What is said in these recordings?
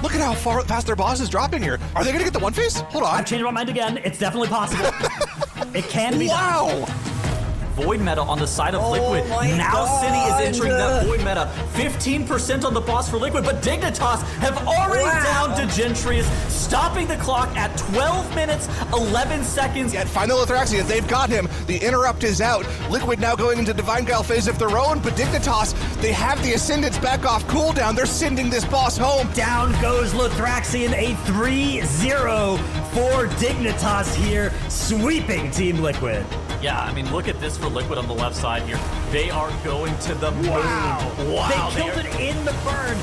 Look at how fast their boss is dropping here. Are they going to get the one face? Hold on. I've changed my mind again. It's definitely possible. It can be done. Wow. Void meta on the side of Liquid. Now Cine is entering that Void meta. 15% on the boss for Liquid, but Dignitas have already downed Degentrius, stopping the clock at 12 minutes, 11 seconds. Yet final Athraxian, they've got him. The interrupt is out. Liquid now going into Divine Guile phase of their own, but Dignitas, they have the Ascendants back off cooldown. They're sending this boss home. Down goes Lathraxian, a 3-0 for Dignitas here, sweeping Team Liquid. Yeah, I mean, look at this for Liquid on the left side here. They are going to the moon. Wow. They killed it in the burn.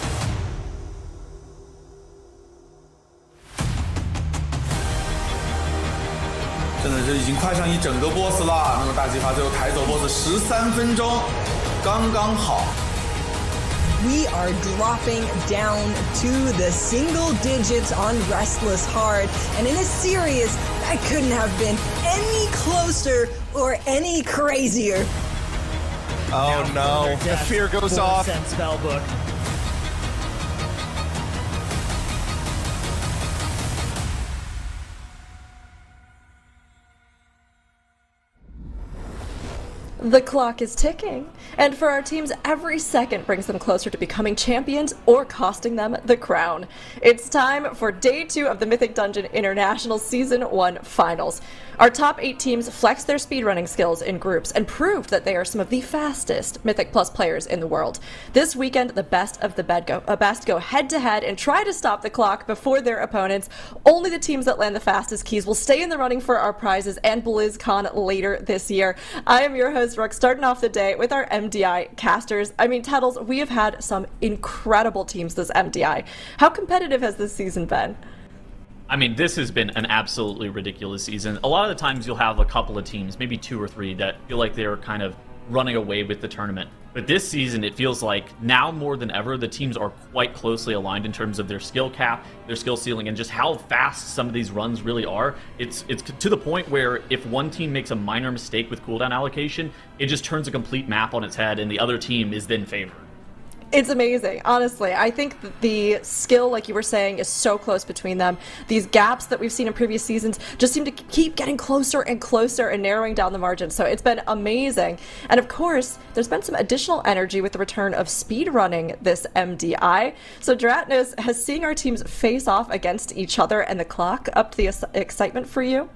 真的是已经快上一整个 boss 了。那么大计划最后抬走 boss 13分钟，刚刚好。 We are dropping down to the single digits on Restless Heart, and in a series that couldn't have been any closer or any crazier. Oh no, the fear goes off. Spellbook. The clock is ticking, and for our teams, every second brings them closer to becoming champions or costing them the crown. It's time for Day 2 of the Mythic Dungeon International Season 1 Finals. Our top 8 teams flexed their speedrunning skills in groups and proved that they are some of the fastest Mythic Plus players in the world. This weekend, the best of the best go head-to-head and try to stop the clock before their opponents. Only the teams that land the fastest keys will stay in the running for our prizes and BlizzCon later this year. I am your host, Rook, starting off the day with our MDI casters. I mean, Tettles, we have had some incredible teams this MDI. How competitive has this season been? I mean, this has been an absolutely ridiculous season. A lot of the times you'll have a couple of teams, maybe 2 or 3, that feel like they're kind of running away with the tournament. But this season, it feels like now more than ever, the teams are quite closely aligned in terms of their skill cap, their skill ceiling, and just how fast some of these runs really are. It's to the point where if one team makes a minor mistake with cooldown allocation, it just turns a complete map on its head, and the other team is then favored. It's amazing, honestly. I think that the skill, like you were saying, is so close between them. These gaps that we've seen in previous seasons just seem to keep getting closer and closer and narrowing down the margin. So it's been amazing. And of course, there's been some additional energy with the return of speedrunning this MDI. So Dratnus, has seeing our teams face off against each other and the clock upped the excitement for you?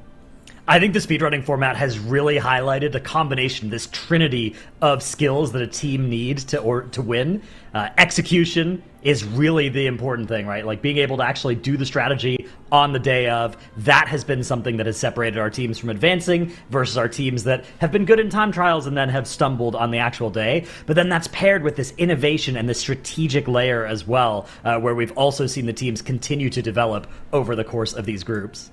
I think the speedrunning format has really highlighted the combination, this trinity of skills that a team needs to win. Execution is really the important thing, right? Like being able to actually do the strategy on the day of. That has been something that has separated our teams from advancing versus our teams that have been good in time trials and then have stumbled on the actual day. But then that's paired with this innovation and this strategic layer as well, where we've also seen the teams continue to develop over the course of these groups.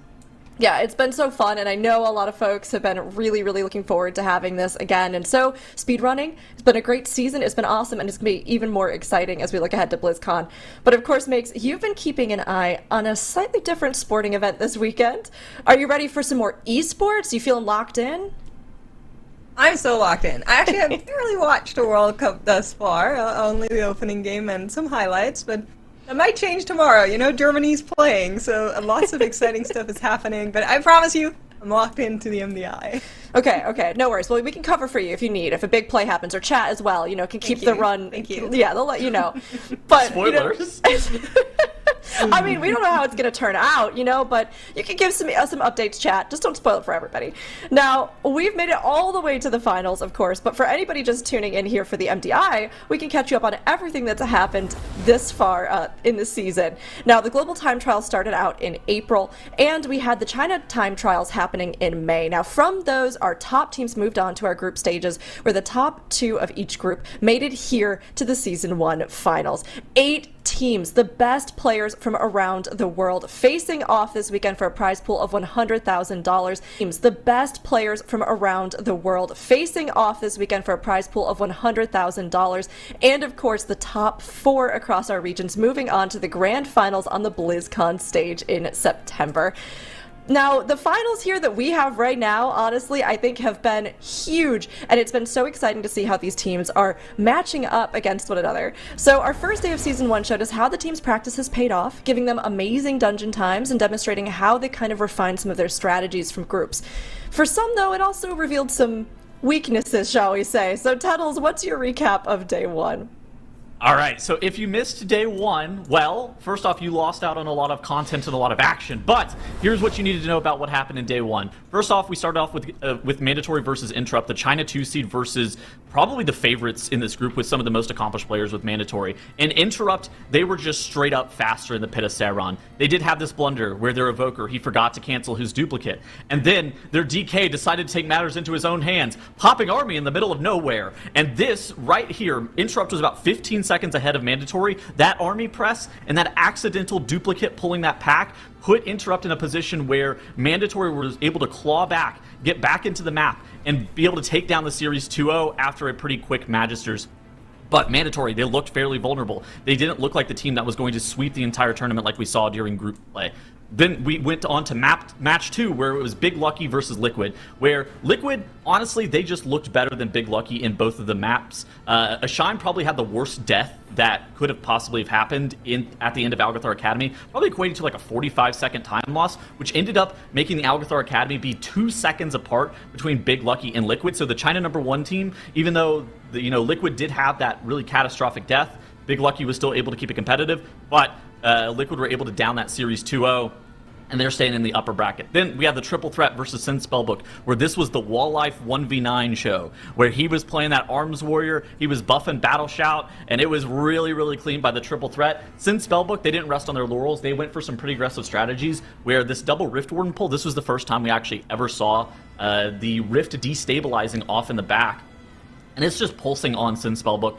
Yeah, it's been so fun, and I know a lot of folks have been really, really looking forward to having this again. And so, speedrunning, it's been a great season, it's been awesome, and it's going to be even more exciting as we look ahead to BlizzCon. But of course, Makes, you've been keeping an eye on a slightly different sporting event this weekend. Are you ready for some more esports? You feeling locked in? I'm so locked in. I actually haven't really watched a World Cup thus far, only the opening game and some highlights, but it might change tomorrow. You know, Germany's playing, so lots of exciting stuff is happening. But I promise you, I'm locked into the MDI. Okay, no worries. Well, we can cover for you if you need. If a big play happens, or chat as well, you know, can keep the run. Thank you. Yeah, they'll let you know. But Spoilers. You know, I mean, we don't know how it's going to turn out, you know, but you can give some updates, chat. Just don't spoil it for everybody. Now, we've made it all the way to the finals, of course, but for anybody just tuning in here for the MDI, we can catch you up on everything that's happened this far in the season. Now, the global time trials started out in April, and we had the China time trials happening in May. Now, from those, our top teams moved on to our group stages, where the top 2 of each group made it here to the Season 1 finals. 8 teams, the best players from around the world, facing off this weekend for a prize pool of $100,000. Teams, the best players from around the world, facing off this weekend for a prize pool of $100,000. And of course, the top 4 across our regions moving on to the grand finals on the BlizzCon stage in September. Now, the finals here that we have right now, honestly, I think have been huge, and it's been so exciting to see how these teams are matching up against one another. So our first day of Season 1 showed us how the team's practice has paid off, giving them amazing dungeon times and demonstrating how they kind of refined some of their strategies from groups. For some, though, it also revealed some weaknesses, shall we say. So, Tuddles, what's your recap of Day 1? All right, so if you missed day 1, well, first off, you lost out on a lot of content and a lot of action. But here's what you needed to know about what happened in day 1. First off, we started off with Mandatory versus Interrupt, the China 2 seed versus probably the favorites in this group with some of the most accomplished players with Mandatory. And Interrupt, they were just straight up faster in the Pit of Sauron. They did have this blunder where their Evoker, he forgot to cancel his duplicate. And then their DK decided to take matters into his own hands, popping Army in the middle of nowhere. And this right here, Interrupt was about 15 seconds ahead of Mandatory. That Army press and that accidental duplicate pulling that pack put Interrupt in a position where Mandatory was able to claw back, get back into the map, and be able to take down the series 2-0 after a pretty quick Magisters. But Mandatory, they looked fairly vulnerable. They didn't look like the team that was going to sweep the entire tournament like we saw during group play. Then we went on to match 2, where it was Big Lucky versus Liquid, where Liquid, honestly, they just looked better than Big Lucky in both of the maps. Ashine probably had the worst death that could have possibly have happened at the end of Algathar Academy, probably equating to like a 45-second time loss, which ended up making the Algathar Academy be 2 seconds apart between Big Lucky and Liquid. So the China #1 team, even though Liquid did have that really catastrophic death, Big Lucky was still able to keep it competitive, but Liquid were able to down that series 2-0, and they're staying in the upper bracket. Then we had the Triple Threat versus Sin Spellbook, where this was the Wall Life 1v9 show, where he was playing that Arms Warrior, he was buffing Battle Shout, and it was really, really clean by the Triple Threat. Sin Spellbook, they didn't rest on their laurels. They went for some pretty aggressive strategies, where this double Rift Warden pull, this was the first time we actually ever saw the Rift destabilizing off in the back. And it's just pulsing on Sin Spellbook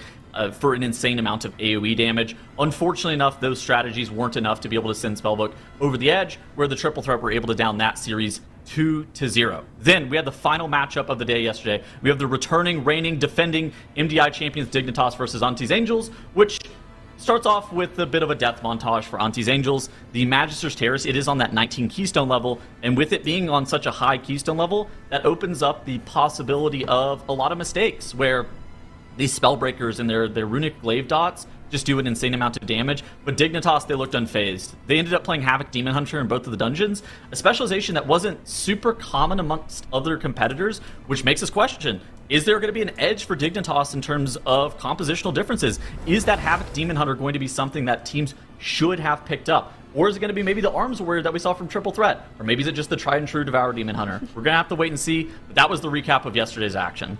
for an insane amount of AoE damage. Unfortunately enough, those strategies weren't enough to be able to send Spellbook over the edge, where the Triple Threat were able to down that series 2-0. Then we had the final matchup of the day yesterday. We have the returning, reigning, defending MDI champions Dignitas versus ANTTIS Angels, which starts off with a bit of a death montage for ANTTIS Angels. The Magister's Terrace, it is on that 19 Keystone level, and with it being on such a high Keystone level, that opens up the possibility of a lot of mistakes, where these Spellbreakers and their runic glaive dots just do an insane amount of damage, but Dignitas, they looked unfazed. They ended up playing Havoc Demon Hunter in both of the dungeons, a specialization that wasn't super common amongst other competitors, which makes us question, is there going to be an edge for Dignitas in terms of compositional differences? Is that Havoc Demon Hunter going to be something that teams should have picked up? Or is it going to be maybe the Arms Warrior that we saw from Triple Threat? Or maybe is it just the tried and true Devour Demon Hunter? We're going to have to wait and see, but that was the recap of yesterday's action.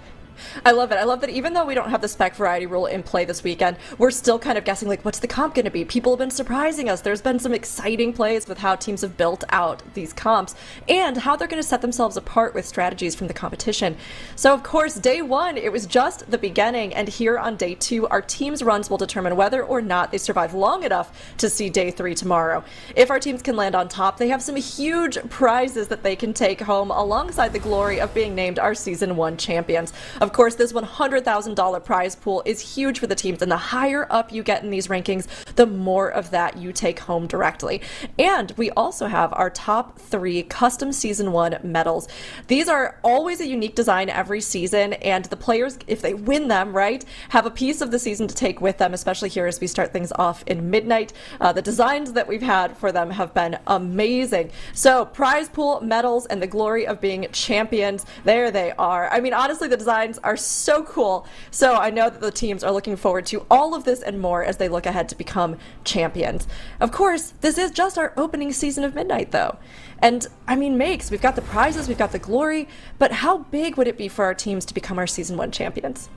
I love it. I love that even though we don't have the spec variety rule in play this weekend, we're still kind of guessing, like, what's the comp going to be? People have been surprising us. There's been some exciting plays with how teams have built out these comps and how they're going to set themselves apart with strategies from the competition. So, of course, day 1, it was just the beginning, and here on day 2, our team's runs will determine whether or not they survive long enough to see day 3 tomorrow. If our teams can land on top, they have some huge prizes that they can take home alongside the glory of being named our Season 1 champions. Of course, this $100,000 prize pool is huge for the teams, and the higher up you get in these rankings, the more of that you take home directly. And we also have our top 3 custom Season 1 medals. These are always a unique design every season, and the players, if they win them, right, have a piece of the season to take with them, especially here as we start things off in Midnight. The designs that we've had for them have been amazing. So, prize pool, medals, and the glory of being champions, there they are. I mean, honestly, the designs are so cool. So I know that the teams are looking forward to all of this and more as they look ahead to become champions. Of course, this is just our opening season of Midnight, though. And I mean, Makes, we've got the prizes, we've got the glory, but how big would it be for our teams to become our Season 1 champions?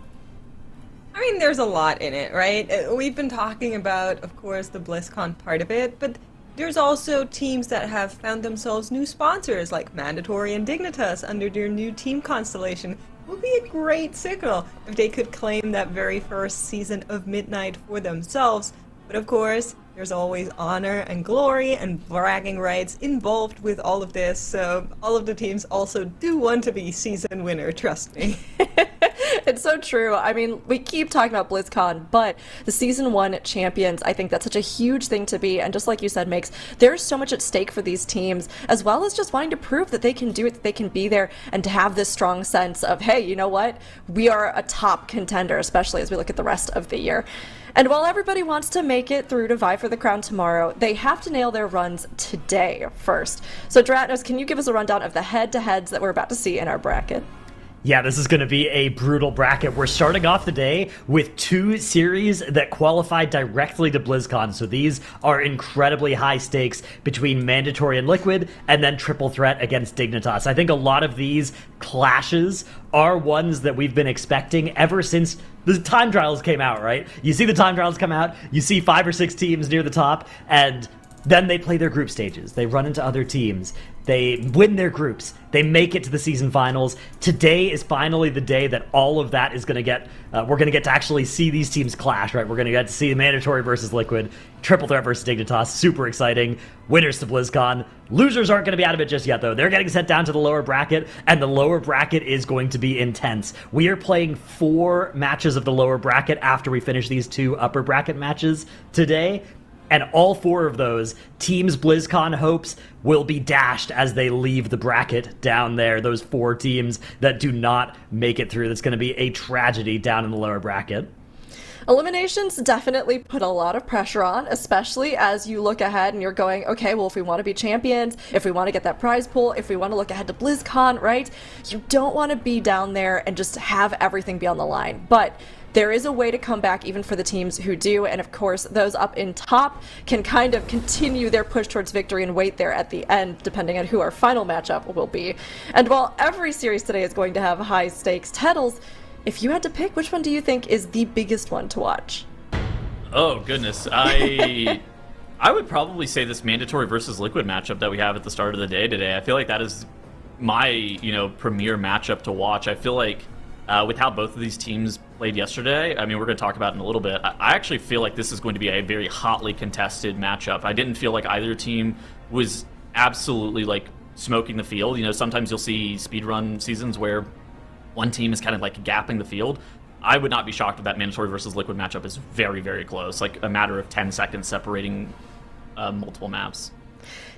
I mean, there's a lot in it, right? We've been talking about, of course, the BlizzCon part of it, but there's also teams that have found themselves new sponsors, like Mandatory and Dignitas, under their new team constellation. Would be a great signal if they could claim that very first season of Midnight for themselves. But of course, there's always honor and glory and bragging rights involved with all of this, so all of the teams also do want to be season winner, trust me. It's so true. I mean, we keep talking about BlizzCon, but the Season 1 champions, I think that's such a huge thing to be. And just like you said, Makes, there's so much at stake for these teams, as well as just wanting to prove that they can do it, that they can be there, and to have this strong sense of, hey, you know what? We are a top contender, especially as we look at the rest of the year. And while everybody wants to make it through to vie for the crown tomorrow, they have to nail their runs today first. So, DIGNITAS, can you give us a rundown of the head-to-heads that we're about to see in our bracket? Yeah, this is going to be a brutal bracket. We're starting off the day with 2 series that qualify directly to BlizzCon. So these are incredibly high stakes between Mandatory and Liquid, and then triple threat against Dignitas. I think a lot of these clashes are ones that we've been expecting ever since the time trials came out, right? You see the time trials come out, you see 5 or 6 teams near the top, and then they play their group stages. They run into other teams. They win their groups. They make it to the season finals. Today is finally the day that all of that is going to get, we're going to get to actually see these teams clash, right? We're going to get to see Mandatory versus Liquid, Triple Threat versus Dignitas. Super exciting. Winners to BlizzCon. Losers aren't going to be out of it just yet, though. They're getting sent down to the lower bracket, and the lower bracket is going to be intense. We are playing 4 matches of the lower bracket after we finish these 2 upper bracket matches today. And all 4 of those teams BlizzCon hopes will be dashed as they leave the bracket down there. Those 4 teams that do not make it through. That's going to be a tragedy down in the lower bracket. Eliminations definitely put a lot of pressure on, especially as you look ahead and you're going, okay, well, if we want to be champions, if we want to get that prize pool, if we want to look ahead to BlizzCon, right? You don't want to be down there and just have everything be on the line. But there is a way to come back even for the teams who do, and of course those up in top can kind of continue their push towards victory and wait there at the end depending on who our final matchup will be. And while every series today is going to have high stakes titles, if you had to pick, which one do you think is the biggest one to watch? Oh goodness, I would probably say this Mandatory versus Liquid matchup that we have at the start of the day today. I feel like that is my premier matchup to watch. I feel like with how both of these teams played yesterday, I mean, we're going to talk about it in a little bit. I actually feel like this is going to be a very hotly contested matchup. I didn't feel like either team was absolutely like smoking the field. Sometimes you'll see speedrun seasons where one team is kind of like gapping the field. I would not be shocked if that Mandatory versus Liquid matchup is very, very close, like a matter of 10 seconds separating multiple maps.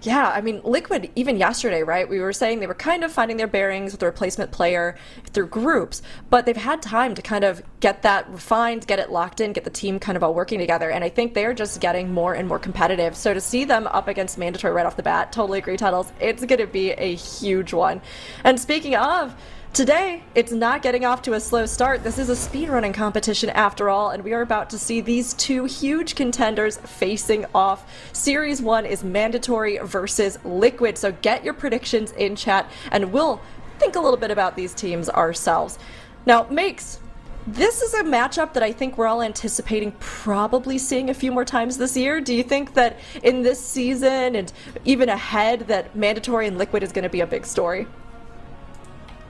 Yeah, I mean, Liquid, even yesterday, right, we were saying they were kind of finding their bearings with the replacement player through groups, but they've had time to kind of get that refined, get it locked in, get the team kind of all working together, and I think they're just getting more and more competitive. So to see them up against Mandatory right off the bat, totally agree, Tuttles, it's going to be a huge one. And speaking of, today, it's not getting off to a slow start. This is a speedrunning competition after all, and we are about to see these 2 huge contenders facing off. Series 1 is Mandatory versus Liquid, so get your predictions in chat, and we'll think a little bit about these teams ourselves. Now, Makes, this is a matchup that I think we're all anticipating probably seeing a few more times this year. Do you think that in this season, and even ahead, that Mandatory and Liquid is going to be a big story?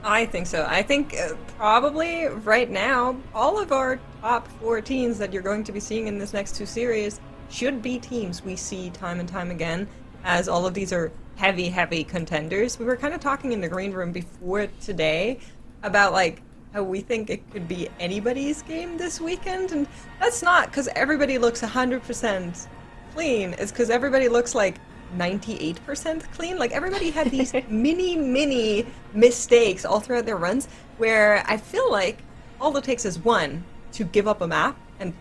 I think so. I think probably right now, all of our top 4 teams that you're going to be seeing in this next 2 series should be teams we see time and time again, as all of these are heavy, heavy contenders. We were kind of talking in the green room before today about like how we think it could be anybody's game this weekend, and that's not because everybody looks 100% clean. It's because everybody looks like 98% clean. Like everybody had these mini mistakes all throughout their runs where I feel like all it takes is one to give up a map, and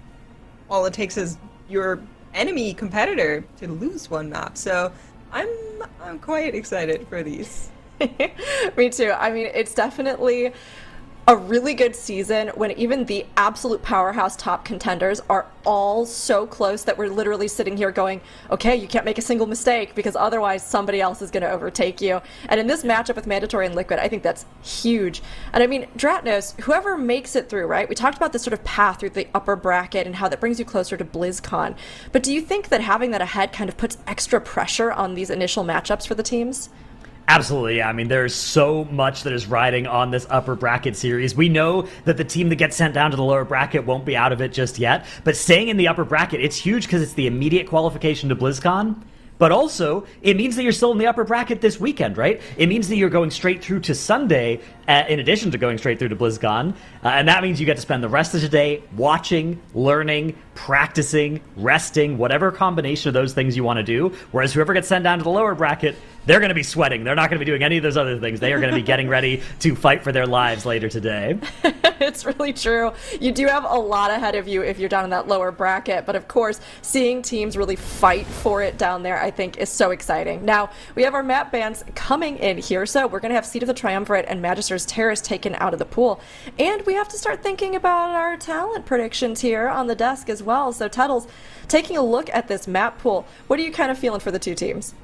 all it takes is your enemy competitor to lose one map. So I'm quite excited for these. Me too. I mean, it's definitely a really good season when even the absolute powerhouse top contenders are all so close that we're literally sitting here going, okay, you can't make a single mistake because otherwise somebody else is going to overtake you. And in this matchup with Mandatory and Liquid, I think that's huge. And I mean, DIGNITAS, whoever makes it through, right? We talked about this sort of path through the upper bracket and how that brings you closer to BlizzCon. But do you think that having that ahead kind of puts extra pressure on these initial matchups for the teams? Absolutely, yeah. I mean, there's so much that is riding on this upper bracket series. We know that the team that gets sent down to the lower bracket won't be out of it just yet, but staying in the upper bracket, it's huge because it's the immediate qualification to BlizzCon, but also it means that you're still in the upper bracket this weekend, right? It means that you're going straight through to Sunday, in addition to going straight through to BlizzCon, and that means you get to spend the rest of the day watching, learning, practicing, resting, whatever combination of those things you want to do, whereas whoever gets sent down to the lower bracket, they're going to be sweating. They're not going to be doing any of those other things. They are going to be getting ready to fight for their lives later today. It's really true. You do have a lot ahead of you if you're down in that lower bracket, but of course, seeing teams really fight for it down there, I think, is so exciting. Now, we have our map bans coming in here, so we're going to have Seat of the Triumvirate and Magister's Terrace taken out of the pool, and we have to start thinking about our talent predictions here on the desk as well. So, Tuttles, taking a look at this map pool, what are you kind of feeling for the two teams?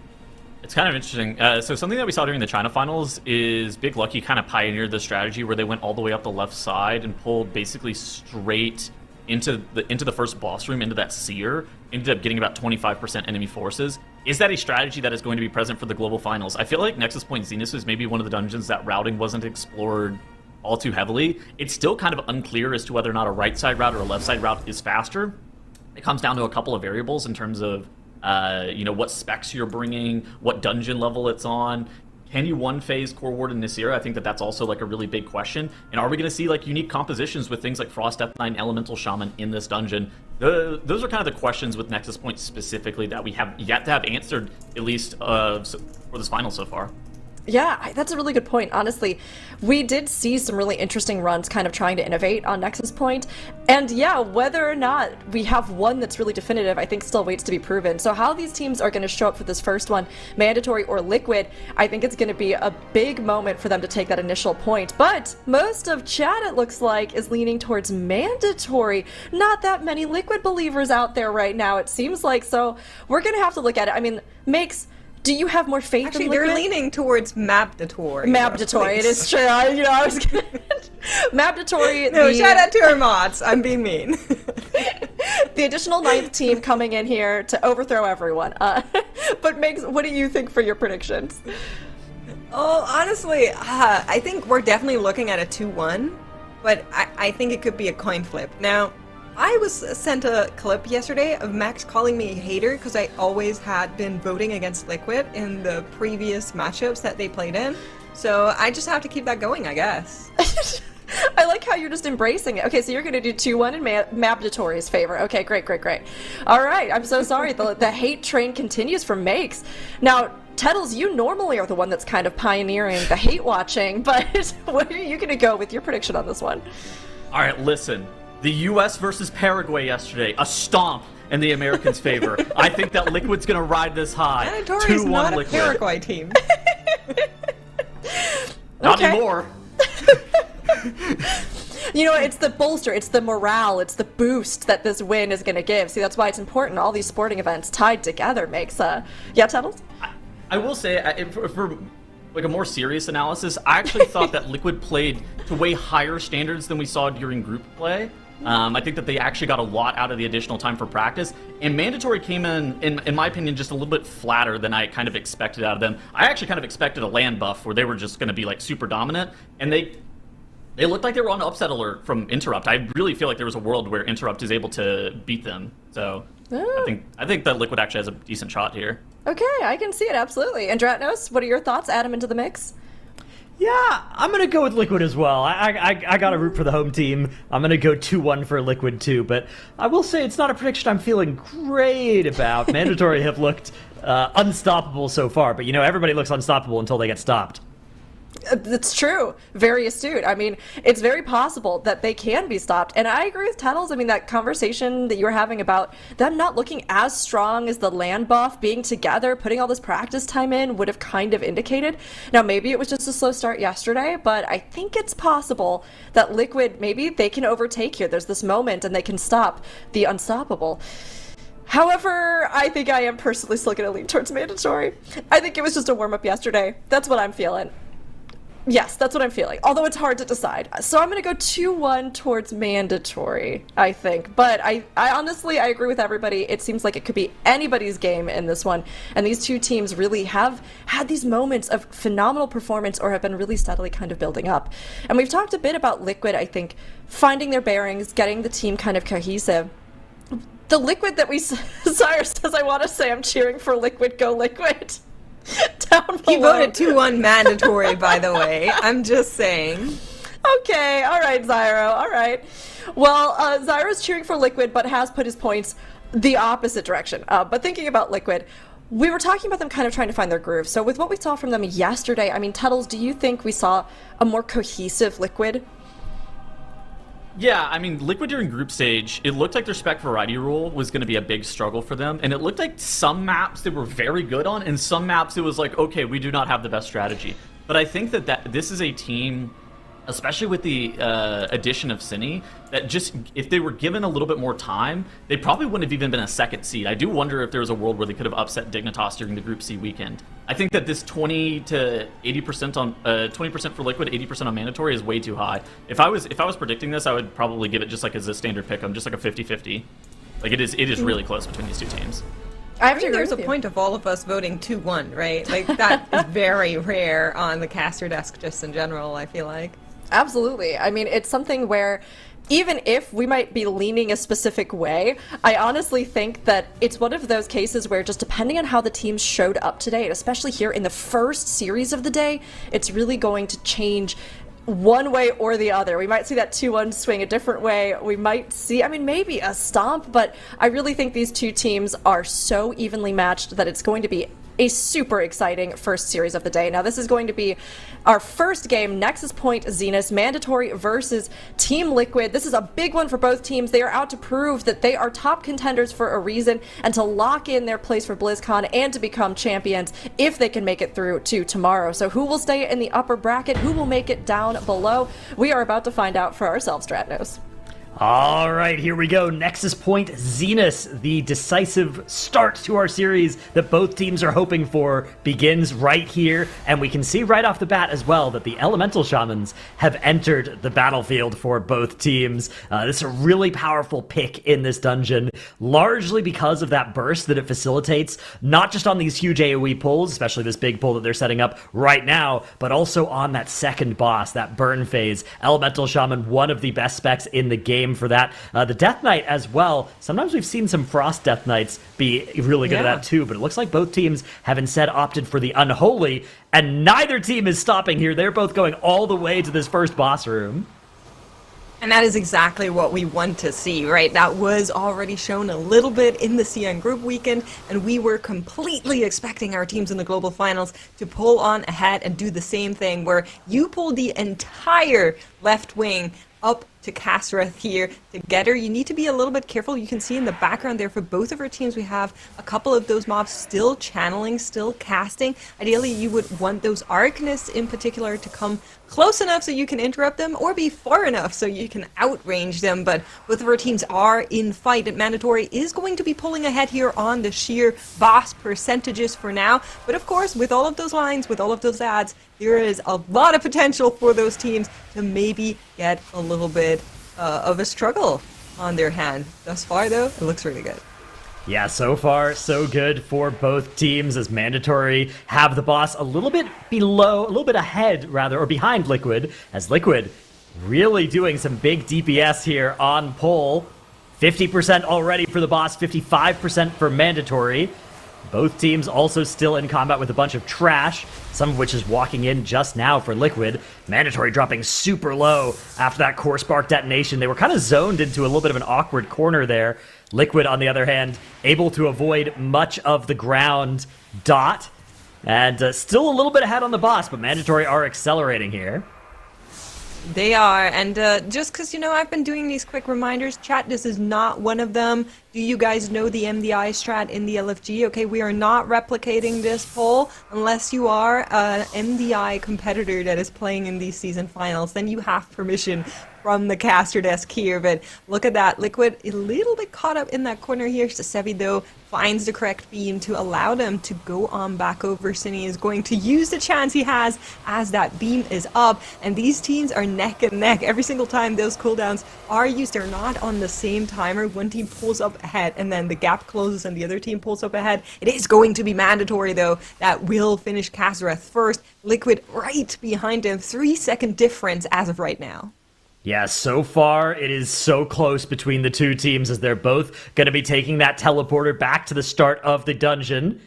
It's kind of interesting. So something that we saw during the China finals is Big Lucky kind of pioneered the strategy where they went all the way up the left side and pulled basically straight into the first boss room, into that seer, ended up getting about 25% enemy forces. Is that a strategy that is going to be present for the global finals? I feel like Nexus Point Zenith is maybe one of the dungeons that routing wasn't explored all too heavily. It's still kind of unclear as to whether or not a right side route or a left side route is faster. It comes down to a couple of variables in terms of what specs you're bringing, what dungeon level it's on. Can you one-phase Core Ward and Nasir? I think that's also like a really big question. And are we going to see like unique compositions with things like Frost F9 Elemental Shaman in this dungeon? Those are kind of the questions with Nexus Point specifically that we have yet to have answered, at least for this final so far. Yeah, that's a really good point, honestly. We did see some really interesting runs kind of trying to innovate on Nexus Point. And yeah, whether or not we have one that's really definitive, I think still waits to be proven. So how these teams are going to show up for this first one, Mandatory or Liquid, I think it's going to be a big moment for them to take that initial point. But most of chat, it looks like, is leaning towards Mandatory. Not that many Liquid believers out there right now, it seems like. So we're going to have to look at it. I mean, Makes... Do you have more faith in Liquid? Actually, they're leaning towards Mapdatory. Mapdatory, it is true. I was gonna... Mapdatory. No, shout out to our mods. I'm being mean. The additional 9th team coming in here to overthrow everyone. But Megs, what do you think for your predictions? Oh, honestly, I think we're definitely looking at a 2-1, but I think it could be a coin flip. Now, I was sent a clip yesterday of Max calling me a hater because I always had been voting against Liquid in the previous matchups that they played in. So I just have to keep that going, I guess. I like how you're just embracing it. Okay, so you're going to do 2-1 in Mapdatory's favor. Okay, great. All right, I'm so sorry. The hate train continues from Makes. Now, Tettles, you normally are the one that's kind of pioneering the hate watching, but what are you going to go with your prediction on this one? All right, listen. The U.S. versus Paraguay yesterday, a stomp in the Americans' favor. I think that Liquid's going to ride this high. Mandatory is not Liquid. a Paraguay team. Not anymore. You know, it's the bolster, it's the morale, it's the boost that this win is going to give. See, that's why it's important. All these sporting events tied together makes yeah, Tuttles? I will say, for like a more serious analysis, I actually thought that Liquid played to way higher standards than we saw during group play. I think that they actually got a lot out of the additional time for practice, and Mandatory came in my opinion, just a little bit flatter than I kind of expected out of them. I actually kind of expected a land buff where they were just going to be like super dominant, and they looked like they were on upset alert from Interrupt. I really feel like there was a world where Interrupt is able to beat them. So I think that Liquid actually has a decent shot here. Okay, I can see it, absolutely. And Dratnos, what are your thoughts? Add them into the mix. Yeah, I'm going to go with Liquid as well. I got to root for the home team. I'm going to go 2-1 for Liquid too, but I will say it's not a prediction I'm feeling great about. Mandatory have looked unstoppable so far, but you know, everybody looks unstoppable until they get stopped. That's true. Very astute. I mean, it's very possible that they can be stopped. And I agree with Tuttles. I mean, that conversation that you were having about them not looking as strong as the land buff, being together, putting all this practice time in would have kind of indicated. Now, maybe it was just a slow start yesterday, but I think it's possible that Liquid, maybe they can overtake here. There's this moment and they can stop the unstoppable. However, I think I am personally still going to lean towards Mandatory. I think it was just a warm-up yesterday. That's what I'm feeling. Yes, that's what I'm feeling, although it's hard to decide. So I'm going to go 2-1 towards Mandatory, I think. But I honestly, I agree with everybody. It seems like it could be anybody's game in this one. And these two teams really have had these moments of phenomenal performance or have been really steadily kind of building up. And we've talked a bit about Liquid, I think, finding their bearings, getting the team kind of cohesive. the Liquid that we... Sire says, I want to say I'm cheering for Liquid, go Liquid. Down below. He voted 2-1 mandatory, by the way. I'm just saying. Okay, all right, Zyro, all right. Well, Zyro's cheering for Liquid, but has put his points the opposite direction. But thinking about Liquid, we were talking about them kind of trying to find their groove. So with what we saw from them yesterday, I mean, Tuttles, do you think we saw a more cohesive Liquid? Yeah, I mean, Liquid during group stage, it looked like their spec variety rule was going to be a big struggle for them, and it looked like some maps they were very good on, and some maps it was like, okay, we do not have the best strategy. But I think that this is a team, especially with the addition of Cine, that just, if they were given a little bit more time, they probably wouldn't have even been a second seed. I do wonder if there was a world where they could have upset Dignitas during the Group C weekend. I think that this 20 to 80% on 20% for Liquid, 80% on mandatory is way too high. If I was predicting this, I would probably give it just like as a standard pick 'em, just like a 50-50. Like it is really close between these two teams. I think there's a point of all of us voting 2-1, right? Like that is very rare on the caster desk just in general, I feel like. Absolutely. I mean, it's something where even if we might be leaning a specific way, I honestly think that it's one of those cases where just depending on how the teams showed up today, and especially here in the first series of the day, it's really going to change one way or the other. We might see that 2-1 swing a different way. We might see, I mean, maybe a stomp, but I really think these two teams are so evenly matched that it's going to be a super exciting first series of the day. Now, this is going to be our first game, Nexus Point Zenith, mandatory versus Team Liquid. This is a big one for both teams. They are out to prove that they are top contenders for a reason and to lock in their place for BlizzCon and to become champions if they can make it through to tomorrow. So who will stay in the upper bracket? Who will make it down below? We are about to find out for ourselves, Stratnos. All right, here we go. Nexus Point Zenith, the decisive start to our series that both teams are hoping for, begins right here. And we can see right off the bat as well that the Elemental Shamans have entered the battlefield for both teams. This is a really powerful pick in this dungeon, largely because of that burst that it facilitates, not just on these huge AoE pulls, especially this big pull that they're setting up right now, but also on that second boss, that burn phase. Elemental Shaman, one of the best specs in the game for that. The Death Knight as well. Sometimes we've seen some Frost Death Knights be really good at that too, but it looks like both teams have instead opted for the Unholy, and neither team is stopping here. They're both going all the way to this first boss room. And that is exactly what we want to see, right? That was already shown a little bit in the CN Group weekend, and we were completely expecting our teams in the Global Finals to pull on ahead and do the same thing, where you pull the entire left wing up to Kasrith here together. You need to be a little bit careful. You can see in the background there for both of our teams we have a couple of those mobs still channeling, still casting. Ideally you would want those Arcanists in particular to come close enough so you can interrupt them, or be far enough so you can outrange them, but both of our teams are in fight, and Mandatory is going to be pulling ahead here on the sheer boss percentages for now. But of course, with all of those lines, with all of those ads, there is a lot of potential for those teams to maybe get a little bit of a struggle on their hand. Thus far, though, it looks really good. Yeah, so far, so good for both teams, as Mandatory have the boss a little bit below, a little bit ahead, rather, or behind Liquid, as Liquid really doing some big DPS here on pull. 50% already for the boss, 55% for Mandatory. Both teams also still in combat with a bunch of trash, some of which is walking in just now for Liquid. Mandatory dropping super low after that Core Spark detonation. They were kind of zoned into a little bit of an awkward corner there. Liquid, on the other hand, able to avoid much of the ground dot. And still a little bit ahead on the boss, but Mandatory are accelerating here. They are, and just because, you know, I've been doing these quick reminders, chat, this is not one of them. Do you guys know the MDI strat in the LFG? Okay, we are not replicating this poll unless you are an MDI competitor that is playing in these season finals. Then you have permission from the caster desk here, but look at that. Liquid a little bit caught up in that corner here. Sevi, though, finds the correct beam to allow them to go on back over. Cine is going to use the chance he has as that beam is up, and these teams are neck and neck. Every single time those cooldowns are used, they're not on the same timer. One team pulls up ahead, and then the gap closes and the other team pulls up ahead. It is going to be Mandatory, though, that will finish Kasrith first. Liquid right behind him. 3-second difference as of right now. Yeah, so far it is so close between the two teams as they're both going to be taking that teleporter back to the start of the dungeon.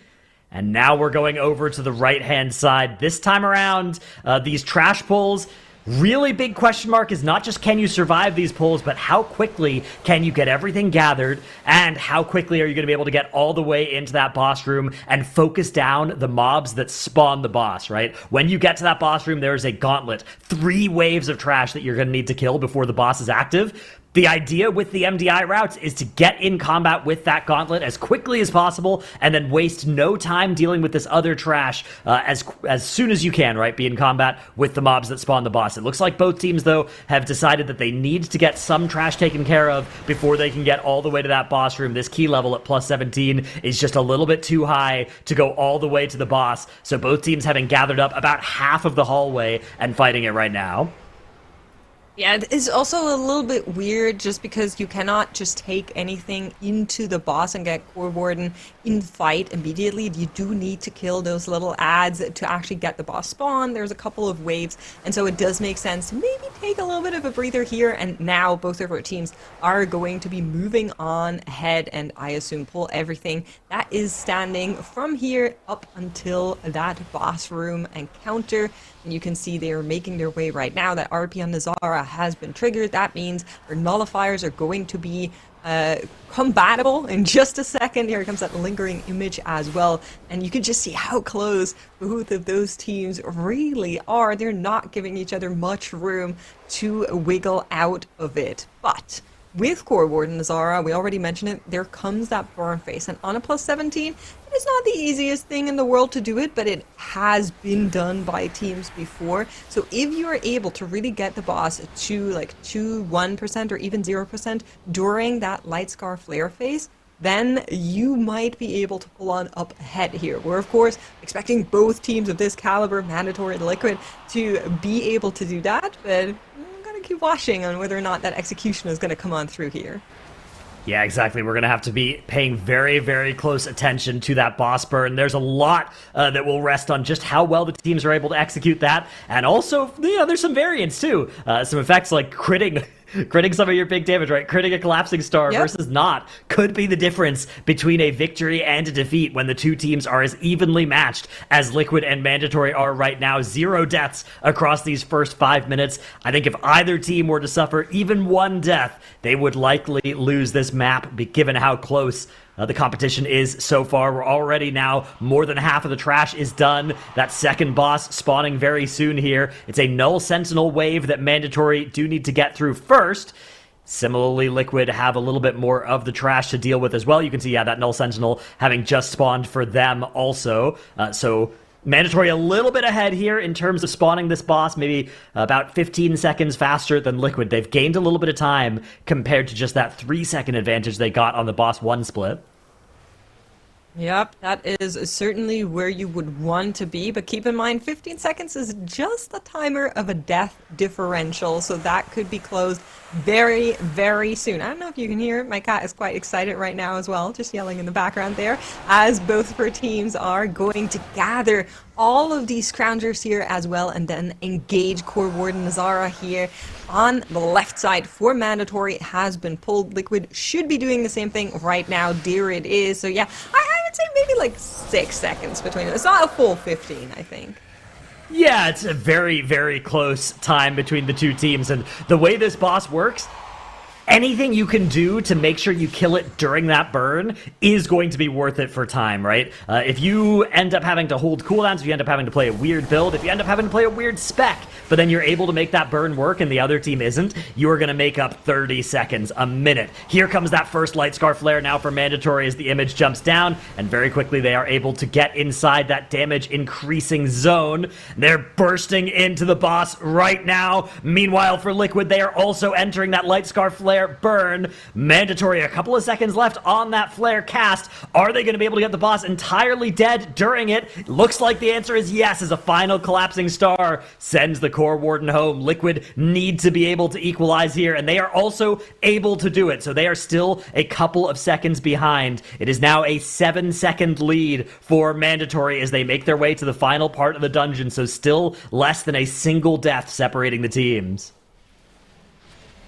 And now we're going over to the right-hand side. This time around, these trash pulls, really big question mark is not just can you survive these pulls, but how quickly can you get everything gathered, and how quickly are you going to be able to get all the way into that boss room and focus down the mobs that spawn the boss, right? When you get to that boss room, there's a gauntlet, 3 waves of trash that you're going to need to kill before the boss is active. The idea with the MDI routes is to get in combat with that gauntlet as quickly as possible and then waste no time dealing with this other trash as soon as you can, right? Be in combat with the mobs that spawn the boss. It looks like both teams, though, have decided that they need to get some trash taken care of before they can get all the way to that boss room. This key level at plus 17 is just a little bit too high to go all the way to the boss. So both teams having gathered up about half of the hallway and fighting it right now. Yeah, it's also a little bit weird just because you cannot just take anything into the boss and get Core Warden in fight immediately. You do need to kill those little ads to actually get the boss spawn. There's a couple of waves, and so it does make sense to maybe take a little bit of a breather here. And now both of our teams are going to be moving on ahead, and I assume pull everything that is standing from here up until that boss room encounter. And you can see they are making their way right now. That RP on Nazara has been triggered. That means our nullifiers are going to be compatible in just a second. Here comes that lingering image as well. And you can just see how close both of those teams really are. They're not giving each other much room to wiggle out of it. But with Core Warden Nazara, we already mentioned it, there comes that burn face. And on a plus 17, it is not the easiest thing in the world to do it, but it has been done by teams before. So if you are able to really get the boss to like 1% or even 0% during that Light Scar Flare phase, then you might be able to pull on up ahead here. We're, of course, expecting both teams of this caliber, Mandatory and Liquid, to be able to do that, but keep watching on whether or not that execution is going to come on through here. Yeah, exactly. We're going to have to be paying very, very close attention to that boss burn. There's a lot that will rest on just how well the teams are able to execute that. And also, there's some variance, too. Some effects like critting some of your big damage, right? Critting a collapsing star versus not could be the difference between a victory and a defeat when the two teams are as evenly matched as Liquid and Mandatory are right now. 0 deaths across these first 5 minutes. I think if either team were to suffer even 1 death, they would likely lose this map, given how close the competition is so far. We're already now more than half of the trash is done. That second boss spawning very soon here. It's a Null Sentinel wave that Mandatory do need to get through first. Similarly, Liquid have a little bit more of the trash to deal with as well. You can see, that Null Sentinel having just spawned for them also. So Mandatory a little bit ahead here in terms of spawning this boss, maybe about 15 seconds faster than Liquid. They've gained a little bit of time compared to just that 3-second advantage they got on the boss 1 split. Yep, that is certainly where you would want to be, but keep in mind 15 seconds is just the timer of a death differential, so that could be closed very, very soon. I don't know if you can hear it. My cat is quite excited right now as well, just yelling in the background there, as both of our teams are going to gather all of these scroungers here as well, and then engage Core Warden Nazara here on the left side for Mandatory. It has been pulled. Liquid should be doing the same thing right now. There it is. So yeah, I would say maybe like 6 seconds between them. It's not a full 15, I think. Yeah, it's a very, very close time between the two teams, and the way this boss works, anything you can do to make sure you kill it during that burn is going to be worth it for time, right? If you end up having to hold cooldowns, if you end up having to play a weird build, if you end up having to play a weird spec, but then you're able to make that burn work and the other team isn't, you are going to make up 30 seconds, a minute. Here comes that first Light Scar Flare now for Mandatory as the image jumps down, and very quickly they are able to get inside that damage increasing zone. They're bursting into the boss right now. Meanwhile, for Liquid, they are also entering that Light Scar Flare burn. Mandatory, a couple of seconds left on that flare cast. Are they going to be able to get the boss entirely dead during it? Looks like the answer is yes, as a final collapsing star sends the Core Warden home. Liquid need to be able to equalize here, and they are also able to do it. So they are still a couple of seconds behind. It is now a 7-second lead for Mandatory as they make their way to the final part of the dungeon. So still less than a single death separating the teams.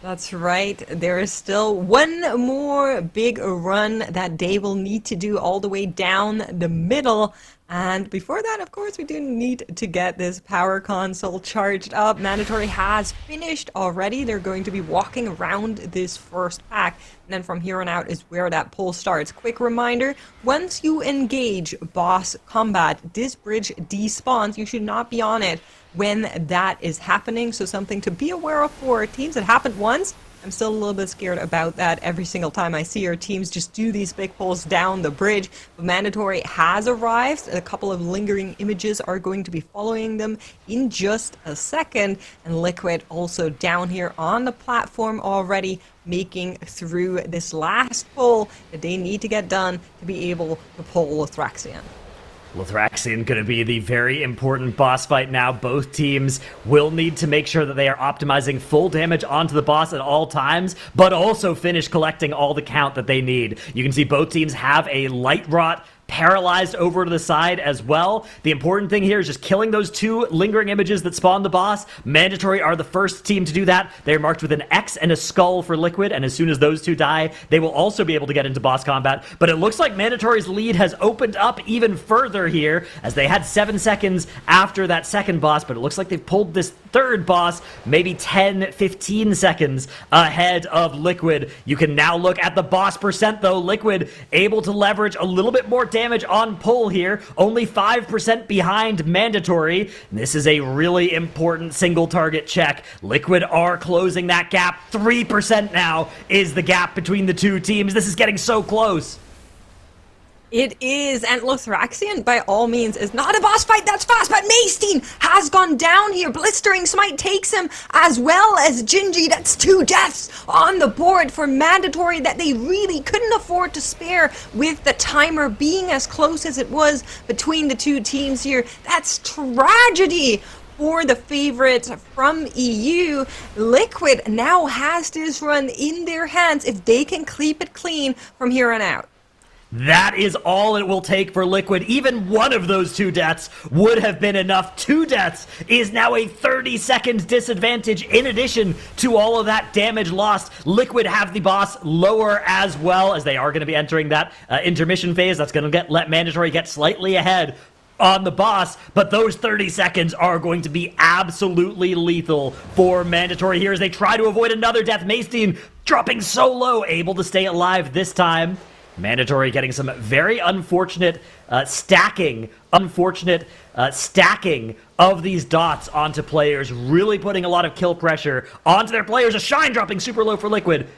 That's right. There is still one more big run that they will need to do all the way down the middle. And before that, of course, we do need to get this power console charged up. Mandatory has finished already. They're going to be walking around this first pack. And then from here on out is where that pull starts. Quick reminder, once you engage boss combat, this bridge despawns. You should not be on it when that is happening. So something to be aware of for teams. It happened once. I'm still a little bit scared about that every single time I see our teams just do these big pulls down the bridge. But Mandatory has arrived. A couple of lingering images are going to be following them in just a second. And Liquid also down here on the platform already, making through this last pull that they need to get done to be able to pull Lothraxion. Lothraxion going to be the very important boss fight now. Both teams will need to make sure that they are optimizing full damage onto the boss at all times, but also finish collecting all the count that they need. You can see both teams have a light rot paralyzed over to the side as well. The important thing here is just killing those two lingering images that spawn the boss. Mandatory are the first team to do that. They're marked with an X and a skull for Liquid, and as soon as those two die, they will also be able to get into boss combat. But it looks like Mandatory's lead has opened up even further here, as they had 7 seconds after that second boss, but it looks like they've pulled this third boss maybe 10, 15 seconds ahead of Liquid. You can now look at the boss percent, though. Liquid able to leverage a little bit more damage on pull here, only 5% behind Mandatory. This is a really important single target check. Liquid are closing that gap. 3% now is the gap between the two teams. This is getting so close. It is, and Lothraxion, by all means, is not a boss fight that's fast, but Maystein has gone down here. Blistering Smite takes him, as well as Gingy. That's 2 deaths on the board for Mandatory that they really couldn't afford to spare, with the timer being as close as it was between the two teams here. That's tragedy for the favorites from EU. Liquid now has this run in their hands if they can keep it clean from here on out. That is all it will take for Liquid. Even one of those 2 deaths would have been enough. 2 deaths is now a 30-second disadvantage in addition to all of that damage lost. Liquid have the boss lower as well, as they are going to be entering that intermission phase. That's going to let Mandatory get slightly ahead on the boss, but those 30 seconds are going to be absolutely lethal for Mandatory here as they try to avoid another death. Maystein dropping so low, able to stay alive this time. Mandatory getting some very unfortunate stacking of these dots onto players, really putting a lot of kill pressure onto their players. A shine dropping super low for Liquid.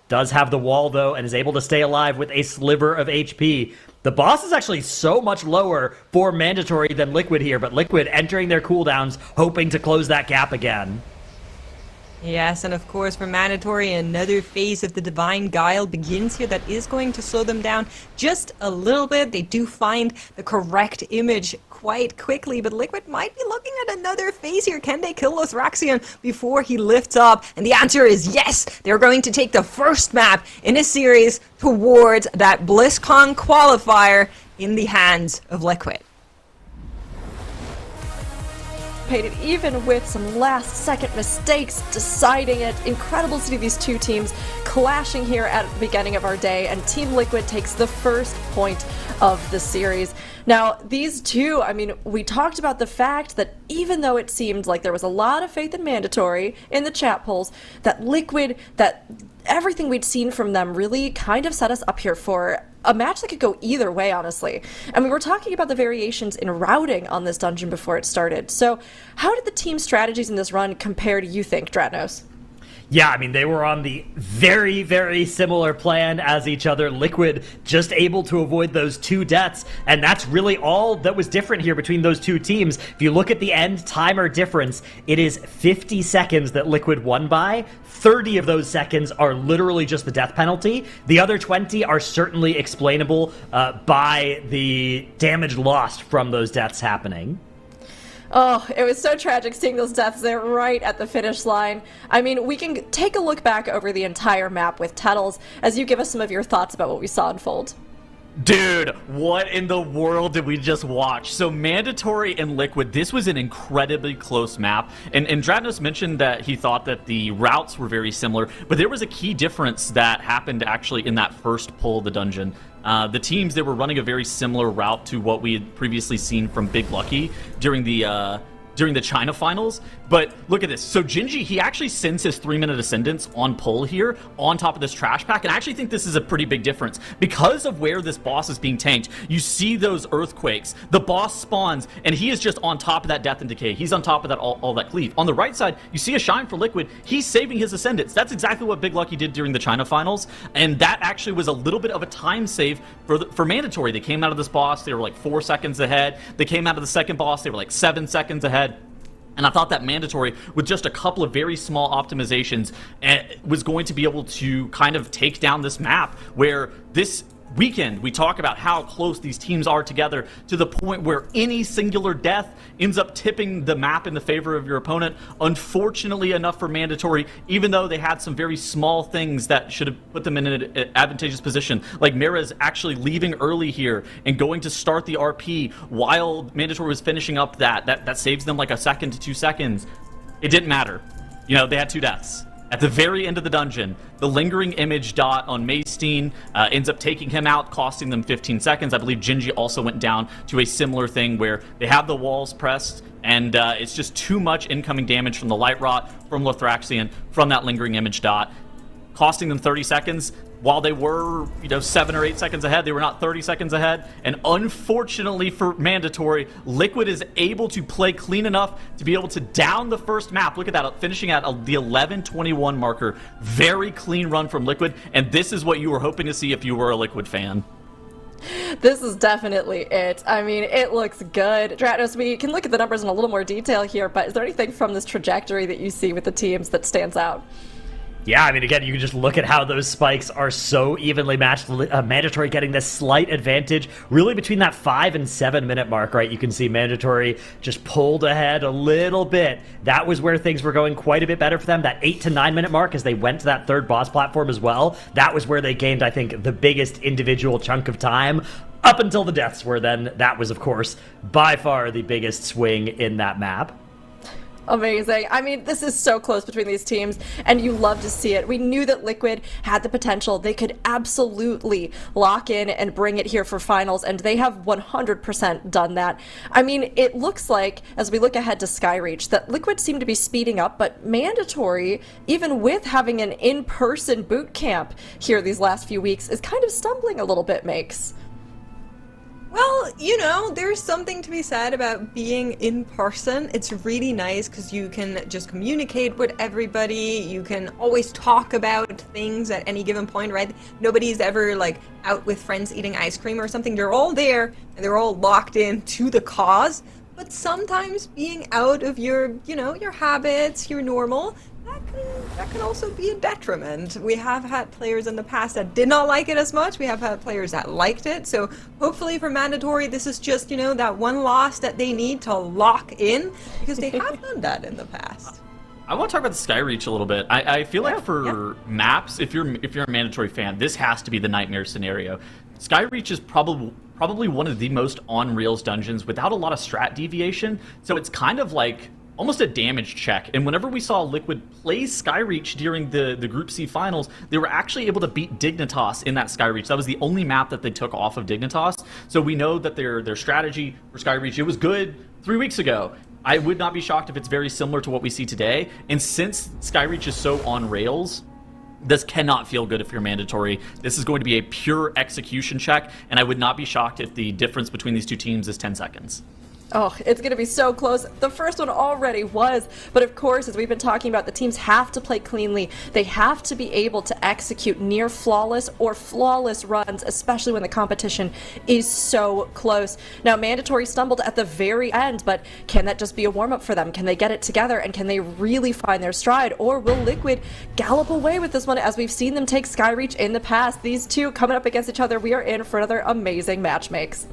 Does have the wall, though, and is able to stay alive with a sliver of HP. The boss is actually so much lower for Mandatory than Liquid here, but Liquid entering their cooldowns, hoping to close that gap again. Yes, and of course for Mandatory, another phase of the Divine Guile begins here that is going to slow them down just a little bit. They do find the correct image quite quickly, but Liquid might be looking at another phase here. Can they kill Lothraxion before he lifts up? And the answer is yes. They're going to take the first map in a series towards that BlizzCon qualifier in the hands of Liquid. Even with some last-second mistakes deciding it. Incredible to see these two teams clashing here at the beginning of our day, and Team Liquid takes the first point of the series. Now, these two, I mean, we talked about the fact that even though it seemed like there was a lot of faith in Mandatory in the chat polls, that Liquid, that everything we'd seen from them really kind of set us up here for a match that could go either way, honestly. And we were talking about the variations in routing on this dungeon before it started. So how did the team strategies in this run compare to you think, Dratnos? Yeah, I mean, they were on the very, very similar plan as each other. Liquid just able to avoid those 2 deaths, and that's really all that was different here between those two teams. If you look at the end timer difference, it is 50 seconds that Liquid won by. 30 of those seconds are literally just the death penalty. The other 20 are certainly explainable by the damage lost from those deaths happening. Oh, it was so tragic seeing those deaths there right at the finish line. I mean, we can take a look back over the entire map with Tettles as you give us some of your thoughts about what we saw unfold. Dude, what in the world did we just watch? So Mandatory and Liquid, this was an incredibly close map. And DIGNITAS mentioned that he thought that the routes were very similar, but there was a key difference that happened actually in that first pull of the dungeon. The teams, they were running a very similar route to what we had previously seen from Big Lucky during the China finals. But look at this. So Gingy, he actually sends his 3-minute Ascendance on pull here on top of this trash pack. And I actually think this is a pretty big difference. Because of where this boss is being tanked, you see those earthquakes. The boss spawns, and he is just on top of that Death and Decay. He's on top of that all that cleave. On the right side, you see a Shine for Liquid. He's saving his Ascendance. That's exactly what Big Lucky did during the China finals. And that actually was a little bit of a time save for Mandatory. They came out of this boss, they were like 4 seconds ahead. They came out of the second boss, they were like 7 seconds ahead. And I thought that Mandatory, with just a couple of very small optimizations, was going to be able to kind of take down this map, where this weekend we talk about how close these teams are together, to the point where any singular death ends up tipping the map in the favor of your opponent. Unfortunately enough for Mandatory, even though they had some very small things that should have put them in an advantageous position, like Mira's actually leaving early here and going to start the RP while Mandatory was finishing up that saves them like a second to 2 seconds. It didn't matter. You know, they had 2 deaths. At the very end of the dungeon, the lingering image dot on Maystein ends up taking him out, costing them 15 seconds. I believe Gingy also went down to a similar thing where they have the walls pressed, and it's just too much incoming damage from the Light Rot, from Lothraxian, from that lingering image dot, costing them 30 seconds. While they were, 7 or 8 seconds ahead, they were not 30 seconds ahead. And unfortunately for Mandatory, Liquid is able to play clean enough to be able to down the first map. Look at that, finishing at the 11:21 marker. Very clean run from Liquid, and this is what you were hoping to see if you were a Liquid fan. This is definitely it. I mean, it looks good. DIGNITAS, we can look at the numbers in a little more detail here, but is there anything from this trajectory that you see with the teams that stands out? Yeah, I mean, again, you can just look at how those spikes are so evenly matched. Mandatory getting this slight advantage, really between that 5 and 7 minute mark, right? You can see Mandatory just pulled ahead a little bit. That was where things were going quite a bit better for them. That 8 to 9 minute mark, as they went to that third boss platform as well, that was where they gained, I think, the biggest individual chunk of time. Up until the deaths, where then that was, of course, by far the biggest swing in that map. Amazing. I mean, this is so close between these teams, and you love to see it. We knew that Liquid had the potential. They could absolutely lock in and bring it here for finals, and they have 100% done that. I mean, it looks like, as we look ahead to Skyreach, that Liquid seem to be speeding up, but Mandatory, even with having an in-person boot camp here these last few weeks, is kind of stumbling a little bit, Makes. Well, there's something to be said about being in person. It's really nice because you can just communicate with everybody. You can always talk about things at any given point, right? Nobody's ever like out with friends eating ice cream or something. They're all there and they're all locked in to the cause. But sometimes being out of your, your habits, your normal, that can also be a detriment. We have had players in the past that did not like it as much. We have had players that liked it. So hopefully for Mandatory, this is just, that one loss that they need to lock in, because they have done that in the past. I want to talk about the Skyreach a little bit. I feel like for maps, if you're a Mandatory fan, this has to be the nightmare scenario. Skyreach is probably one of the most on-rails dungeons without a lot of strat deviation, so it's kind of like almost a damage check. And whenever we saw Liquid play Skyreach during the Group C finals, they were actually able to beat DIGNITAS in that Skyreach. That was the only map that they took off of DIGNITAS. So we know that their strategy for Skyreach, it was good 3 weeks ago. I would not be shocked if it's very similar to what we see today. And since Skyreach is so on rails, this cannot feel good if you're Mandatory. This is going to be a pure execution check, and I would not be shocked if the difference between these two teams is 10 seconds. Oh, it's going to be so close. The first one already was. But of course, as we've been talking about, the teams have to play cleanly. They have to be able to execute near flawless or flawless runs, especially when the competition is so close. Now, Mandatory stumbled at the very end, but can that just be a warm-up for them? Can they get it together, and can they really find their stride? Or will Liquid gallop away with this one, as we've seen them take Skyreach in the past? These two coming up against each other, we are in for another amazing match makes.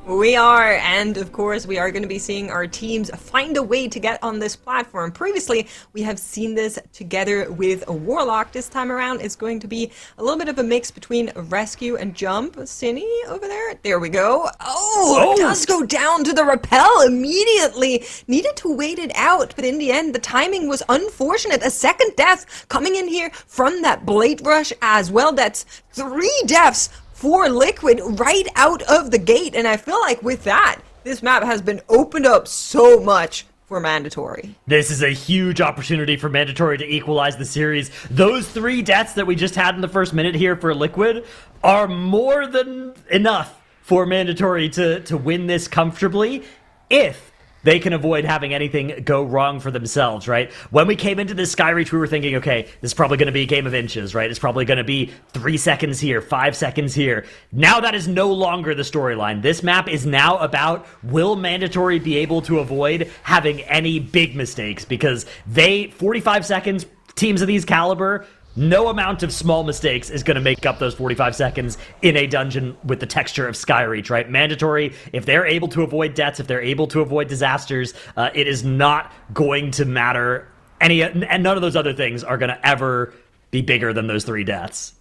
We are, and of course, we are going to be seeing our teams find a way to get on this platform. Previously, we have seen this together with a Warlock. This time around, it's going to be a little bit of a mix between Rescue and Jump. Cinny over there we go. Oh, it does go down to the rappel immediately. Needed to wait it out, but in the end, the timing was unfortunate. A second death coming in here from that Blade Rush as well. That's 3 deaths for Liquid right out of the gate, and I feel like with that, this map has been opened up so much for Mandatory. This is a huge opportunity for Mandatory to equalize the series. Those 3 deaths that we just had in the first minute here for Liquid are more than enough for Mandatory to win this comfortably if they can avoid having anything go wrong for themselves, right? When we came into this Skyreach, we were thinking, okay, this is probably going to be a game of inches, right? It's probably going to be 3 seconds here, 5 seconds here. Now that is no longer the storyline. This map is now about, will Mandatory be able to avoid having any big mistakes? Because 45 seconds, teams of these caliber, no amount of small mistakes is going to make up those 45 seconds in a dungeon with the texture of Skyreach, right? Mandatory, if they're able to avoid deaths, if they're able to avoid disasters, it is not going to matter and none of those other things are going to ever be bigger than those 3 deaths.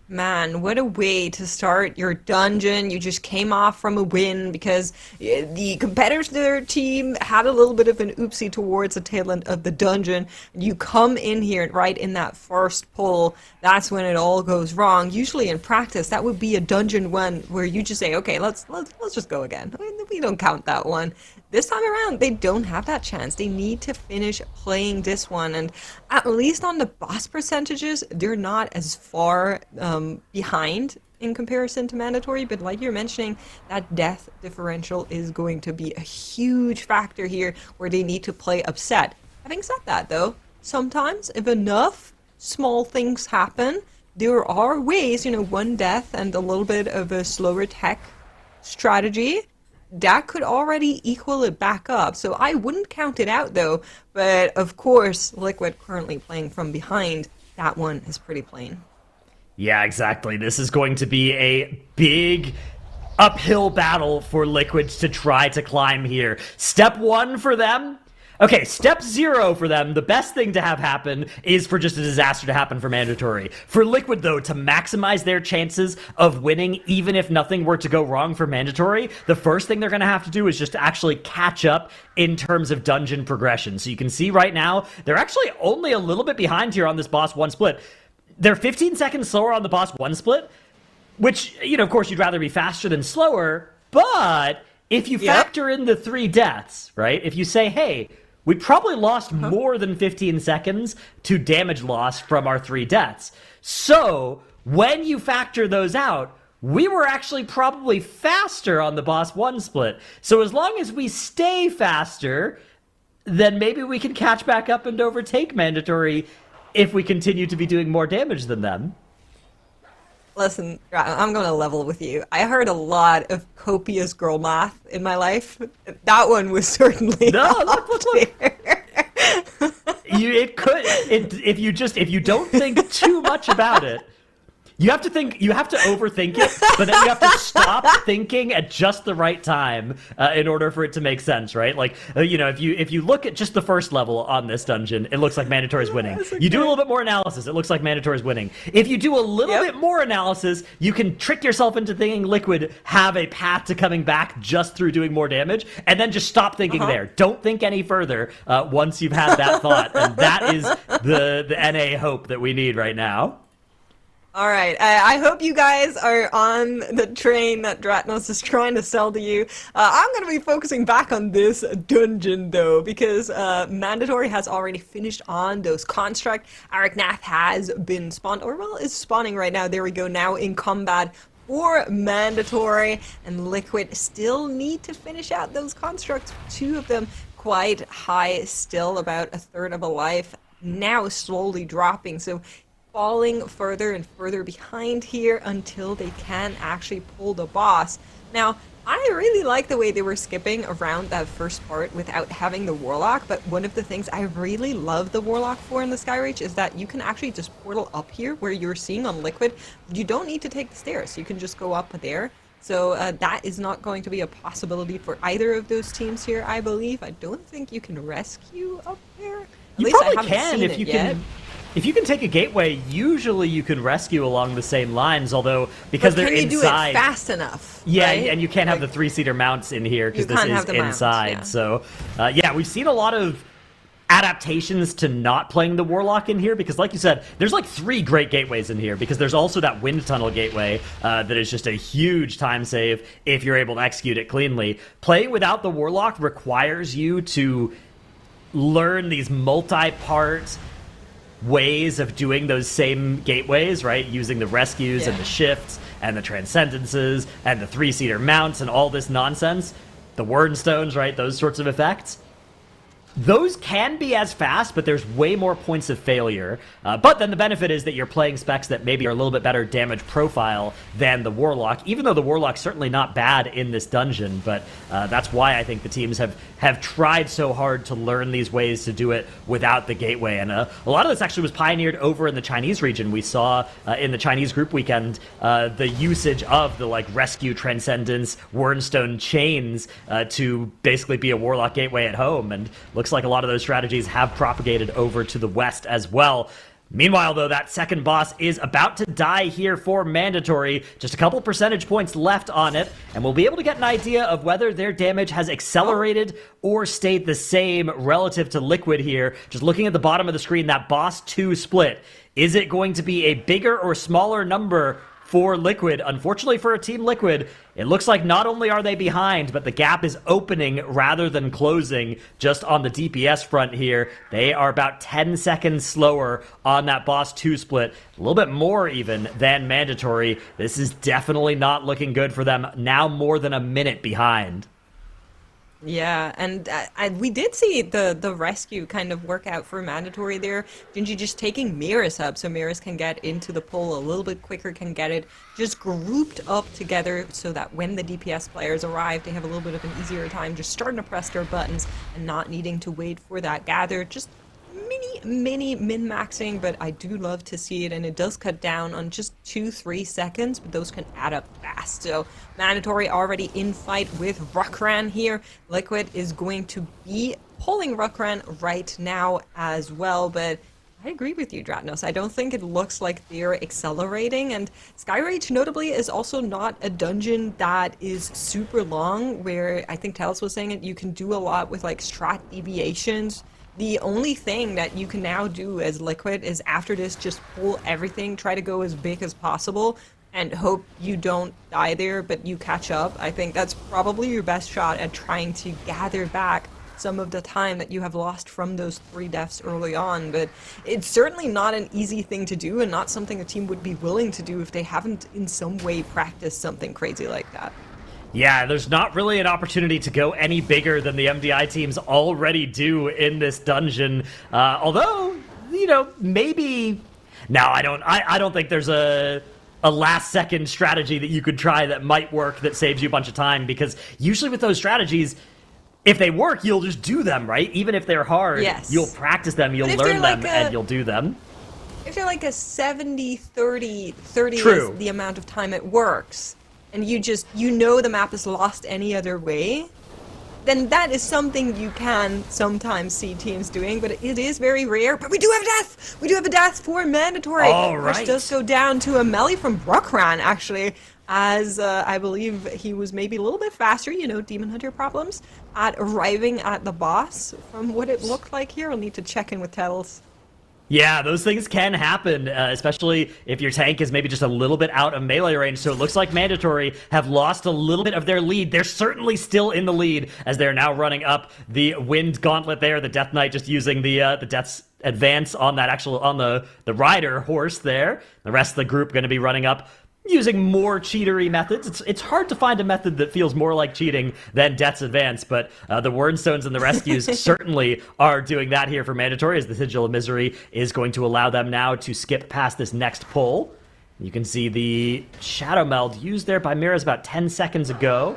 Man, what a way to start your dungeon. You just came off from a win because the competitor team had a little bit of an oopsie towards the tail end of the dungeon. You come in here right in that first pull. That's when it all goes wrong. Usually in practice, that would be a dungeon one where you just say, okay, let's just go again. We don't count that one. This time around, they don't have that chance. They need to finish playing this one. And at least on the boss percentages, they're not as far behind in comparison to Mandatory. But like you're mentioning, that death differential is going to be a huge factor here where they need to play upset. Having said that, though, sometimes if enough small things happen, there are ways, 1 death and a little bit of a slower tech strategy, that could already equal it back up. So I wouldn't count it out though, but of course, Liquid currently playing from behind, that one is pretty plain. Yeah, exactly. This is going to be a big uphill battle for Liquid to try to climb here. Step 1 for them. Okay, step 0 for them, the best thing to have happen is for just a disaster to happen for Mandatory. For Liquid, though, to maximize their chances of winning, even if nothing were to go wrong for Mandatory, the first thing they're going to have to do is just to actually catch up in terms of dungeon progression. So you can see right now, they're actually only a little bit behind here on this boss 1 split. They're 15 seconds slower on the boss 1 split, which, of course, you'd rather be faster than slower, but if you factor in the 3 deaths, right, if you say, hey, we probably lost more than 15 seconds to damage loss from our 3 deaths. So, when you factor those out, we were actually probably faster on the boss 1 split. So as long as we stay faster, then maybe we can catch back up and overtake Mandatory if we continue to be doing more damage than them. Listen, I'm going to level with you. I heard a lot of copious girl math in my life. That one was certainly look. If you don't think too much about it, you have to overthink it, but then you have to stop thinking at just the right time in order for it to make sense, right? Like, if you look at just the first level on this dungeon, it looks like Mandatory's winning. Okay. You do a little bit more analysis, it looks like Mandatory's winning. If you do a little bit more analysis, you can trick yourself into thinking Liquid have a path to coming back just through doing more damage, and then just stop thinking there. Don't think any further once you've had that thought, and that is the NA hope that we need right now. All right, I hope you guys are on the train that Dratnos is trying to sell to you. I'm going to be focusing back on this dungeon, though, because Mandatory has already finished on those construct. Arachnath has been spawned, or well, is spawning right now. There we go, now in combat for Mandatory, and Liquid still need to finish out those constructs. 2 of them quite high still, about a third of a life, now slowly dropping. So falling further and further behind here until they can actually pull the boss. Now, I really like the way they were skipping around that first part without having the Warlock, but one of the things I really love the Warlock for in the Skyreach is that you can actually just portal up here where you're seeing on Liquid. You don't need to take the stairs. You can just go up there, So that is not going to be a possibility for either of those teams here, I believe. I don't think you can rescue up there. At You least I probably haven't can seen if it you yet. can. If you can take a gateway, usually you can rescue along the same lines. Although because But they're can you inside, do it fast enough? yeah, right? and you can't have Like, the three-seater mounts in here because You this can't is have the mounts, inside. yeah. So, yeah, we've seen a lot of adaptations to not playing the Warlock in here because, like you said, there's like 3 great gateways in here because there's also that Wind Tunnel gateway that is just a huge time save if you're able to execute it cleanly. Playing without the Warlock requires you to learn these multi-part ways of doing those same gateways, right? Using the rescues and Yeah. the shifts and the transcendences and the 3-seater mounts and all this nonsense. The Wordstones, right? Those sorts of effects. Those can be as fast, but there's way more points of failure. But then the benefit is that you're playing specs that maybe are a little bit better damage profile than the Warlock, even though the Warlock's certainly not bad in this dungeon. But that's why I think the teams have tried so hard to learn these ways to do it without the gateway. And a lot of this actually was pioneered over in the Chinese region. We saw in the Chinese group weekend the usage of the like rescue, transcendence, Wordstone chains to basically be a Warlock gateway at home. And looks like a lot of those strategies have propagated over to the west as well. Meanwhile, though, that second boss is about to die here for Mandatory. Just a couple percentage points left on it, and we'll be able to get an idea of whether their damage has accelerated or stayed the same relative to Liquid here. Just looking at the bottom of the screen, that boss 2 split. Is it going to be a bigger or smaller number for Liquid? Unfortunately for a Team Liquid, it looks like not only are they behind, but the gap is opening rather than closing just on the DPS front here. They are about 10 seconds slower on that boss 2 split, a little bit more even than Mandatory. This is definitely not looking good for them, now more than a minute behind. Yeah, and we did see the rescue kind of work out for Mandatory there. Gingy just taking Mirrors up so Mirrors can get into the pole a little bit quicker, can get it just grouped up together so that when the DPS players arrive, they have a little bit of an easier time just starting to press their buttons and not needing to wait for that gather. Just mini min-maxing, but I do love to see it, and it does cut down on just 2-3 seconds, but those can add up fast. So Mandatory already in fight with Rukran here. Liquid is going to be pulling Rukran right now as well, but I agree with you, Dratnos. I don't think it looks like they're accelerating, and Skyrage notably is also not a dungeon that is super long, where I think Tails was saying it, you can do a lot with like strat deviations. The only thing that you can now do as Liquid is after this just pull everything, try to go as big as possible, and hope you don't die there, but you catch up. I think that's probably your best shot at trying to gather back some of the time that you have lost from those 3 deaths early on, but it's certainly not an easy thing to do and not something a team would be willing to do if they haven't in some way practiced something crazy like that. Yeah, there's not really an opportunity to go any bigger than the MDI teams already do in this dungeon. Although, you know, maybe... No, I don't think there's a last-second strategy that you could try that might work that saves you a bunch of time, because usually with those strategies, if they work, you'll just do them, right? Even if they're hard, Yes. You'll practice them, you'll learn them, and you'll do them. If you're like a 70-30, 30 True. is the amount of time it works, and you know the map is lost any other way, then that is something you can sometimes see teams doing, but it is very rare. But we do have a death! We do have a death for Mandatory! All right. Which does go down to a melee from Rukran, actually, as I believe he was maybe a little bit faster, you know, Demon Hunter problems, at arriving at the boss. From what it looked like here, I'll need to check in with Tettles. Yeah, those things can happen, especially if your tank is maybe just a little bit out of melee range. So it looks like Mandatory have lost a little bit of their lead. They're certainly still in the lead as they're now running up the Wind Gauntlet there. The Death Knight just using the Death's Advance on that on the rider horse there. The rest of the group going to be running up using more cheatery methods. It's hard to find a method that feels more like cheating than Death's Advance, but the Wordstones and the Rescues certainly are doing that here for Mandatory, as the Sigil of Misery is going to allow them now to skip past this next pull. You can see the Shadow Meld used there by Miraz about 10 seconds ago.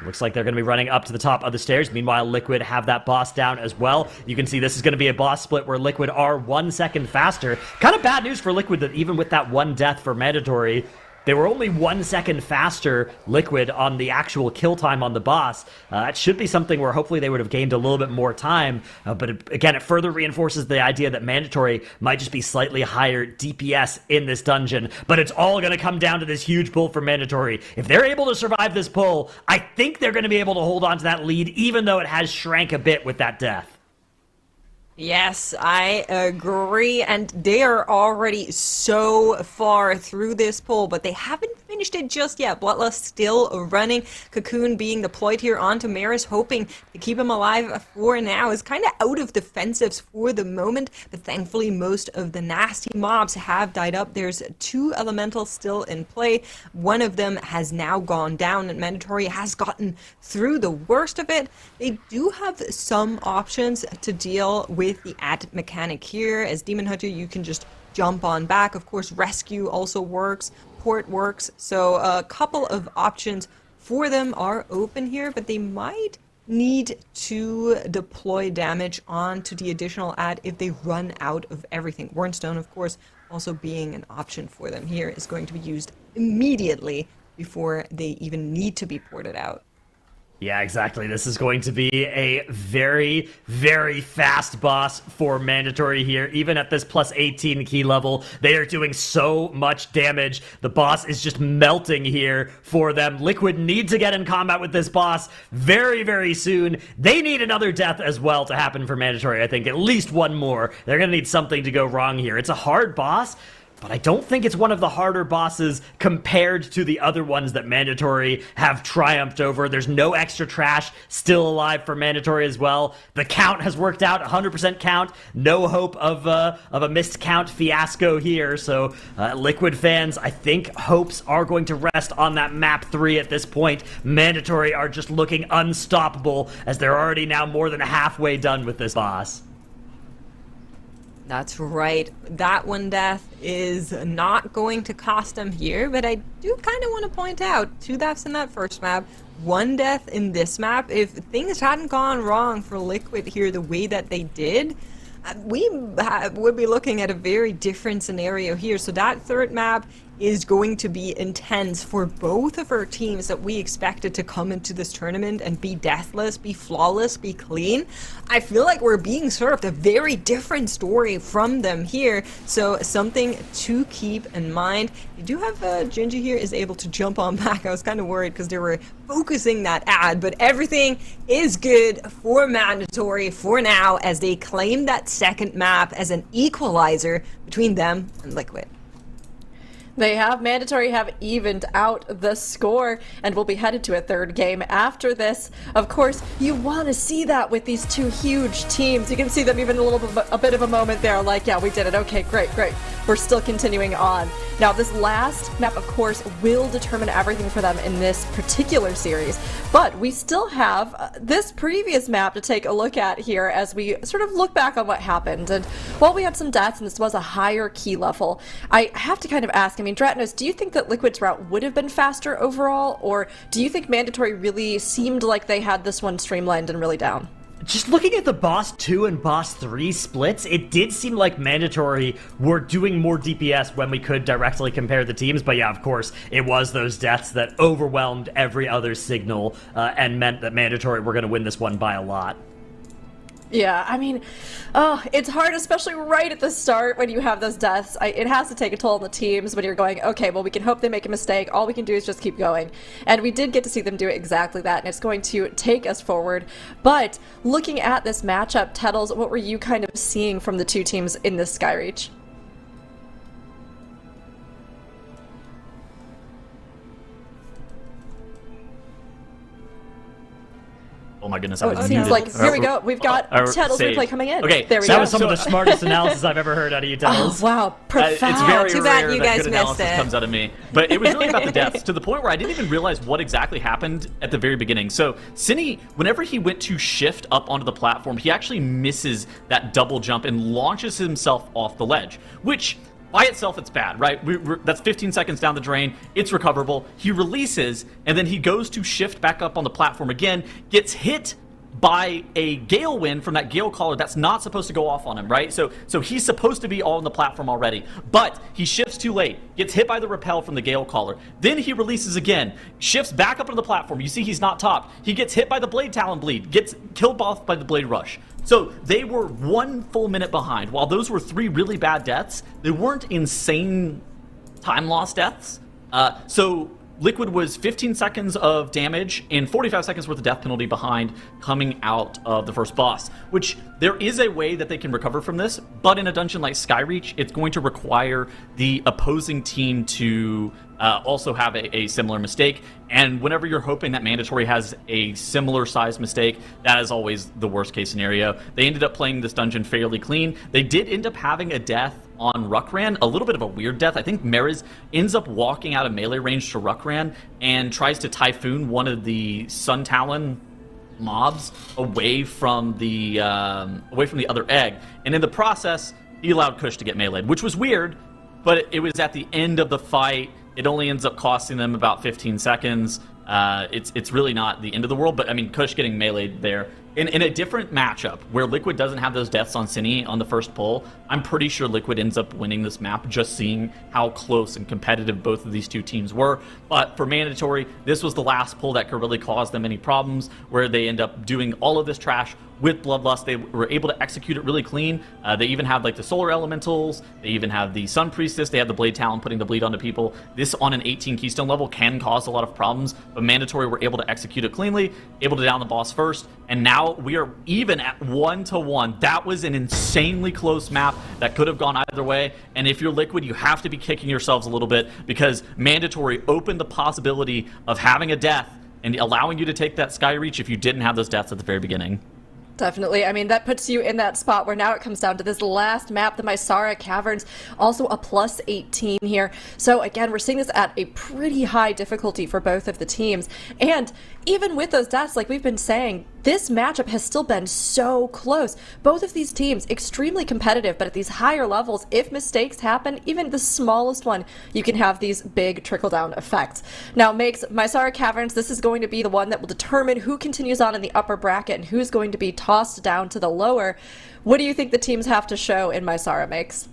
Looks like they're going to be running up to the top of the stairs. Meanwhile, Liquid have that boss down as well. You can see this is going to be a boss split where Liquid are 1 second faster. Kind of bad news for Liquid that even with that 1 death for Mandatory, they were only 1 second faster, Liquid, on the actual kill time on the boss. That should be something where hopefully they would have gained a little bit more time. But again, it further reinforces the idea that Mandatory might just be slightly higher DPS in this dungeon. But it's all going to come down to this huge pull for Mandatory. If they're able to survive this pull, I think they're going to be able to hold on to that lead, even though it has shrank a bit with that death. Yes, I agree, and they are already so far through this pull, but they haven't finished it just yet. Bloodlust still running, Cocoon being deployed here onto Maris, hoping to keep him alive for now. Is kind of out of defensives for the moment, but thankfully most of the nasty mobs have died up. There's 2 elementals still in play. One of them has now gone down, and Mandatory has gotten through the worst of it. They do have some options to deal with the add mechanic here. As Demon Hunter, you can just jump on back. Of course, rescue also works, port works, so a couple of options for them are open here, but they might need to deploy damage onto the additional add if they run out of everything. Wernstone, of course, also being an option for them here, is going to be used immediately before they even need to be ported out. Yeah, exactly. This is going to be a very, very fast boss for Mandatory here. Even at this plus 18 key level, they are doing so much damage. The boss is just melting here for them. Liquid need to get in combat with this boss very, very soon. They need another death as well to happen for Mandatory, I think. At least one more. They're going to need something to go wrong here. It's a hard boss, but I don't think it's one of the harder bosses compared to the other ones that Mandatory have triumphed over. There's no extra trash still alive for Mandatory as well. The count has worked out, 100% count. No hope of a missed count fiasco here. So Liquid fans, I think hopes are going to rest on that map 3 at this point. Mandatory are just looking unstoppable as they're already now more than halfway done with this boss. That's right. That one death is not going to cost them here, but I do kind of want to point out 2 deaths in that first map, 1 death in this map. If things hadn't gone wrong for Liquid here the way that they did, we would be looking at a very different scenario here. So that third map is going to be intense for both of our teams that we expected to come into this tournament and be deathless, be flawless, be clean. I feel like we're being served a very different story from them here, so something to keep in mind. You do have Gingy here is able to jump on back. I was kind of worried because they were focusing that ad, but everything is good for Mandatory for now as they claim that second map as an equalizer between them and Liquid. They have Mandatory have evened out the score and will be headed to a third game after this. Of course, you want to see that with these 2 huge teams. You can see them even a bit of a moment there, like, yeah, we did it. Okay, great. We're still continuing on. Now, this last map, of course, will determine everything for them in this particular series, but we still have this previous map to take a look at here as we sort of look back on what happened. And while we had some deaths and this was a higher key level, I have to kind of ask, I mean, DIGNITAS, do you think that Liquid's route would have been faster overall, or do you think Mandatory really seemed like they had this one streamlined and really down? Just looking at the Boss 2 and Boss 3 splits, it did seem like Mandatory were doing more DPS when we could directly compare the teams, but yeah, of course, it was those deaths that overwhelmed every other signal and meant that Mandatory were going to win this one by a lot. Yeah, I mean, oh, it's hard, especially right at the start when you have those deaths. It has to take a toll on the teams when you're going, okay, well, we can hope they make a mistake. All we can do is just keep going. And we did get to see them do exactly that, and it's going to take us forward. But looking at this matchup, Tettles, what were you kind of seeing from the 2 teams in this Skyreach? Oh my goodness, Oh, I it was seems muted. like, here we go, we've got Tettles replay coming in. Okay, there we That go. was some of the smartest analysis I've ever heard out of you, Tettles. Oh, wow, profound. It's very Too bad rare you that guys good missed analysis it. comes out of me. But it was really about the deaths, to the point where I didn't even realize what exactly happened at the very beginning. So Cine, whenever he went to shift up onto the platform, he actually misses that double jump and launches himself off the ledge, which by itself, it's bad, right? That's 15 seconds down the drain. It's recoverable. He releases, and then he goes to shift back up on the platform again, gets hit by a Gale win from that Gale collar that's not supposed to go off on him, right? So he's supposed to be all on the platform already, but he shifts too late, gets hit by the repel from the Gale collar. Then he releases again, shifts back up on the platform. You see he's not top. He gets hit by the Blade Talon Bleed, gets killed off by the Blade Rush. So they were 1 full minute behind. While those were 3 really bad deaths, they weren't insane time loss deaths. So Liquid was 15 seconds of damage and 45 seconds worth of death penalty behind coming out of the first boss, which there is a way that they can recover from this, but in a dungeon like Skyreach, it's going to require the opposing team to also have a similar mistake. And whenever you're hoping that Mandatory has a similar size mistake, that is always the worst case scenario. They ended up playing this dungeon fairly clean. They did end up having a death on Ruckran, a little bit of a weird death. I think Mariz ends up walking out of melee range to Ruckran and tries to Typhoon one of the Sun Talon mobs away from the other egg. And in the process, he allowed Kush to get meleeed, which was weird, but it was at the end of the fight. It only ends up costing them about 15 seconds. It's really not the end of the world, but I mean, Kush getting meleeed there. In a different matchup, where Liquid doesn't have those deaths on Cine on the first pull, I'm pretty sure Liquid ends up winning this map, just seeing how close and competitive both of these two teams were. But for Mandatory, this was the last pull that could really cause them any problems, where they end up doing all of this trash with Bloodlust. They were able to execute it really clean. They even have like the Solar Elementals, they even have the Sun Priestess, they have the Blade Talon putting the bleed onto people. This on an 18 Keystone level can cause a lot of problems, but Mandatory were able to execute it cleanly, able to down the boss first, and now we are even at 1-1. That was an insanely close map that could have gone either way, and if you're Liquid, you have to be kicking yourselves a little bit, because Mandatory opened the possibility of having a death and allowing you to take that Skyreach if you didn't have those deaths at the very beginning. Definitely. I mean, that puts you in that spot where now it comes down to this last map, the Mysara Caverns, also a plus 18 here. So again, we're seeing this at a pretty high difficulty for both of the teams. And even with those deaths, like we've been saying, this matchup has still been so close. Both of these teams extremely competitive, but at these higher levels, if mistakes happen, even the smallest one, you can have these big trickle-down effects. Now, makes Mysara Caverns, this is going to be the one that will determine who continues on in the upper bracket and who's going to be tossed down to the lower. What do you think the teams have to show in Mysara, Makes?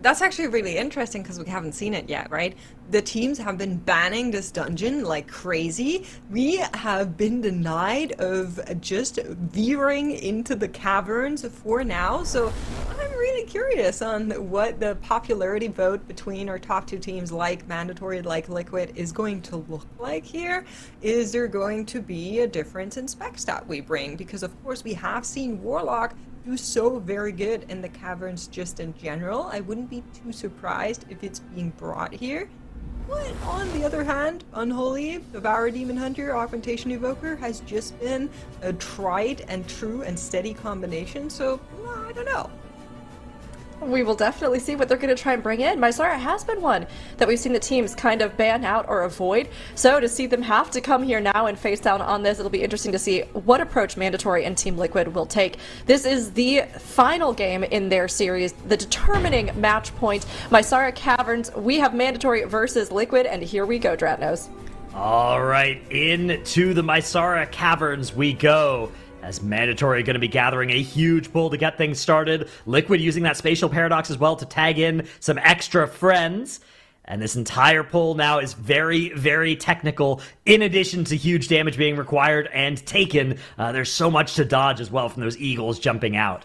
That's actually really interesting because we haven't seen it yet, right? The teams have been banning this dungeon like crazy. We have been denied of just veering into the caverns for now. So I'm really curious on what the popularity vote between our top two teams like Mandatory, like Liquid, is going to look like here. Is there going to be a difference in spec stat we bring? Because of course we have seen Warlock do so very good in the caverns just in general. I wouldn't be too surprised if it's being brought here. But on the other hand, Unholy, Devour Demon Hunter, Augmentation Evoker has just been a tried and true and steady combination, so I don't know. We will definitely see what they're going to try and bring in. Mysara has been one that we've seen the teams kind of ban out or avoid. So to see them have to come here now and face down on this, it'll be interesting to see what approach Mandatory and Team Liquid will take. This is the final game in their series, the determining match point. Mysara Caverns, we have Mandatory versus Liquid, and here we go, Dratnos. All right, into the Mysara Caverns we go. As Mandatory going to be gathering a huge pull to get things started. Liquid using that spatial paradox as well to tag in some extra friends. And this entire pull now is very, very technical, in addition to huge damage being required and taken. There's so much to dodge as well from those eagles jumping out.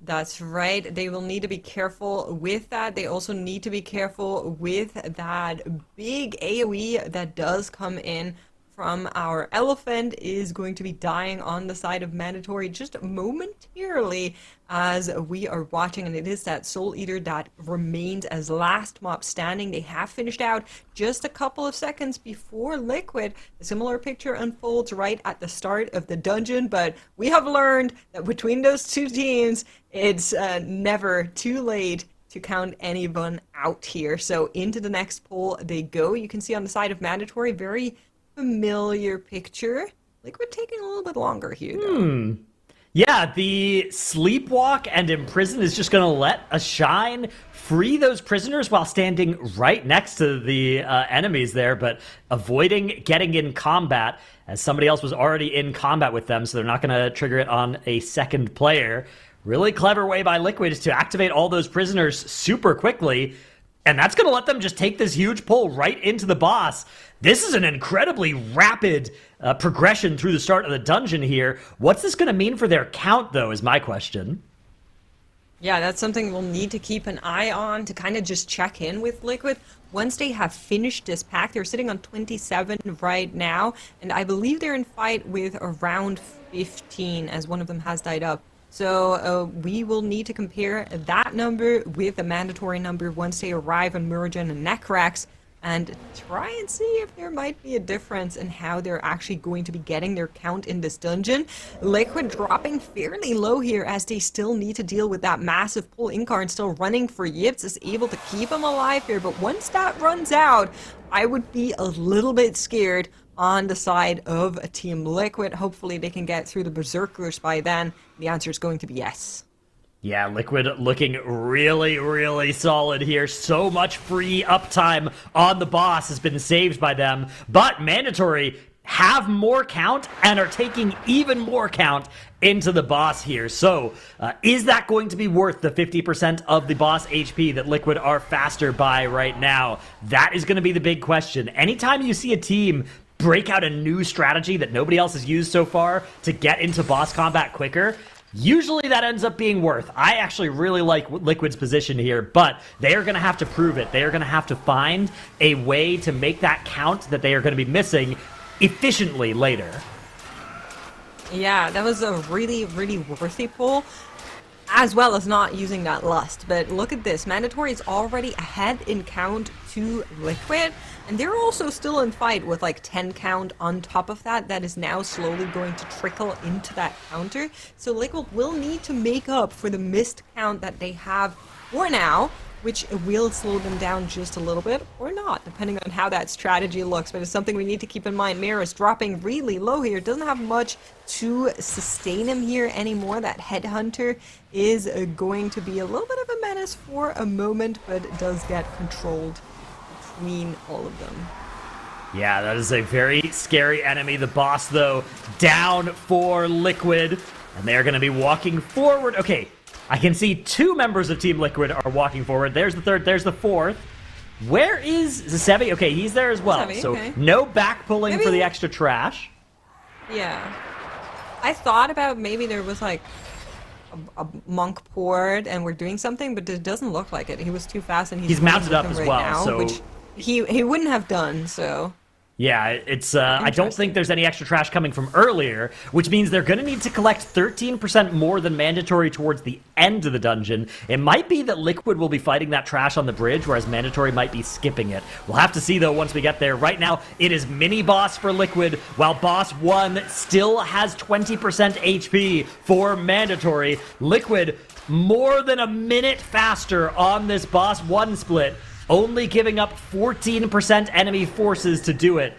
That's right. They will need to be careful with that. They also need to be careful with that big AoE that does come in from our elephant, is going to be dying on the side of Mandatory just momentarily as we are watching, and it is that Soul Eater that remains as last mob standing. They have finished out just a couple of seconds before Liquid. A similar picture unfolds right at the start of the dungeon, but we have learned that between those two teams, it's never too late to count anyone out here. So into the next poll they go. You can see on the side of Mandatory, very familiar picture. Liquid taking a little bit longer here, though. Yeah, the Sleepwalk and Imprison is just going to let a Shine free those prisoners while standing right next to the enemies there, but avoiding getting in combat as somebody else was already in combat with them, so they're not going to trigger it on a second player. Really clever way by Liquid to activate all those prisoners super quickly, and that's going to let them just take this huge pull right into the boss. This is an incredibly rapid progression through the start of the dungeon here. What's this going to mean for their count, though, is my question. Yeah, that's something we'll need to keep an eye on to kind of just check in with Liquid. Once they have finished this pack, they're sitting on 27 right now, and I believe they're in fight with around 15 as one of them has died up. So we will need to compare that number with the mandatory number once they arrive on Murogen and Necrax, and try and see if there might be a difference in how they're actually going to be getting their count in this dungeon. Liquid dropping fairly low here as they still need to deal with that massive pull. Incarn still running for Yips, is able to keep him alive here, but once that runs out, I would be a little bit scared on the side of Team Liquid. Hopefully they can get through the Berserkers by then. The answer is going to be yes. Yeah, Liquid looking really, really solid here. So much free uptime on the boss has been saved by them. But Mandatory have more count and are taking even more count into the boss here. So is that going to be worth the 50% of the boss HP that Liquid are faster by right now? That is going to be the big question. Anytime you see a team break out a new strategy that nobody else has used so far to get into boss combat quicker, usually that ends up being worth. I actually really like Liquid's position here, but they are going to have to prove it. They are going to have to find a way to make that count that they are going to be missing efficiently later. Yeah, that was a really, really worthy pull, as well as not using that lust. But look at this. Mandatory is already ahead in count to Liquid, and they're also still in fight with like 10 count on top of that. That is now slowly going to trickle into that counter. So Liquid will need to make up for the missed count that they have for now, which will slow them down just a little bit, or not, depending on how that strategy looks. But it's something we need to keep in mind. Mira is dropping really low here. Doesn't have much to sustain him here anymore. That Headhunter is going to be a little bit of a menace for a moment, but does get controlled between all of them. Yeah, that is a very scary enemy. The boss, though, down for Liquid, and they're going to be walking forward. Okay, I can see two members of Team Liquid are walking forward. There's the third, there's the fourth. Where is Sevi? Okay, he's there as well. Sevi, so okay. no back pulling Maybe for the extra trash. Yeah. I thought about maybe there was like a monk poured and we're doing something, but it doesn't look like it. He was too fast and he's mounted up as right well, now, so which he wouldn't have done, so. Yeah, it's I don't think there's any extra trash coming from earlier, which means they're going to need to collect 13% more than mandatory towards the end of the dungeon. It might be that Liquid will be fighting that trash on the bridge, whereas mandatory might be skipping it. We'll have to see, though, once we get there. Right now, it is mini-boss for Liquid, while boss 1 still has 20% HP for mandatory. Liquid more than a minute faster on this boss 1 split, only giving up 14% enemy forces to do it.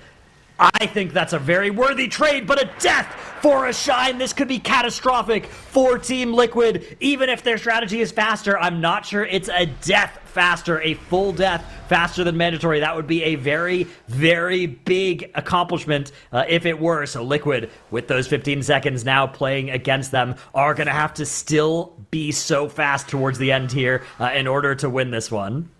I think that's a very worthy trade, but a death for a Shine. This could be catastrophic for Team Liquid. Even if their strategy is faster, I'm not sure it's a death faster, a full death faster than mandatory. That would be a very, very big accomplishment if it were. So Liquid, with those 15 seconds now playing against them, are going to have to still be so fast towards the end here in order to win this one.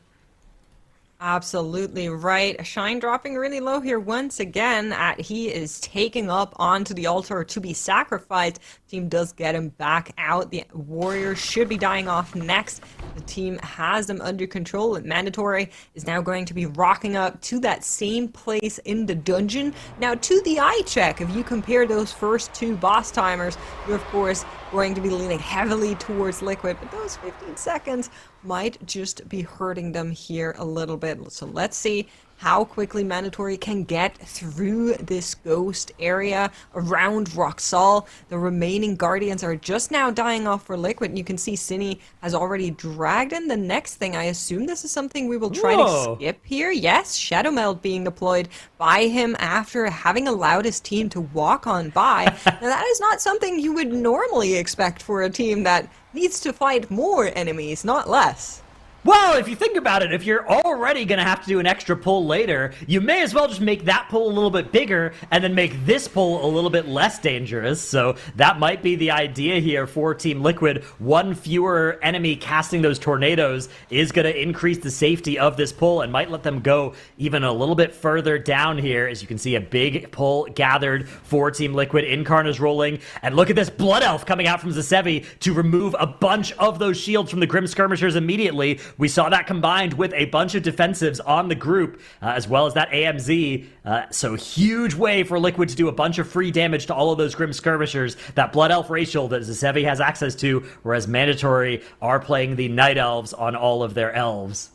Absolutely right. Shine dropping really low here once again. He is taking up onto the altar to be sacrificed. Team does get him back out. The warrior should be dying off next. The team has them under control. Mandatory is now going to be rocking up to that same place in the dungeon. Now, to the eye check, if you compare those first two boss timers, you're of course going to be leaning heavily towards Liquid, but those 15 seconds might just be hurting them here a little bit. So let's see how quickly Mandatory can get through this ghost area around Roxal. The remaining Guardians are just now dying off for Liquid. You can see Cine has already dragged in the next thing. I assume this is something we will try to skip here. Yes, Shadow Meld being deployed by him after having allowed his team to walk on by. Now that is not something you would normally expect for a team that needs to fight more enemies, not less. Well, if you think about it, if you're already going to have to do an extra pull later, you may as well just make that pull a little bit bigger and then make this pull a little bit less dangerous. So that might be the idea here for Team Liquid. One fewer enemy casting those tornadoes is going to increase the safety of this pull and might let them go even a little bit further down here. As you can see, a big pull gathered for Team Liquid. Incarna's rolling. And look at this Blood Elf coming out from Zasevi to remove a bunch of those shields from the Grim Skirmishers immediately. We saw that combined with a bunch of defensives on the group, as well as that AMZ. So huge way for Liquid to do a bunch of free damage to all of those Grim Skirmishers. That Blood Elf racial that Zasevi has access to, whereas Mandatory are playing the Night Elves on all of their elves.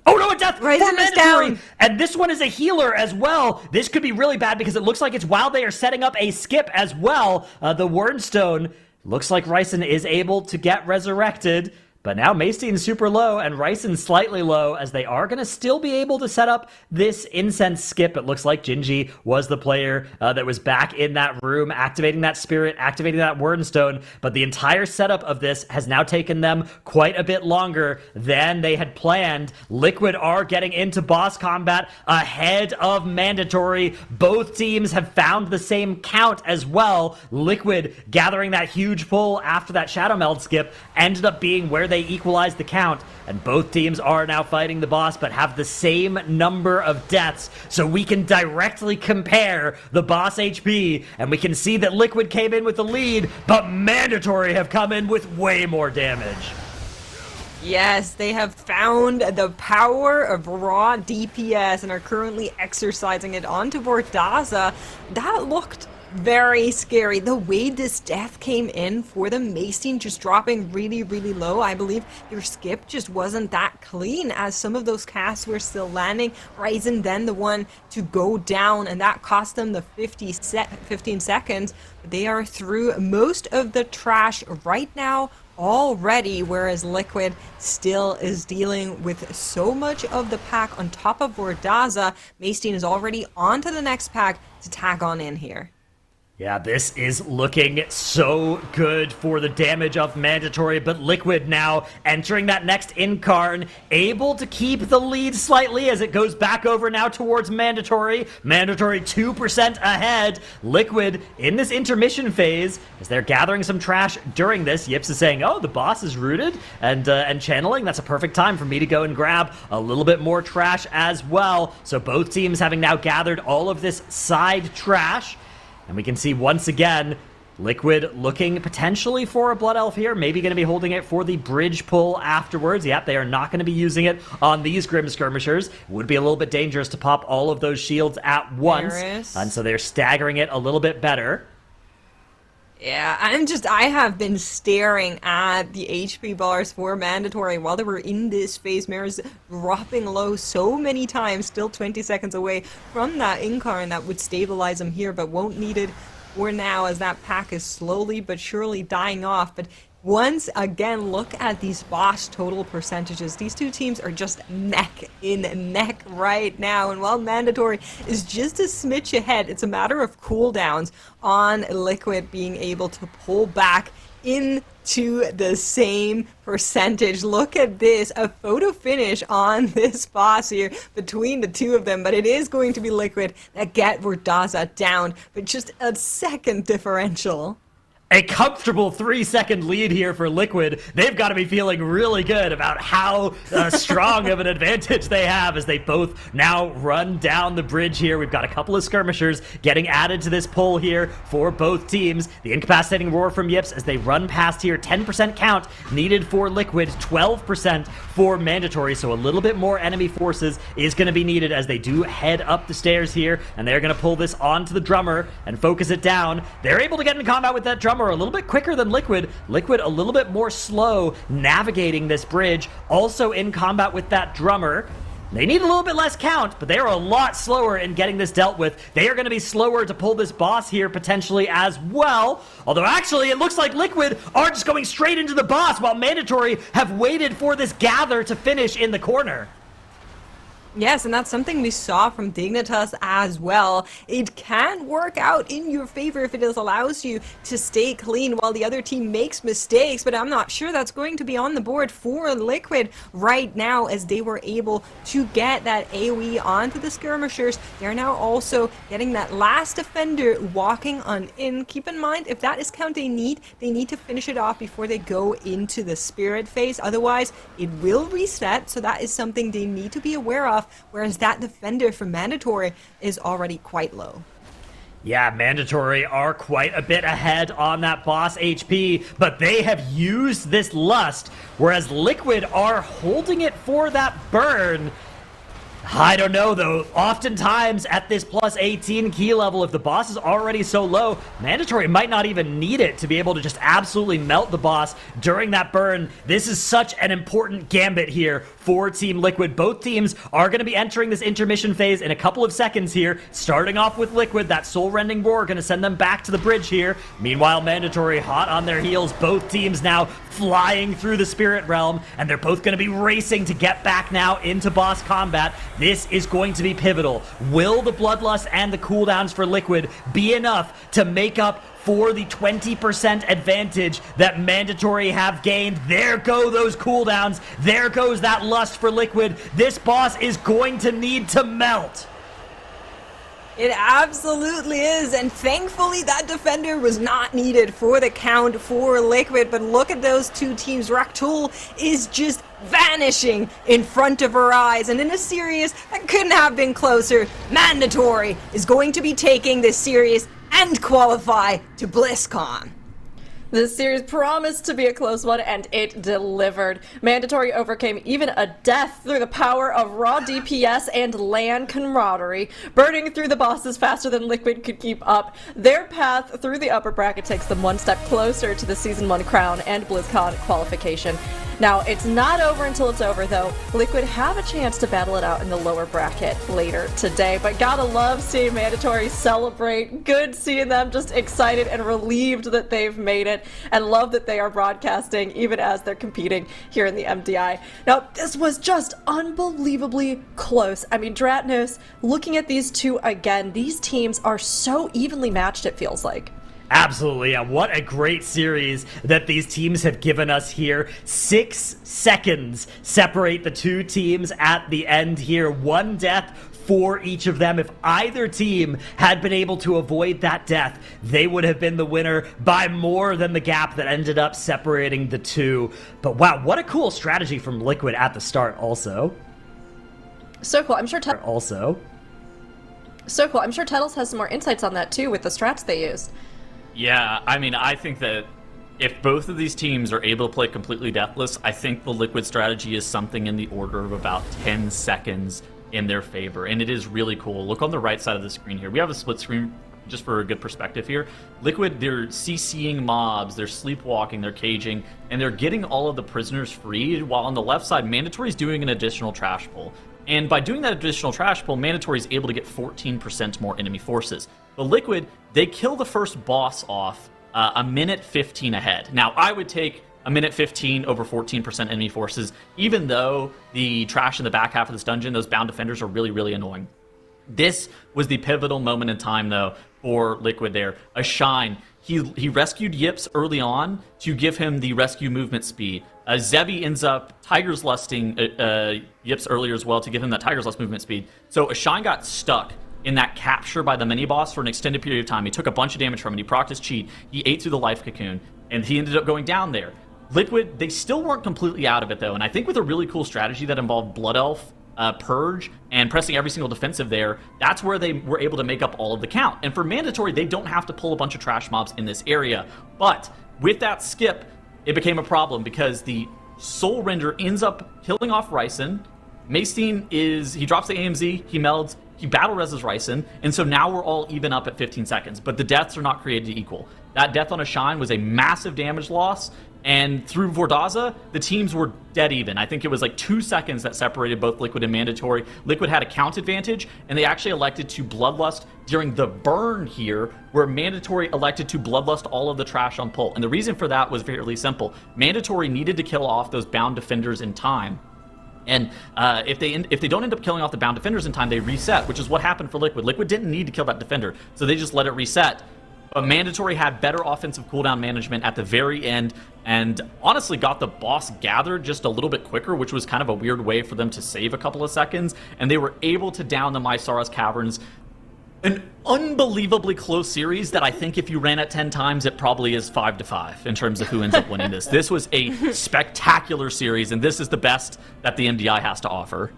Oh no, a death for Mandatory! And this one is a healer as well. This could be really bad because it looks like it's while they are setting up a skip as well. The Wernstone looks like Ryson is able to get resurrected. But now Maystein's super low and Ryson's slightly low, as they are going to still be able to set up this incense skip. It looks like Gingy was the player that was back in that room, activating that spirit, activating that Wernstone. But the entire setup of this has now taken them quite a bit longer than they had planned. Liquid are getting into boss combat ahead of Mandatory. Both teams have found the same count as well. Liquid gathering that huge pull after that Shadow Meld skip ended up being where they equalized the count, and both teams are now fighting the boss but have the same number of deaths, so we can directly compare the boss HP, and we can see that Liquid came in with the lead, but Mandatory have come in with way more damage. Yes, they have found the power of raw DPS and are currently exercising it onto Vordaza. That looked very scary. The way this death came in for the Maystein just dropping really, really low. I believe your skip just wasn't that clean as some of those casts were still landing. Ryzen then the one to go down, and that cost them the 15 seconds. They are through most of the trash right now already, whereas Liquid still is dealing with so much of the pack on top of Vordaza. Maystein is already on to the next pack to tag on in here. Yeah, this is looking so good for the damage of Mandatory, but Liquid now entering that next Incarn, able to keep the lead slightly as it goes back over now towards Mandatory. Mandatory 2% ahead. Liquid in this intermission phase as they're gathering some trash during this. Yips is saying, oh, the boss is rooted and channeling. That's a perfect time for me to go and grab a little bit more trash as well. So both teams having now gathered all of this side trash. And we can see once again, Liquid looking potentially for a Blood Elf here. Maybe going to be holding it for the bridge pull afterwards. Yep, they are not going to be using it on these Grim Skirmishers. It would be a little bit dangerous to pop all of those shields at once. And so they're staggering it a little bit better. Yeah, I have been staring at the HP bars for Mandatory while they were in this phase. Mara's dropping low so many times, still 20 seconds away from that Incarn that would stabilize them here, but won't need it for now as that pack is slowly but surely dying off. But once again, look at these boss total percentages. These two teams are just neck in neck right now. And while Mandatory is just a smidge ahead, it's a matter of cooldowns on Liquid being able to pull back into the same percentage. Look at this, a photo finish on this boss here between the two of them, but it is going to be Liquid that get Vordaza down, but just a second differential. A comfortable 3-second lead here for Liquid. They've got to be feeling really good about how strong of an advantage they have as they both now run down the bridge here. We've got a couple of skirmishers getting added to this pull here for both teams. The incapacitating roar from Yips as they run past here. 10% count needed for Liquid, 12% for Mandatory, so a little bit more enemy forces is going to be needed as they do head up the stairs here, and they're going to pull this onto the drummer and focus it down. They're able to get in combat with that drummer a little bit quicker than Liquid. Liquid a little bit more slow navigating this bridge, also in combat with that drummer. They need a little bit less count, but they are a lot slower in getting this dealt with. They are going to be slower to pull this boss here potentially as well. Although actually it looks like Liquid are just going straight into the boss while Mandatory have waited for this gather to finish in the corner. Yes, and that's something we saw from Dignitas as well. It can work out in your favor if it allows you to stay clean while the other team makes mistakes, but I'm not sure that's going to be on the board for Liquid right now, as they were able to get that AoE onto the skirmishers. They're now also getting that last defender walking on in. Keep in mind, if that is count they need to finish it off before they go into the spirit phase. Otherwise, it will reset, so that is something they need to be aware of. Whereas that defender for Mandatory is already quite low. Yeah, Mandatory are quite a bit ahead on that boss HP, but they have used this lust, whereas Liquid are holding it for that burn. I don't know, though. Oftentimes, at this plus 18 key level, if the boss is already so low, Mandatory might not even need it to be able to just absolutely melt the boss during that burn. This is such an important gambit here for Team Liquid. Both teams are going to be entering this intermission phase in a couple of seconds here. Starting off with Liquid, that soul-rending roar going to send them back to the bridge here. Meanwhile, Mandatory hot on their heels. Both teams now flying through the Spirit Realm, and they're both going to be racing to get back now into boss combat. This is going to be pivotal. Will the Bloodlust and the cooldowns for Liquid be enough to make up for the 20% advantage that Mandatory have gained? There go those cooldowns. There goes that lust for Liquid. This boss is going to need to melt. It absolutely is, and thankfully that defender was not needed for the count for Liquid, but look at those two teams. Raktul is just vanishing in front of her eyes, and in a series that couldn't have been closer, Mandatory is going to be taking this series and qualify to BlizzCon. This series promised to be a close one, and it delivered. Mandatory overcame even a death through the power of raw DPS and LAN camaraderie, burning through the bosses faster than Liquid could keep up. Their path through the upper bracket takes them one step closer to the Season 1 crown and BlizzCon qualification. Now, it's not over until it's over, though. Liquid have a chance to battle it out in the lower bracket later today, but gotta love seeing Mandatory celebrate. Good seeing them just excited and relieved that they've made it, and love that they are broadcasting even as they're competing here in the MDI. Now, this was just unbelievably close. I mean, Dratnos, looking at these two again, these teams are so evenly matched, it feels like. Absolutely, yeah. What a great series that these teams have given us here. 6 seconds separate the two teams at the end here. One death for each of them. If either team had been able to avoid that death, they would have been the winner by more than the gap that ended up separating the two. But wow, what a cool strategy from Liquid at the start also. So cool. I'm sure Tettles has some more insights on that too with the strats they used. Yeah, I mean, I think that if both of these teams are able to play completely deathless, I think the Liquid strategy is something in the order of about 10 seconds in their favor, and it is really cool. Look on the right side of the screen here. We have a split screen just for a good perspective here. Liquid, they're CCing mobs, they're sleepwalking, they're caging, and they're getting all of the prisoners freed, while on the left side, Mandatory is doing an additional trash pull. And by doing that additional trash pull, Mandatory is able to get 14% more enemy forces. But Liquid, they kill the first boss off a minute 15 ahead. Now, I would take a minute 15 over 14% enemy forces, even though the trash in the back half of this dungeon, those bound defenders are really, really annoying. This was the pivotal moment in time, though, for Liquid there. A Shine. He rescued Yips early on to give him the rescue movement speed. Zevi ends up Tiger's Lusting Yips earlier as well to give him that Tiger's Lust movement speed. So a Shine got stuck in that capture by the mini-boss for an extended period of time. He took a bunch of damage from it. He procced his cheat. He ate through the life cocoon, and he ended up going down there. Liquid, they still weren't completely out of it, though, and I think with a really cool strategy that involved Blood Elf, Purge, and pressing every single defensive there, that's where they were able to make up all of the count. And for Mandatory, they don't have to pull a bunch of trash mobs in this area. But with that skip, it became a problem because the Soul Render ends up killing off Ryzen. Macestein he drops the AMZ, he melds, he battle reses Ryzen, and so now we're all even up at 15 seconds. But the deaths are not created equal. That death on a Shine was a massive damage loss, and through Vordaza, the teams were dead even. I think it was like 2 seconds that separated both Liquid and Mandatory. Liquid had a count advantage, and they actually elected to Bloodlust during the burn here, where Mandatory elected to Bloodlust all of the trash on pull. And the reason for that was fairly simple. Mandatory needed to kill off those bound defenders in time. And if they don't end up killing off the bound defenders in time, they reset, which is what happened for Liquid. Liquid didn't need to kill that defender, so they just let it reset. But Mandatory had better offensive cooldown management at the very end, and honestly got the boss gathered just a little bit quicker, which was kind of a weird way for them to save a couple of seconds, and they were able to down the Mysaras Caverns. An unbelievably close series that I think if you ran it 10 times, it probably is 5-5 in terms of who ends up winning this. This was a spectacular series, and this is the best that the MDI has to offer.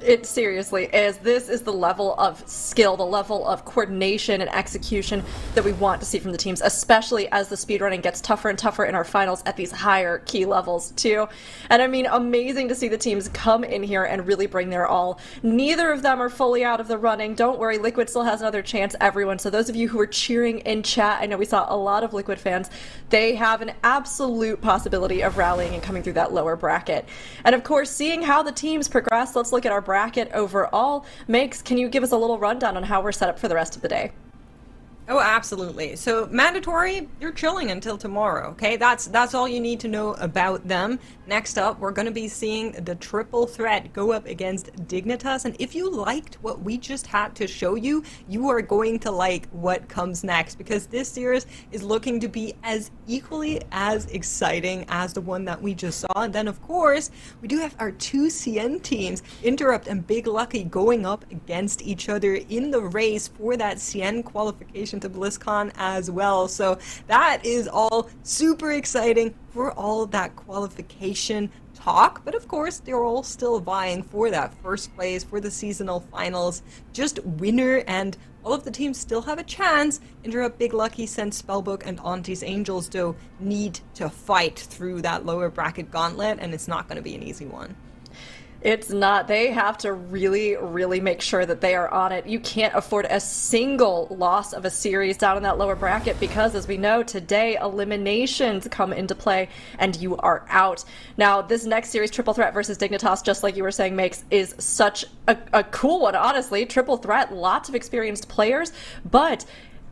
It seriously is. This is the level of skill, the level of coordination and execution that we want to see from the teams, especially as the speedrunning gets tougher and tougher in our finals at these higher key levels too. And I mean, amazing to see the teams come in here and really bring their all. Neither of them are fully out of the running. Don't worry, Liquid still has another chance, everyone. So those of you who are cheering in chat, I know we saw a lot of Liquid fans, they have an absolute possibility of rallying and coming through that lower bracket. And of course, seeing how the teams progress, let's look at our bracket overall. Makes, can you give us a little rundown on how we're set up for the rest of the day? Oh, absolutely. So Mandatory, you're chilling until tomorrow, okay? That's all you need to know about them. Next up, we're going to be seeing the triple threat go up against Dignitas. And if you liked what we just had to show you, you are going to like what comes next, because this series is looking to be as equally as exciting as the one that we just saw. And then, of course, we do have our two CN teams, Interrupt and Big Lucky, going up against each other in the race for that CN qualification to BlizzCon as well. So that is all super exciting for all that qualification talk, but of course they're all still vying for that first place for the seasonal finals, just winner, and all of the teams still have a chance. Interrupt, Big Lucky, Sense, Spellbook, and ANTTIS Angels though need to fight through that lower bracket gauntlet, and it's not going to be an easy one. It's not. They have to really, really make sure that they are on it. You can't afford a single loss of a series down in that lower bracket because, as we know, today eliminations come into play and you are out. Now, this next series, Triple Threat versus Dignitas, just like you were saying, Makes, is such a cool one, honestly. Triple Threat, lots of experienced players, but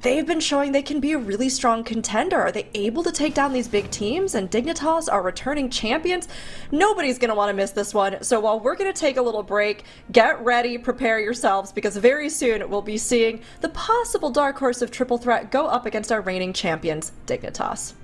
they've been showing they can be a really strong contender. Are they able to take down these big teams? And Dignitas are returning champions. Nobody's going to want to miss this one. So while we're going to take a little break, get ready, prepare yourselves, because very soon we'll be seeing the possible dark horse of Triple Threat go up against our reigning champions, Dignitas.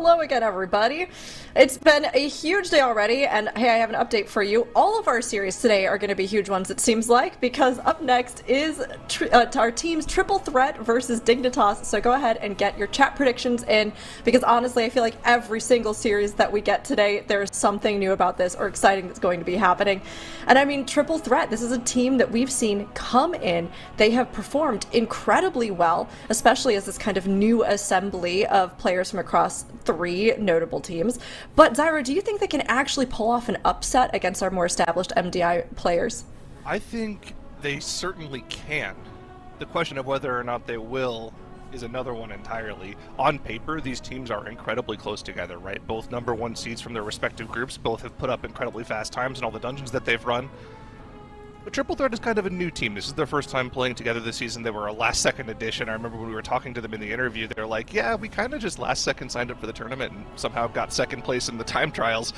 Hello again, everybody. It's been a huge day already, and hey, I have an update for you. All of our series today are going to be huge ones, it seems like, because up next is our team's Triple Threat versus Dignitas. So go ahead and get your chat predictions in, because honestly, I feel like every single series that we get today, there's something new about this or exciting that's going to be happening. And I mean, Triple Threat, this is a team that we've seen come in. They have performed incredibly well, especially as this kind of new assembly of players from across 3 notable teams. But Zyra, do you think they can actually pull off an upset against our more established MDI players? I think they certainly can. The question of whether or not they will is another one entirely. On paper, these teams are incredibly close together, right? Both number 1 seeds from their respective groups, both have put up incredibly fast times in all the dungeons that they've run. But Triple Threat is kind of a new team. This is their first time playing together this season. They were a last-second addition. I remember when we were talking to them in the interview, they're like, yeah, we kind of just last-second signed up for the tournament and somehow got second place in the time trials.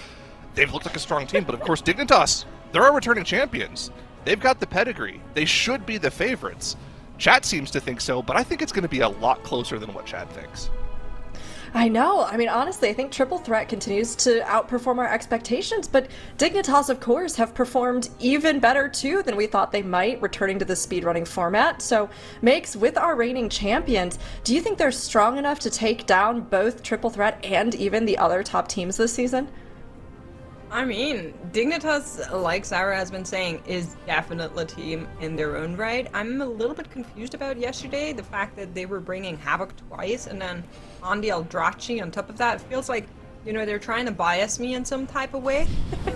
They've looked like a strong team, but of course, Dignitas, they're our returning champions. They've got the pedigree. They should be the favorites. Chat seems to think so, but I think it's going to be a lot closer than what Chat thinks. I know. I mean, honestly, I think Triple Threat continues to outperform our expectations, but Dignitas, of course, have performed even better, too, than we thought they might, returning to the speedrunning format. So, Makes, with our reigning champions, do you think they're strong enough to take down both Triple Threat and even the other top teams this season? I mean, Dignitas, like Zyra has been saying, is definitely a team in their own right. I'm a little bit confused about yesterday, the fact that they were bringing Havoc twice and then Andi Eldrachi on top of that. It feels like, you know, they're trying to bias me in some type of way.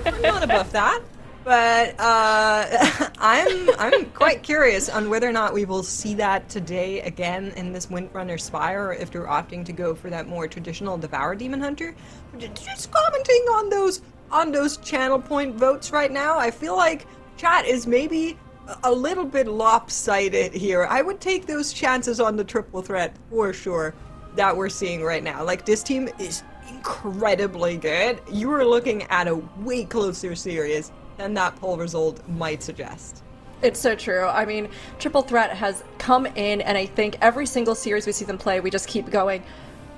I'm not above that. But I'm quite curious on whether or not we will see that today again in this Windrunner Spire, or if they're opting to go for that more traditional Devour Demon Hunter. Just commenting on those channel point votes right now, I feel like chat is maybe a little bit lopsided here. I would take those chances on the Triple Threat for sure that we're seeing right now. Like, this team is incredibly good. You are looking at a way closer series than that poll result might suggest. It's so true. I mean, Triple Threat has come in, and I think every single series we see them play, we just keep going,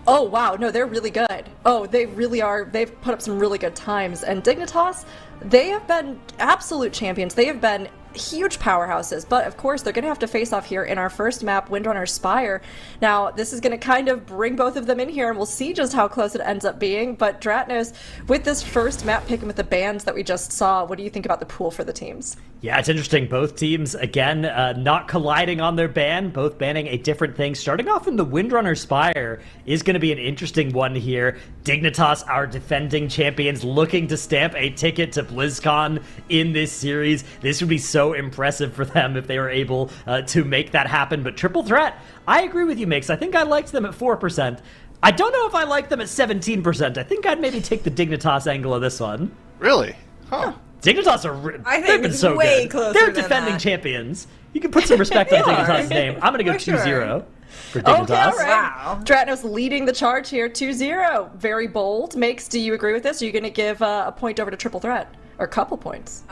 oh wow, no, they're really good. Oh, they really are. They've put up some really good times. And Dignitas, they have been absolute champions. They have been huge powerhouses, but of course they're going to have to face off here in our first map, Windrunner Spire. Now, this is going to kind of bring both of them in here, and we'll see just how close it ends up being. But Dratnos, with this first map pick and with the bans that we just saw, what do you think about the pool for the teams? Yeah, it's interesting. Both teams, again, not colliding on their ban, both banning a different thing. Starting off in the Windrunner Spire is going to be an interesting one here. Dignitas, our defending champions, looking to stamp a ticket to BlizzCon in this series. This would be so impressive for them if they were able to make that happen. But Triple Threat, I agree with you, Mix. I think I liked them at 4%. I don't know if I like them at 17%. I think I'd maybe take the Dignitas angle of this one. Really? Huh. Dignitas are I think they've been it's so way good. closer They're than defending that. champions. You can put some respect on Dignitas' name. I'm going to go For sure. 2-0 for Dignitas. Okay, all right. Wow. Dratnos leading the charge here, 2-0. Very bold. Makes, do you agree with this? Are you going to give a point over to Triple Threat? Or a couple points?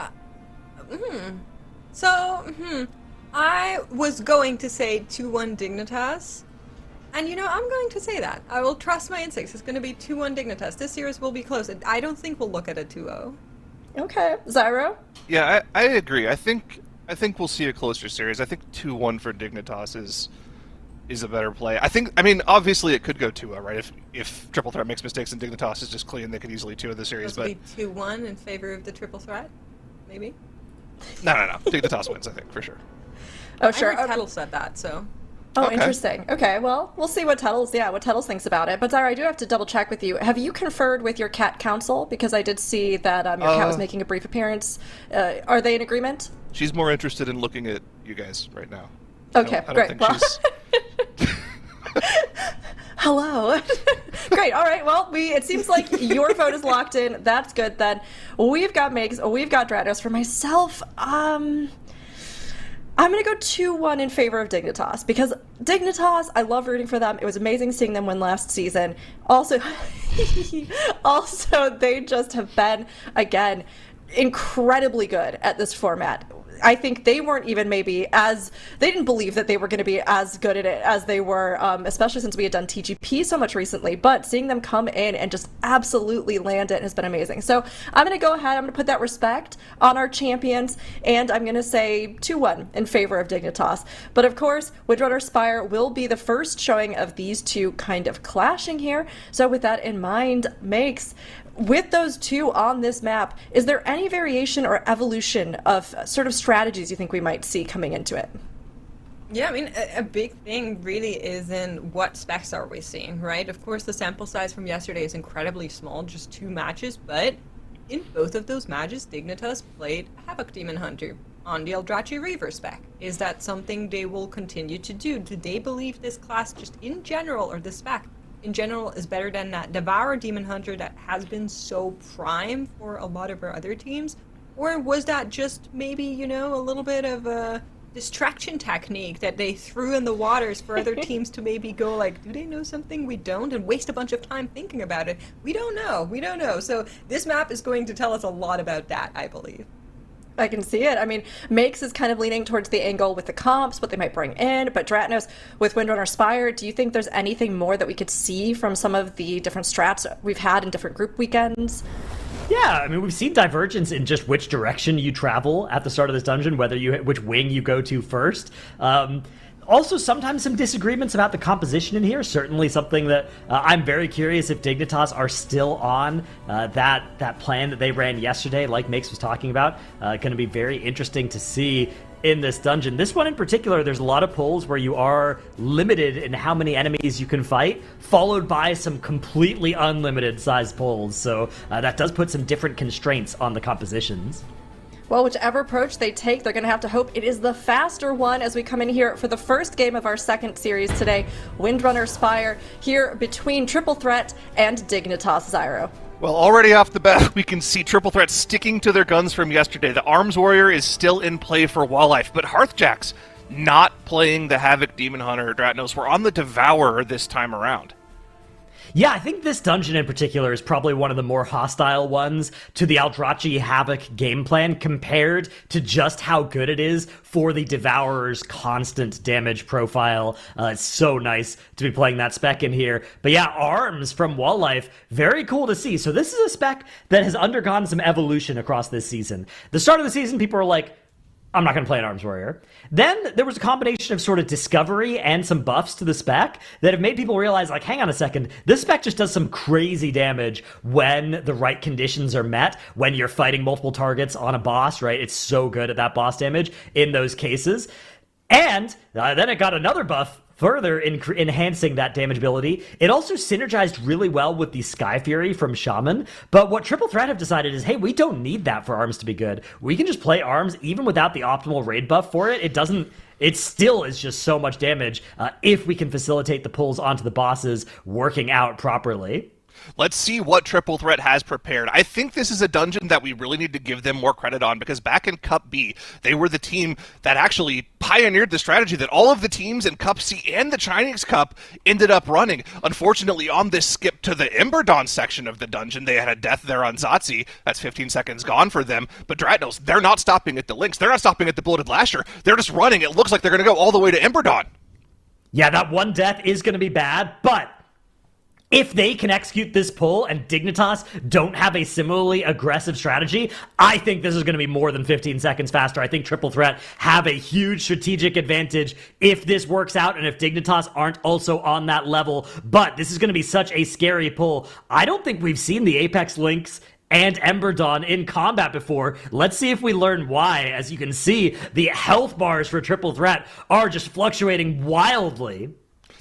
I was going to say 2-1 Dignitas. And you know, I'm going to say that. I will trust my instincts. It's going to be 2-1 Dignitas. This series will be close. I don't think we'll look at a 2-0. Okay. Zyro? Yeah, I agree. I think we'll see a closer series. I think 2-1 for Dignitas is a better play. I mean, obviously it could go 2-0, right? If Triple Threat makes mistakes and Dignitas is just clean, they could easily 2-0 the series. This will But be 2-1 in favor of the Triple Threat, maybe. no. Dignitas wins, I think, for sure. Oh, sure. I heard Tuttle said that, so. Oh, Okay. interesting. Okay, well, we'll see what Tuttles thinks about it. But Zyra, I do have to double check with you. Have you conferred with your cat council? Because I did see that your cat was making a brief appearance. Are they in agreement? She's more interested in looking at you guys right now. Okay, I don't great. think Well- she's... Hello. Great. All right. Well, it seems like your vote is locked in. That's good then. We've got Megs. We've got Dratnos. For myself, I'm going to go 2-1 in favor of Dignitas, because Dignitas, I love rooting for them. It was amazing seeing them win last season. Also, they just have been, again, incredibly good at this format. I think they weren't even maybe they didn't believe that they were going to be as good at it as they were, especially since we had done TGP so much recently. But seeing them come in and just absolutely land it has been amazing. So I'm going to go ahead, I'm going to put that respect on our champions, and I'm going to say 2-1 in favor of Dignitas. But of course, Windrunner Spire will be the first showing of these two kind of clashing here. So with that in mind, Makes, with those two on this map, is there any variation or evolution of sort of strategies you think we might see coming into it? Yeah, I mean, a big thing really is in what specs are we seeing, right? Of course, the sample size from yesterday is incredibly small, just 2 matches, but in both of those matches, Dignitas played Havoc Demon Hunter on the Eldrazi Reaver spec. Is that something they will continue to do? Do they believe this class just in general, or this spec in general, is better than that Devourer Demon Hunter that has been so prime for a lot of our other teams? Or was that just maybe, you know, a little bit of a distraction technique that they threw in the waters for other teams to maybe go like, do they know something we don't, and waste a bunch of time thinking about it? We don't know. So this map is going to tell us a lot about that, I believe. I can see it. I mean, Makes is kind of leaning towards the angle with the comps, what they might bring in, but Dratnos with Windrunner Spire, do you think there's anything more that we could see from some of the different strats we've had in different group weekends? Yeah, I mean, we've seen divergence in just which direction you travel at the start of this dungeon, which wing you go to first. Also, sometimes some disagreements about the composition in here. Certainly something that I'm very curious if Dignitas are still on that plan that they ran yesterday, like Makes was talking about. Going to be very interesting to see in this dungeon. This one in particular, there's a lot of pulls where you are limited in how many enemies you can fight, followed by some completely unlimited size pulls. So that does put some different constraints on the compositions. Well, whichever approach they take, they're going to have to hope it is the faster one as we come in here for the first game of our second series today, Windrunner Spire, here between Triple Threat and Dignitas. Zyro. Well, already off the bat, we can see Triple Threat sticking to their guns from yesterday. The Arms Warrior is still in play for Wildlife, but Hearthjacks not playing the Havoc Demon Hunter or Dratnos. We're on the Devourer this time around. Yeah, I think this dungeon in particular is probably one of the more hostile ones to the Eldrazi Havoc game plan compared to just how good it is for the Devourer's constant damage profile. It's so nice to be playing that spec in here. But yeah, Arms from Wildlife, very cool to see. So this is a spec that has undergone some evolution across this season. The start of the season, people are like, I'm not going to play an Arms Warrior. Then there was a combination of sort of discovery and some buffs to the spec that have made people realize, like, hang on a second, this spec just does some crazy damage when the right conditions are met, when you're fighting multiple targets on a boss, right? It's so good at that boss damage in those cases. And then it got another buff further enhancing that damage ability. It also synergized really well with the Sky Fury from Shaman. But what Triple Threat have decided is, hey, we don't need that for Arms to be good. We can just play Arms even without the optimal raid buff for it. It still is just so much damage if we can facilitate the pulls onto the bosses working out properly. Let's see what Triple Threat has prepared. I think this is a dungeon that we really need to give them more credit on, because back in Cup B, they were the team that actually pioneered the strategy that all of the teams in Cup C and the Chinese Cup ended up running. Unfortunately, on this skip to the Emberdawn section of the dungeon, they had a death there on Zotzi. That's 15 seconds gone for them. But Dratnos, they're not stopping at the Lynx. They're not stopping at the Bloated Lasher. They're just running. It looks like they're going to go all the way to Emberdawn. Yeah, that one death is going to be bad, but if they can execute this pull and Dignitas don't have a similarly aggressive strategy, I think this is going to be more than 15 seconds faster. I think Triple Threat have a huge strategic advantage if this works out and if Dignitas aren't also on that level. But this is going to be such a scary pull. I don't think we've seen the Apex Lynx and Emberdawn in combat before. Let's see if we learn why. As you can see, the health bars for Triple Threat are just fluctuating wildly.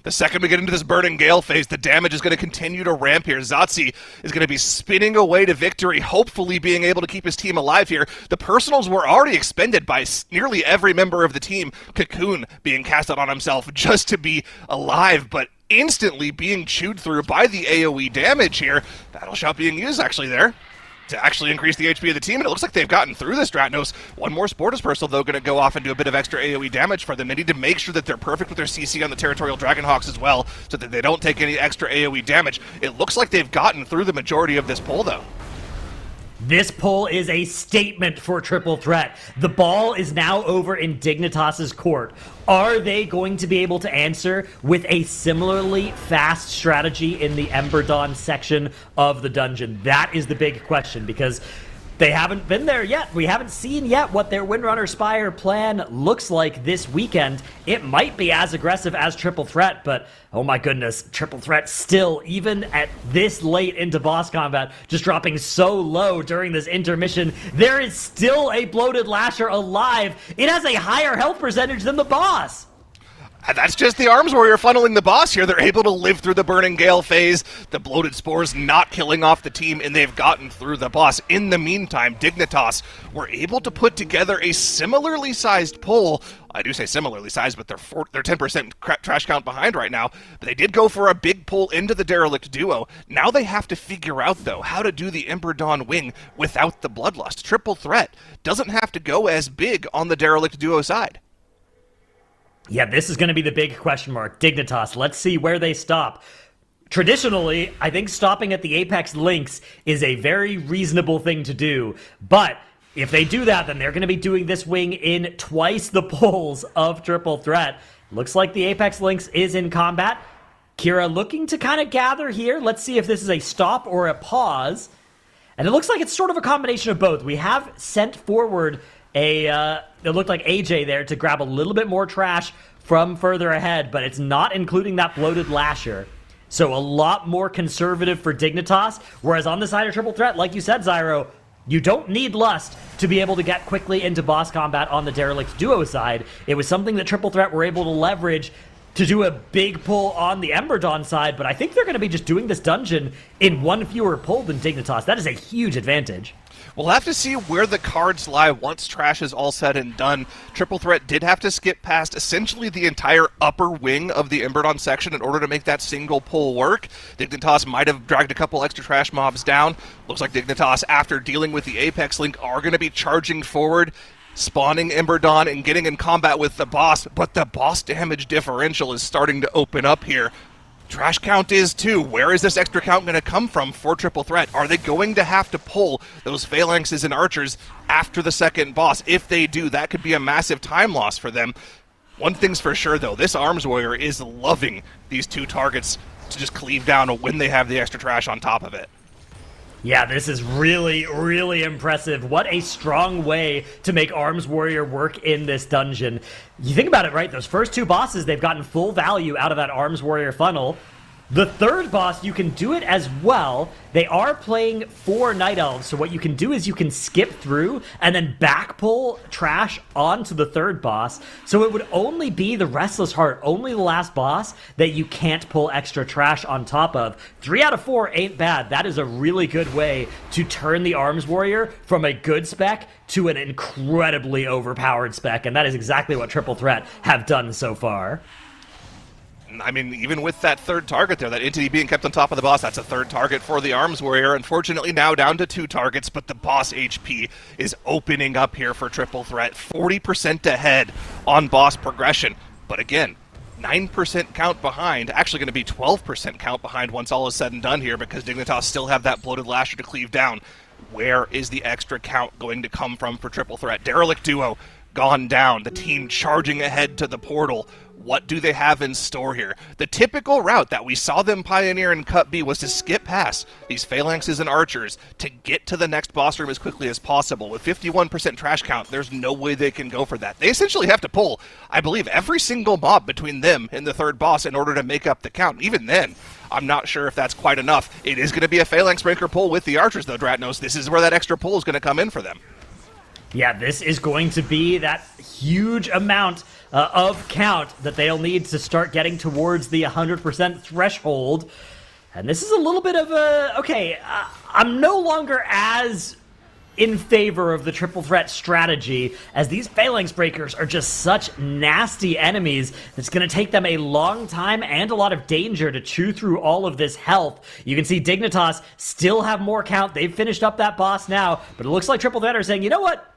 The second we get into this Burning Gale phase, the damage is going to continue to ramp here. Zotzi is going to be spinning away to victory, hopefully being able to keep his team alive here. The personals were already expended by nearly every member of the team. Cocoon being cast out on himself just to be alive, but instantly being chewed through by the AoE damage here. Battle Shout being used actually there to actually increase the HP of the team, and it looks like they've gotten through this. Dratnos, one more Sportus Personal, though, going to go off and do a bit of extra AoE damage for them. They need to make sure that they're perfect with their CC on the Territorial Dragonhawks as well, so that they don't take any extra AoE damage. It looks like they've gotten through the majority of this pull, though. This poll is a statement for Triple Threat. The ball is now over in Dignitas's court. Are they going to be able to answer with a similarly fast strategy in the Ember Dawn section of the dungeon? That is the big question, because they haven't been there yet. We haven't seen yet what their Windrunner Spire plan looks like this weekend. It might be as aggressive as Triple Threat, but oh my goodness, Triple Threat still, even at this late into boss combat, just dropping so low during this intermission, there is still a Bloated Lasher alive. It has a higher health percentage than the boss. That's just the Arms Warrior funneling the boss here. They're able to live through the Burning Gale phase, the Bloated Spores not killing off the team, and they've gotten through the boss. In the meantime, Dignitas were able to put together a similarly sized pull. I do say similarly sized, but they're 10% trash count behind right now. But they did go for a big pull into the Derelict duo. Now they have to figure out, though, how to do the Ember Dawn wing without the Bloodlust. Triple Threat doesn't have to go as big on the Derelict duo side. Yeah, this is going to be the big question mark. Dignitas, let's see where they stop. Traditionally, I think stopping at the Apex Links is a very reasonable thing to do. But if they do that, then they're going to be doing this wing in twice the pulls of Triple Threat. Looks like the Apex Links is in combat. Kira looking to kind of gather here. Let's see if this is a stop or a pause. And it looks like it's sort of a combination of both. We have sent forward it looked like AJ there to grab a little bit more trash from further ahead, but it's not including that Bloated Lasher. So a lot more conservative for Dignitas, whereas on the side of Triple Threat, like you said, Zyro, you don't need Lust to be able to get quickly into boss combat on the Derelict duo side. It was something that Triple Threat were able to leverage to do a big pull on the Ember Dawn side, but I think they're going to be just doing this dungeon in one fewer pull than Dignitas. That is a huge advantage. We'll have to see where the cards lie once trash is all said and done. Triple Threat did have to skip past essentially the entire upper wing of the Ember Dawn section in order to make that single pull work. Dignitas might have dragged a couple extra trash mobs down. Looks like Dignitas, after dealing with the Apex Link, are going to be charging forward, spawning Ember Dawn and getting in combat with the boss, but the boss damage differential is starting to open up here. Trash count is too. Where is this extra count going to come from for Triple Threat? Are they going to have to pull those Phalanxes and Archers after the second boss? If they do, that could be a massive time loss for them. One thing's for sure, though, this Arms Warrior is loving these two targets to just cleave down when they have the extra trash on top of it. Yeah, this is really, really impressive. What a strong way to make Arms Warrior work in this dungeon. You think about it, right? Those first two bosses, they've gotten full value out of that Arms Warrior funnel. The third boss, you can do it as well. They are playing 4 Night Elves, so what you can do is you can skip through and then back pull trash onto the third boss. So it would only be the Restless Heart, only the last boss, that you can't pull extra trash on top of. 3 out of 4 ain't bad. That is a really good way to turn the Arms Warrior from a good spec to an incredibly overpowered spec, and that is exactly what Triple Threat have done so far. I mean, even with that third target there, that entity being kept on top of the boss, that's a third target for the Arms Warrior. Unfortunately, now down to 2 targets, but the boss HP is opening up here for Triple Threat. 40% ahead on boss progression. But again, 9% count behind, actually going to be 12% count behind once all is said and done here, because Dignitas still have that Bloated Lasher to cleave down. Where is the extra count going to come from for Triple Threat? Derelict Duo gone down, the team charging ahead to the portal. What do they have in store here? The typical route that we saw them pioneer in Cut B was to skip past these Phalanxes and Archers to get to the next boss room as quickly as possible. With 51% trash count, there's no way they can go for that. They essentially have to pull, I believe, every single mob between them and the third boss in order to make up the count. Even then, I'm not sure if that's quite enough. It is going to be a Phalanx Breaker pull with the Archers, though, Dratnos. This is where that extra pull is going to come in for them. Yeah, this is going to be that huge amount of count that they'll need to start getting towards the 100% threshold. And this is a little bit of a... Okay, I'm no longer as in favor of the Triple Threat strategy, as these Phalanx Breakers are just such nasty enemies. It's going to take them a long time and a lot of danger to chew through all of this health. You can see Dignitas still have more count. They've finished up that boss now, but it looks like Triple Threat are saying, you know what?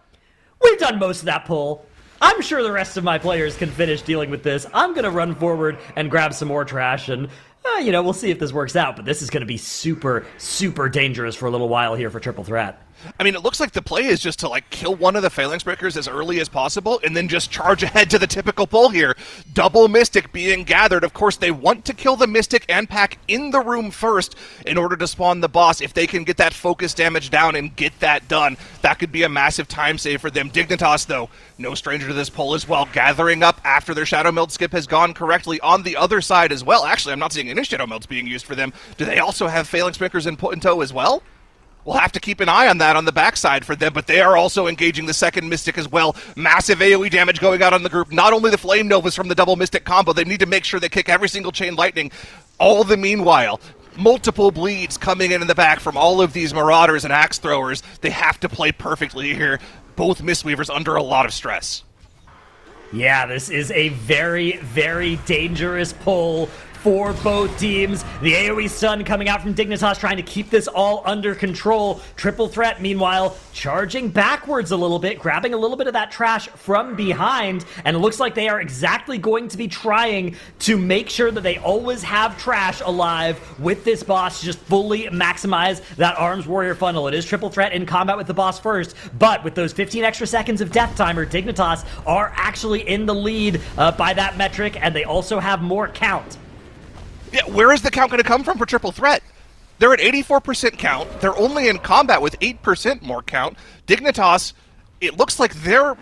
We've done most of that pull. I'm sure the rest of my players can finish dealing with this. I'm going to run forward and grab some more trash, and, we'll see if this works out. But this is going to be super, super dangerous for a little while here for Triple Threat. I mean, it looks like the play is just to, like, kill one of the Phalanx Breakers as early as possible and then just charge ahead to the typical pull here. Double Mystic being gathered. Of course, they want to kill the Mystic and Pack in the room first in order to spawn the boss. If they can get that focus damage down and get that done, that could be a massive time save for them. Dignitas, though, no stranger to this pull as well, gathering up after their Shadow Meld skip has gone correctly on the other side as well. Actually, I'm not seeing any Shadow Melds being used for them. Do they also have Phalanx Breakers in tow as well? We'll have to keep an eye on that on the backside for them, but they are also engaging the second Mystic as well. Massive AoE damage going out on the group. Not only the Flame Novas from the double Mystic combo, they need to make sure they kick every single Chain Lightning. All the meanwhile, multiple bleeds coming in the back from all of these Marauders and Axe Throwers. They have to play perfectly here. Both Mistweavers under a lot of stress. Yeah, this is a very, very dangerous pull for both teams. The AoE stun coming out from Dignitas trying to keep this all under control. Triple Threat, meanwhile, charging backwards a little bit, grabbing a little bit of that trash from behind, and it looks like they are exactly going to be trying to make sure that they always have trash alive with this boss to just fully maximize that Arms Warrior funnel. It is Triple Threat in combat with the boss first, but with those 15 extra seconds of death timer, Dignitas are actually in the lead by that metric, and they also have more count. Yeah, where is the count going to come from for Triple Threat? They're at 84% count. They're only in combat with 8% more count. Dignitas, it looks like they're,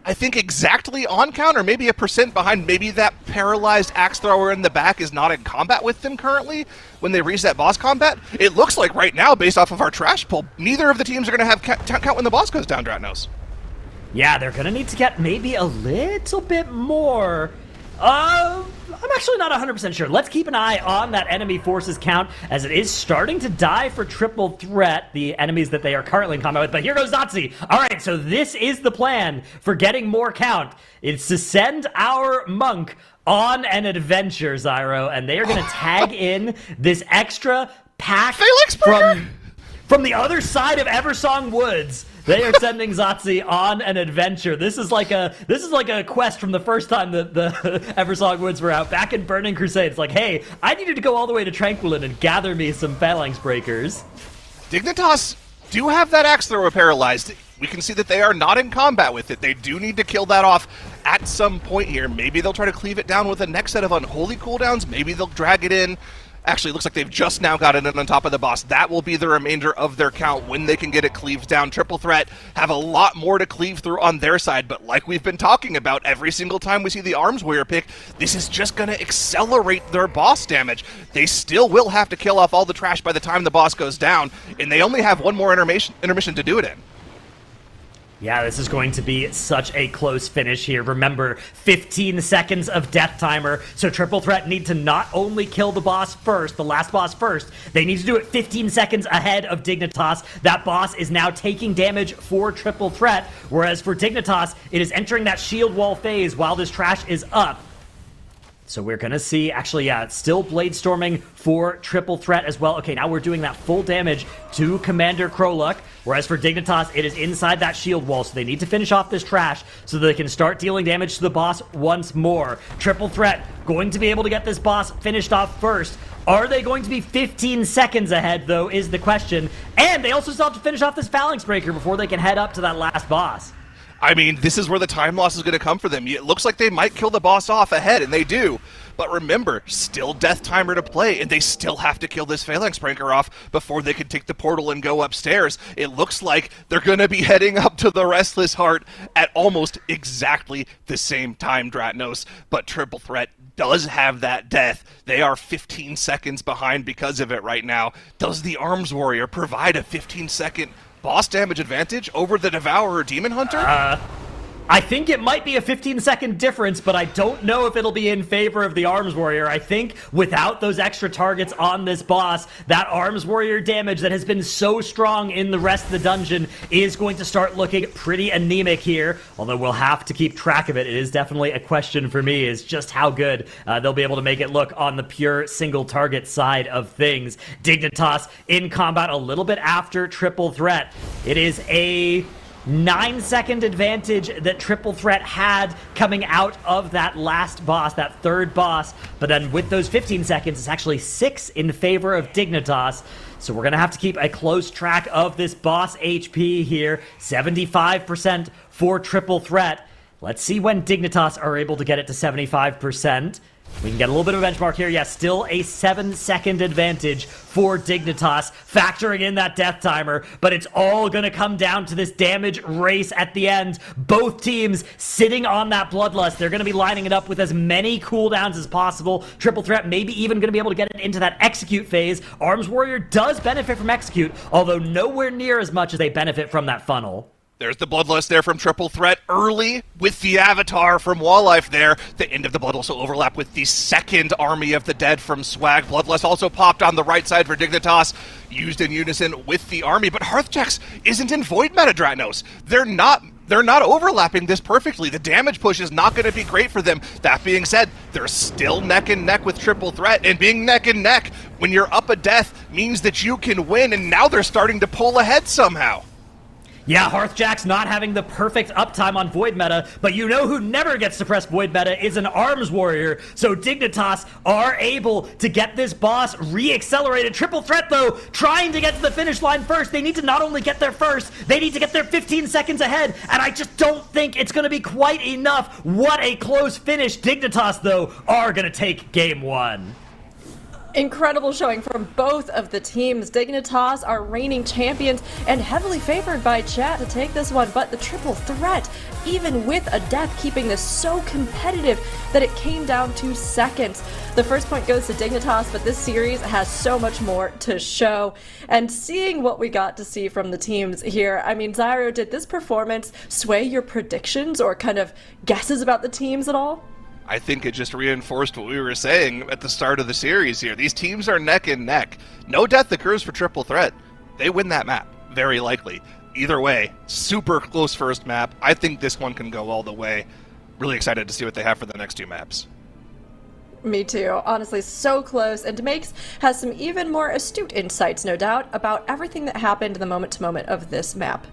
I think, exactly on count, or maybe a percent behind. Maybe that paralyzed Axe Thrower in the back is not in combat with them currently when they reset boss combat. It looks like right now, based off of our trash pull, neither of the teams are going to have count when the boss goes down, Dratnos. Yeah, they're going to need to get maybe a little bit more. I'm actually not 100% sure. Let's keep an eye on that enemy forces count, as it is starting to die for Triple Threat, the enemies that they are currently in combat with. But here goes Nazi. All right, so this is the plan for getting more count. It's to send our monk on an adventure, Zyro, and they are going to tag in this extra pack from the other side of Eversong Woods. They are sending Zotzi on an adventure. This is like a quest from the first time that the Eversong Woods were out back in Burning Crusade. It's like, hey, I needed to go all the way to Tranquillin and gather me some Phalanx Breakers. Dignitas do have that Axe Thrower paralyzed. We can see that they are not in combat with it. They do need to kill that off at some point here. Maybe they'll try to cleave it down with the next set of Unholy cooldowns. Maybe they'll drag it in. Actually, it looks like they've just now got it in on top of the boss. That will be the remainder of their count when they can get it cleaved down. Triple Threat have a lot more to cleave through on their side, but like we've been talking about every single time we see the Arms Warrior pick, this is just going to accelerate their boss damage. They still will have to kill off all the trash by the time the boss goes down, and they only have one more intermission to do it in. Yeah, this is going to be such a close finish here. Remember, 15 seconds of death timer, so Triple Threat need to not only kill the boss first, the last boss first, they need to do it 15 seconds ahead of Dignitas. That boss is now taking damage for Triple Threat, whereas for Dignitas, it is entering that shield wall phase while this trash is up. So we're going to see, actually, yeah, it's still Blade Storming for Triple Threat as well. Okay, now we're doing that full damage to Commander Kroluk, whereas for Dignitas, it is inside that shield wall, so they need to finish off this trash so they can start dealing damage to the boss once more. Triple Threat going to be able to get this boss finished off first. Are they going to be 15 seconds ahead, though, is the question. And they also still have to finish off this Phalanx Breaker before they can head up to that last boss. I mean, this is where the time loss is going to come for them. It looks like they might kill the boss off ahead, and they do. But remember, still death timer to play, and they still have to kill this Phalanx Breaker off before they can take the portal and go upstairs. It looks like they're going to be heading up to the Restless Heart at almost exactly the same time, Dratnos. But Triple Threat does have that death. They are 15 seconds behind because of it right now. Does the Arms Warrior provide a 15-second boss damage advantage over the Devourer Demon Hunter? I think it might be a 15-second difference, but I don't know if it'll be in favor of the Arms Warrior. I think without those extra targets on this boss, that Arms Warrior damage that has been so strong in the rest of the dungeon is going to start looking pretty anemic here, although we'll have to keep track of it. It is definitely a question for me, is just how good they'll be able to make it look on the pure single target side of things. Dignitas in combat a little bit after Triple Threat. It is a 9-second advantage that Triple Threat had coming out of that last boss, that third boss. But then with those 15 seconds, it's actually 6 in favor of Dignitas. So we're going to have to keep a close track of this boss HP here. 75% for Triple Threat. Let's see when Dignitas are able to get it to 75%. We can get a little bit of a benchmark here. Yeah, still a 7-second advantage for Dignitas, factoring in that death timer. But it's all going to come down to this damage race at the end. Both teams sitting on that Bloodlust. They're going to be lining it up with as many cooldowns as possible. Triple Threat maybe even going to be able to get it into that Execute phase. Arms Warrior does benefit from Execute, although nowhere near as much as they benefit from that funnel. There's the Bloodlust there from Triple Threat early with the Avatar from Walllife there. The end of the Blood also overlap with the second Army of the Dead from Swag. Bloodlust also popped on the right side for Dignitas, used in unison with the army. But Hearthjax isn't in Void meta, Dratnos. They're not overlapping this perfectly. The damage push is not going to be great for them. That being said, they're still neck and neck with Triple Threat, and being neck and neck when you're up a death means that you can win, and now they're starting to pull ahead somehow. Yeah, Hearthjack's not having the perfect uptime on Void meta, but you know who never gets to press Void meta is an Arms Warrior, so Dignitas are able to get this boss re-accelerated. Triple Threat, though, trying to get to the finish line first. They need to not only get there first, they need to get there 15 seconds ahead, and I just don't think it's going to be quite enough. What a close finish. Dignitas, though, are going to take game 1. Incredible showing from both of the teams. Dignitas are reigning champions and heavily favored by chat to take this one, but the Triple Threat, even with a death, keeping this so competitive that it came down to seconds. The first point goes to Dignitas, but this series has so much more to show. And seeing what we got to see from the teams here, I mean, Zyro, did this performance sway your predictions or kind of guesses about the teams at all? I think it just reinforced what we were saying at the start of the series here. These teams are neck and neck. No death occurs for Triple Threat. They win that map, very likely. Either way, super close first map. I think this one can go all the way. Really excited to see what they have for the next 2 maps. Me too. Honestly, so close. And Makes has some even more astute insights, no doubt, about everything that happened in the moment-to-moment of this map.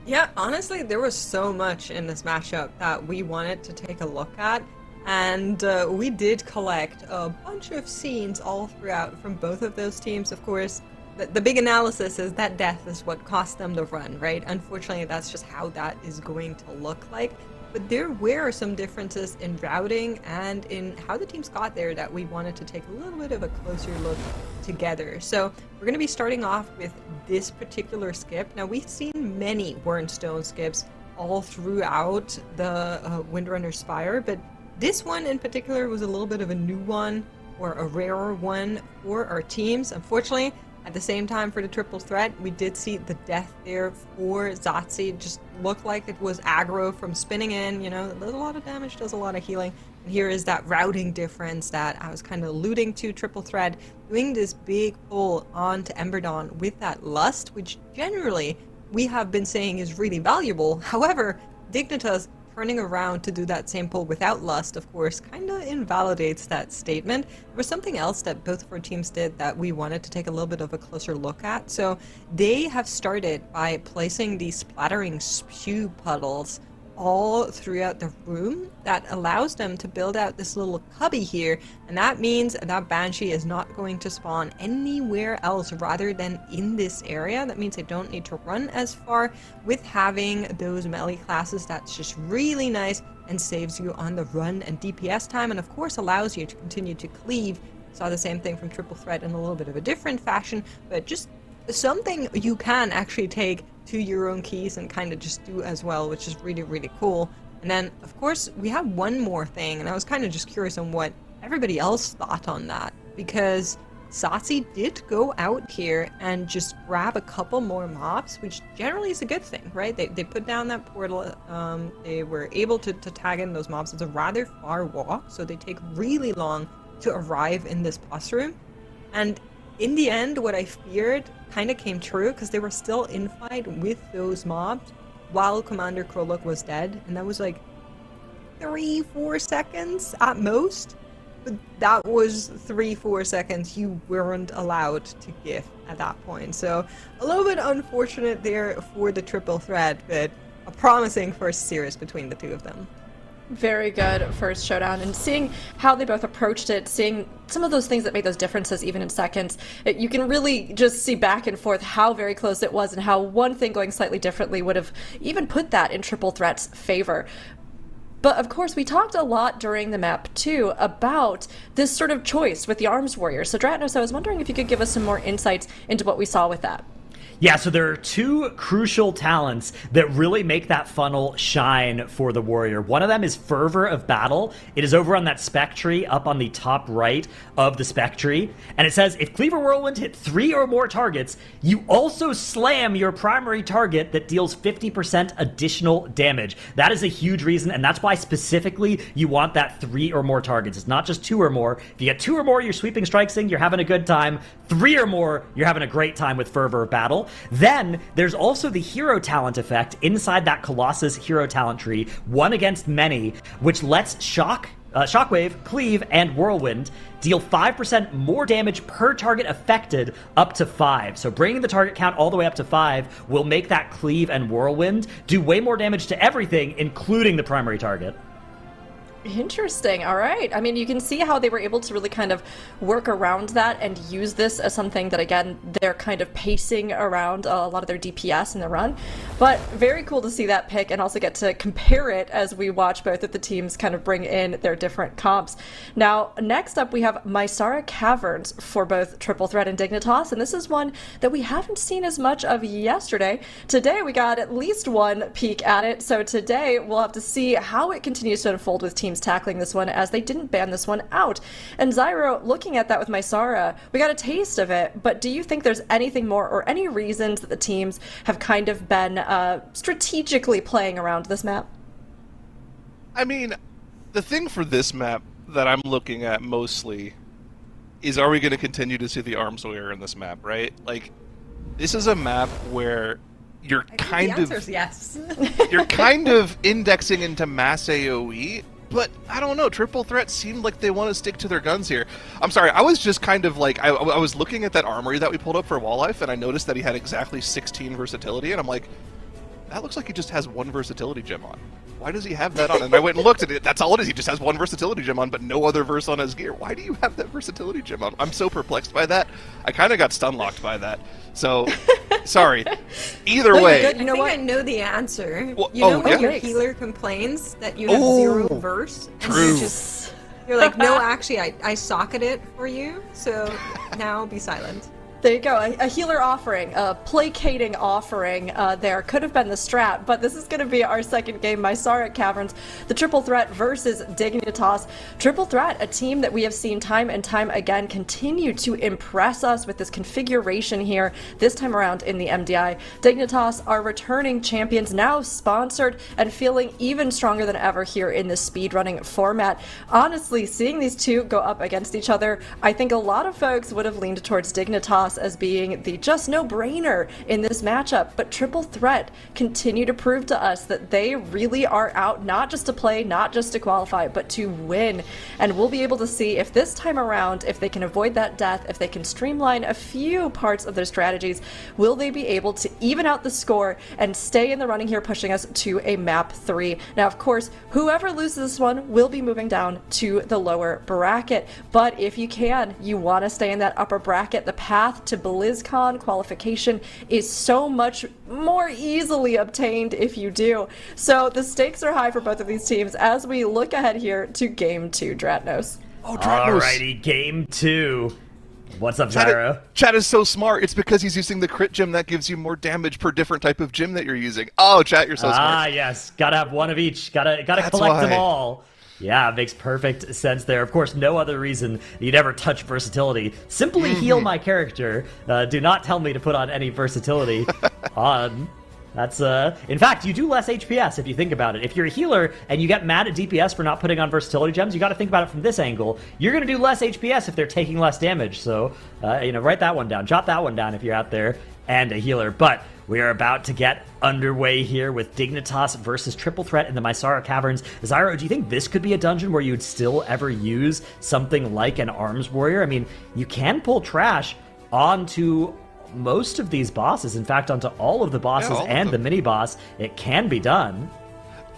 Yeah, honestly, there was so much in this matchup that we wanted to take a look at, and we did collect a bunch of scenes all throughout from both of those teams. Of course, the big analysis is that death is what cost them the run, right? Unfortunately, that's just how that is going to look like. But there were some differences in routing and in how the teams got there that we wanted to take a little bit of a closer look together. So we're going to be starting off with this particular skip. Now, we've seen many Wernstone skips all throughout the Windrunner Spire, but this one in particular was a little bit of a new one, or a rarer one for our teams. Unfortunately, at the same time for the Triple Threat, we did see the death there for Zotzi. It just looked like it was aggro from spinning in, you know, does a lot of damage, does a lot of healing. And here is that routing difference that I was kind of alluding to. Triple Threat doing this big pull onto Emberdawn with that Lust, which generally we have been saying is really valuable. However, Dignitas turning around to do that same pull without Lust, of course, kind of invalidates that statement. There was something else that both of our teams did that we wanted to take a little bit of a closer look at. So they have started by placing these splattering spew puddles all throughout the room that allows them to build out this little cubby here, and that means that Banshee is not going to spawn anywhere else rather than in this area. That means they don't need to run as far with having those melee classes. That's just really nice and saves you on the run and DPS time, and of course allows you to continue to cleave. Saw the same thing from Triple Threat in a little bit of a different fashion, but just something you can actually take to your own keys and kind of just do as well, which is really, really cool. And then, of course, we have one more thing, and I was kind of just curious on what everybody else thought on that, because Satsi did go out here and just grab a couple more mobs, which generally is a good thing, right? They put down that portal, they were able to tag in those mobs. It's a rather far walk, so they take really long to arrive in this boss room. And in the end, what I feared kind of came true, because they were still in fight with those mobs while Commander Krolok was dead, and that was like 3-4 seconds at most. but that was 3-4 seconds you weren't allowed to give at that point. So a little bit unfortunate there for the triple threat, but a promising first series between the two of them. Very good first showdown, and seeing how they both approached it, seeing some of those things that made those differences even in seconds, you can really just see back and forth how very close it was and how one thing going slightly differently would have even put that in triple threat's favor. But of course, we talked a lot during the map too about this sort of choice with the Arms Warrior. So Dratnos, I was wondering if you could give us some more insights into what we saw with that. Yeah, so there are two crucial talents that really make that funnel shine for the warrior. One of them is Fervor of Battle. It is over on that spec tree up on the top right of the spec tree. And it says, if Cleaver Whirlwind hit 3 or more targets, you also slam your primary target that deals 50% additional damage. That is a huge reason, and that's why specifically you want that 3 or more targets. It's not just 2 or more. If you get 2 or more, you're sweeping strike sing, you're having a good time. 3 or more, you're having a great time with Fervor of Battle. Then there's also the hero talent effect inside that Colossus hero talent tree, one against many, which lets Shockwave, Cleave, and Whirlwind deal 5% more damage per target affected up to 5. So bringing the target count all the way up to 5 will make that Cleave and Whirlwind do way more damage to everything, including the primary target. Interesting. All right. I mean, you can see how they were able to really kind of work around that and use this as something that, again, they're kind of pacing around a lot of their DPS in the run. But very cool to see that pick and also get to compare it as we watch both of the teams kind of bring in their different comps. Now, next up, we have Mysara Caverns for both Triple Threat and Dignitas, and this is one that we haven't seen as much of yesterday. Today, we got at least one peek at it, so today we'll have to see how it continues to unfold with teams tackling this one, as they didn't ban this one out. And Zyro, looking at that with Mysara, we got a taste of it, but do you think there's anything more or any reasons that the teams have kind of been strategically playing around this map? I mean, the thing for this map that I'm looking at mostly is, are we going to continue to see the Arms Warrior in this map, right? Like, this is a map where you're kind the of... answer's yes. You're kind of indexing into mass AoE, but I don't know, Triple Threat seemed like they want to stick to their guns here. I'm sorry, I was just kind of like, I was looking at that armory that we pulled up for Wall Life, and I noticed that he had exactly 16 versatility, and I'm like, that looks like he just has 1 versatility gem on. Why does he have that on? And I went and looked at it. That's all it is. He just has 1 versatility gem on, but no other verse on his gear. Why do you have that versatility gem on? I'm so perplexed by that. I kind of got stun-locked by that. So, sorry. Either way. You know what? I know the answer. Well, you know when yeah? your healer complains that you have 0 verse? And True. you're like, no, actually, I socket it for you, so now be silent. There you go, a healer offering, a placating offering there. Could have been the strat, but this is going to be our second game, Mysara Caverns, the Triple Threat versus Dignitas. Triple Threat, a team that we have seen time and time again continue to impress us with this configuration here, this time around in the MDI. Dignitas are returning champions, now sponsored and feeling even stronger than ever here in the speedrunning format. Honestly, seeing these two go up against each other, I think a lot of folks would have leaned towards Dignitas as being the just no-brainer in this matchup, but Triple Threat continue to prove to us that they really are out not just to play, not just to qualify, but to win. And we'll be able to see if this time around, if they can avoid that death, if they can streamline a few parts of their strategies, will they be able to even out the score and stay in the running here, pushing us to a map 3. Now, of course, whoever loses this one will be moving down to the lower bracket, but if you can, you want to stay in that upper bracket. The path to BlizzCon Qualification is so much more easily obtained if you do. So the stakes are high for both of these teams as we look ahead here to Game 2, Dratnos. Oh, Dratnos. Alrighty, Game 2. What's up, Zyro? Chat is so smart. It's because he's using the crit gem that gives you more damage per different type of gem that you're using. Oh, chat, you're so smart. Ah, yes. Gotta have one of each. Gotta collect them all. Yeah, it makes perfect sense there. Of course, no other reason you'd ever touch versatility. Simply heal my character. Do not tell me to put on any versatility on. That's, in fact, you do less HPS if you think about it. If you're a healer and you get mad at DPS for not putting on versatility gems, you gotta think about it from this angle. You're gonna do less HPS if they're taking less damage. So, write that one down. Jot that one down if you're out there. and a healer. But we are about to get underway here with Dignitas versus Triple Threat in the Mysara Caverns. Zyro, do you think this could be a dungeon where you'd still ever use something like an Arms Warrior? I mean, you can pull trash onto most of these bosses. In fact, onto all of the bosses and the mini-boss. It can be done.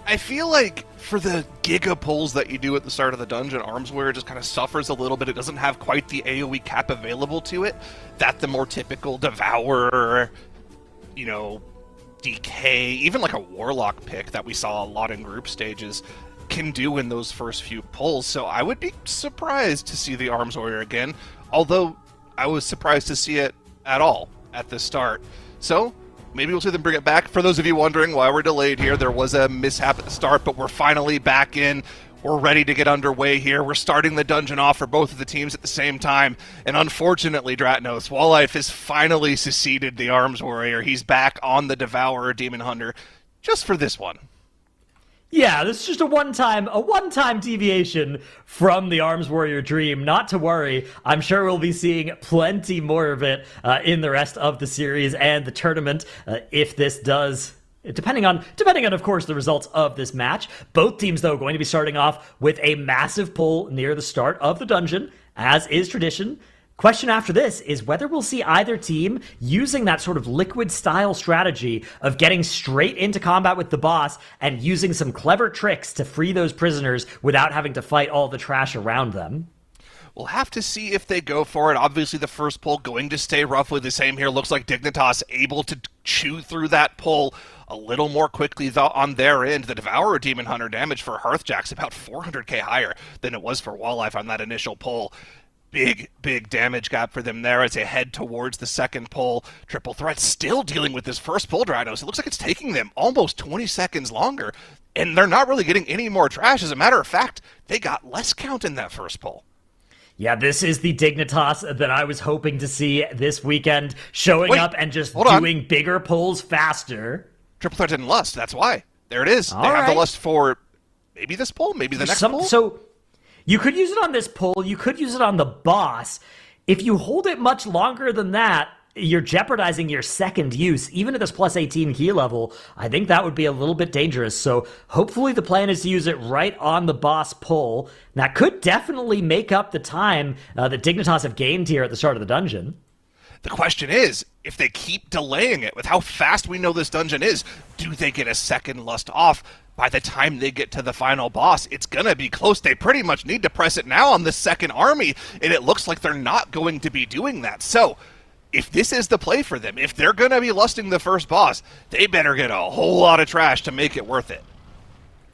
I feel like for the giga pulls that you do at the start of the dungeon, Arms Warrior just kind of suffers a little bit. It doesn't have quite the AoE cap available to it that the more typical Devourer, you know, Decay, even like a Warlock pick that we saw a lot in group stages can do in those first few pulls. So I would be surprised to see the Arms Warrior again, although I was surprised to see it at all at the start. So maybe we'll see them bring it back. For those of you wondering why we're delayed here, there was a mishap at the start, but we're finally back in. We're ready to get underway here. We're starting the dungeon off for both of the teams at the same time. And unfortunately, Dratnos, Walllife has finally succeeded the Arms Warrior. He's back on the Devourer Demon Hunter just for this one. Yeah, this is just a one-time deviation from the Arms Warrior dream. Not to worry, I'm sure we'll be seeing plenty more of it in the rest of the series and the tournament if this does. Depending on, of course, the results of this match. Both teams, though, going to be starting off with a massive pull near the start of the dungeon, as is tradition. Question after this is whether we'll see either team using that sort of liquid-style strategy of getting straight into combat with the boss and using some clever tricks to free those prisoners without having to fight all the trash around them. We'll have to see if they go for it. Obviously, the first pull going to stay roughly the same here. Looks like Dignitas able to chew through that pull a little more quickly on their end. The Devourer Demon Hunter damage for Hearthjack's about 400k higher than it was for Walllife on that initial pull. Big damage gap for them there as they head towards the second pull. Triple Threat still dealing with this first pull, Dratnos. It looks like it's taking them almost 20 seconds longer, and they're not really getting any more trash. As a matter of fact, they got less count in that first pull. Yeah, this is the Dignitas that I was hoping to see this weekend, showing up and just doing bigger pulls faster. Triple Threat didn't lust, that's why. There it is. They have the lust for maybe this pull, maybe the next pull. So you could use it on this pull, you could use it on the boss. If you hold it much longer than that, you're jeopardizing your second use. Even at this plus 18 key level, I think that would be a little bit dangerous. So hopefully the plan is to use it right on the boss pull. That could definitely make up the time that Dignitas have gained here at the start of the dungeon. The question is, if they keep delaying it with how fast we know this dungeon is, do they get a second lust off? By the time they get to the final boss, it's going to be close. They pretty much need to press it now on the second army, and it looks like they're not going to be doing that. So, if this is the play for them, if they're going to be lusting the first boss, they better get a whole lot of trash to make it worth it.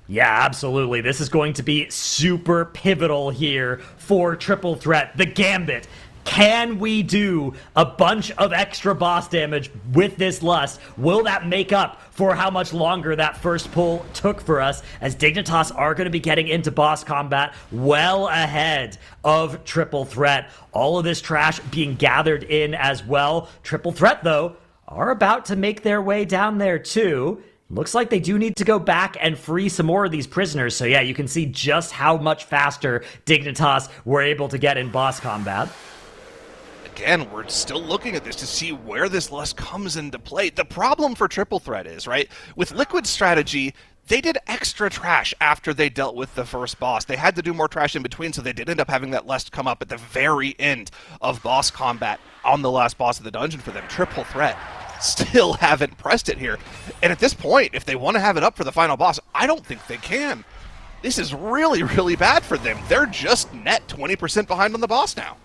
Yeah, absolutely. This is going to be super pivotal here for Triple Threat. The Gambit. Can we do a bunch of extra boss damage with this lust? Will that make up for how much longer that first pull took for us, as Dignitas are going to be getting into boss combat well ahead of Triple Threat? All of this trash being gathered in as well. Triple Threat, though, are about to make their way down there too. Looks like they do need to go back and free some more of these prisoners. So yeah, you can see just how much faster Dignitas were able to get in boss combat. Again, we're still looking at this to see where this lust comes into play. The problem for Triple Threat is, right, with Liquid strategy, they did extra trash after they dealt with the first boss. They had to do more trash in between, so they did end up having that lust come up at the very end of boss combat on the last boss of the dungeon for them. Triple Threat still haven't pressed it here. And at this point, if they want to have it up for the final boss, I don't think they can. This is really, really bad for them. They're just net 20% behind on the boss now.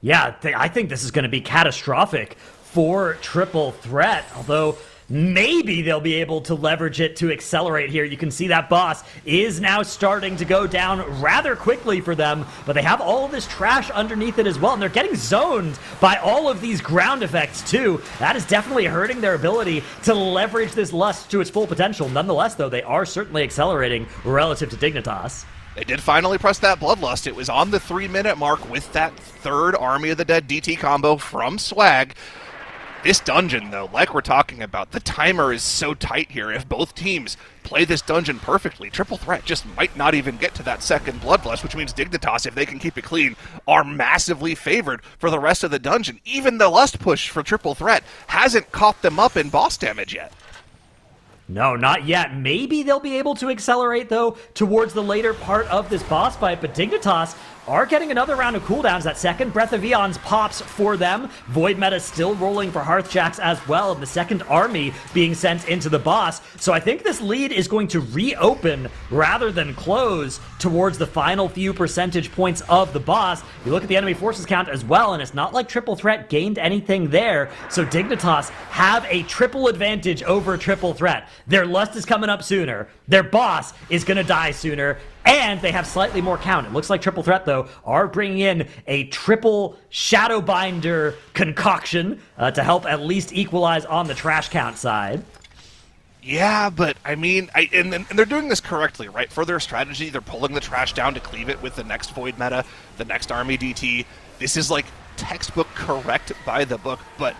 Yeah, I think this is going to be catastrophic for Triple Threat, although maybe they'll be able to leverage it to accelerate here. You can see that boss is now starting to go down rather quickly for them, but they have all of this trash underneath it as well, and they're getting zoned by all of these ground effects too. That is definitely hurting their ability to leverage this lust to its full potential. Nonetheless, though, they are certainly accelerating relative to Dignitas. They did finally press that Bloodlust. It was on the 3-minute mark with that third Army of the Dead DT combo from Swag. This dungeon, though, like we're talking about, the timer is so tight here. If both teams play this dungeon perfectly, Triple Threat just might not even get to that second Bloodlust, which means Dignitas, if they can keep it clean, are massively favored for the rest of the dungeon. Even the Lust push for Triple Threat hasn't caught them up in boss damage yet. No, not yet. Maybe they'll be able to accelerate, though, towards the later part of this boss fight, but Dignitas are getting another round of cooldowns. That second Breath of Eons pops for them. Void meta still rolling for Hearthjacks as well, and the second army being sent into the boss. So I think this lead is going to reopen rather than close towards the final few percentage points of the boss. You look at the enemy forces count as well, and it's not like Triple Threat gained anything there. So Dignitas have a triple advantage over Triple Threat. Their Lust is coming up sooner. Their boss is going to die sooner. And they have slightly more count. It looks like Triple Threat, though, are bringing in a triple Shadowbinder concoction to help at least equalize on the trash count side. Yeah, but I mean, and they're doing this correctly, right? For their strategy, they're pulling the trash down to cleave it with the next Void meta, the next Army DT. This is like textbook correct by the book, but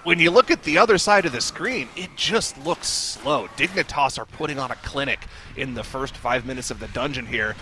when you look at the other side of the screen, it just looks slow. Dignitas are putting on a clinic in the first 5 minutes of the dungeon here.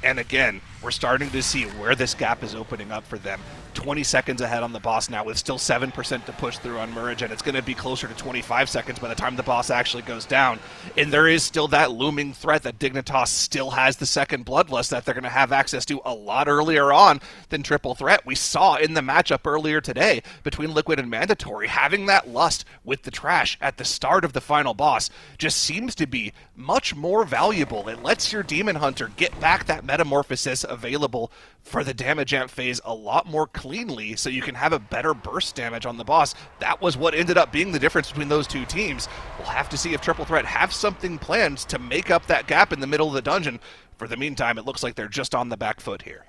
And again, we're starting to see where this gap is opening up for them. 20 seconds ahead on the boss now with still 7% to push through on Merge, and it's going to be closer to 25 seconds by the time the boss actually goes down. And there is still that looming threat that Dignitas still has the second Bloodlust that they're going to have access to a lot earlier on than Triple Threat. We saw in the matchup earlier today between Liquid and Mandatory, having that Lust with the trash at the start of the final boss just seems to be much more valuable. It lets your Demon Hunter get back that Metamorphosis available for the damage amp phase a lot more cleanly, so you can have a better burst damage on the boss. That was what ended up being the difference between those two teams. We'll have to see if Triple Threat have something planned to make up that gap in the middle of the dungeon. For the meantime, it looks like they're just on the back foot here.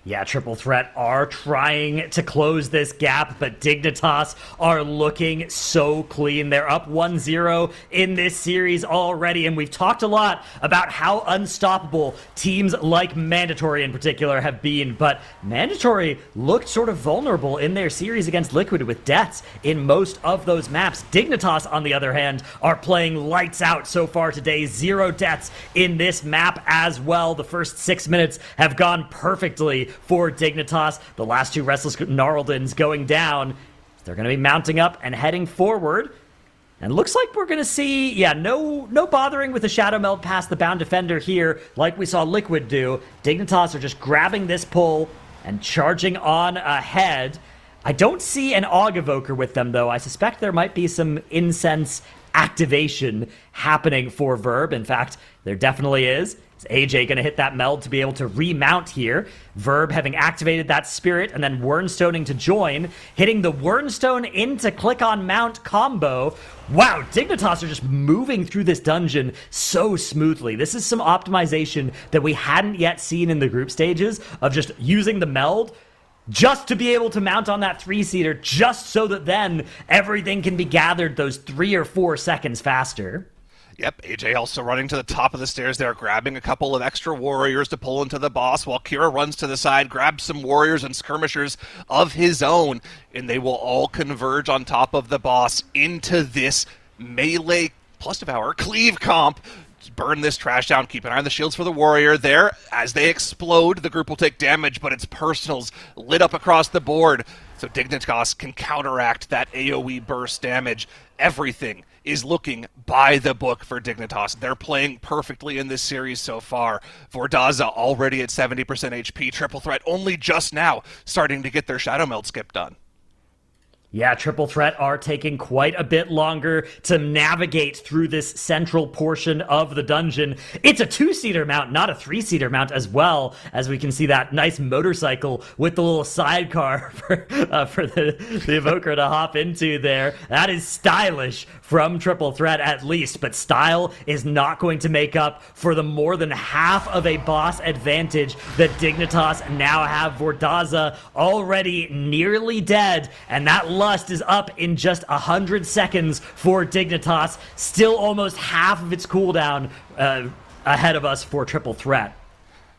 Yeah, Triple Threat are trying to close this gap, but Dignitas are looking so clean. They're up 1-0 in this series already, and we've talked a lot about how unstoppable teams like Mandatory in particular have been, but Mandatory looked sort of vulnerable in their series against Liquid with deaths in most of those maps. Dignitas, on the other hand, are playing lights out so far today. 0 deaths in this map as well. The first 6 minutes have gone perfectly for Dignitas. The last 2 Restless Gnarldens going down. They're going to be mounting up and heading forward. And looks like we're going to see, yeah, no bothering with the Shadow Meld past the Bound Defender here like we saw Liquid do. Dignitas are just grabbing this pull and charging on ahead. I don't see an Aug Evoker with them, though. I suspect there might be some incense activation happening for Verb. In fact, there definitely is. Is AJ going to hit that meld to be able to remount here? Verb having activated that spirit and then Wernstoning to join, hitting the Wernstone into click on mount combo. Wow, Dignitas are just moving through this dungeon so smoothly. This is some optimization that we hadn't yet seen in the group stages of just using the meld just to be able to mount on that 3-seater, just so that then everything can be gathered those 3 or 4 seconds faster. Yep, AJ also running to the top of the stairs there, grabbing a couple of extra warriors to pull into the boss, while Kira runs to the side, grabs some warriors and skirmishers of his own, and they will all converge on top of the boss into this melee plus devour cleave comp. Burn this trash down, keep an eye on the shields for the warrior there. As they explode, the group will take damage, but it's personals lit up across the board. So Dignitas can counteract that AoE burst damage. Everything is looking by the book for Dignitas. They're playing perfectly in this series so far. Vordaza already at 70% HP. Triple Threat only just now starting to get their Shadow Meld skip done. Yeah, Triple Threat are taking quite a bit longer to navigate through this central portion of the dungeon. It's a 2-seater mount, not a 3-seater mount as well, as we can see that nice motorcycle with the little sidecar for the Evoker to hop into there. That is stylish from Triple Threat at least, but style is not going to make up for the more than half of a boss advantage that Dignitas now have. Vordaza already nearly dead, and that Lust is up in just 100 seconds for Dignitas. Still almost half of its cooldown ahead of us for Triple Threat.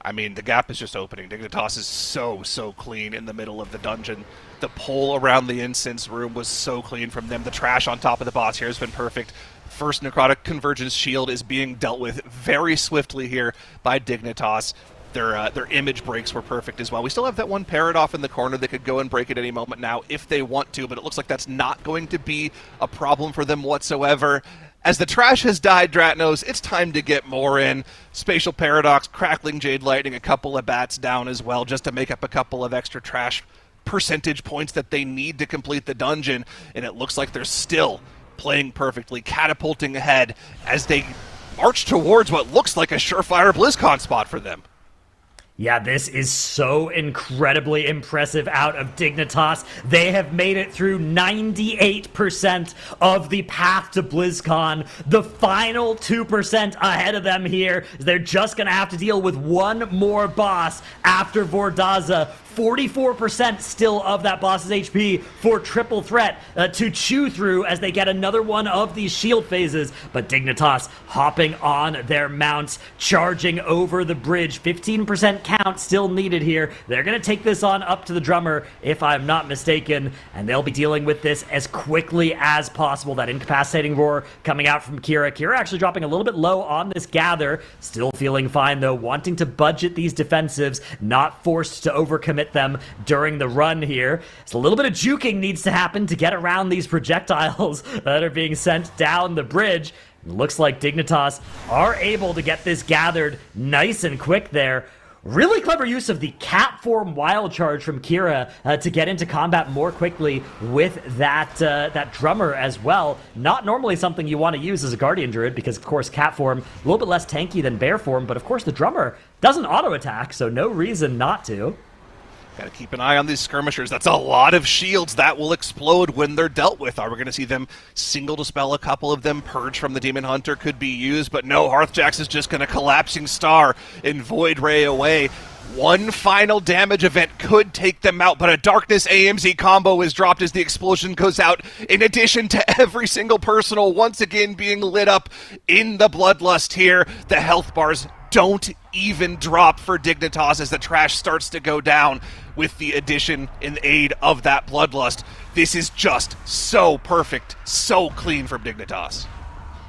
I mean, the gap is just opening. Dignitas is so clean in the middle of the dungeon. The pole around the incense room was so clean from them. The trash on top of the boss here has been perfect. First Necrotic Convergence shield is being dealt with very swiftly here by Dignitas. Their image breaks were perfect as well. We still have that one parrot off in the corner that could go and break at any moment now if they want to, but it looks like that's not going to be a problem for them whatsoever. As the trash has died, Dratnos, it's time to get more in. Spatial Paradox, Crackling Jade Lightning, a couple of bats down as well, just to make up a couple of extra trash percentage points that they need to complete the dungeon, and it looks like they're still playing perfectly, catapulting ahead as they march towards what looks like a surefire BlizzCon spot for them. Yeah, this is so incredibly impressive out of Dignitas. They have made it through 98% of the path to BlizzCon. The final 2% ahead of them here, they're just going to have to deal with one more boss after Vordaza. 44% still of that boss's HP for Triple Threat to chew through as they get another one of these shield phases. But Dignitas hopping on their mounts, charging over the bridge. 15% count still needed here. They're going to take this on up to the drummer, if I'm not mistaken, and they'll be dealing with this as quickly as possible. That incapacitating roar coming out from Kira. Kira actually dropping a little bit low on this gather. Still feeling fine, though, wanting to budget these defensives, not forced to overcommit them during the run here. So a little bit of juking needs to happen to get around these projectiles that are being sent down the bridge. It looks like Dignitas are able to get this gathered nice and quick there. Really clever use of the cat form wild charge from Kira to get into combat more quickly with that drummer as well. Not normally something you want to use as a Guardian Druid because, of course, cat form a little bit less tanky than bear form, but of course the drummer doesn't auto attack, so no reason not to. Got to keep an eye on these skirmishers. That's a lot of shields that will explode when they're dealt with. Are we going to see them single dispel a couple of them? Purge from the Demon Hunter could be used, but no, Hearthjax is just going to Collapsing Star and Void Ray away. One final damage event could take them out, but a Darkness AMZ combo is dropped as the explosion goes out, in addition to every single personal once again being lit up in the Bloodlust here. The health bars don't even drop for Dignitas as the trash starts to go down with the addition and aid of that Bloodlust. This is just so perfect, so clean from Dignitas.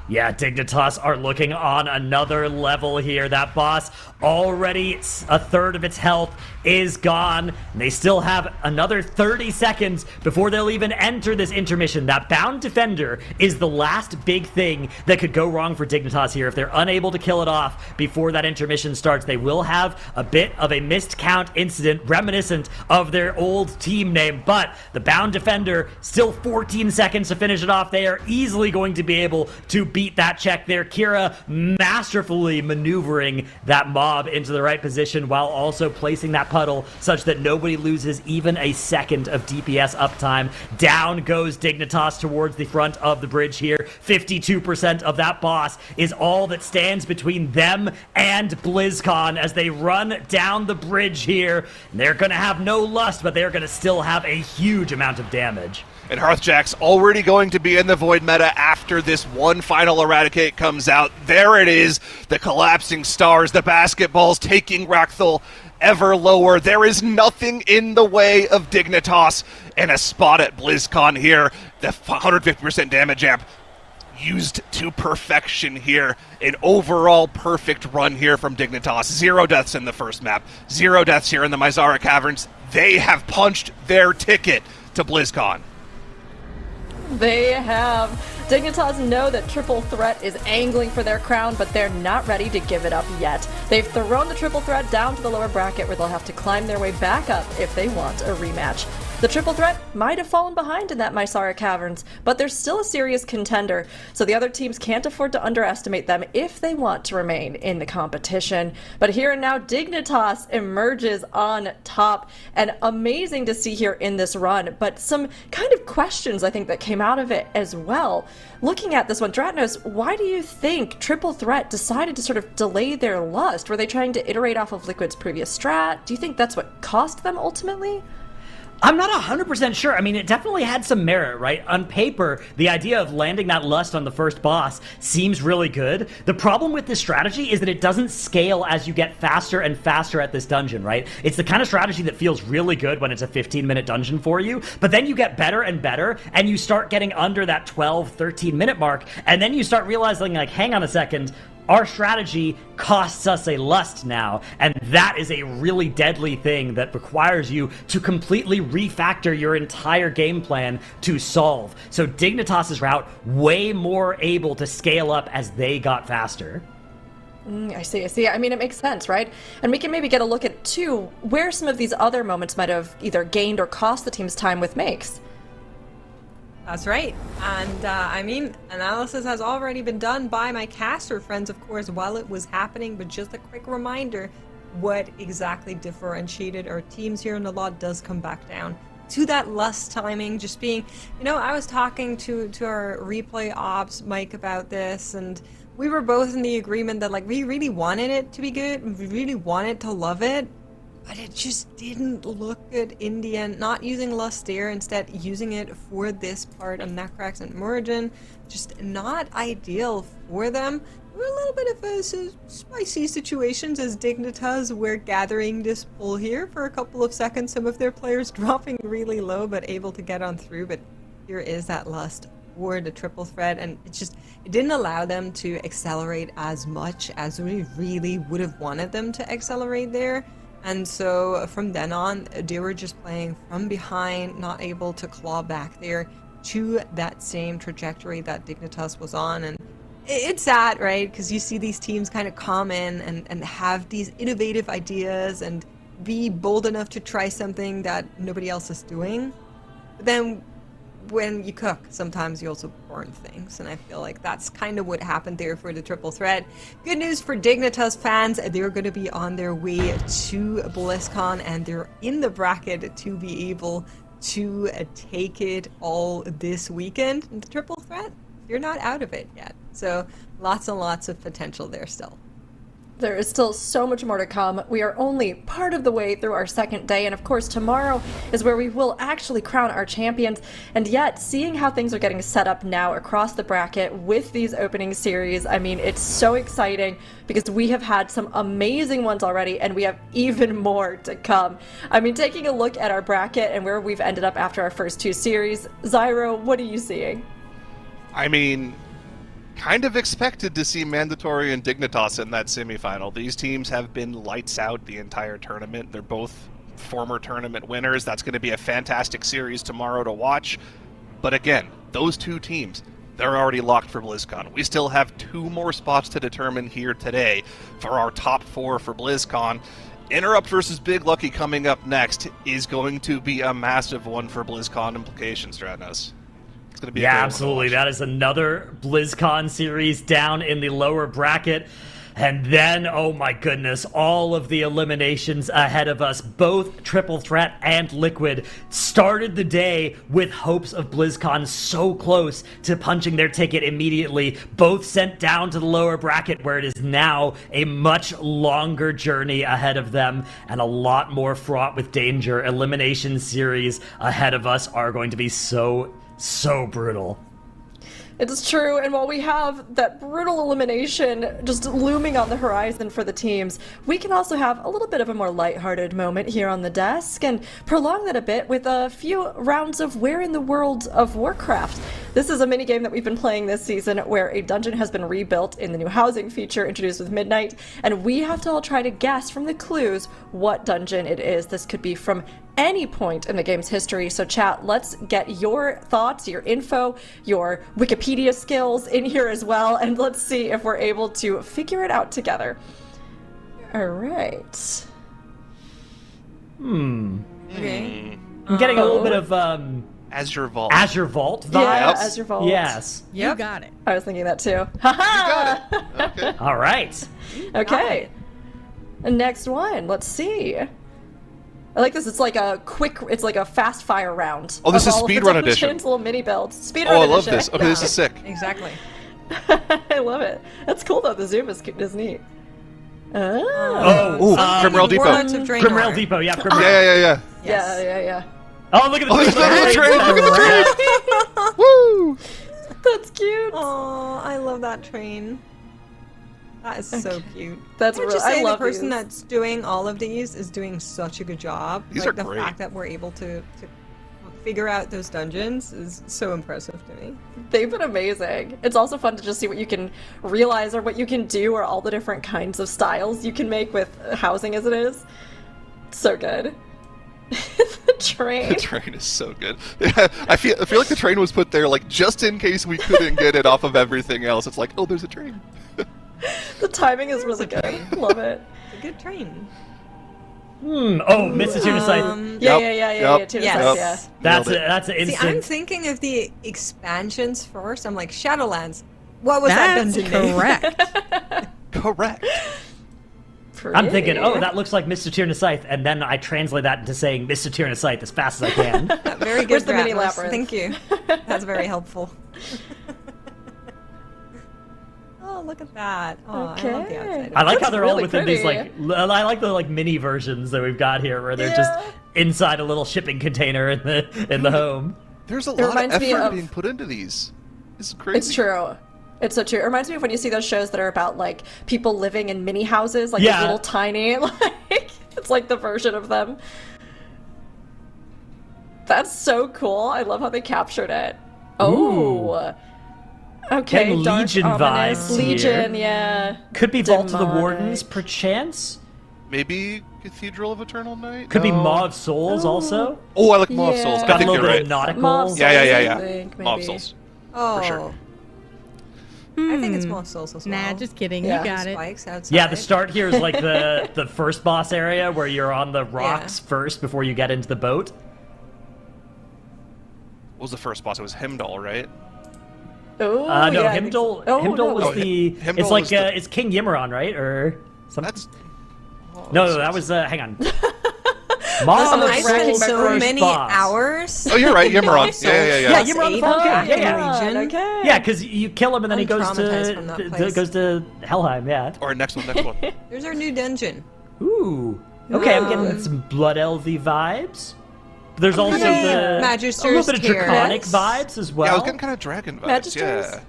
Yeah, Dignitas are looking on another level here. That boss already a third of its health is gone. And they still have another 30 seconds before they'll even enter this intermission. That Bound Defender is the last big thing that could go wrong for Dignitas here. If they're unable to kill it off before that intermission starts, they will have a bit of a missed count incident reminiscent of their old team name. But the Bound Defender, still 14 seconds to finish it off. They are easily going to be able to beat that check there. Kira masterfully maneuvering that mob into the right position while also placing that puddle such that nobody loses even a second of DPS uptime. Down goes Dignitas towards the front of the bridge here. 52% of that boss is all that stands between them and BlizzCon as they run down the bridge here. They're going to have no lust, but they're going to still have a huge amount of damage. And Hearthjack's already going to be in the Void meta after this one final Eradicate comes out. There it is, the Collapsing Stars, the basketballs taking Rakthul ever lower. There is nothing in the way of Dignitas and a spot at BlizzCon here. The 150% damage amp used to perfection here. An overall perfect run here from Dignitas. 0 deaths in the first map. 0 deaths here in the Myzara Caverns. They have punched their ticket to BlizzCon. They have. Dignitas know that Triple Threat is angling for their crown, but they're not ready to give it up yet. They've thrown the Triple Threat down to the lower bracket where they'll have to climb their way back up if they want a rematch. The Triple Threat might have fallen behind in that Myzara Caverns, but they're still a serious contender, so the other teams can't afford to underestimate them if they want to remain in the competition. But here and now, Dignitas emerges on top, and amazing to see here in this run, but some kind of questions I think that came out of it as well. Looking at this one, Dratnos, why do you think Triple Threat decided to sort of delay their lust? Were they trying to iterate off of Liquid's previous strat? Do you think that's what cost them ultimately? I'm not 100% sure. I mean, it definitely had some merit, right? On paper, the idea of landing that lust on the first boss seems really good. The problem with this strategy is that it doesn't scale as you get faster and faster at this dungeon, right? It's the kind of strategy that feels really good when it's a 15-minute dungeon for you, but then you get better and better, and you start getting under that 12, 13-minute mark, and then you start realizing, like, hang on a second, our strategy costs us a lust now, and that is a really deadly thing that requires you to completely refactor your entire game plan to solve. So Dignitas' route, way more able to scale up as they got faster. I see. I mean, it makes sense, right? And we can maybe get a look at, too, where some of these other moments might have either gained or cost the team's time with makes. That's right. And I mean, analysis has already been done by my caster friends, of course, while it was happening, but just a quick reminder, what exactly differentiated our teams here, and a lot does come back down to that lust timing, just being, I was talking to our replay ops, Mike, about this, and we were both in the agreement that, like, we really wanted it to be good, and we really wanted to love it, but it just didn't look good in the end. Not using Lust there, instead using it for this part on Necrax and Murgeon. Just not ideal for them. There were a little bit of spicy situations as Dignitas were gathering this pull here for a couple of seconds. Some of their players dropping really low but able to get on through. But here is that Lust for the triple threat, and it didn't allow them to accelerate as much as we really would have wanted them to accelerate there. And so from then on, they were just playing from behind, not able to claw back there to that same trajectory that Dignitas was on. And it's sad, right? Because you see these teams kind of come in and have these innovative ideas and be bold enough to try something that nobody else is doing. But then when you cook, sometimes you also burn things, and I feel like that's kind of what happened there for the triple threat. Good news for Dignitas fans, they're going to be on their way to BlizzCon, and they're in the bracket to be able to take it all this weekend. And the triple threat, you're not out of it yet, so lots and lots of potential there still. There is still so much more to come. We are only part of the way through our second day, and of course tomorrow is where we will actually crown our champions. And yet, seeing how things are getting set up now across the bracket with these opening series, I mean, it's so exciting because we have had some amazing ones already, and we have even more to come. I mean, taking a look at our bracket and where we've ended up after our first two series, Zyro, what are you seeing? I mean, kind of expected to see Mandatory and Dignitas in that semifinal. These teams have been lights out the entire tournament. They're both former tournament winners. That's going to be a fantastic series tomorrow to watch. But again, those two teams, they're already locked for BlizzCon. We still have 2 more spots to determine here today for our top 4 for BlizzCon. Interrupt versus Big Lucky coming up next is going to be a massive one for BlizzCon implications, Stratos. Yeah, absolutely. That is another BlizzCon series down in the lower bracket. And then, oh my goodness, all of the eliminations ahead of us, both Triple Threat and Liquid, started the day with hopes of BlizzCon so close to punching their ticket immediately. Both sent down to the lower bracket, where it is now a much longer journey ahead of them and a lot more fraught with danger. Elimination series ahead of us are going to be so brutal. It's true, and while we have that brutal elimination just looming on the horizon for the teams, we can also have a little bit of a more lighthearted moment here on the desk and prolong that a bit with a few rounds of Where in the World of Warcraft. This is a minigame that we've been playing this season where a dungeon has been rebuilt in the new housing feature introduced with Midnight, and we have to all try to guess from the clues what dungeon it is. This could be from any point in the game's history. So chat, let's get your thoughts, your info, your Wikipedia skills in here as well, and let's see if we're able to figure it out together. All right. Okay. I'm getting a little bit of Azure Vault. Azure Vault vibes. Yeah, Azure Vault. Yes. Yep. You got it. I was thinking that too. You got it. Okay. All right. Okay. And next one. Let's see. I like this. It's like a fast fire round. Oh, this is of all of the speedrun edition. dungeons, little mini builds. Speedrun Oh, I edition. love this. Okay, this is sick. Exactly. I love it. That's cool though. The zoom is neat. Oh, Primrell Depot. Warlords of Draenor. Primrell Depot. Yeah, Primrell. Yeah. Yes. Yeah. Oh, look at the there's another train! Look at the train! Woo! That's cute. Oh, I love that train. That is so cute. That's I would real. just say I love the person these. that's doing all of these is doing such a good job. These like are the great. fact that we're able to figure out those dungeons is so impressive to me. They've been amazing. It's also fun to just see what you can realize or what you can do or all the different kinds of styles you can make with housing as it is. So good. The train. The train is so good. I feel like the train was put there like just in case we couldn't get it off of everything else. It's like, oh, there's a train. The timing is really good. Love it. It's a good train. Oh, Mr. Tuna Scythe. Yeah, Yep, yeah. yep, Tuna yes. Scythe, yep. yeah. That's Nailed it. that's an See, instant. I'm thinking of the expansions first. I'm like, Shadowlands. What was that That's dungeon name? correct. Correct. I'm thinking, Pretty. oh, that looks like Mr. Tuna Scythe, and then I translate that into saying Mr. Tuna Scythe as fast as I can. Very good, Where's the mini Ratmus. labyrinth? Thank you. That's very helpful. Oh, look at that. Oh, I love the Okay. outside. I like how That's they're all really within these pretty. I like the like mini versions that we've got here, where they're just Yeah. inside a little shipping container in the home. There's a It lot of reminds me effort of- being put into these. It's crazy. It's true. It's so true. It reminds me of when you see those shows that are about like people living in mini houses, like Yeah. these little tiny, like it's like the version of them. That's so cool. I love how they captured it. Oh. Okay. Getting dark, Legion ominous. vibes Legion, here. yeah. Could be Vault of the Demonic. Wardens, perchance. Maybe Cathedral of Eternal Night? Could be No. Maw of Souls also. Oh, I like Maw of Yeah. Souls. I Got a think little you're bit right. of nautical. Maw of Yeah, Souls, yeah. I think, Maw of maybe. Souls. Oh, sure. I think it's more Souls as well. Nah, just kidding. Yeah. You got it. Spikes outside. Yeah, the start here is like the first boss area where you're on the rocks first before you get into the boat. What was the first boss? It was Heimdall, right? Oh, No, yeah, I think Heimdall. so. Oh, Heimdall no. was Oh, the. Heimdall It's like was the- it's King Yimmeron, right? Or something. That's. No, that was. Hang on. Maw Listen, of I Souls spent Souls so first many boss. hours. Oh, you're right. Yimmeron. Yeah. Yeah, Yimmeron the Falcon. Ada, Yeah. region. Okay. Yeah, because you kill him and then he I'm goes traumatized from that to place. goes to Helheim. Yeah. Or next one. There's our new dungeon. Ooh. Okay, I'm getting some Blood Elvy vibes. There's also the a Magister's little bit of draconic Tears. vibes as well. Yeah, I was getting kind of dragon vibes. Magisters?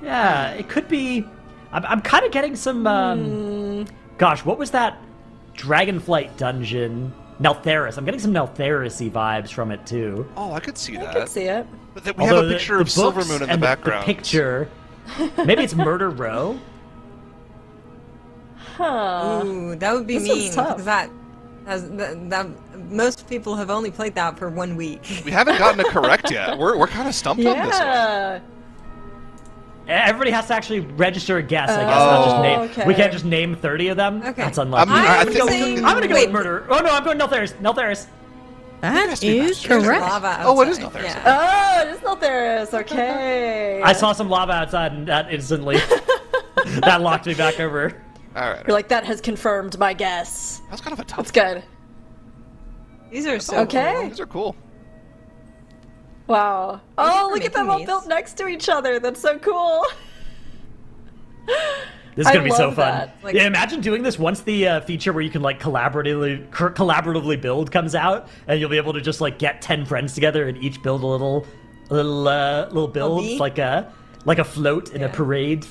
Yeah. Yeah, it could be. I'm kind of getting some. Gosh, what was that Dragonflight dungeon? Neltharis. I'm getting some Neltharis-y vibes from it too. Oh, I could see I that. can see it. But we have a picture of books Silvermoon in the and background. The picture. Maybe it's Murder Row. Huh. Ooh, that would be This one's mean tough. because that most people have only played that for 1 week. We haven't gotten it correct yet. We're kind of stumped on this one. Yeah. Everybody has to actually register a guess, I guess. Not just name. okay. We can't just name 30 of them. Okay. That's unlucky. I I'm think- saying, I'm gonna go wait, with Murder. Oh no, I'm going Neltharis. Neltharis. That be is Master. there's correct. lava Oh, it is outside, not there. Yeah. Oh, it's not there. It's okay. I saw some lava outside, and that instantly that locked me back over. All right. You're like, that has confirmed my guess. That's kind of a tough. That's good. These are so Okay. cool. These are cool. Wow. Thank you Oh, for look at them making all these. built next to each other. That's so cool. This is gonna I be so love fun. that. Like- Yeah, imagine doing this once the feature where you can like collaboratively build comes out, and you'll be able to just like get 10 friends together and each build a little builds, bee? like a float in a Yeah. parade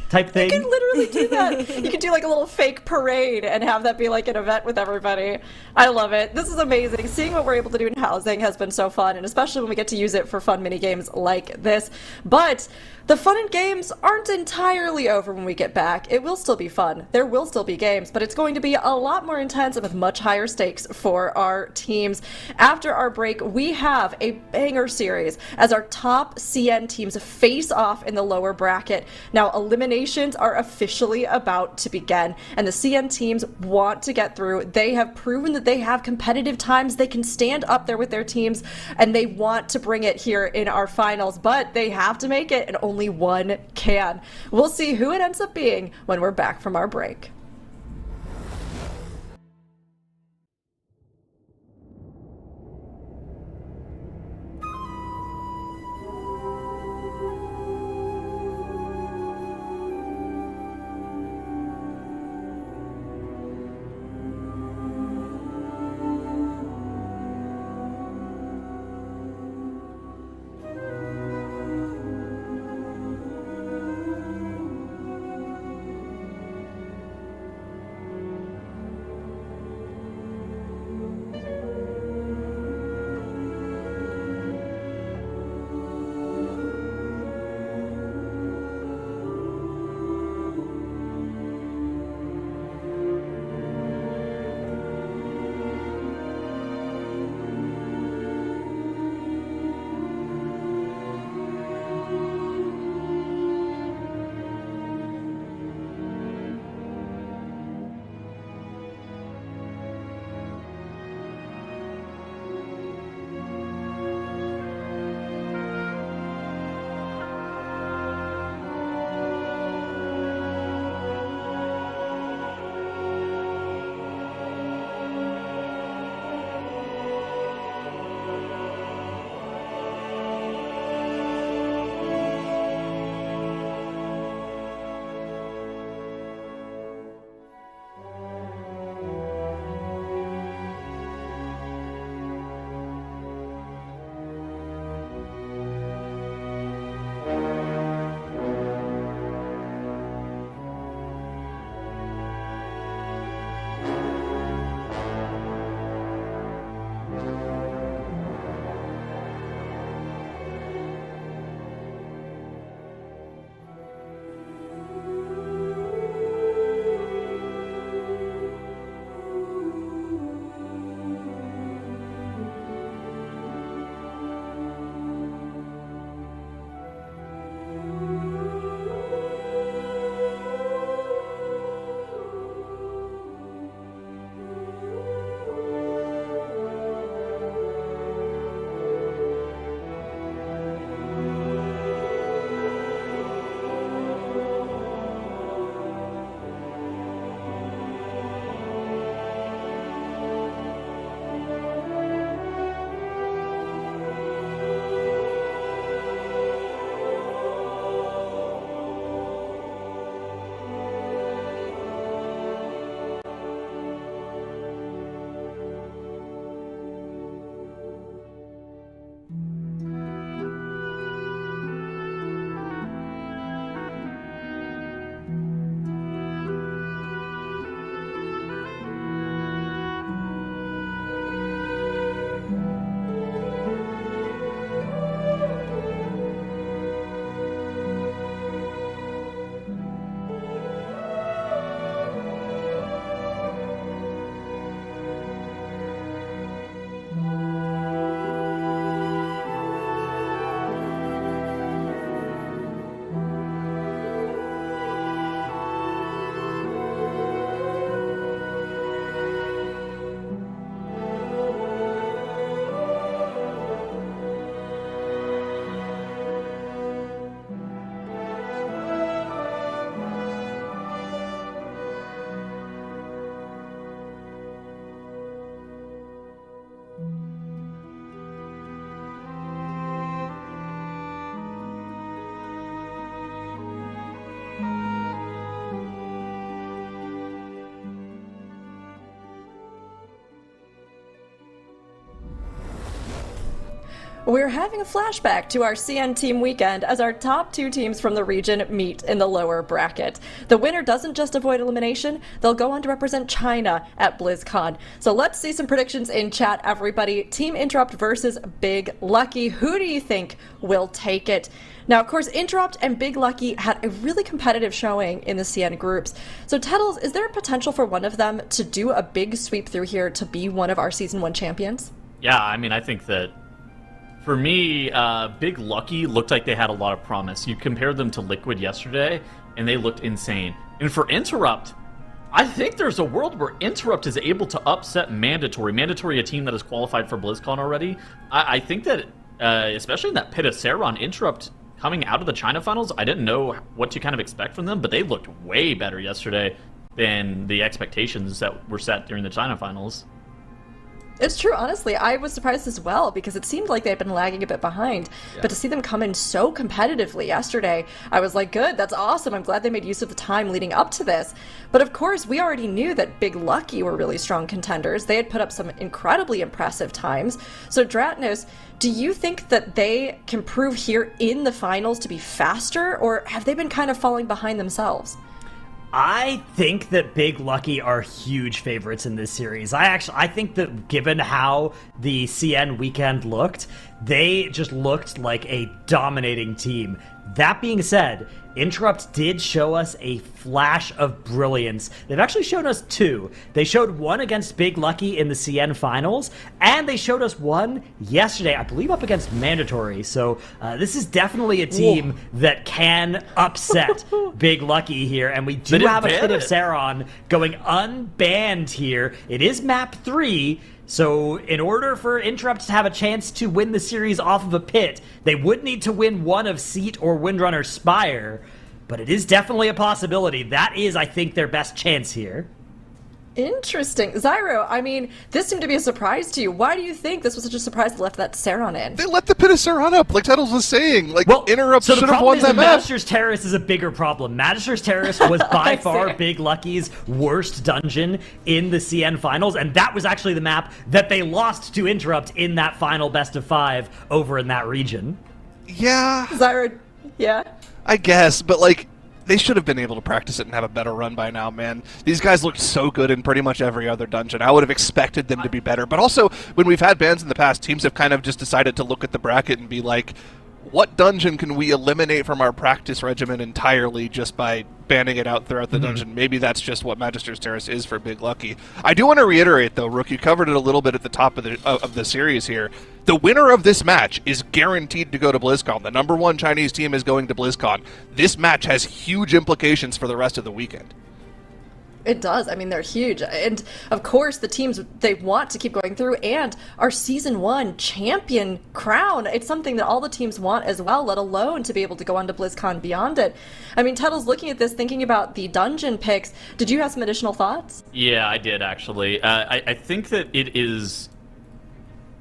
type thing. You can literally do that. You could do like a little fake parade and have that be like an event with everybody. I love it. This is amazing. Seeing what we're able to do in housing has been so fun, and especially when we get to use it for fun mini games like this. But the fun and games aren't entirely over when we get back. It will still be fun. There will still be games, but it's going to be a lot more intense and with much higher stakes for our teams. After our break, we have a banger series as our top CN teams face off in the lower bracket. Now, eliminations are officially about to begin, and the CN teams want to get through. They have proven that they have competitive times. They can stand up there with their teams, and they want to bring it here in our finals, but they have to make it, and only one can. We'll see who it ends up being when we're back from our break. We're having a flashback to our CN Team Weekend as our top 2 teams from the region meet in the lower bracket. The winner doesn't just avoid elimination, they'll go on to represent China at BlizzCon. So let's see some predictions in chat, everybody. Team Interrupt versus Big Lucky. Who do you think will take it? Now, of course, Interrupt and Big Lucky had a really competitive showing in the CN groups. So, Tettles, is there a potential for one of them to do a big sweep through here to be one of our Season 1 champions? Yeah, I mean, I think that for me, Big Lucky looked like they had a lot of promise. You compared them to Liquid yesterday, and they looked insane. And for Interrupt, I think there's a world where Interrupt is able to upset Mandatory. Mandatory, a team that has qualified for BlizzCon already. I think that, especially in that pit of Seron, Interrupt coming out of the China finals, I didn't know what to kind of expect from them, but they looked way better yesterday than the expectations that were set during the China finals. It's true, honestly. I was surprised as well because it seemed like they'd been lagging a bit behind. Yeah. But to see them come in so competitively yesterday, I was like, good, that's awesome. I'm glad they made use of the time leading up to this. But of course, we already knew that Big Lucky were really strong contenders. They had put up some incredibly impressive times. So Dratnos, do you think that they can prove here in the finals to be faster, or have they been kind of falling behind themselves? I think that Big Lucky are huge favorites in this series. I think that given how the CN weekend looked, they just looked like a dominating team. That being said, Interrupt did show us a flash of brilliance. They've actually shown us 2. They showed one against Big Lucky in the CN finals, and they showed us one yesterday, I believe up against Mandatory. So this is definitely a team that can upset Big Lucky here, and we do have a Pit of Seron going unbanned here. It is map 3. So in order for Interrupt to have a chance to win the series off of a pit, they would need to win one of Seat or Windrunner Spire, but it is definitely a possibility. That is, I think, their best chance here. Interesting. Zyro, I mean, this seemed to be a surprise to you. Why do you think this was such a surprise they left that Seron in? They let the Pit of Seron up, like Tettles was saying. Like, well, Interrupt so should have won that match. Magister's Terrace is a bigger problem. Magister's Terrace was by far Big Lucky's worst dungeon in the CN finals, and that was actually the map that they lost to Interrupt in that final best of 5 over in that region. Yeah. Zyro, yeah? I guess, but like, they should have been able to practice it and have a better run by now, man. These guys looked so good in pretty much every other dungeon. I would have expected them to be better. But also, when we've had bans in the past, teams have kind of just decided to look at the bracket and be like, what dungeon can we eliminate from our practice regimen entirely just by banning it out throughout the dungeon? Maybe that's just what Magister's Terrace is for Big Lucky. I do want to reiterate, though, Rook, you covered it a little bit at the top of the series here. The winner of this match is guaranteed to go to BlizzCon. The number 1 Chinese team is going to BlizzCon. This match has huge implications for the rest of the weekend. It does. I mean, they're huge. And of course, the teams, they want to keep going through, and our Season 1 champion crown, it's something that all the teams want as well, let alone to be able to go on to BlizzCon beyond it. I mean, Tettles, looking at this, thinking about the dungeon picks, did you have some additional thoughts? Yeah, I did, actually. I think that it is...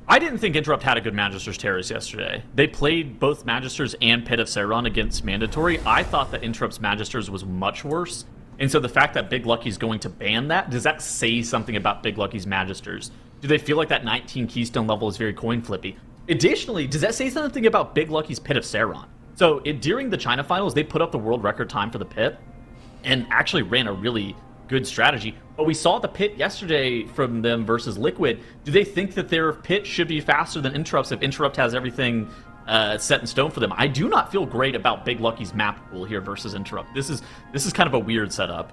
I didn't think Interrupt had a good Magister's Terrace yesterday. They played both Magisters and Pit of Seron against Mandatory. I thought that Interrupt's Magisters was much worse. And so the fact that Big Lucky's going to ban that, does that say something about Big Lucky's Magisters? Do they feel like that 19 Keystone level is very coin flippy? Additionally, does that say something about Big Lucky's Pit of Seron? So during the China finals, they put up the world record time for the pit and actually ran a really good strategy. But we saw the pit yesterday from them versus Liquid. Do they think that their pit should be faster than Interrupt's if Interrupt has everything set in stone for them? I do not feel great about Big Lucky's map pool here versus Interrupt. This is kind of a weird setup.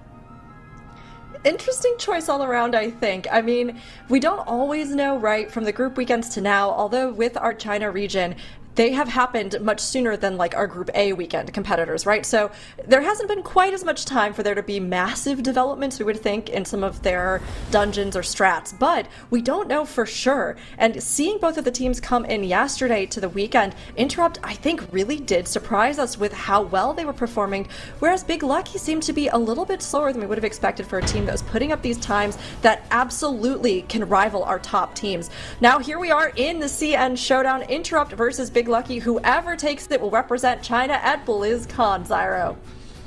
Interesting choice all around, I think. I mean, we don't always know, right, from the group weekends to now, although with our China region, they have happened much sooner than like our Group A weekend competitors, right? So there hasn't been quite as much time for there to be massive developments, we would think, in some of their dungeons or strats, but we don't know for sure. And seeing both of the teams come in yesterday to the weekend, Interrupt, I think, really did surprise us with how well they were performing, whereas Big Lucky seemed to be a little bit slower than we would have expected for a team that was putting up these times that absolutely can rival our top teams. Now here we are in the CN Showdown, Interrupt versus Big Lucky. Whoever takes it will represent China at BlizzCon, Zyro.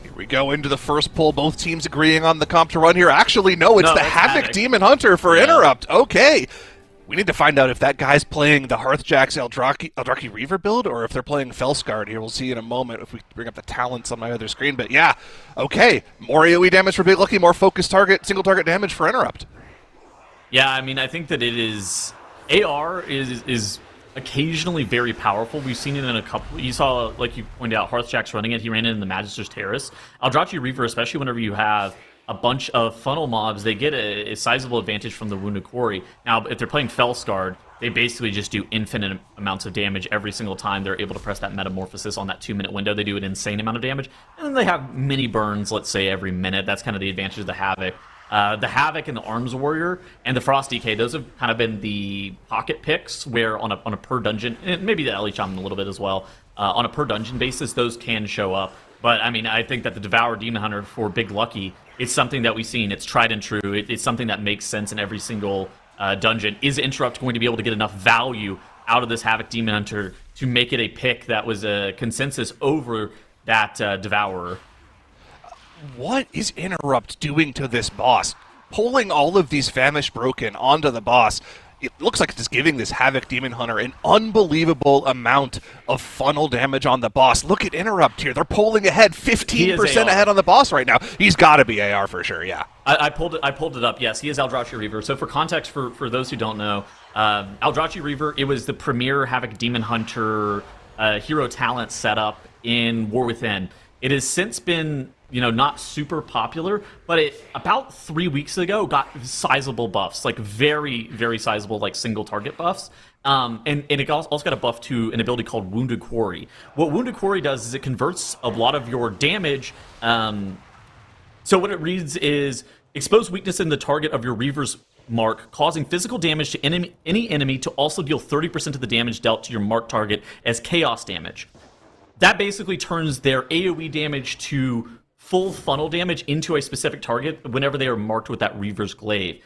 Here we go into the first poll. Both teams agreeing on the comp to run here. Actually, no, it's the Havoc Demon Hunter for Interrupt. Okay. We need to find out if that guy's playing the Hearthjack's Eldraki Reaver build, or if they're playing Fellscard. Here, we'll see in a moment if we bring up the talents on my other screen. But yeah, okay, more AoE damage for Big Lucky, more focused target, single target damage for Interrupt. Yeah, I mean, I think that it is... AR is occasionally very powerful. We've seen it in a couple... You saw, like you pointed out, Hearthjack's running it. He ran it in the Magister's Terrace. Eldraki Reaver, especially whenever you have a bunch of funnel mobs, they get a sizable advantage from the Wounded Quarry. Now, if they're playing Fellscard, they basically just do infinite amounts of damage every single time they're able to press that Metamorphosis on that 2-minute window. They do an insane amount of damage. And then they have mini burns, let's say, every minute. That's kind of the advantage of the Havoc. The Havoc and the Arms Warrior and the Frost DK, those have kind of been the pocket picks where on a per dungeon, and maybe the Ellie Shaman a little bit as well, on a per dungeon basis, those can show up. But, I mean, I think that the Devour Demon Hunter for Big Lucky, it's something that we've seen. It's tried and true. It's something that makes sense in every single dungeon. Is Interrupt going to be able to get enough value out of this Havoc Demon Hunter to make it a pick that was a consensus over that Devourer? What is Interrupt doing to this boss? Pulling all of these Famished Broken onto the boss, it looks like it's just giving this Havoc Demon Hunter an unbelievable amount of funnel damage on the boss. Look at Interrupt here. They're pulling ahead, 15% ahead on the boss right now. He's got to be AR for sure, yeah. I pulled it up. Yes, he is Eldrachi Reaver. So for context, for those who don't know, Eldrachi Reaver, it was the premier Havoc Demon Hunter hero talent setup in War Within. It has since been, not super popular, but it about 3 weeks ago got sizable buffs, like very, very sizable, like single target buffs. And it also got a buff to an ability called Wounded Quarry. What Wounded Quarry does is it converts a lot of your damage. So what it reads is expose weakness in the target of your Reaver's mark, causing physical damage to any enemy to also deal 30% of the damage dealt to your marked target as chaos damage. That basically turns their AoE damage to full funnel damage into a specific target whenever they are marked with that Reaver's Glaive,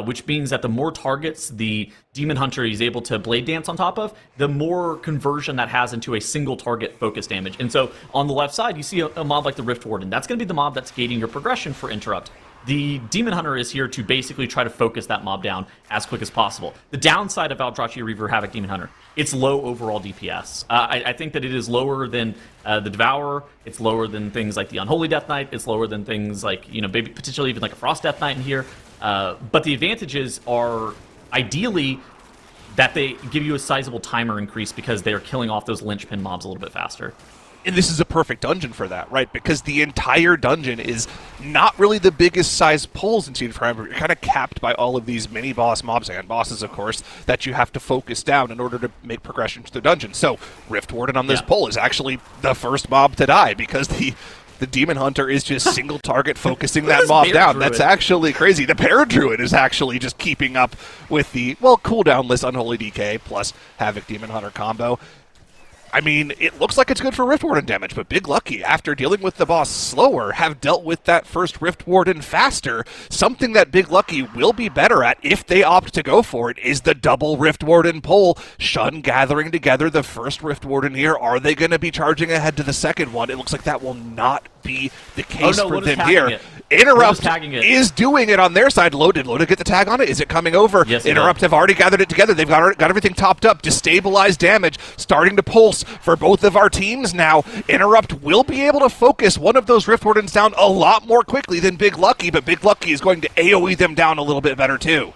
which means that the more targets the Demon Hunter is able to Blade Dance on top of, the more conversion that has into a single target focus damage. And so on the left side, you see a mob like the Rift Warden. That's going to be the mob that's gating your progression for Interrupt. The Demon Hunter is here to basically try to focus that mob down as quick as possible. The downside of Eldrachi Reaver Havoc Demon Hunter, it's low overall DPS. I think that it is lower than the Devourer. It's lower than things like the Unholy Death Knight. It's lower than things like, maybe potentially even like a Frost Death Knight in here. But the advantages are ideally that they give you a sizable timer increase because they are killing off those linchpin mobs a little bit faster. And this is a perfect dungeon for that, right? Because the entire dungeon is not really the biggest size pulls in Siege of Primeval. You're kind of capped by all of these mini-boss mobs and bosses, of course, that you have to focus down in order to make progression to the dungeon. So Rift Warden on this pull is actually the first mob to die because the Demon Hunter is just single target focusing that mob down. That's actually crazy. The Paradruid is actually just keeping up with the, cooldown-less Unholy DK plus Havoc Demon Hunter combo. I mean, it looks like it's good for Rift Warden damage, but Big Lucky, after dealing with the boss slower, have dealt with that first Rift Warden faster. Something that Big Lucky will be better at, if they opt to go for it, is the double Rift Warden pull. Shun gathering together the first Rift Warden here. Are they going to be charging ahead to the second one? It looks like that will not be the case for them here. Interrupt is doing it on their side. Did Loda get the tag on it? Is it coming over? Yes, Interrupt have already gathered it together. They've got everything topped up. Destabilized damage starting to pulse for both of our teams now. Interrupt will be able to focus one of those Rift Wardens down a lot more quickly than Big Lucky, but Big Lucky is going to AoE them down a little bit better too.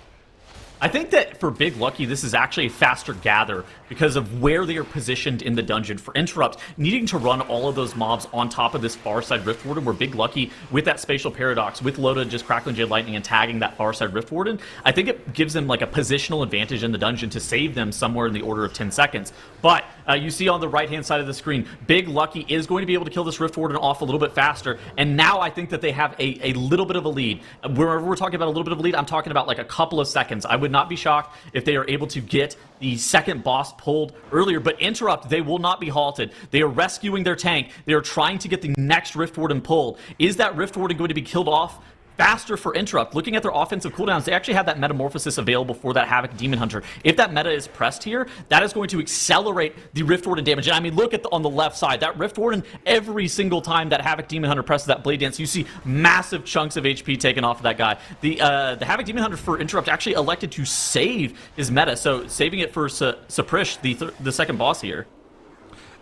I think that for Big Lucky, this is actually a faster gather because of where they are positioned in the dungeon. For Interrupt, needing to run all of those mobs on top of this far side Rift Warden, where Big Lucky, with that Spatial Paradox, with Loda just Crackling Jade Lightning and tagging that far side Rift Warden, I think it gives them like a positional advantage in the dungeon to save them somewhere in the order of 10 seconds. But you see on the right-hand side of the screen, Big Lucky is going to be able to kill this Rift Warden off a little bit faster, and now I think that they have a little bit of a lead. Wherever we're talking about a little bit of a lead, I'm talking about like a couple of seconds. I would not be shocked if they are able to get the second boss pulled earlier, but Interrupt, they will not be halted. They are rescuing their tank. They are trying to get the next Rift Warden pulled. Is that Rift Warden going to be killed off faster for Interrupt. Looking at their offensive cooldowns, they actually have that Metamorphosis available for that Havoc Demon Hunter. If that meta is pressed here, that is going to accelerate the Rift Warden damage. And I mean, look at on the left side, that Rift Warden, every single time that Havoc Demon Hunter presses that Blade Dance, you see massive chunks of HP taken off of that guy. The Havoc Demon Hunter for Interrupt actually elected to save his meta, so saving it for Saprish, the second boss here.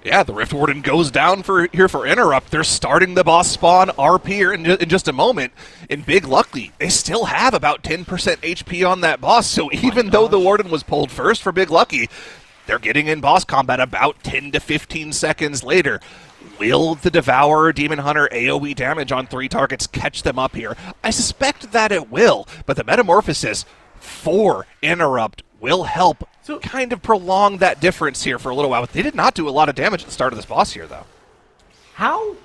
Yeah, the Rift Warden goes down for Interrupt. They're starting the boss spawn RP here in just a moment. And Big Lucky, they still have about 10% HP on that boss. So even though the Warden was pulled first for Big Lucky, they're getting in boss combat about 10 to 15 seconds later. Will the Devourer Demon Hunter AoE damage on 3 targets catch them up here? I suspect that it will, but the Metamorphosis for Interrupt will help kind of prolong that difference here for a little while. They did not do a lot of damage at the start of this boss here, though. How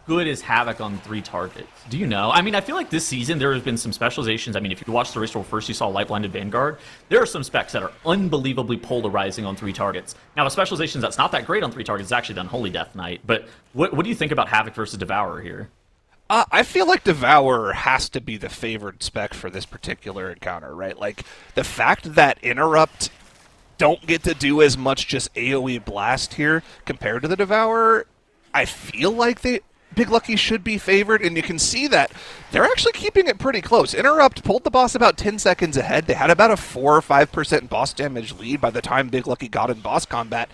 good is Havoc on 3 targets? Do you know? I mean, I feel like this season there has been some specializations. I mean, if you watched the Restore first, you saw Light Blinded Vanguard. There are some specs that are unbelievably polarizing on 3 targets. Now, a specialization that's not that great on 3 targets is actually done Holy Death Knight. But what do you think about Havoc versus Devourer here? I feel like Devourer has to be the favored spec for this particular encounter, right? Like, the fact that Interrupt don't get to do as much just AoE blast here compared to the Devourer, I feel like Big Lucky should be favored, and you can see that they're actually keeping it pretty close. Interrupt pulled the boss about 10 seconds ahead. They had about a 4 or 5% boss damage lead by the time Big Lucky got in boss combat,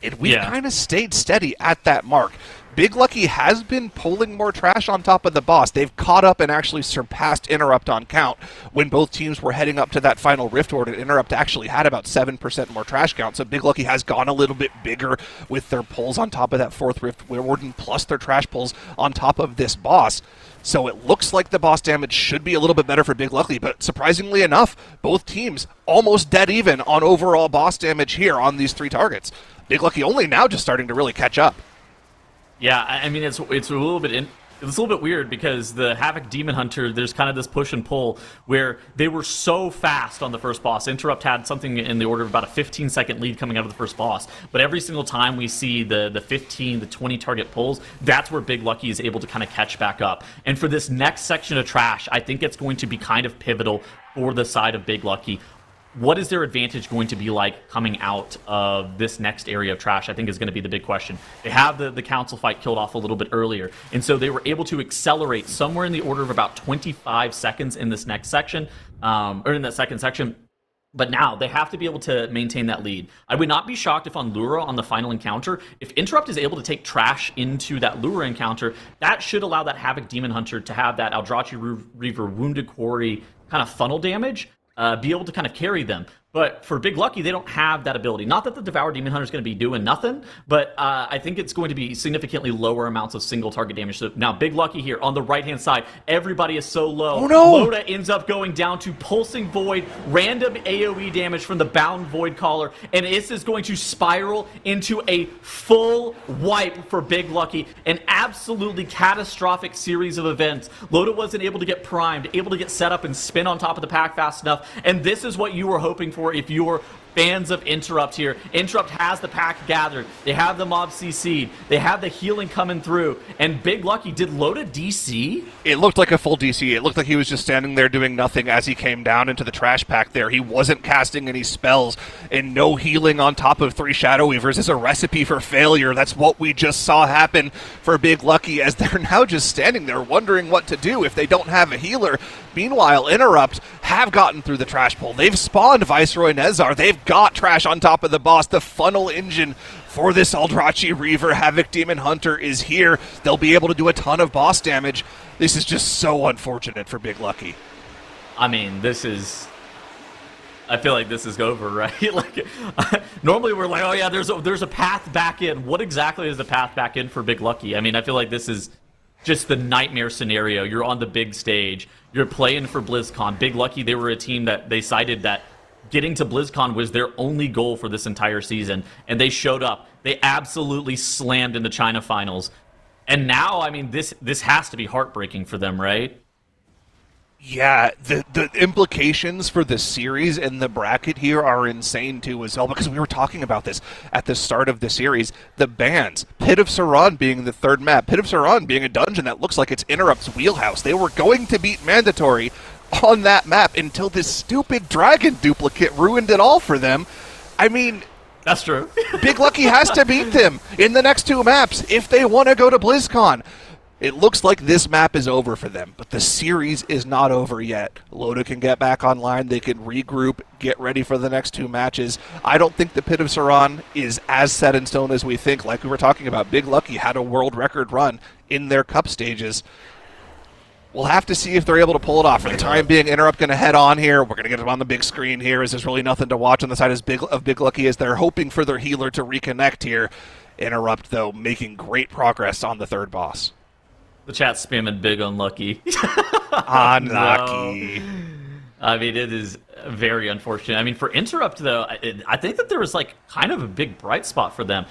and we've kind of stayed steady at that mark. Big Lucky has been pulling more trash on top of the boss. They've caught up and actually surpassed Interrupt on count. When both teams were heading up to that final Rift Warden, Interrupt actually had about 7% more trash count, so Big Lucky has gone a little bit bigger with their pulls on top of that 4th Rift Warden, plus their trash pulls on top of this boss. So it looks like the boss damage should be a little bit better for Big Lucky, but surprisingly enough, both teams almost dead even on overall boss damage here on these 3 targets. Big Lucky only now just starting to really catch up. Yeah, I mean, it's a little bit weird because the Havoc Demon Hunter, there's kind of this push and pull where they were so fast on the first boss. Interrupt had something in the order of about a 15-second lead coming out of the first boss. But every single time we see the 15, the 20 target pulls, that's where Big Lucky is able to kind of catch back up. And for this next section of trash, I think it's going to be kind of pivotal for the side of Big Lucky. What is their advantage going to be like coming out of this next area of trash, I think is going to be the big question. They have the council fight killed off a little bit earlier, and so they were able to accelerate somewhere in the order of about 25 seconds in this next section, or in that second section. But now they have to be able to maintain that lead. I would not be shocked if on Lura, on the final encounter, if Interrupt is able to take trash into that Lura encounter, that should allow that Havoc Demon Hunter to have that Eldrachi Reaver Wounded Quarry kind of funnel damage, be able to kind of carry them. But for Big Lucky, they don't have that ability. Not that the Devour Demon Hunter is going to be doing nothing, but I think it's going to be significantly lower amounts of single target damage. So now Big Lucky here on the right-hand side, everybody is so low. Oh no! Loda ends up going down to Pulsing Void, random AoE damage from the Bound Void Caller, and this is going to spiral into a full wipe for Big Lucky. An absolutely catastrophic series of events. Loda wasn't able to get primed, able to get set up and spin on top of the pack fast enough, and this is what you were hoping for if you're fans of Interrupt here. Interrupt has the pack gathered. They have the mob CC'd. They have the healing coming through. And Big Lucky, did Loda DC? It looked like a full DC. It looked like he was just standing there doing nothing as he came down into the trash pack there. He wasn't casting any spells, and no healing on top of 3 Shadow Weavers is a recipe for failure. That's what we just saw happen for Big Lucky, as they're now just standing there wondering what to do if they don't have a healer. Meanwhile, Interrupt have gotten through the trash pull. They've spawned Viceroy Nezar. They've got trash on top of the boss. The funnel engine for this Eldrachi Reaver Havoc Demon Hunter is here. They'll be able to do a ton of boss damage. This is just so unfortunate for Big Lucky. I mean, I feel like this is over, right? Like, normally we're like, oh yeah, there's a path back in. What exactly is the path back in for Big Lucky? I mean, I feel like this is just the nightmare scenario. You're on the big stage. You're playing for BlizzCon. Big Lucky, they were a team that they cited that getting to BlizzCon was their only goal for this entire season, and they showed up. They absolutely slammed in the China finals. And now, I mean, this has to be heartbreaking for them, right? Yeah, the implications for the series and the bracket here are insane too as well, because we were talking about this at the start of the series. The bans, Pit of Saran being the third map, Pit of Saran being a dungeon that looks like it's Interrupt's wheelhouse. They were going to beat Mandatory on that map until this stupid dragon duplicate ruined it all for them. I mean, That's true. Big Lucky has to beat them in the next two maps if they want to go to BlizzCon. It looks like this map is over for them, but the series is not over yet. Loda can get back online, they can regroup, get ready for the next two matches. I don't think the Pit of Saran is as set in stone as we think. Like we were talking about, Big Lucky had a world record run in their cup stages. We'll have to see if they're able to pull it off. For the time being, Interrupt going to head on here. We're going to get them on the big screen here, as there's really nothing to watch on the side of Big Lucky as they're hoping for their healer to reconnect here. Interrupt, though, making great progress on the third boss. The chat's spamming big unlucky. Unlucky. No. I mean, it is very unfortunate. I mean, for Interrupt, though, I think that there was like kind of a big bright spot for them.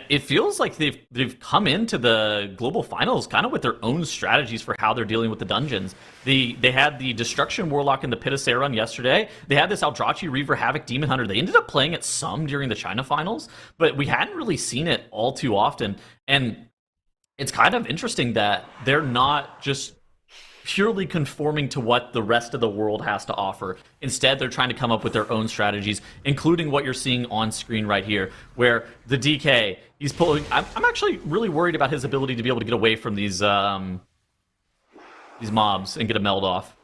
It feels like they've come into the global finals kind of with their own strategies for how they're dealing with the dungeons. They had the Destruction Warlock in the Pit of Saran yesterday. They had this Eldrachi Reaver Havoc Demon Hunter. They ended up playing it some during the China finals, but we hadn't really seen it all too often. And it's kind of interesting that they're not just purely conforming to what the rest of the world has to offer. Instead, they're trying to come up with their own strategies, including what you're seeing on screen right here, where the DK, he's pulling... I'm actually really worried about his ability to be able to get away from these mobs and get a meld off.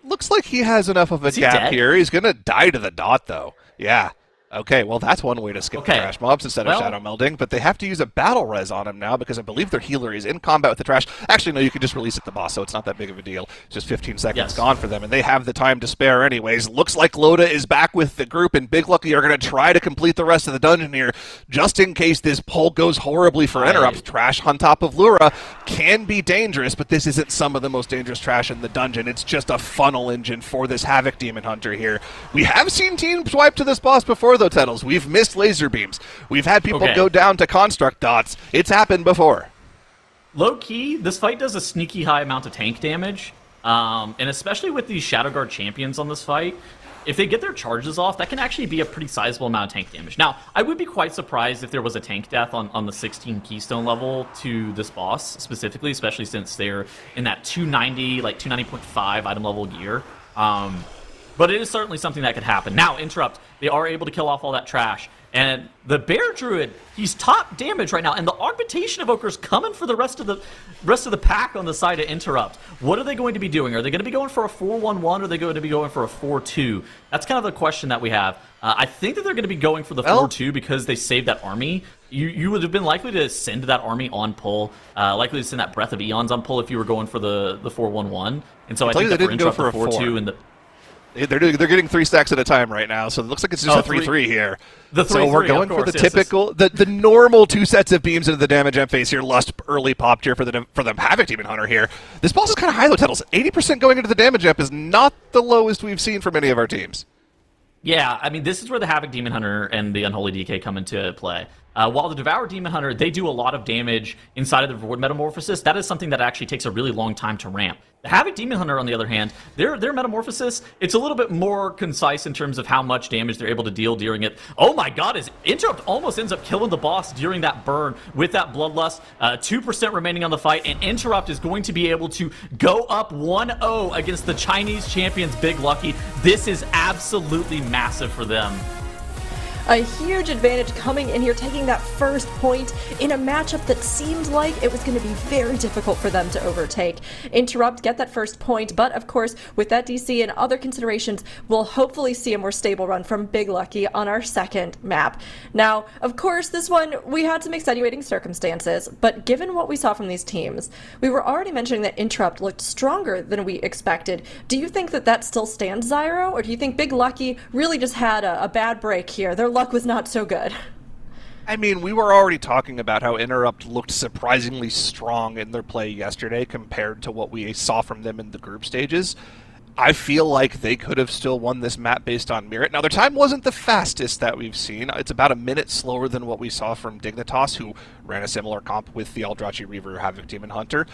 Looks like he has enough of a gap here. He's going to die to the dot, though. Yeah. Okay, well, that's one way to skip the trash mobs instead of shadow melding, but they have to use a battle res on him now because I believe their healer is in combat with the trash. Actually, no, you can just release at the boss, so it's not that big of a deal. It's just 15 seconds gone for them, and they have the time to spare anyways. Looks like Loda is back with the group, and Big Lucky are going to try to complete the rest of the dungeon here, just in case this pull goes horribly for Interrupt. Trash on top of Lura can be dangerous, but this isn't some of the most dangerous trash in the dungeon. It's just a funnel engine for this Havoc Demon Hunter here. We have seen teams swipe to this boss before, though, Tettles. We've missed laser beams. We've had people go down to construct dots. It's happened before. Low key, this fight does a sneaky high amount of tank damage, and especially with these Shadow Guard champions on this fight, if they get their charges off, that can actually be a pretty sizable amount of tank damage. Now, I would be quite surprised if there was a tank death on the 16 Keystone level to this boss specifically, especially since they're in that 290, like 290.5 item level gear. But it is certainly something that could happen. Now, Interrupt, they are able to kill off all that trash. And the Bear Druid, he's top damage right now, and the Augmentation Evoker's coming for the rest of the pack on the side of Interrupt. What are they going to be doing? Are they going to be going for a 4-1-1, or are they going to be going for a 4-2? That's kind of the question that we have. I think that they're going to be going for the 4-2 because they saved that army. You would have been likely to send that army on pull, likely to send that Breath of Eons on pull if you were going for the 4-1-1. And so I think that for Interrupt, the 4-2 and the... They're getting 3 stacks at a time right now, so it looks like it's just a 3-3 here. So we're going for the typical, the normal 2 sets of beams into the damage end phase here. Lust early popped here for the Havoc Demon Hunter here. This boss is kind of high though, Tettles. 80% going into the damage amp is not the lowest we've seen from any of our teams. Yeah, I mean, this is where the Havoc Demon Hunter and the Unholy DK come into play. While the Devour Demon Hunter, they do a lot of damage inside of the Void Metamorphosis, that is something that actually takes a really long time to ramp. The Havoc Demon Hunter, on the other hand, their Metamorphosis, it's a little bit more concise in terms of how much damage they're able to deal during it. Oh my god, Interrupt almost ends up killing the boss during that burn with that Bloodlust. 2% remaining on the fight, and Interrupt is going to be able to go up 1-0 against the Chinese champions Big Lucky. This is absolutely massive for them. A huge advantage coming in here, taking that first point in a matchup that seemed like it was going to be very difficult for them to overtake. Interrupt, get that first point, but of course, with that DC and other considerations, we'll hopefully see a more stable run from Big Lucky on our second map. Now, of course, this one, we had some extenuating circumstances, but given what we saw from these teams, we were already mentioning that Interrupt looked stronger than we expected. Do you think that that still stands, Zyro, or do you think Big Lucky really just had a bad break here? Their luck was not so good. I mean, we were already talking about how Interrupt looked surprisingly strong in their play yesterday compared to what we saw from them in the group stages. I feel like they could have still won this map based on merit. Now, their time wasn't the fastest that we've seen. It's about a minute slower than what we saw from Dignitas, who ran a similar comp with the Eldrachi Reaver Havoc Demon Hunter.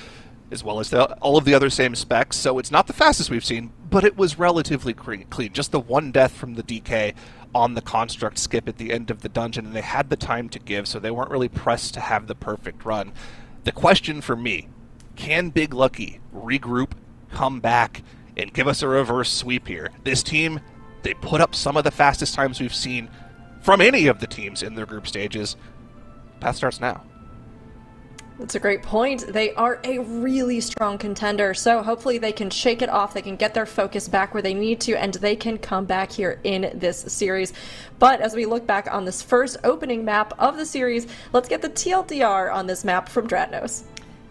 as well as all of the other same specs, so it's not the fastest we've seen, but it was relatively clean. Just the one death from the DK on the construct skip at the end of the dungeon, and they had the time to give, so they weren't really pressed to have the perfect run. The question for me, can Big Lucky regroup, come back, and give us a reverse sweep here? This team, they put up some of the fastest times we've seen from any of the teams in their group stages. Path starts now. That's a great point. They are a really strong contender, so hopefully they can shake it off, they can get their focus back where they need to, and they can come back here in this series. But as we look back on this first opening map of the series, let's get the TLDR on this map from Dratnos.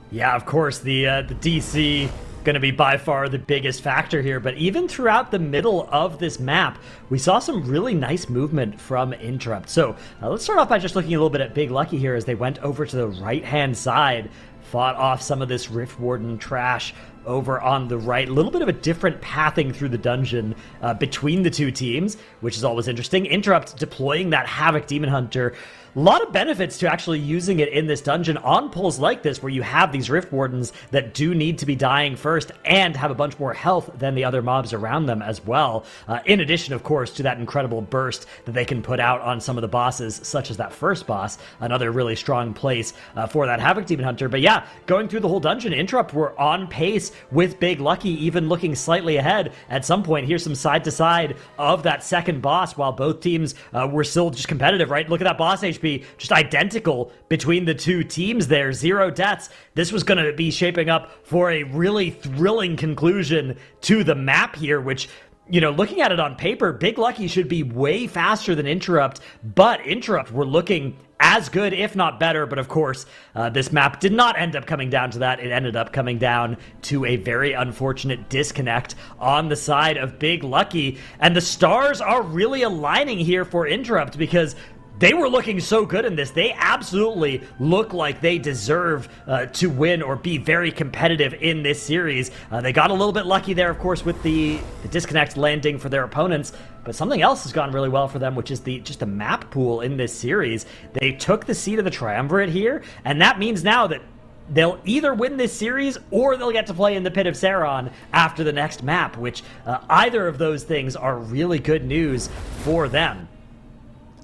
Yeah, of course, the DC going to be by far the biggest factor here, but even throughout the middle of this map, we saw some really nice movement from Interrupt. So let's start off by just looking a little bit at Big Lucky here as they went over to the right-hand side, fought off some of this Rift Warden trash over on the right. A little bit of a different pathing through the dungeon between the two teams, which is always interesting. Interrupt deploying that Havoc Demon Hunter. A lot of benefits to actually using it in this dungeon on pulls like this, where you have these Rift Wardens that do need to be dying first and have a bunch more health than the other mobs around them as well. In addition, of course, to that incredible burst that they can put out on some of the bosses, such as that first boss, another really strong place for that Havoc Demon Hunter. But yeah, going through the whole dungeon, Interrupt were on pace with Big Lucky, even looking slightly ahead at some point. Here's some side-to-side of that second boss, while both teams were still just competitive, right? Look at that boss HP, just identical between the two teams there. 0 deaths. This was going to be shaping up for a really thrilling conclusion to the map here, which, you know, looking at it on paper, Big Lucky should be way faster than Interrupt, but Interrupt were looking as good, if not better. But of course, this map did not end up coming down to that. It ended up coming down to a very unfortunate disconnect on the side of Big Lucky. And the stars are really aligning here for Interrupt, because they were looking so good in this. They absolutely look like they deserve to win or be very competitive in this series. They got a little bit lucky there, of course, with the disconnect landing for their opponents. But something else has gone really well for them, which is just the map pool in this series. They took the seat of the Triumvirate here, and that means now that they'll either win this series or they'll get to play in the Pit of Sauron after the next map, which either of those things are really good news for them.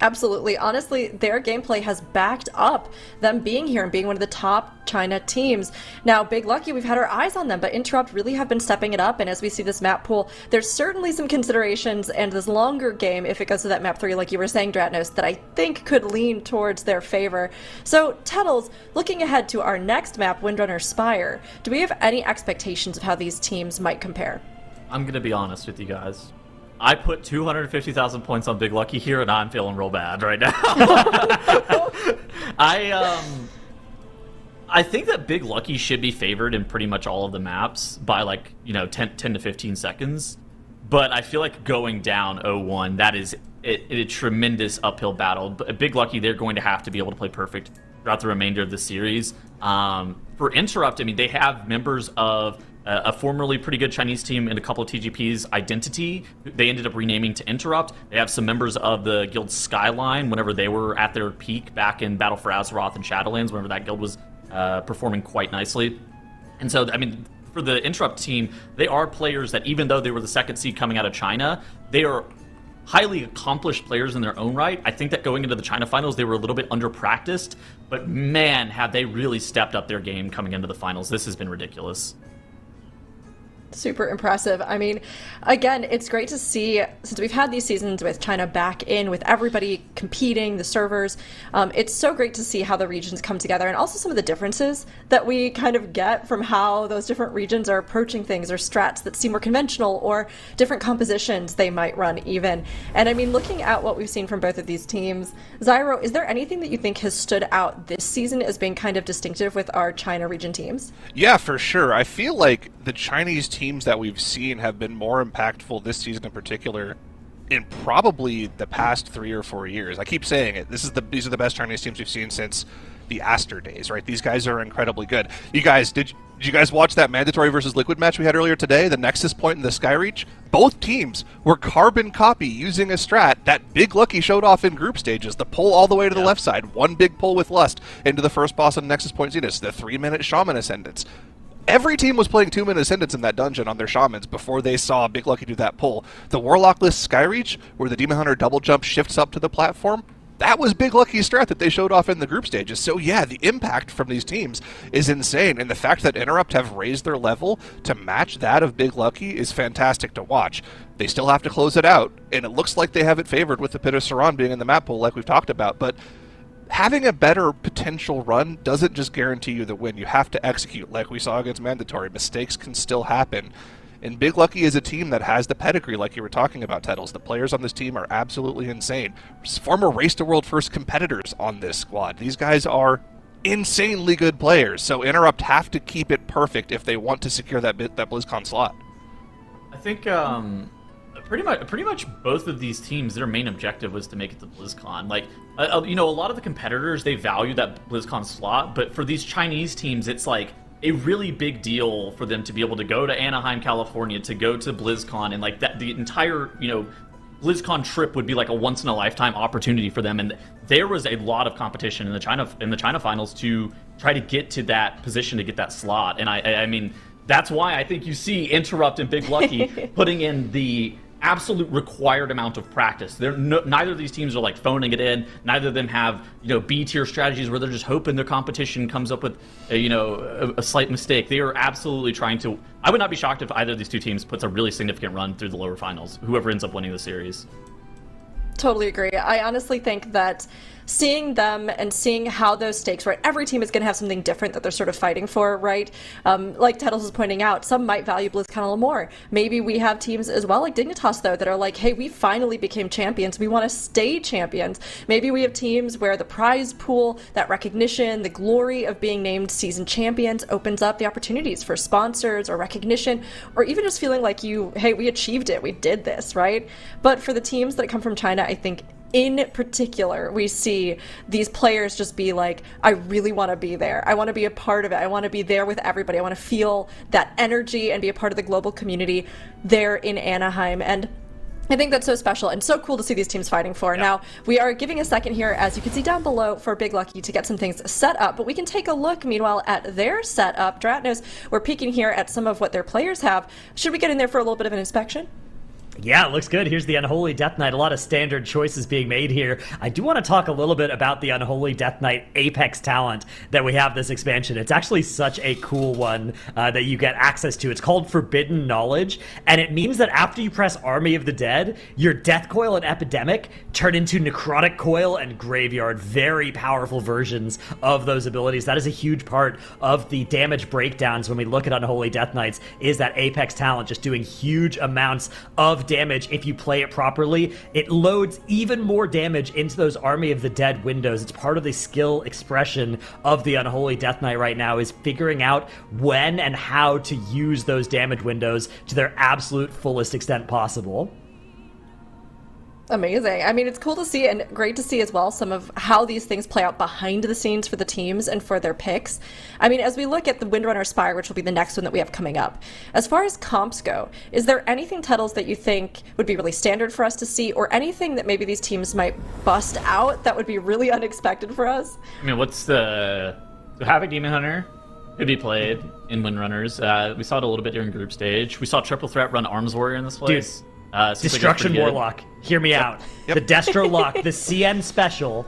Absolutely. Honestly, their gameplay has backed up them being here and being one of the top China teams. Now, Big Lucky, we've had our eyes on them, but Interrupt really have been stepping it up. And as we see this map pool, there's certainly some considerations and this longer game, if it goes to that map 3, like you were saying, Dratnos, that I think could lean towards their favor. So, Tuttles, looking ahead to our next map, Windrunner Spire, do we have any expectations of how these teams might compare? I'm going to be honest with you guys. I put 250,000 points on Big Lucky here, and I'm feeling real bad right now. I think that Big Lucky should be favored in pretty much all of the maps by, like, 10 to 15 seconds. But I feel like going down 0-1, that is a tremendous uphill battle. But Big Lucky, they're going to have to be able to play perfect throughout the remainder of the series. For Interrupt, I mean, they have members of a formerly pretty good Chinese team in a couple of TGPs, Identity. They ended up renaming to Interrupt. They have some members of the guild Skyline whenever they were at their peak back in Battle for Azeroth and Shadowlands, whenever that guild was performing quite nicely. And so, I mean, for the Interrupt team, they are players that, even though they were the second seed coming out of China, they are highly accomplished players in their own right. I think that going into the China finals, they were a little bit under-practiced, but man, have they really stepped up their game coming into the finals. This has been ridiculous. Super impressive. I mean, again, it's great to see, since we've had these seasons with China back in, with everybody competing, the servers, it's so great to see how the regions come together, and also some of the differences that we kind of get from how those different regions are approaching things, or strats that seem more conventional, or different compositions they might run even. And I mean, looking at what we've seen from both of these teams, Zyro, is there anything that you think has stood out this season as being kind of distinctive with our China region teams? Yeah, for sure. I feel like the Chinese teams that we've seen have been more impactful this season in particular in probably the past 3 or 4 years. I keep saying it. These are the best Chinese teams we've seen since the Aster days, right? These guys are incredibly good. You guys, did you guys watch that Mandatory versus Liquid match we had earlier today, the Nexus Point and the Skyreach? Both teams were carbon copy using a strat that Big Lucky showed off in group stages. The pull all the way to the left side, one big pull with Lust into the first boss on Nexus Point Zenith, the 3-minute Shaman Ascendance. Every team was playing 2-minute ascendants in that dungeon on their shamans before they saw Big Lucky do that pull. The Warlockless Skyreach, where the Demon Hunter double jump shifts up to the platform, that was Big Lucky's strat that they showed off in the group stages. So yeah, the impact from these teams is insane, and the fact that Interrupt have raised their level to match that of Big Lucky is fantastic to watch. They still have to close it out, and it looks like they have it favored with the Pit of Saran being in the map pool like we've talked about, but having a better potential run doesn't just guarantee you the win. You have to execute like we saw against Mandatory. Mistakes can still happen. And Big Lucky is a team that has the pedigree like you were talking about, Tettles. The players on this team are absolutely insane. Former Race to World First competitors on this squad. These guys are insanely good players. So Interrupt have to keep it perfect if they want to secure that BlizzCon slot. I think pretty much both of these teams, their main objective was to make it to BlizzCon. Like, a lot of the competitors, they value that BlizzCon slot, but for these Chinese teams, it's like a really big deal for them to be able to go to Anaheim, California, to go to BlizzCon, and like that, the entire, BlizzCon trip would be like a once-in-a-lifetime opportunity for them, and there was a lot of competition in the China finals to try to get to that position to get that slot, and I mean, that's why I think you see Interrupt and Big Lucky putting in the absolute required amount of practice. Neither of these teams are like phoning it in. Neither of them have B-tier strategies where they're just hoping their competition comes up with a slight mistake. They are absolutely trying to. I would not be shocked if either of these two teams puts a really significant run through the lower finals. Whoever ends up winning the series. Totally agree. I honestly think that seeing them and seeing how those stakes, right? Every team is going to have something different that they're sort of fighting for, right? Like Tettles is pointing out, some might value BlizzCon a little more. Maybe we have teams as well, like Dignitas, though, that are like, hey, we finally became champions. We want to stay champions. Maybe we have teams where the prize pool, that recognition, the glory of being named season champions opens up the opportunities for sponsors or recognition, or even just feeling like hey, we achieved it. We did this, right? But for the teams that come from China, I think in particular, we see these players just be like, I really want to be there. I want to be a part of it. I want to be there with everybody. I want to feel that energy and be a part of the global community there in Anaheim. And I think that's so special and so cool to see these teams fighting for. Yeah. Now, we are giving a second here, as you can see down below, for Big Lucky to get some things set up, but we can take a look, meanwhile, at their setup. Dratnos, we're peeking here at some of what their players have. Should we get in there for a little bit of an inspection? Yeah, it looks good. Here's the Unholy Death Knight. A lot of standard choices being made here. I do want to talk a little bit about the Unholy Death Knight Apex talent that we have this expansion. It's actually such a cool one that you get access to. It's called Forbidden Knowledge, and it means that after you press Army of the Dead, your Death Coil and Epidemic turn into Necrotic Coil and Graveyard. Very powerful versions of those abilities. That is a huge part of the damage breakdowns when we look at Unholy Death Knights, is that Apex talent just doing huge amounts of damage if you play it properly. It loads even more damage into those Army of the Dead windows. It's part of the skill expression of the Unholy Death Knight right now, is figuring out when and how to use those damage windows to their absolute fullest extent possible. Amazing. I mean, it's cool to see and great to see as well some of how these things play out behind the scenes for the teams and for their picks. I mean, as we look at the Windrunner Spire, which will be the next one that we have coming up, as far as comps go, is there anything, Tettles, that you think would be really standard for us to see, or anything that maybe these teams might bust out that would be really unexpected for us? I mean, what's the Havoc Demon Hunter could be played in Windrunners. We saw it a little bit during group stage. We saw Triple Threat run Arms Warrior in this place. Dude. Destruction Warlock, hear me out. Yep. The Destro Lock, the CN special,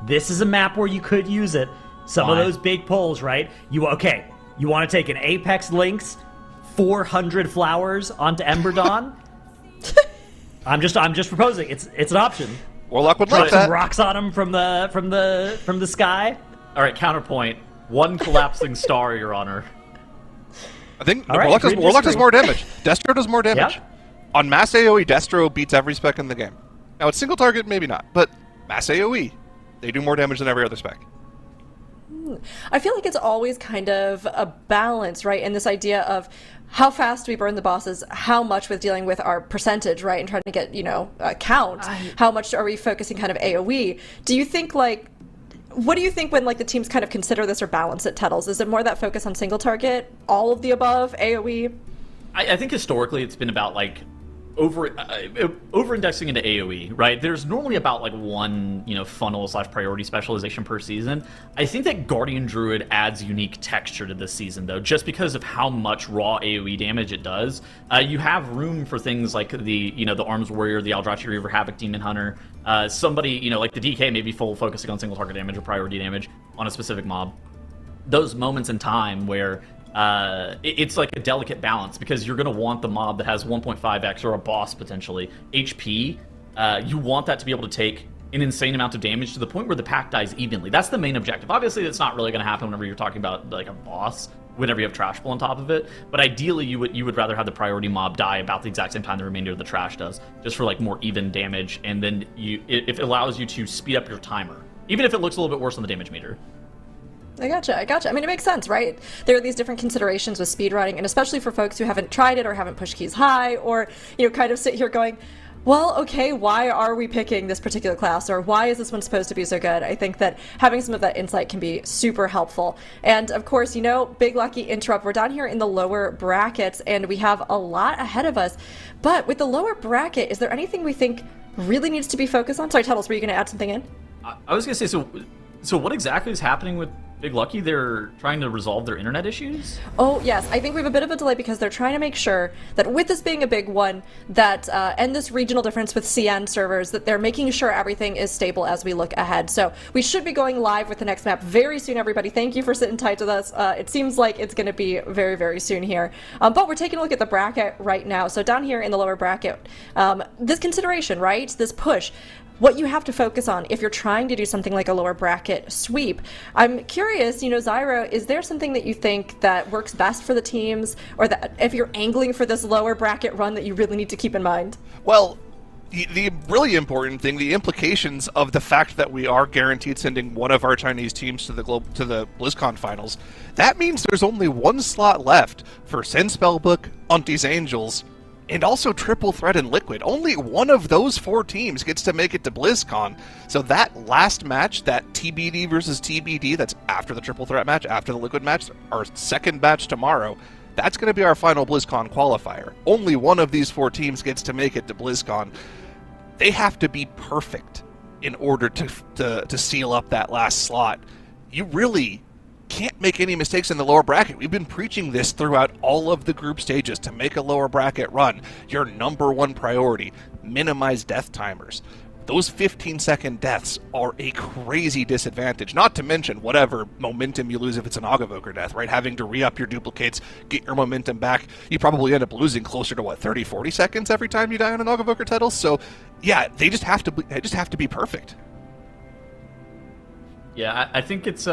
this is a map where you could use it. Some of those big pulls, right? You want to take an Apex Lynx, 400 flowers onto Ember Dawn? I'm just proposing. It's an option. Warlock would like like some that. rocks on him from the sky. All right, counterpoint. One collapsing star, Your Honor. I think right, Warlock does more damage. Destro does more damage. Yep. On mass AoE, Destro beats every spec in the game. Now, it's single target, maybe not, but mass AoE, they do more damage than every other spec. I feel like it's always kind of a balance, right? And this idea of how fast do we burn the bosses, how much with dealing with our percentage, right? And trying to get, a count. How much are we focusing kind of AoE? Do you think, what do you think when, the teams kind of consider this or balance it, Tettles? Is it more that focus on single target, all of the above, AoE? I think historically it's been about, over-indexing into AoE, right? There's normally about like one, funnel / priority specialization per season. I think that Guardian Druid adds unique texture to this season, though, just because of how much raw AoE damage it does. You have room for things like the Arms Warrior, the Eldrazi Reaver, Havoc Demon Hunter. Somebody, like the DK, maybe full focusing on single target damage or priority damage on a specific mob. Those moments in time where it's like a delicate balance, because you're going to want the mob that has 1.5x or a boss potentially HP. You want that to be able to take an insane amount of damage to the point where the pack dies evenly. That's the main objective. Obviously, that's not really going to happen whenever you're talking about like a boss, whenever you have trash pull on top of it. But ideally, you would rather have the priority mob die about the exact same time the remainder of the trash does, just for like more even damage. And then it allows you to speed up your timer, even if it looks a little bit worse on the damage meter. I gotcha. I mean, it makes sense, right? There are these different considerations with speedrunning, and especially for folks who haven't tried it or haven't pushed keys high, or, kind of sit here going, well, okay, why are we picking this particular class, or why is this one supposed to be so good? I think that having some of that insight can be super helpful. And of course, big lucky interrupt. We're down here in the lower brackets, and we have a lot ahead of us. But with the lower bracket, is there anything we think really needs to be focused on? Sorry, Tuttles, were you going to add something in? I was going to say, so what exactly is happening with Big Lucky? They're trying to resolve their internet issues? Oh, yes. I think we have a bit of a delay because they're trying to make sure that with this being a big one, that and this regional difference with CN servers, that they're making sure everything is stable as we look ahead. So we should be going live with the next map very soon, everybody. Thank you for sitting tight with us. It seems like it's going to be very, very soon here. But we're taking a look at the bracket right now. So down here in the lower bracket, this consideration, right? This push. What you have to focus on if you're trying to do something like a lower bracket sweep. I'm curious, Zyra, is there something that you think that works best for the teams, or that if you're angling for this lower bracket run, that you really need to keep in mind? Well, the really important thing, the implications of the fact that we are guaranteed sending one of our Chinese teams to the BlizzCon finals, that means there's only one slot left for Send Spellbook, ANTTIS Angels, and also Triple Threat and Liquid. Only one of those 4 teams gets to make it to BlizzCon. So that last match, that TBD versus TBD, that's after the Triple Threat match, after the Liquid match, our second match tomorrow, that's going to be our final BlizzCon qualifier. Only one of these 4 teams gets to make it to BlizzCon. They have to be perfect in order to seal up that last slot. You really can't make any mistakes in the lower bracket. We've been preaching this throughout all of the group stages. To make a lower bracket run, your number one priority, minimize death timers. Those 15-second deaths are a crazy disadvantage, not to mention whatever momentum you lose if it's an Ogavoker death, right? Having to re-up your duplicates, get your momentum back, you probably end up losing closer to, 30, 40 seconds every time you die on an Ogavoker title? So, yeah, they just have to be perfect. Yeah, I think it's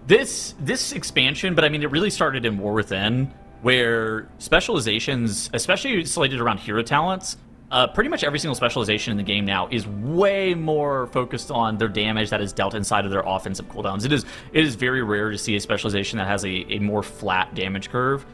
this expansion, but I mean, it really started in War Within, where specializations, especially slated around hero talents, pretty much every single specialization in the game now is way more focused on their damage that is dealt inside of their offensive cooldowns. It is very rare to see a specialization that has a more flat damage curve.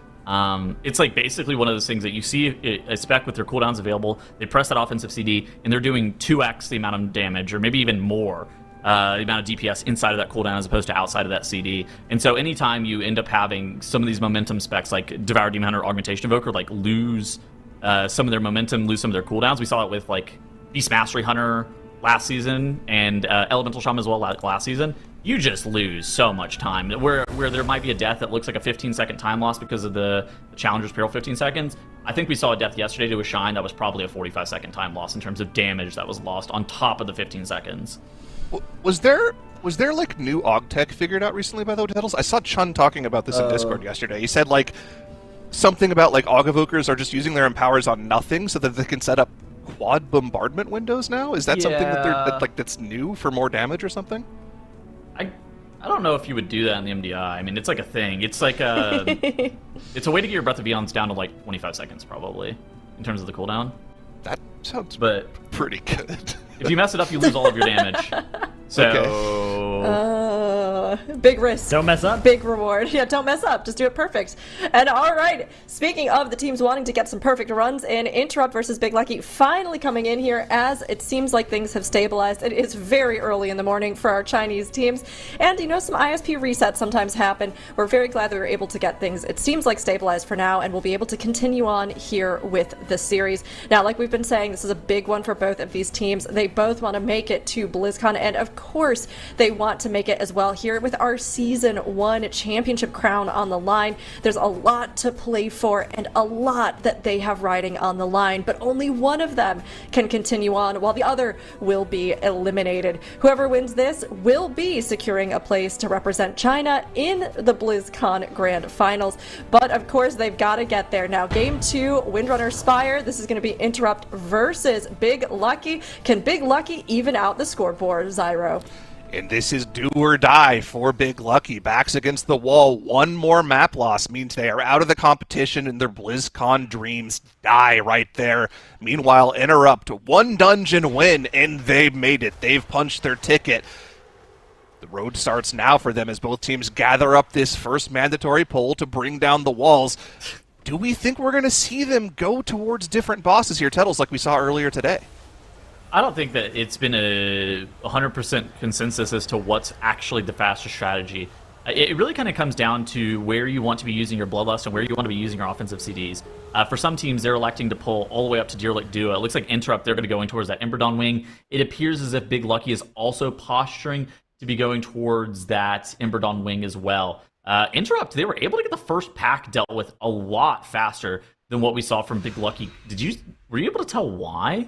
It's like basically one of those things that you see a spec with their cooldowns available, they press that offensive CD, and they're doing 2x the amount of damage, or maybe even more. The amount of DPS inside of that cooldown as opposed to outside of that CD. And so anytime you end up having some of these momentum specs like Devour Demon Hunter, Augmentation Evoker, like lose some of their momentum, lose some of their cooldowns. We saw it with like Beast Mastery Hunter last season and Elemental Shaman as well last season. You just lose so much time. Where there might be a death that looks like a 15-second time loss because of the Challenger's Peril 15 seconds. I think we saw a death yesterday to a Shine that was probably a 45-second time loss in terms of damage that was lost on top of the 15 seconds. Was there like new aug tech figured out recently by the Tuttles? I saw Chun talking about this in Discord yesterday. He said like something about like aug evokers are just using their empowers on nothing so that they can set up quad bombardment windows now. Is that something that's new for more damage or something? I don't know if you would do that in the MDI. I mean, it's like a thing. It's like it's a way to get your Breath of Beyonds down to like 25 seconds probably in terms of the cooldown. That sounds If pretty good. you mess it up, you lose all of your damage. So, big risk. Don't mess up. Big reward. Yeah, don't mess up. Just do it perfect. And all right, speaking of the teams wanting to get some perfect runs in, Interrupt versus Big Lucky finally coming in here as it seems like things have stabilized. It is very early in the morning for our Chinese teams. And, some ISP resets sometimes happen. We're very glad that we were able to get things, it seems like, stabilized for now, and we'll be able to continue on here with the series. Now, like we've been saying, this is a big one for both of these teams. They both want to make it to BlizzCon, and of course, they want to make it as well here with our Season 1 championship crown on the line. There's a lot to play for and a lot that they have riding on the line, but only one of them can continue on while the other will be eliminated. Whoever wins this will be securing a place to represent China in the BlizzCon Grand Finals, but of course they've got to get there. Now, Game 2, Windrunner Spire, this is going to be Interrupt versus Big Lucky. Can Big Lucky even out the scoreboard, Zyro? And this is do or die for Big Lucky. Backs against the wall. One more map loss means they are out of the competition and their BlizzCon dreams die right there. Meanwhile, Interrupt, one dungeon win, and they've made it. They've punched their ticket. The road starts now for them as both teams gather up this first mandatory poll to bring down the walls. Do we think we're going to see them go towards different bosses here, Tettles, like we saw earlier today? I don't think that it's been a 100% consensus as to what's actually the fastest strategy. It really kind of comes down to where you want to be using your Bloodlust and where you want to be using your offensive CDs. For some teams, they're electing to pull all the way up to Deerlick Duo. It looks like Interrupt, they're going to be going towards that Emberdawn wing. It appears as if Big Lucky is also posturing to be going towards that Emberdawn wing as well. Interrupt, they were able to get the first pack dealt with a lot faster than what we saw from Big Lucky. Were you able to tell why?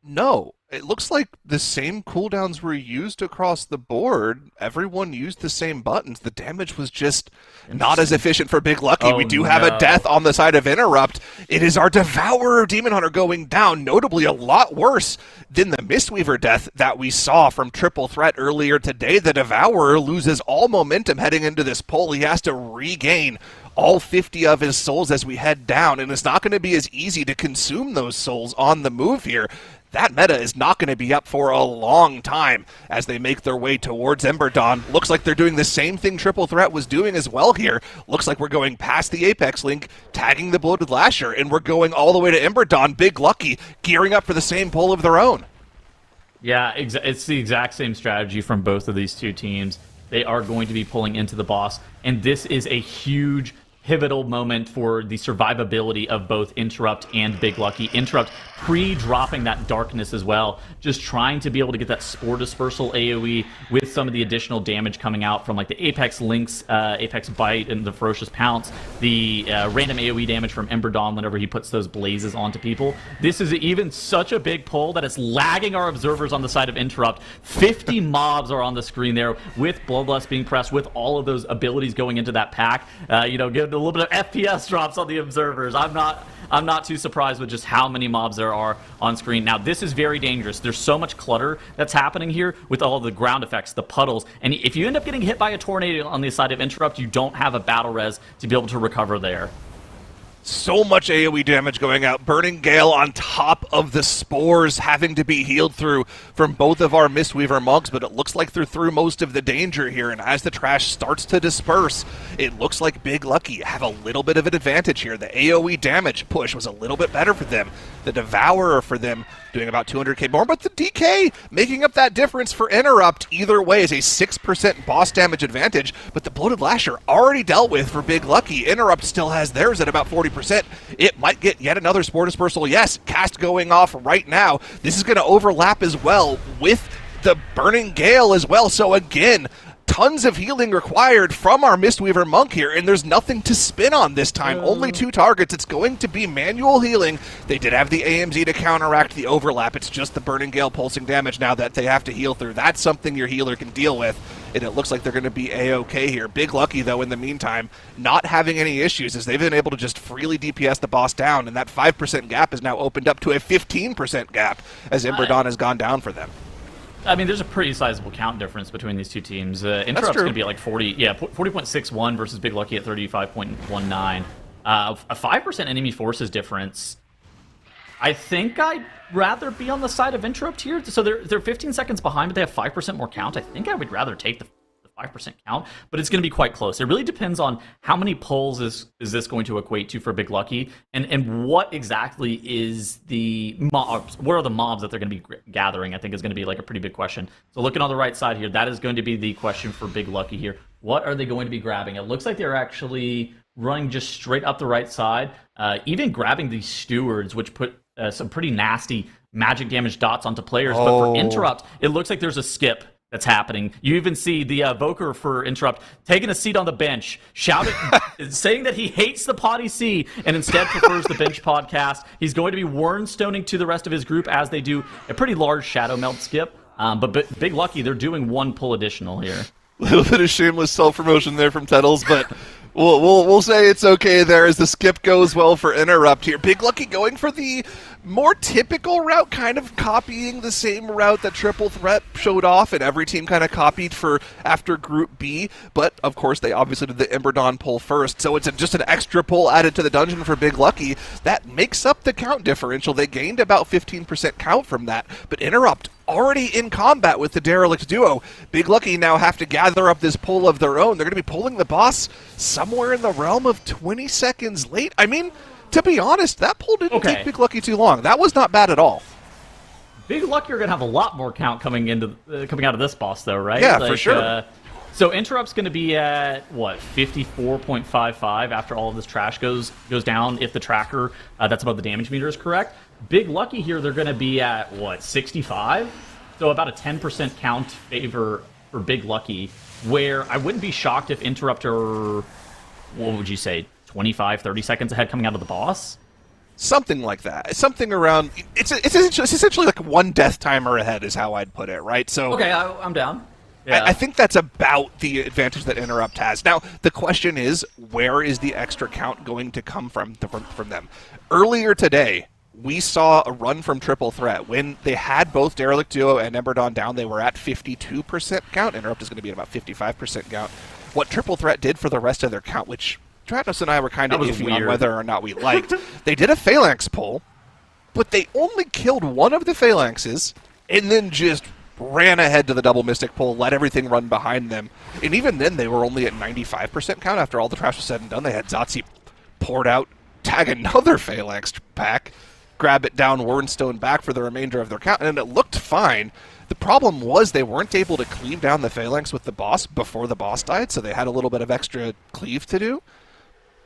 No. It looks like the same cooldowns were used across the board. Everyone used the same buttons. The damage was just not as efficient for Big Lucky. Oh, we do have a death on the side of Interrupt. It is our Devourer Demon Hunter going down, notably a lot worse than the Mistweaver death that we saw from Triple Threat earlier today. The Devourer loses all momentum heading into this poll. He has to regain all 50 of his souls as we head down, and it's not going to be as easy to consume those souls on the move here. That meta is not going to be up for a long time as they make their way towards Emberdawn. Looks like they're doing the same thing Triple Threat was doing as well here. Looks like we're going past the Apex link, tagging the Bloated Lasher, and we're going all the way to Emberdawn. Big Lucky gearing up for the same pull of their own. Yeah, it's the exact same strategy from both of these two teams. They are going to be pulling into the boss, and this is a huge pivotal moment for the survivability of both Interrupt and Big Lucky. Interrupt pre-dropping that darkness as well, just trying to be able to get that Spore Dispersal AoE with some of the additional damage coming out from like the Apex Links, Apex Bite, and the Ferocious Pounce, the random AoE damage from Emberdawn whenever he puts those blazes onto people. This is even such a big pull that it's lagging our observers on the side of Interrupt. 50 mobs are on the screen there with Bloodlust being pressed, with all of those abilities going into that pack. Getting a little bit of FPS drops on the observers. I'm not too surprised with just how many mobs there are on screen. Now, this is very dangerous. There's so much clutter that's happening here with all the ground effects, the puddles, and if you end up getting hit by a tornado on the side of Interrupt, you don't have a battle res to be able to recover there. So much AoE damage going out. Burning Gale on top of the spores having to be healed through from both of our Mistweaver monks, but it looks like they're through most of the danger here, and as the trash starts to disperse, it looks like Big Lucky have a little bit of an advantage here. The AoE damage push was a little bit better for them. The Devourer for them doing about 200k more, but the DK making up that difference for Interrupt. Either way is a 6% boss damage advantage, but the Bloated Lasher already dealt with for Big Lucky. Interrupt still has theirs at about 40%. It might get yet another Spore Dispersal. Yes, cast going off right now. This is going to overlap as well with the Burning Gale as well. So again, tons of healing required from our Mistweaver monk here, and there's nothing to spin on this time. Only 2 targets. It's going to be manual healing. They did have the AMZ to counteract the overlap. It's just the Burning Gale pulsing damage now that they have to heal through. That's something your healer can deal with, and it looks like they're going to be A-okay here. Big Lucky, though, in the meantime, not having any issues as they've been able to just freely DPS the boss down, and that 5% gap is now opened up to a 15% gap as Emberdawn has gone down for them. I mean, there's a pretty sizable count difference between these two teams. Interrupt's going to be like 40.61 versus Big Lucky at 35.19. A 5% enemy forces difference. I think I'd rather be on the side of Interrupt here. So they're 15 seconds behind, but they have 5% more count. I think I would rather take 5% count, but it's going to be quite close. It really depends on how many pulls is this going to equate to for Big Lucky, and what exactly is the mobs, what are the mobs that they're going to be gathering, I think is going to be like a pretty big question. So looking on the right side here, that is going to be the question for Big Lucky here. What are they going to be grabbing? It looks like they're actually running just straight up the right side, even grabbing these stewards, which put some pretty nasty magic damage dots onto players. But for Interrupt, it looks like there's a skip that's happening. You even see the Voker for Interrupt taking a seat on the bench, shouting, saying that he hates the Potty C and instead prefers the bench podcast. He's going to be Wernstoning to the rest of his group as they do a pretty large Shadow Meld skip. But Big Lucky, they're doing one pull additional here. A little bit of shameless self-promotion there from Tettles, but we'll say it's okay there as the skip goes well for Interrupt here. Big Lucky going for the more typical route, kind of copying the same route that Triple Threat showed off, and every team kind of copied for after Group B, but of course they obviously did the Ember Dawn pull first, so it's just an extra pull added to the dungeon for Big Lucky. That makes up the count differential. They gained about 15% count from that, but Interrupt already in combat with the Derelict duo. Big Lucky now have to gather up this pull of their own. They're going to be pulling the boss somewhere in the realm of 20 seconds late. I mean, to be honest, that pull didn't take Big Lucky too long. That was not bad at all. Big Lucky are going to have a lot more count coming out of this boss, though, right? Yeah, for sure. So Interrupt's going to be at, what, 54.55 after all of this trash goes down, if the tracker that's above the damage meter is correct. Big Lucky here, they're going to be at, what, 65? So about a 10% count favor for Big Lucky, where I wouldn't be shocked if Interrupt are, what would you say, 25, 30 seconds ahead coming out of the boss? Something like that. Something around... It's essentially like one death timer ahead is how I'd put it, right? So okay, I'm down. Yeah. I think that's about the advantage that Interrupt has. Now, the question is, where is the extra count going to come from them? Earlier today, we saw a run from Triple Threat. When they had both Derelict Duo and Ember Dawn down, they were at 52% count. Interrupt is going to be at about 55% count. What Triple Threat did for the rest of their count, which Stratos and I were kind of iffy on whether or not we liked, they did a Phalanx pull, but they only killed one of the Phalanxes, and then just ran ahead to the double Mystic pull, let everything run behind them. And even then, they were only at 95% count after all the trash was said and done. They had Zotzi poured out, tag another Phalanx pack, grab it down, Wernstone back for the remainder of their count, and it looked fine. The problem was they weren't able to cleave down the Phalanx with the boss before the boss died, so they had a little bit of extra cleave to do.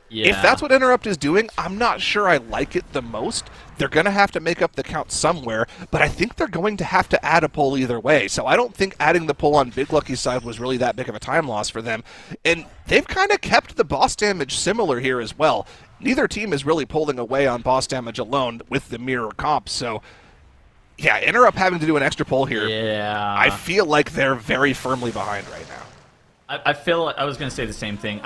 Yeah. If that's what Interrupt is doing, I'm not sure I like it the most. They're going to have to make up the count somewhere, but I think they're going to have to add a pull either way. So I don't think adding the pull on Big Lucky's side was really that big of a time loss for them. And they've kind of kept the boss damage similar here as well. Neither team is really pulling away on boss damage alone with the mirror comp, so yeah, Interrupt having to do an extra pull here. Yeah. I feel like they're very firmly behind right now. I feel like I was going to say the same thing.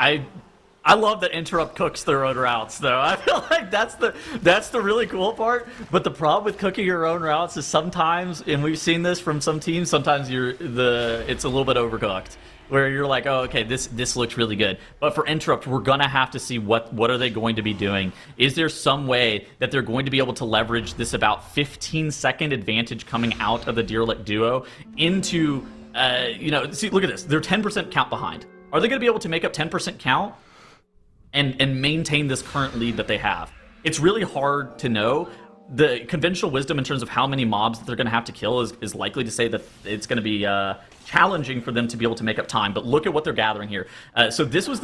I love that Interrupt cooks their own routes, though. I feel like that's the really cool part. But the problem with cooking your own routes is sometimes, and we've seen this from some teams, sometimes it's a little bit overcooked, where you're like, oh, okay, this looks really good. But for Interrupt, we're gonna have to see what are they going to be doing. Is there some way that they're going to be able to leverage this about 15-second advantage coming out of the Derelict duo into, see, look at this. They're 10% count behind. Are they going to be able to make up 10% count and maintain this current lead that they have? It's really hard to know. The conventional wisdom in terms of how many mobs that they're going to have to kill is likely to say that it's going to be challenging for them to be able to make up time. But look at what they're gathering here. So these were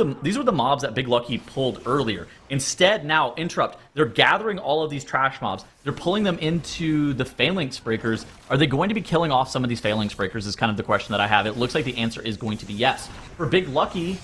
the mobs that Big Lucky pulled earlier. Instead, now Interrupt, they're gathering all of these trash mobs. They're pulling them into the Phalanx Breakers. Are they going to be killing off some of these Phalanx Breakers is kind of the question that I have. It looks like the answer is going to be yes. For Big Lucky,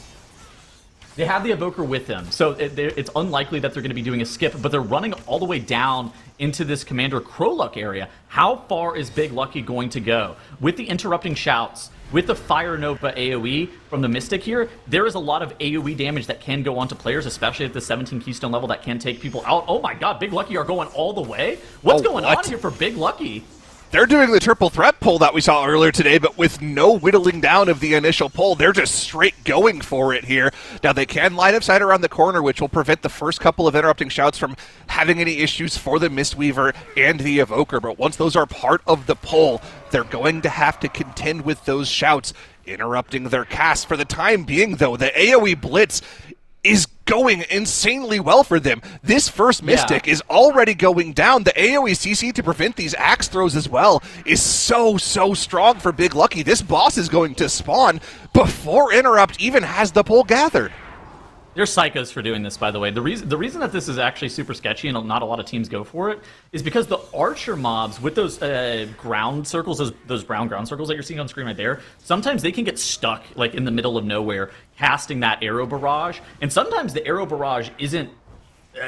they have the Evoker with them, so it's unlikely that they're going to be doing a skip, but they're running all the way down into this Commander Crowluck area. How far is Big Lucky going to go? With the interrupting shouts, with the Fire Nova AoE from the Mystic here, there is a lot of AoE damage that can go onto players, especially at the 17 Keystone level, that can take people out. Oh my god, Big Lucky are going all the way? What's going on here for Big Lucky? They're doing the triple threat pull that we saw earlier today, but with no whittling down of the initial pull. They're just straight going for it here. Now, they can line of sight around the corner, which will prevent the first couple of interrupting shouts from having any issues for the Mistweaver and the Evoker. But once those are part of the pull, they're going to have to contend with those shouts, interrupting their cast. For the time being, though, the AoE Blitz is going insanely well for them. This first Mystic is already going down. The AoE CC to prevent these axe throws as well is so strong for Big Lucky. This boss is going to spawn before Interrupt even has the pull gathered. They're psychos for doing this, by the way. The reason that this is actually super sketchy and not a lot of teams go for it is because the archer mobs with those ground circles, those brown ground circles that you're seeing on screen right there, sometimes they can get stuck like in the middle of nowhere casting that arrow barrage, and sometimes the arrow barrage isn't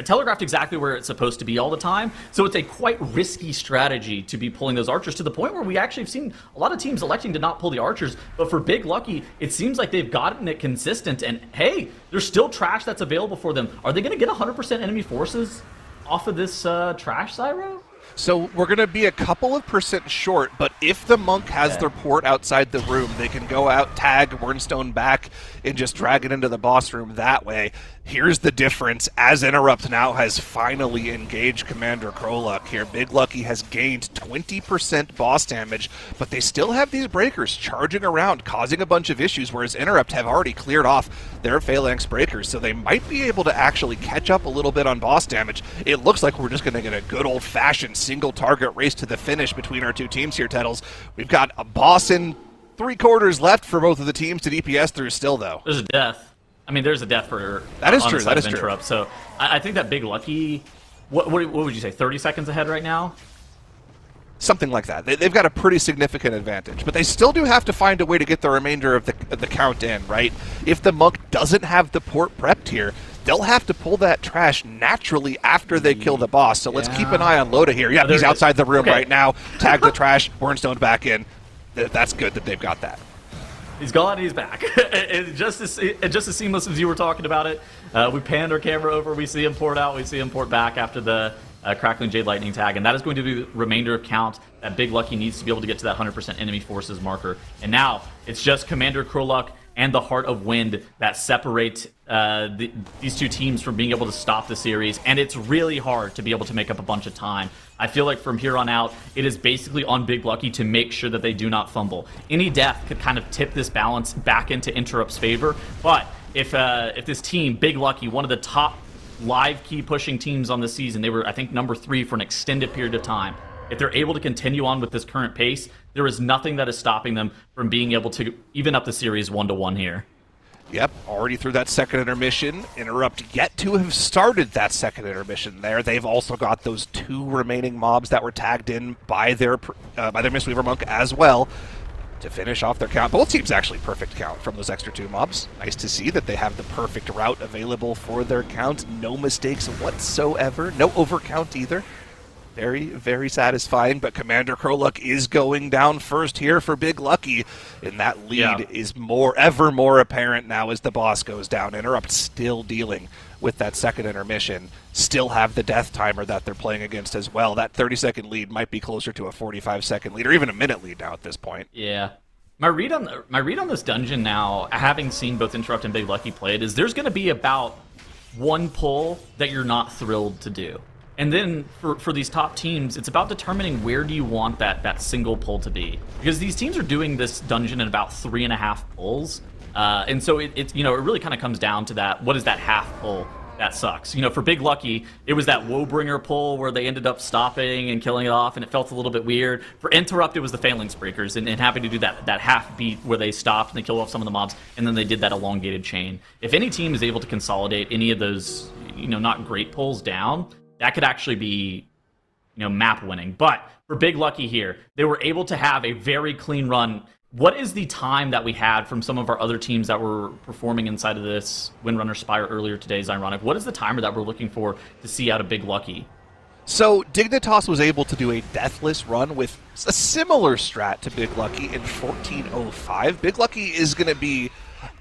telegraphed exactly where it's supposed to be all the time, so it's a quite risky strategy to be pulling those archers, to the point where we actually have seen a lot of teams electing to not pull the archers. But for Big Lucky, it seems like they've gotten it consistent, and hey, there's still trash that's available for them. Are they going to get 100% enemy forces off of this trash, Zyro? So we're going to be a couple of percent short, but if the Monk has their port outside the room, they can go out, tag Wernstone back, and just drag it into the boss room that way. Here's the difference. As Interrupt now has finally engaged Commander Kroluk here, Big Lucky has gained 20% boss damage, but they still have these breakers charging around, causing a bunch of issues, whereas Interrupt have already cleared off their Phalanx breakers, so they might be able to actually catch up a little bit on boss damage. It looks like we're just going to get a good old-fashioned single target race to the finish between our two teams here, Tettles. We've got a boss in 3/4 left for both of the teams to DPS through still, though. There's a death. I mean, there's a death for that is on true. the side That is of true. Interrupt. So I think that Big Lucky, what would you say, 30 seconds ahead right now? Something like that. They've got a pretty significant advantage, but they still do have to find a way to get the remainder of the count in, right? If the Monk doesn't have the port prepped here, they'll have to pull that trash naturally after they kill the boss. So let's keep an eye on Loda here. Yeah, he's outside the room right now. Tag the trash. Wernstone back in. That's good that they've got that. He's gone, he's back. It's just as seamless as you were talking about it. We panned our camera over, we see him port out, we see him port back after the Crackling Jade Lightning tag, and that is going to be the remainder of count that Big Lucky needs to be able to get to that 100% enemy forces marker. And now, it's just Commander Kroluk and the Heart of Wind that separate these two teams from being able to stop the series, and it's really hard to be able to make up a bunch of time. I feel like from here on out, it is basically on Big Lucky to make sure that they do not fumble. Any death could kind of tip this balance back into Interrupt's favor, but if this team, Big Lucky, one of the top live key pushing teams on the season, they were, I think, number 3 for an extended period of time. If they're able to continue on with this current pace, there is nothing that is stopping them from being able to even up the series 1-1 here. Yep, already through that second intermission. Interrupt yet to have started that second intermission there. They've also got those 2 remaining mobs that were tagged in by their Mistweaver Monk as well to finish off their count. Both teams actually perfect count from those extra 2 mobs. Nice to see that they have the perfect route available for their count. No mistakes whatsoever. No overcount either. Very, very satisfying, but Commander Kroluk is going down first here for Big Lucky, and that lead is ever more apparent now as the boss goes down. Interrupt still dealing with that second intermission, still have the death timer that they're playing against as well. That 30-second lead might be closer to a 45-second lead, or even a minute lead now at this point. Yeah. My read on this dungeon now, having seen both Interrupt and Big Lucky played, is there's going to be about 1 pull that you're not thrilled to do. And then for these top teams, it's about determining where do you want that single pull to be. Because these teams are doing this dungeon in about 3.5 pulls. And so it really kind of comes down to that, what is that half pull that sucks? You know, for Big Lucky, it was that Woebringer pull where they ended up stopping and killing it off, and it felt a little bit weird. For Interrupt, it was the Phalanx Breakers, and having to do that half beat where they stopped and they killed off some of the mobs, and then they did that elongated chain. If any team is able to consolidate any of those, not great pulls down, that could actually be, map winning. But for Big Lucky here, they were able to have a very clean run. What is the time that we had from some of our other teams that were performing inside of this Windrunner Spire earlier today, Zyronic? What is the timer that we're looking for to see out of Big Lucky? So Dignitas was able to do a deathless run with a similar strat to Big Lucky in 14:05. Big Lucky is going to be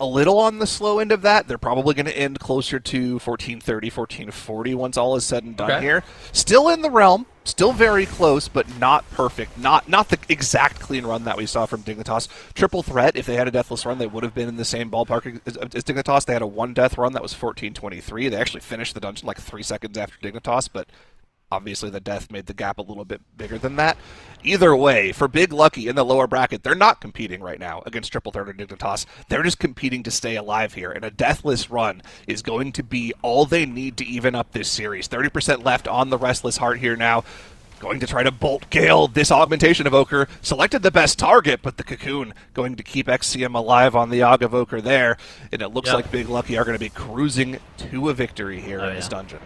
a little on the slow end of that. They're probably going to end closer to 1430, 1440 once all is said and done here. Still in the realm, still very close, but not perfect. Not the exact clean run that we saw from Dignitas. Triple threat, if they had a deathless run, they would have been in the same ballpark as Dignitas. They had a 1-death run that was 1423. They actually finished the dungeon like 3 seconds after Dignitas, but obviously the death made the gap a little bit bigger than that. Either way, for Big Lucky in the lower bracket, they're not competing right now against Triple Threat or Dignitas. They're just competing to stay alive here, and a deathless run is going to be all they need to even up this series. 30% left on the Restless Heart here now. Going to try to bolt Gale. This Augmentation Evoker selected the best target, but the Cocoon going to keep XCM alive on the Aug Evoker there, and it looks like Big Lucky are going to be cruising to a victory here in this dungeon.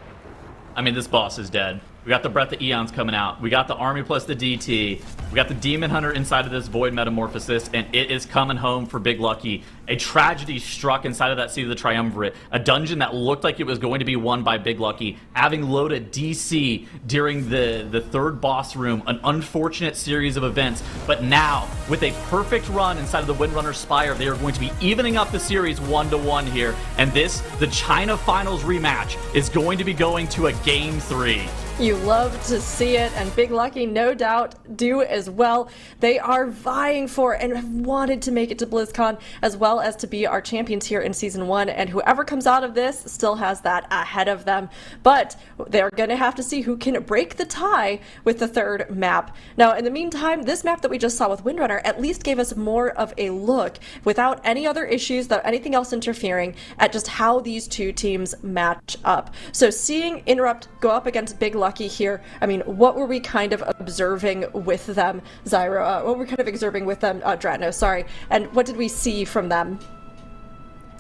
I mean, this boss is dead. We got the Breath of Eons coming out. We got the army plus the DT. We got the Demon Hunter inside of this Void Metamorphosis, and it is coming home for Big Lucky. A tragedy struck inside of that Seat of the Triumvirate. A dungeon that looked like it was going to be won by Big Lucky, having loaded DC during the third boss room. An unfortunate series of events. But now, with a perfect run inside of the Windrunner Spire, they are going to be evening up the series 1-1 here. And this, the China Finals rematch, is going to be going to a Game 3. You love to see it, and Big Lucky, no doubt, do as well. They are vying for and have wanted to make it to BlizzCon, as well as to be our champions here in Season 1, and whoever comes out of this still has that ahead of them. But they're going to have to see who can break the tie with the third map. Now, in the meantime, this map that we just saw with Windrunner at least gave us more of a look, without any other issues, without anything else interfering, at just how these two teams match up. So seeing Interrupt go up against Big Lucky here, I mean, what were we kind of observing with them, Zyro? What were we kind of observing with them, Dratno, sorry, and what did we see from them?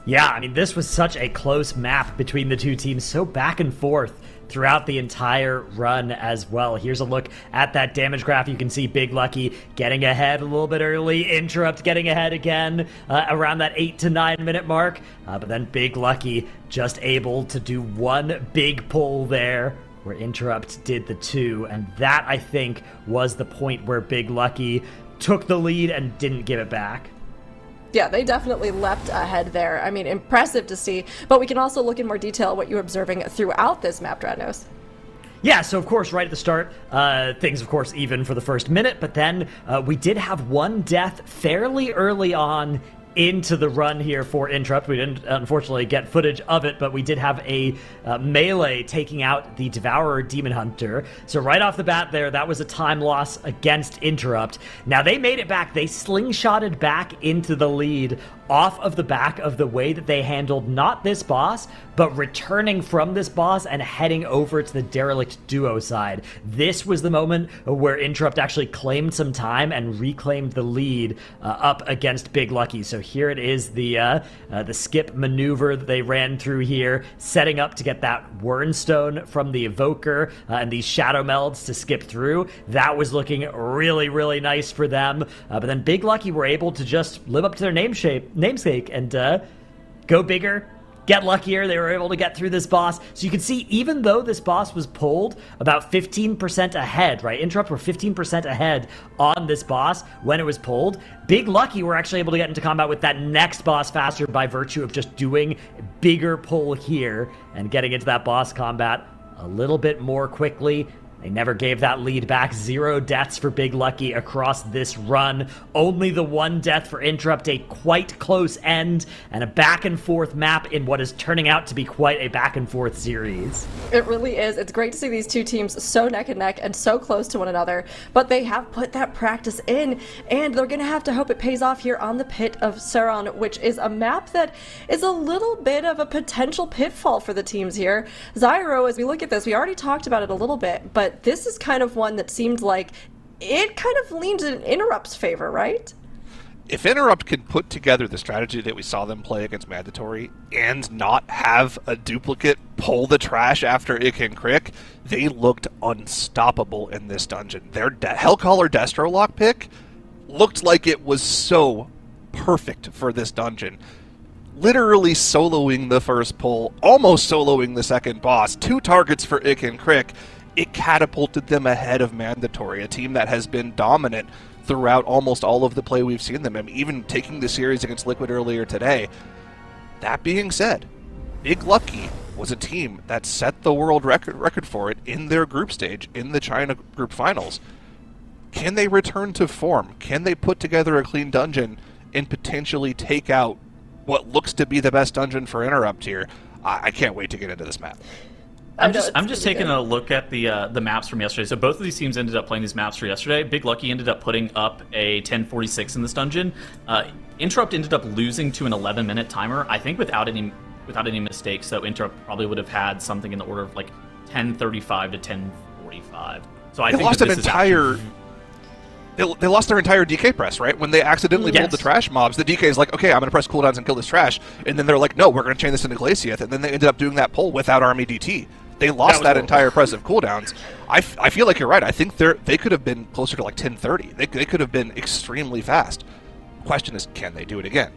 Yeah, I mean, this was such a close map between the two teams, so back and forth throughout the entire run as well. Here's a look at that damage graph. You can see Big Lucky getting ahead a little bit early, Interrupt getting ahead again around that 8 to 9 minute mark, but then Big Lucky just able to do one big pull there, where Interrupt did the 2, and that, I think, was the point where Big Lucky took the lead and didn't give it back. Yeah, they definitely leapt ahead there. I mean, impressive to see, but we can also look in more detail at what you're observing throughout this map, Dratnos. Yeah, so of course, right at the start, things, of course, even for the first minute, but then we did have one death fairly early on into the run here for Interrupt. We didn't, unfortunately, get footage of it, but we did have a melee taking out the Devourer Demon Hunter. So right off the bat there, that was a time loss against Interrupt. Now, they made it back. They slingshotted back into the lead off of the back of the way that they handled not this boss, but returning from this boss and heading over to the Derelict Duo side. This was the moment where Interrupt actually claimed some time and reclaimed the lead up against Big Lucky. So here it is, the skip maneuver that they ran through here, setting up to get that Wernstone from the Evoker and these Shadow Melds to skip through. That was looking really, really nice for them. But then Big Lucky were able to just live up to their namesake and go bigger, get luckier. They were able to get through this boss. So you can see, even though this boss was pulled about 15% ahead, right? Interrupt were 15% ahead on this boss when it was pulled. Big Lucky were actually able to get into combat with that next boss faster by virtue of just doing bigger pull here and getting into that boss combat a little bit more quickly. They never gave that lead back. 0 deaths for Big Lucky across this run. Only the 1 death for Interrupt, a quite close end, and a back-and-forth map in what is turning out to be quite a back-and-forth series. It really is. It's great to see these two teams so neck and neck and so close to one another, but they have put that practice in, and they're going to have to hope it pays off here on the Pit of Sauron, which is a map that is a little bit of a potential pitfall for the teams here. Zyro, as we look at this, we already talked about it a little bit, but this is kind of one that seemed like it kind of leans in Interrupt's favor, right? If Interrupt can put together the strategy that we saw them play against Mandatory and not have a duplicate pull the trash after Ick and Crick, they looked unstoppable in this dungeon. Their Hellcaller Destrolock pick looked like it was so perfect for this dungeon. Literally soloing the first pull, almost soloing the second boss, 2 targets for Ick and Crick. It catapulted them ahead of Mandatory, a team that has been dominant throughout almost all of the play we've seen them. I mean, even taking the series against Liquid earlier today. That being said, Big Lucky was a team that set the world record for it in their group stage, in the China group finals. Can they return to form? Can they put together a clean dungeon and potentially take out what looks to be the best dungeon for Interrupt here? I can't wait to get into this map. I'm just taking a look at the maps from yesterday. So both of these teams ended up playing these maps for yesterday. Big Lucky ended up putting up a 1046 in this dungeon. Interrupt ended up losing to an 11-minute timer. I think without any mistakes, so Interrupt probably would have had something in the order of like 1035 to 1045. So I think lost that an this entire. Is actually... They lost their entire DK press, right? When they accidentally pulled the trash mobs, the DK is like, okay, I'm going to press cooldowns and kill this trash. And then they're like, no, we're going to chain this into Glaciath. And then they ended up doing that pull without Army DT. They lost that entire press of cooldowns. I feel like you're right. I think they could have been closer to like 1030. They could have been extremely fast. Question is, can they do it again?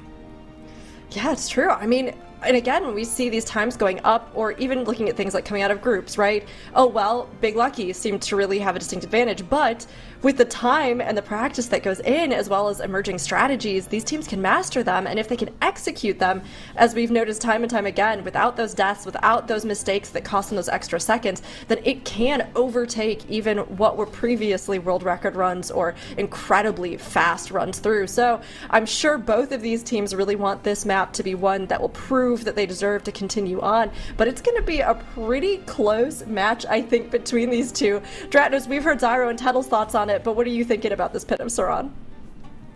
Yeah, it's true. I mean, and again, when we see these times going up, or even looking at things like coming out of groups, right? Oh, well, Big Lucky seemed to really have a distinct advantage, but with the time and the practice that goes in, as well as emerging strategies, these teams can master them, and if they can execute them, as we've noticed time and time again, without those deaths, without those mistakes that cost them those extra seconds, then it can overtake even what were previously world record runs or incredibly fast runs through. So I'm sure both of these teams really want this map to be one that will prove that they deserve to continue on, but it's going to be a pretty close match, I think, between these two. Dratnos, we've heard Zyro and Tettle's thoughts on it, but what are you thinking about this Pit of Sauron?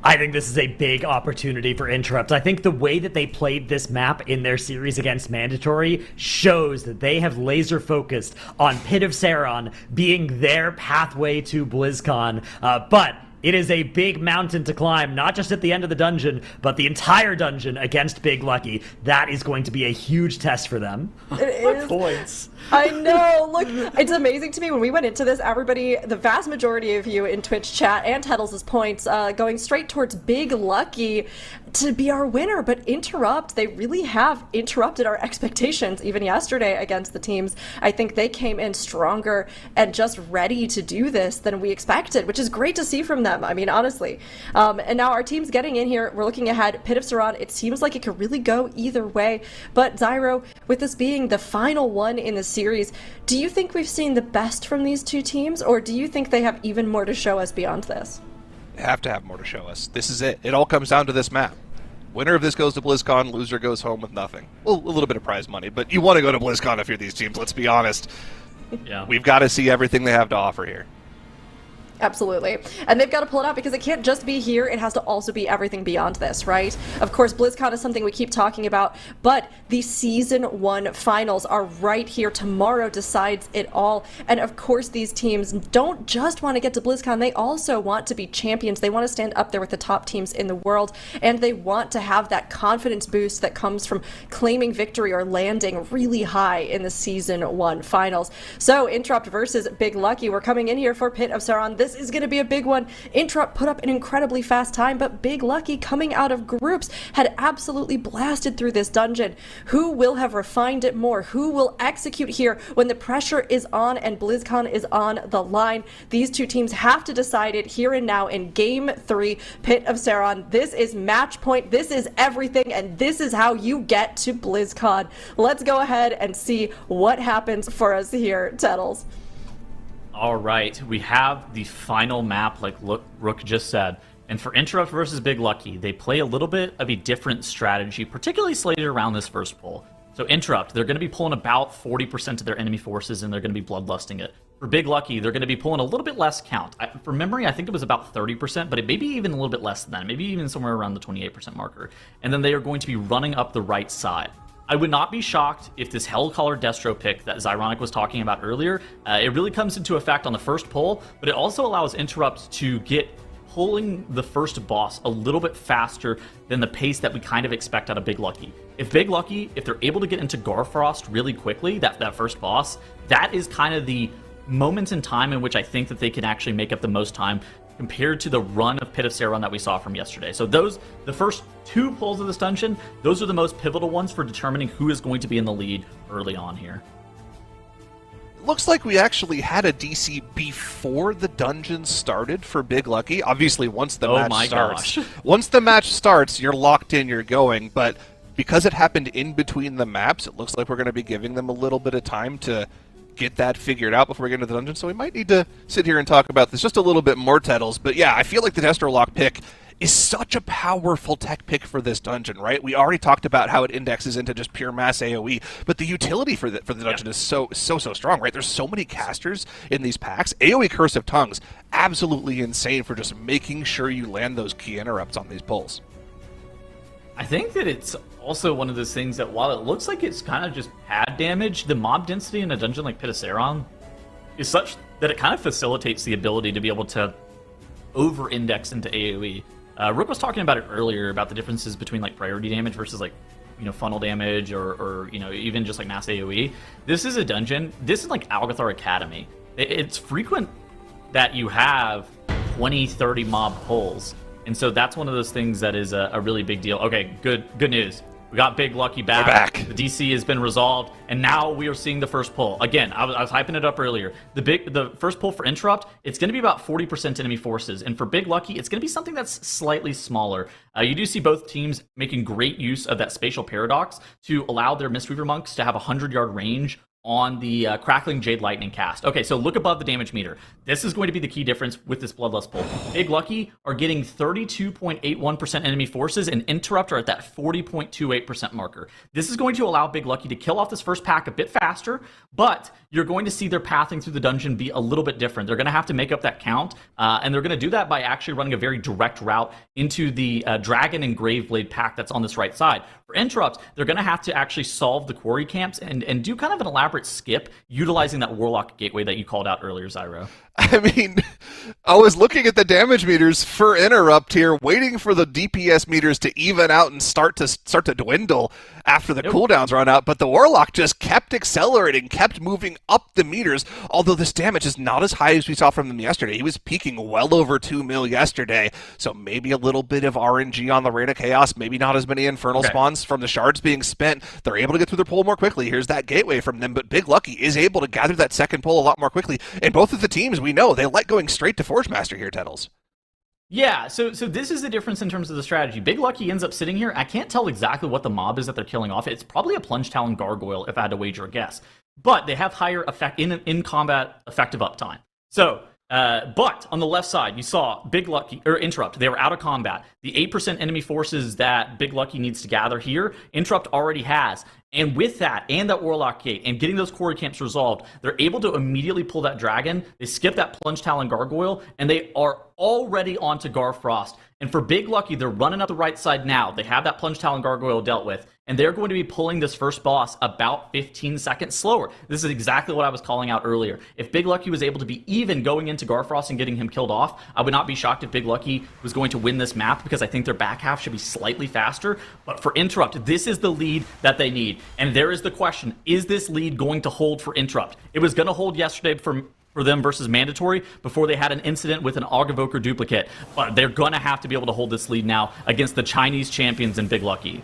I think this is a big opportunity for Interrupt. I think the way that they played this map in their series against Mandatory shows that they have laser focused on Pit of Sauron being their pathway to BlizzCon, but it is a big mountain to climb, not just at the end of the dungeon, but the entire dungeon against Big Lucky. That is going to be a huge test for them. It is. points. I know. Look, it's amazing to me when we went into this, everybody, the vast majority of you in Twitch chat and Tettles' points going straight towards Big Lucky to be our winner, but Interrupt, they really have interrupted our expectations even yesterday against the teams. I think they came in stronger and just ready to do this than we expected, which is great to see from them. I mean, honestly. And now our team's getting in here. We're looking ahead. Pit of Sauron, it seems like it could really go either way. But Zyro, with this being the final one in the series, do you think we've seen the best from these two teams, or do you think they have even more to show us beyond this? They have to have more to show us. This is it. It all comes down to this map. Winner of this goes to BlizzCon, loser goes home with nothing. Well, a little bit of prize money, but you want to go to BlizzCon if you're these teams, let's be honest. Yeah. We've got to see everything they have to offer here. Absolutely. And they've got to pull it out because it can't just be here, it has to also be everything beyond this, right? Of course, BlizzCon is something we keep talking about, but the Season 1 finals are right here. Tomorrow decides it all. And of course, these teams don't just want to get to BlizzCon, they also want to be champions. They want to stand up there with the top teams in the world, and they want to have that confidence boost that comes from claiming victory or landing really high in the Season 1 finals. So, Interrupt versus Big Lucky, we're coming in here for Pit of Sauron. This is going to be a big one. Interrupt put up an incredibly fast time, but Big Lucky, coming out of groups, had absolutely blasted through this dungeon. Who will have refined it more? Who will execute here when the pressure is on and BlizzCon is on the line? These two teams have to decide it here and now in Game 3, Pit of Sauron. This is match point. This is everything, and this is how you get to BlizzCon. Let's go ahead and see what happens for us here, Tettles. All right, we have the final map, like Rook just said. And for Interrupt versus Big Lucky, they play a little bit of a different strategy, particularly slated around this first pull. So Interrupt, they're going to be pulling about 40% of their enemy forces, and they're going to be bloodlusting it. For Big Lucky, they're going to be pulling a little bit less count. From memory, I think it was about 30%, but it may be even a little bit less than that, maybe even somewhere around the 28% marker. And then they are going to be running up the right side. I would not be shocked if this Hellcaller Destro pick that Zyronic was talking about earlier, it really comes into effect on the first pull, but it also allows Interrupt to get pulling the first boss a little bit faster than the pace that we kind of expect out of Big Lucky. If Big Lucky, if they're able to get into Gorfrost really quickly, that first boss, that is kind of the moment in time in which I think that they can actually make up the most time compared to the run of Pit of Sauron that we saw from yesterday. So the first two pulls of this dungeon, those are the most pivotal ones for determining who is going to be in the lead early on here. looks like we actually had a DC before the dungeon started for Big Lucky. Obviously, once the match starts, you're locked in, you're going. But because it happened in between the maps, it looks like we're going to be giving them a little bit of time to get that figured out before we get into the dungeon. So we might need to sit here and talk about this just a little bit more, Tettles. But yeah, I feel like the Destrolock pick is such a powerful tech pick for this dungeon, right? We already talked about how it indexes into just pure mass AoE, but the utility for the dungeon is so strong, right? There's so many casters in these packs. AoE Curse of Tongues, absolutely insane for just making sure you land those key interrupts on these pulls. I think that it's also one of those things that while it looks like it's kind of just pad damage, the mob density in a dungeon like Pit of Saron is such that it kind of facilitates the ability to be able to over-index into AoE. Rook was talking about it earlier about the differences between like priority damage versus like, you know, funnel damage or you know, even just like mass AoE. This is a dungeon. This is like Algathar Academy. It's frequent that you have 20, 30 mob pulls. And so that's one of those things that is a really big deal. Okay, good news. We got Big Lucky back. We're back. The DC has been resolved, and now we are seeing the first pull. Again, I was hyping it up earlier. The first pull for Interrupt, it's going to be about 40% enemy forces, and for Big Lucky, it's going to be something that's slightly smaller. You do see both teams making great use of that spatial paradox to allow their Mistweaver monks to have a 100-yard range on the Crackling Jade Lightning cast. Okay, so look above the damage meter. This is going to be the key difference with this Bloodlust pull. Big Lucky are getting 32.81% enemy forces, and Interrupt are at that 40.28% marker. This is going to allow Big Lucky to kill off this first pack a bit faster, but you're going to see their pathing through the dungeon be a little bit different. They're going to have to make up that count, and they're going to do that by actually running a very direct route into the Dragon and Graveblade pack that's on this right side. For Interrupt, they're going to have to actually solve the quarry camps and do kind of an elaborate skip utilizing that Warlock gateway that you called out earlier, Zyro. I mean, I was looking at the damage meters for Interrupt here, waiting for the DPS meters to even out and start to dwindle after the cooldowns run out, but the Warlock just kept accelerating, kept moving up the meters, although this damage is not as high as we saw from him yesterday. He was peaking well over 2 mil yesterday, so maybe a little bit of RNG on the Reign of Chaos, maybe not as many Infernal spawns from the shards being spent. They're able to get through their pull more quickly. Here's that gateway from them, but Big Lucky is able to gather that second pull a lot more quickly, and both of the teams, we know, they like going straight to Forge Master here, Tettles. Yeah, so this is the difference in terms of the strategy. Big Lucky ends up sitting here. I can't tell exactly what the mob is that they're killing off. It's probably a Plunge Talon Gargoyle, if I had to wager a guess. But they have higher effect in combat effective uptime. So, but on the left side, you saw Big Lucky, or Interrupt, they were out of combat. The 8% enemy forces that Big Lucky needs to gather here, Interrupt already has. And with that, and that Warlock Gate, and getting those quarry camps resolved, they're able to immediately pull that Dragon, they skip that Plunge Talon Gargoyle, and they are already onto Garfrost. And for Big Lucky, they're running up the right side now. They have that Plunge Talon Gargoyle dealt with, and they're going to be pulling this first boss about 15 seconds slower. This is exactly what I was calling out earlier. If Big Lucky was able to be even going into Garfrost and getting him killed off, I would not be shocked if Big Lucky was going to win this map, because I think their back half should be slightly faster. But for Interrupt, this is the lead that they need. And there is the question, is this lead going to hold for Interrupt? It was going to hold yesterday for them versus Mandatory before they had an incident with an Aug-Evoker duplicate. But they're going to have to be able to hold this lead now against the Chinese champions in Big Lucky.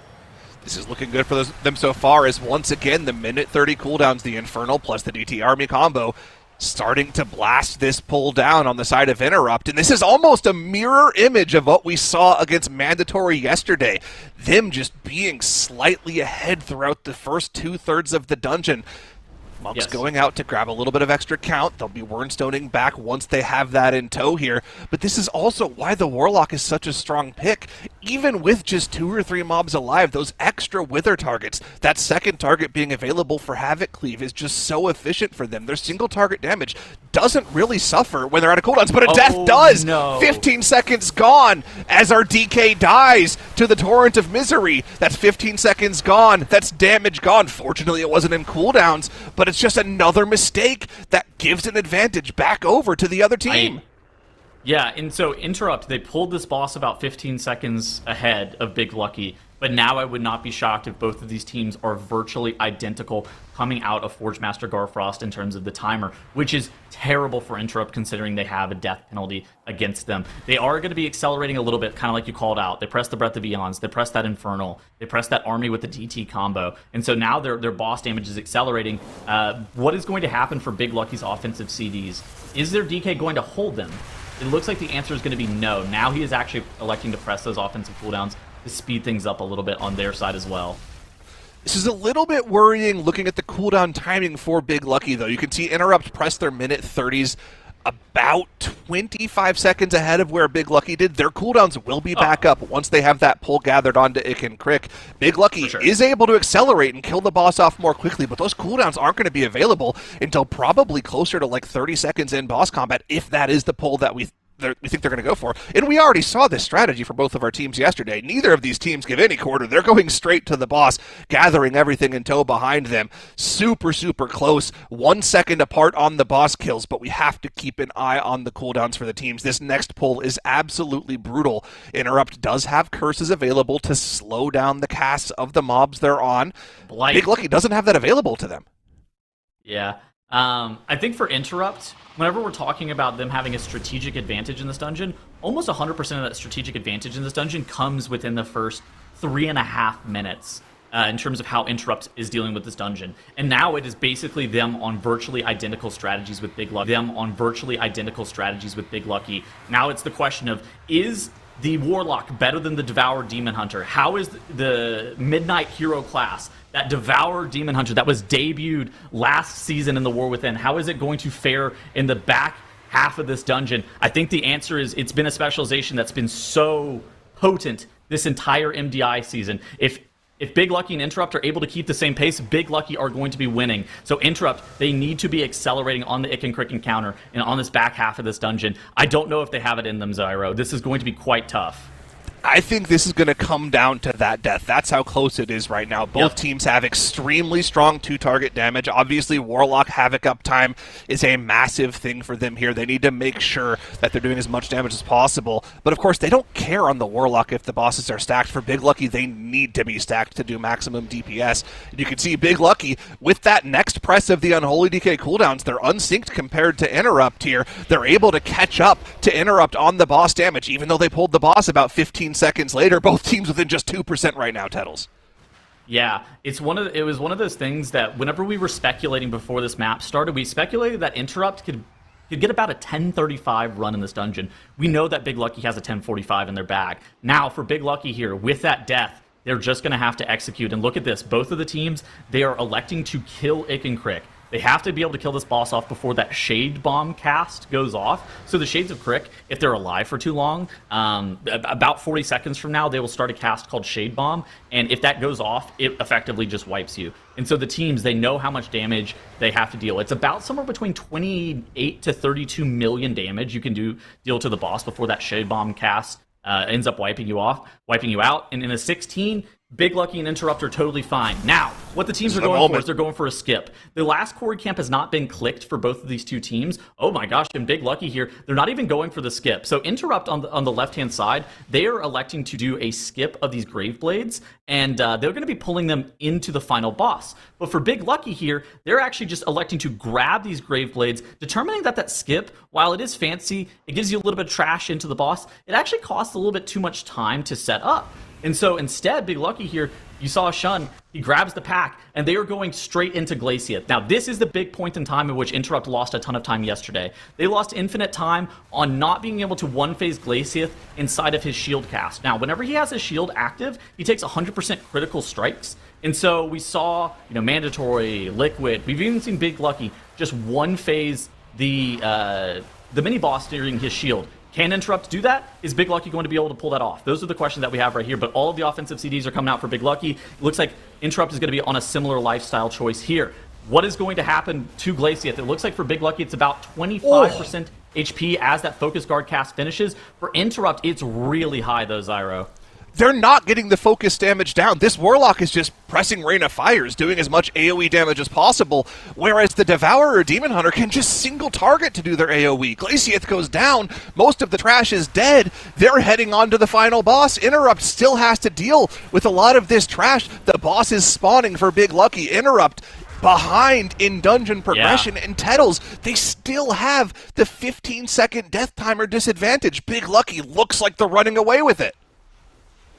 This is looking good for them so far, as once again, the minute 30 cooldowns, the Infernal plus the DT Army combo, starting to blast this pull down on the side of Interrupt. And this is almost a mirror image of what we saw against Mandatory yesterday. Them just being slightly ahead throughout the first 2/3 of the dungeon. Monks going out to grab a little bit of extra count. They'll be Wernstoning back once they have that in tow here. But this is also why the Warlock is such a strong pick. Even with just 2 or 3 mobs alive, those extra Wither targets, that second target being available for Havoc Cleave is just so efficient for them. Their single target damage doesn't really suffer when they're out of cooldowns, but a death does! No. 15 seconds gone as our DK dies to the Torrent of Misery. That's 15 seconds gone. That's damage gone. Fortunately, it wasn't in cooldowns, but it's just another mistake that gives an advantage back over to the other team. Yeah, and so Interrupt, they pulled this boss about 15 seconds ahead of Big Lucky, but now I would not be shocked if both of these teams are virtually identical coming out of Forge Master Garfrost in terms of the timer, which is terrible for Interrupt considering they have a death penalty against them. They are going to be accelerating a little bit, kind of like you called out. They press the Breath of Eons, they press that Infernal, they press that Army with the DT combo, and so now their boss damage is accelerating. What is going to happen for Big Lucky's offensive CDs? Is their DK going to hold them? It looks like the answer is going to be no. Now he is actually electing to press those offensive cooldowns to speed things up a little bit on their side as well. This is a little bit worrying looking at the cooldown timing for Big Lucky, though. You can see Interrupt press their minute 30s about 25 seconds ahead of where Big Lucky did. Their cooldowns will be back up once they have that pull gathered onto Ick and Crick. Big Lucky is able to accelerate and kill the boss off more quickly, but those cooldowns aren't going to be available until probably closer to like 30 seconds in boss combat, if that is the pull that we think they're going to go for. And we already saw this strategy for both of our teams yesterday. Neither of these teams give any quarter. They're going straight to the boss, gathering everything in tow behind them. Super, super close. 1 second apart on the boss kills, but we have to keep an eye on the cooldowns for the teams. This next pull is absolutely brutal. Interrupt does have curses available to slow down the casts of the mobs they're on. Blight. Big Lucky doesn't have that available to them. Yeah. I think for Interrupt, whenever we're talking about them having a strategic advantage in this dungeon, almost 100% of that strategic advantage in this dungeon comes within the first 3.5 minutes in terms of how Interrupt is dealing with this dungeon. And now it is basically them on virtually identical strategies with Big Lucky. Now it's the question of, is the Warlock better than the Devour Demon Hunter? How is the Midnight Hero class, that Devour Demon Hunter that was debuted last season in the War Within, how is it going to fare in the back half of this dungeon? I think the answer is it's been a specialization that's been so potent this entire MDI season. If Big Lucky and Interrupt are able to keep the same pace, Big Lucky are going to be winning. So Interrupt, they need to be accelerating on the Ick and Crick encounter and on this back half of this dungeon. I don't know if they have it in them, Zyro. This is going to be quite tough. I think this is going to come down to that death. That's how close it is right now. Both teams have extremely strong two-target damage. Obviously, Warlock Havoc uptime is a massive thing for them here. They need to make sure that they're doing as much damage as possible. But of course, they don't care on the Warlock if the bosses are stacked. For Big Lucky, they need to be stacked to do maximum DPS. And you can see Big Lucky, with that next press of the Unholy DK cooldowns, they're unsynced compared to Interrupt here. They're able to catch up to Interrupt on the boss damage, even though they pulled the boss about 15 seconds later. Both teams within just 2% right now, Tettles. Yeah, it was one of those things that whenever we were speculating before this map started, we speculated that Interrupt could get about a 10:35 run in this dungeon. We know that Big Lucky has a 10:45 in their bag. Now, for Big Lucky here, with that death, they're just going to have to execute. And look at this. Both of the teams, they are electing to kill Ick and Crick. They have to be able to kill this boss off before that Shade Bomb cast goes off. So the Shades of Crick, if they're alive for too long, about 40 seconds from now, they will start a cast called Shade Bomb. And if that goes off, it effectively just wipes you. And so the teams, they know how much damage they have to deal. It's about somewhere between 28 to 32 million damage you can deal to the boss before that Shade Bomb cast ends up wiping you out. And in a 16, Big Lucky and Interrupt are totally fine. Now, what the teams are going for is they're going for a skip. The last Quarry Camp has not been clicked for both of these two teams. Oh my gosh, and Big Lucky here, they're not even going for the skip. So Interrupt on the left-hand side, they are electing to do a skip of these Grave Blades, and they're going to be pulling them into the final boss. But for Big Lucky here, they're actually just electing to grab these Grave Blades, determining that skip, while it is fancy, it gives you a little bit of trash into the boss, it actually costs a little bit too much time to set up. And so instead, Big Lucky here, you saw Shun, he grabs the pack, and they are going straight into Glaciath. Now, this is the big point in time in which Interrupt lost a ton of time yesterday. They lost infinite time on not being able to one-phase Glaciath inside of his shield cast. Now, whenever he has his shield active, he takes 100% critical strikes. And so we saw, Mandatory, Liquid, we've even seen Big Lucky just one-phase the mini-boss during his shield. Can Interrupt do that? Is Big Lucky going to be able to pull that off? Those are the questions that we have right here, but all of the offensive CDs are coming out for Big Lucky. It looks like Interrupt is going to be on a similar lifestyle choice here. What is going to happen to Glaciath? It looks like for Big Lucky, it's about 25% HP as that Focus Guard cast finishes. For Interrupt, it's really high, though, Zyro. they're not getting the focus damage down. This Warlock is just pressing Rain of Fires, doing as much AoE damage as possible, whereas the Devourer or Demon Hunter can just single target to do their AoE. Glaciath goes down, most of the trash is dead, they're heading on to the final boss. Interrupt still has to deal with a lot of this trash. The boss is spawning for Big Lucky. Interrupt behind in dungeon progression, and Tettles, they still have the 15-second death timer disadvantage. Big Lucky looks like they're running away with it.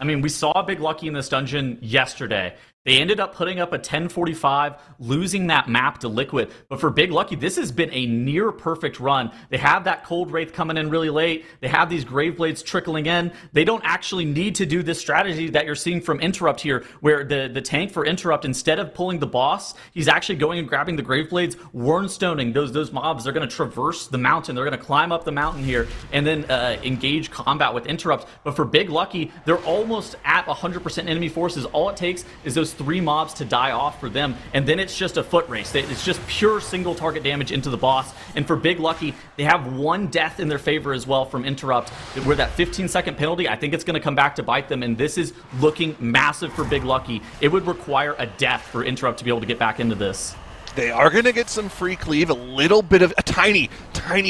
I mean, we saw Big Lucky in this dungeon yesterday. They ended up putting up a 1045, losing that map to Liquid. But for Big Lucky, this has been a near perfect run. They have that Cold Wraith coming in really late. They have these Graveblades trickling in. They don't actually need to do this strategy that you're seeing from Interrupt here, where the tank for Interrupt, instead of pulling the boss, he's actually going and grabbing the Graveblades, Warnstoning those mobs. They're going to traverse the mountain. They're going to climb up the mountain here and then engage combat with Interrupt. But for Big Lucky, they're almost at 100% enemy forces. All it takes is those 3 mobs to die off for them, and then it's just a foot race. It's just pure single target damage into the boss. And for Big Lucky, they have 1 death in their favor as well from Interrupt, where that 15-second penalty, I think it's going to come back to bite them, and this is looking massive for Big Lucky. It would require a death for Interrupt to be able to get back into this. They are going to get some free cleave, a tiny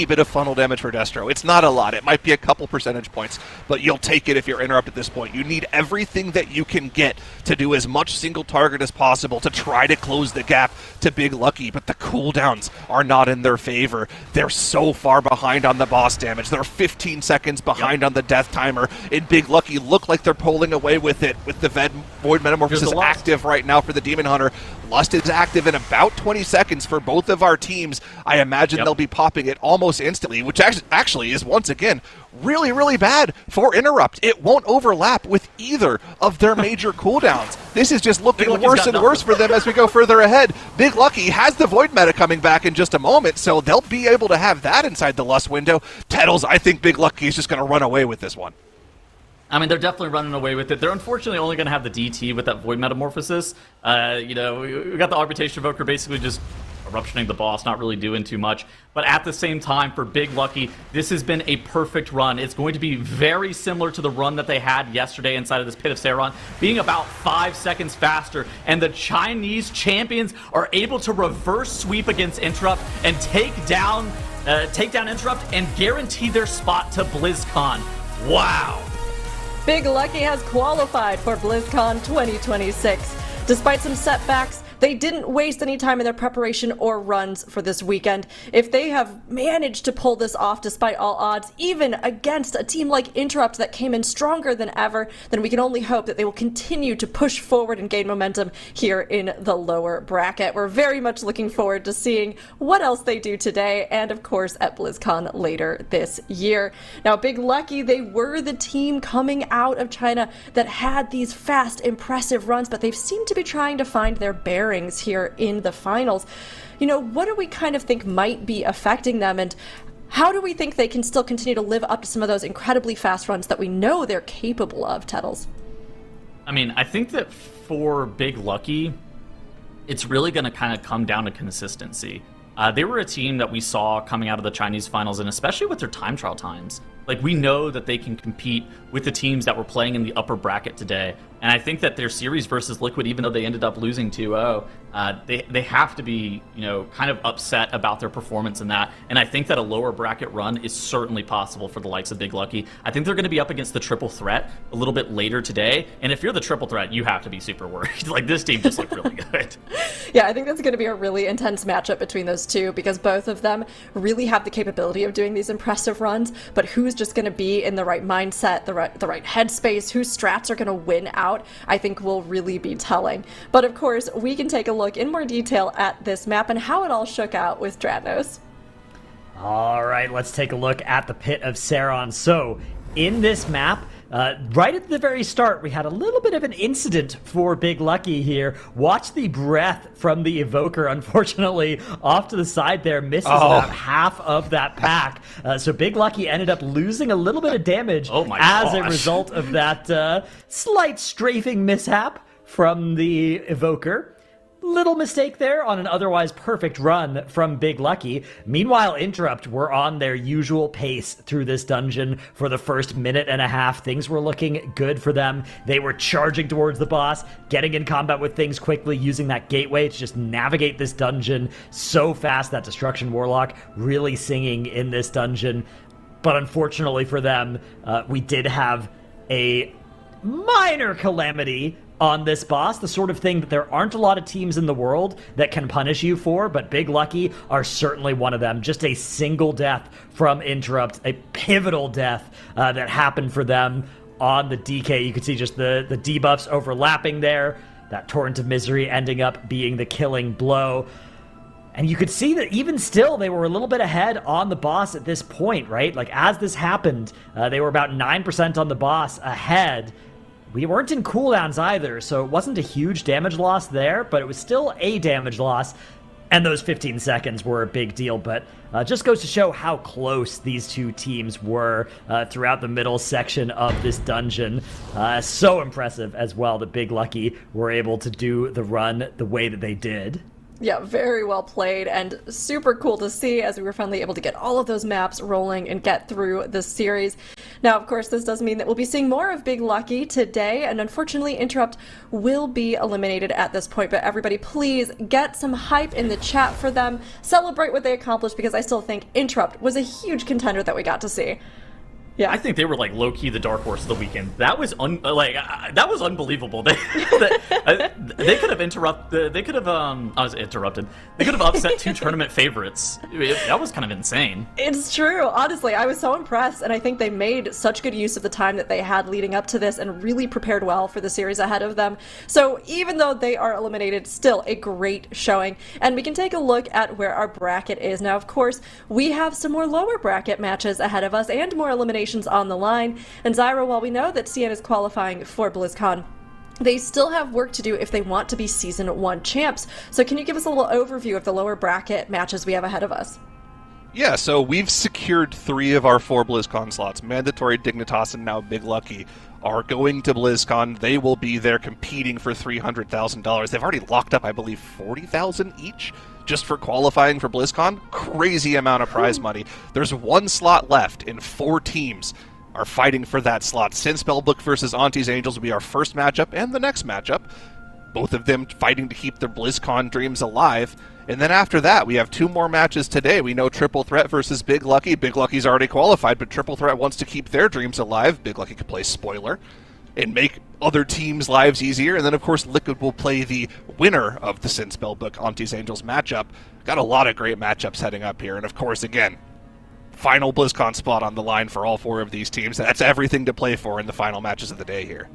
bit of funnel damage for Destro. It's not a lot. It might be a couple percentage points, but you'll take it if you're Interrupt at this point. You need everything that you can get to do as much single target as possible to try to close the gap to Big Lucky, but the cooldowns are not in their favor. They're so far behind on the boss damage. They're 15 seconds behind on the death timer, and Big Lucky look like they're pulling away with it, with the Void Metamorphosis active right now for the Demon Hunter. Lust is active in about 20 seconds for both of our teams. I imagine they'll be popping it almost instantly, which actually is, once again, really bad for Interrupt. It won't overlap with either of their major cooldowns. This is just looking worse and worse for them as we go further ahead. Big Lucky has the Void meta coming back in just a moment, so they'll be able to have that inside the Lust window. Tettles, I think Big Lucky is just going to run away with this one. I mean, they're definitely running away with it. They're unfortunately only going to have the DT with that Void Metamorphosis. We got the Arbitration Evoker basically just eruptioning the boss, not really doing too much. But at the same time, for Big Lucky, this has been a perfect run. It's going to be very similar to the run that they had yesterday inside of this Pit of Sauron, being about 5 seconds faster. And the Chinese champions are able to reverse sweep against Interrupt and take down Interrupt and guarantee their spot to BlizzCon. Wow. Big Lucky has qualified for BlizzCon 2026. Despite some setbacks, they didn't waste any time in their preparation or runs for this weekend. If they have managed to pull this off despite all odds, even against a team like Interrupt that came in stronger than ever, then we can only hope that they will continue to push forward and gain momentum here in the lower bracket. We're very much looking forward to seeing what else they do today and, of course, at BlizzCon later this year. Now, Big Lucky, they were the team coming out of China that had these fast, impressive runs, but they've seemed to be trying to find their bearings here in the finals. What do we kind of think might be affecting them, and how do we think they can still continue to live up to some of those incredibly fast runs that we know they're capable of, Tettles? I mean, I think that for Big Lucky, it's really going to kind of come down to consistency. They were a team that we saw coming out of the Chinese finals, and especially with their time trial times. Like, we know that they can compete with the teams that were playing in the upper bracket today. And I think that their series versus Liquid, even though they ended up losing 2-0, they have to be, kind of upset about their performance in that. And I think that a lower bracket run is certainly possible for the likes of Big Lucky. I think they're going to be up against the triple threat a little bit later today. And if you're the triple threat, you have to be super worried. Like, this team just looked really good. Yeah, I think that's going to be a really intense matchup between those two, because both of them really have the capability of doing these impressive runs. But who's just going to be in the right mindset, the right headspace, whose strats are going to win out, I think will really be telling. But of course, we can take a look in more detail at this map and how it all shook out with Dratnos. All right, let's take a look at the Pit of Sauron. So, in this map, right at the very start, we had a little bit of an incident for Big Lucky here. Watch the breath from the Evoker, unfortunately, off to the side there, misses about half of that pack. So Big Lucky ended up losing a little bit of damage as a result of that slight strafing mishap from the Evoker. little mistake there on an otherwise perfect run from Big Lucky. Meanwhile, Interrupt were on their usual pace through this dungeon for the first minute and a half. Things were looking good for them. They were charging towards the boss, getting in combat with things quickly, using that gateway to just navigate this dungeon so fast. That Destruction Warlock really singing in this dungeon. But unfortunately for them, we did have a minor calamity on this boss, the sort of thing that there aren't a lot of teams in the world that can punish you for, but Big Lucky are certainly one of them. Just a single death from Interrupt, a pivotal death that happened for them on the DK. You can see just the debuffs overlapping there, that Torrent of Misery ending up being the killing blow. And you could see that even still, they were a little bit ahead on the boss at this point, right? Like, as this happened, they were about 9% on the boss ahead. We weren't in cooldowns either, so it wasn't a huge damage loss there, but it was still a damage loss, and those 15 seconds were a big deal, but just goes to show how close these two teams were throughout the middle section of this dungeon. So impressive as well that Big Lucky were able to do the run the way that they did. Yeah, very well played and super cool to see as we were finally able to get all of those maps rolling and get through this series. Now, of course, this does mean that we'll be seeing more of Big Lucky today, and unfortunately, Interrupt will be eliminated at this point, but everybody please get some hype in the chat for them, celebrate what they accomplished, because I still think Interrupt was a huge contender that we got to see. Yeah, I think they were like low-key the dark horse of the weekend. That was that was unbelievable. They could have interrupted. They could have I was interrupted. They could have upset two tournament favorites. That was kind of insane. It's true. Honestly, I was so impressed, and I think they made such good use of the time that they had leading up to this and really prepared well for the series ahead of them. So even though they are eliminated, still a great showing. And we can take a look at where our bracket is now. Of course, we have some more lower bracket matches ahead of us and more eliminations on the line. And Zyra, while we know that CN is qualifying for BlizzCon, they still have work to do if they want to be Season 1 champs. So can you give us a little overview of the lower bracket matches we have ahead of us? Yeah, so we've secured 3 of our 4 BlizzCon slots. Mandatory, Dignitas, and now Big Lucky are going to BlizzCon. They will be there competing for $300,000. They've already locked up, I believe, $40,000 each just for qualifying for BlizzCon. Crazy amount of prize money. There's 1 slot left, and 4 teams are fighting for that slot. SPELLBOOK versus ANTTIS Angels will be our first matchup and the next matchup. Both of them fighting to keep their BlizzCon dreams alive. And then after that, we have 2 more matches today. We know Triple Threat versus Big Lucky. Big Lucky's already qualified, but Triple Threat wants to keep their dreams alive. Big Lucky could play spoiler and make other teams' lives easier. And then, of course, Liquid will play the winner of the SPELLBOOK ANTTIS Angels matchup. Got a lot of great matchups heading up here. And, of course, again, final BlizzCon spot on the line for all 4 of these teams. That's everything to play for in the final matches of the day here.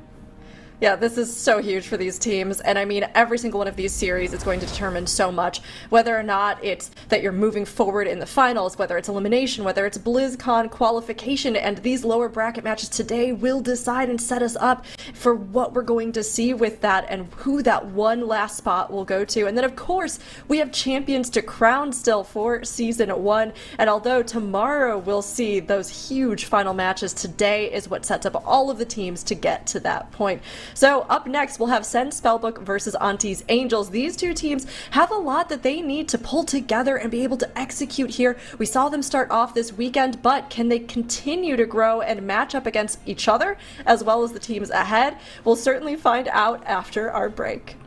Yeah, this is so huge for these teams, and I mean, every single one of these series is going to determine so much, whether or not it's that you're moving forward in the finals, whether it's elimination, whether it's BlizzCon qualification, and these lower bracket matches today will decide and set us up for what we're going to see with that and who that one last spot will go to. And then, of course, we have champions to crown still for Season 1, and although tomorrow we'll see those huge final matches, today is what sets up all of the teams to get to that point. So up next, we'll have SPELLBOOK versus ANTTIS Angels. These two teams have a lot that they need to pull together and be able to execute here. We saw them start off this weekend, but can they continue to grow and match up against each other as well as the teams ahead? We'll certainly find out after our break.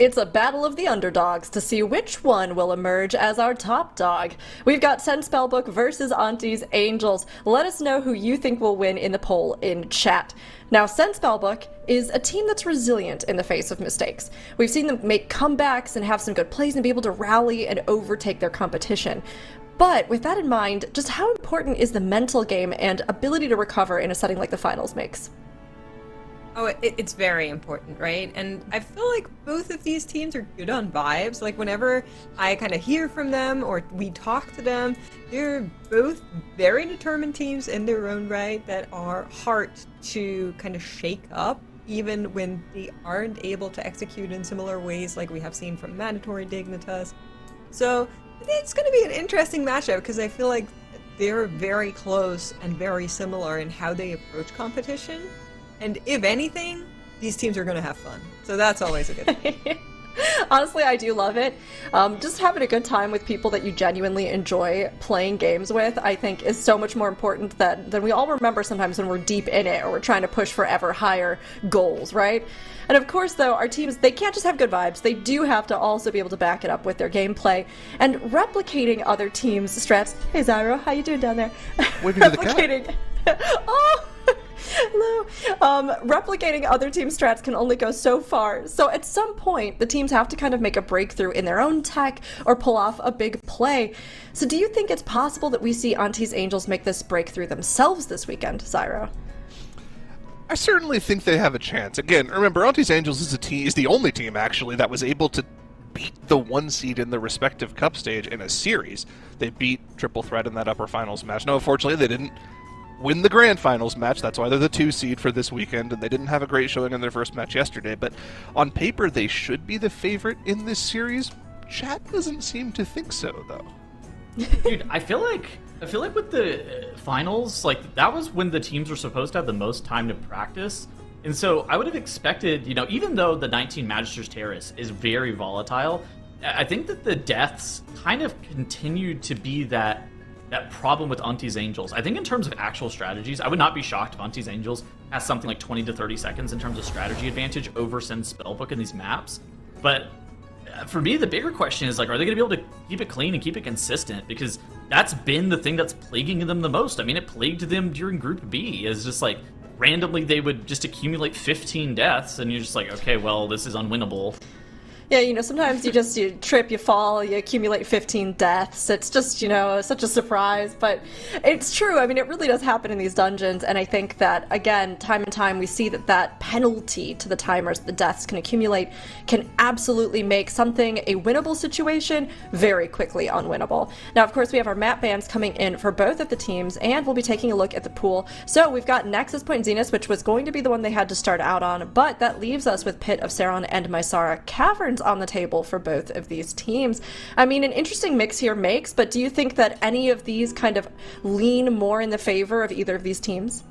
It's a battle of the underdogs to see which one will emerge as our top dog. We've got Send Spellbook versus ANTTIS Angels. Let us know who you think will win in the poll in chat. Now, Send Spellbook is a team that's resilient in the face of mistakes. We've seen them make comebacks and have some good plays and be able to rally and overtake their competition. But with that in mind, just how important is the mental game and ability to recover in a setting like the finals makes? Oh, it's very important, right? And I feel like both of these teams are good on vibes. Like, whenever I kind of hear from them or we talk to them, they're both very determined teams in their own right that are hard to kind of shake up, even when they aren't able to execute in similar ways like we have seen from Mandatory Dignitas. So it's going to be an interesting matchup because I feel like they're very close and very similar in how they approach competition. And if anything, these teams are going to have fun. So that's always a good thing. Honestly, I do love it. Just having a good time with people that you genuinely enjoy playing games with, I think, is so much more important than we all remember sometimes when we're deep in it or we're trying to push for ever higher goals, right? And of course, though, our teams, they can't just have good vibes. They do have to also be able to back it up with their gameplay. And replicating other teams' strats... Hey, Zyro, how you doing down there? Waving to the cat. Replicating... Oh! Hello. Replicating other team strats can only go so far. So at some point, the teams have to kind of make a breakthrough in their own tech or pull off a big play. So do you think it's possible that we see ANTTIS Angels make this breakthrough themselves this weekend, Zyro? I certainly think they have a chance. Again, remember, ANTTIS Angels is the only team, actually, that was able to beat the 1 seed in the respective cup stage in a series. They beat Triple Threat in that upper finals match. No, unfortunately, they didn't win the grand finals match. That's why they're the 2 seed for this weekend, and they didn't have a great showing in their first match yesterday. But on paper, they should be the favorite in this series. Chat doesn't seem to think so, though. Dude, I feel like with the finals, like, that was when the teams were supposed to have the most time to practice. And so I would have expected, you know, even though the 19 Magister's Terrace is very volatile, I think that the deaths kind of continued to be that problem with ANTTIS Angels. I think in terms of actual strategies, I would not be shocked if ANTTIS Angels has something like 20 to 30 seconds in terms of strategy advantage over Send Spellbook in these maps. But for me, the bigger question is, like, are they going to be able to keep it clean and keep it consistent? Because that's been the thing that's plaguing them the most. I mean, it plagued them during Group B. Is just like randomly they would just accumulate 15 deaths, and you're just like, okay, well, this is unwinnable. Yeah, you know, sometimes you trip, you fall, you accumulate 15 deaths. It's just, you know, such a surprise. But it's true. I mean, it really does happen in these dungeons. And I think that, again, time and time, we see that penalty to the timers the deaths can accumulate can absolutely make something a winnable situation very quickly unwinnable. Now, of course, we have our map bans coming in for both of the teams, and we'll be taking a look at the pool. So we've got Nexus Point Zenith, which was going to be the one they had to start out on, but that leaves us with Pit of Saron and Mysara Caverns on the table for both of these teams. I mean, an interesting mix here makes, but do you think that any of these kind of lean more in the favor of either of these teams?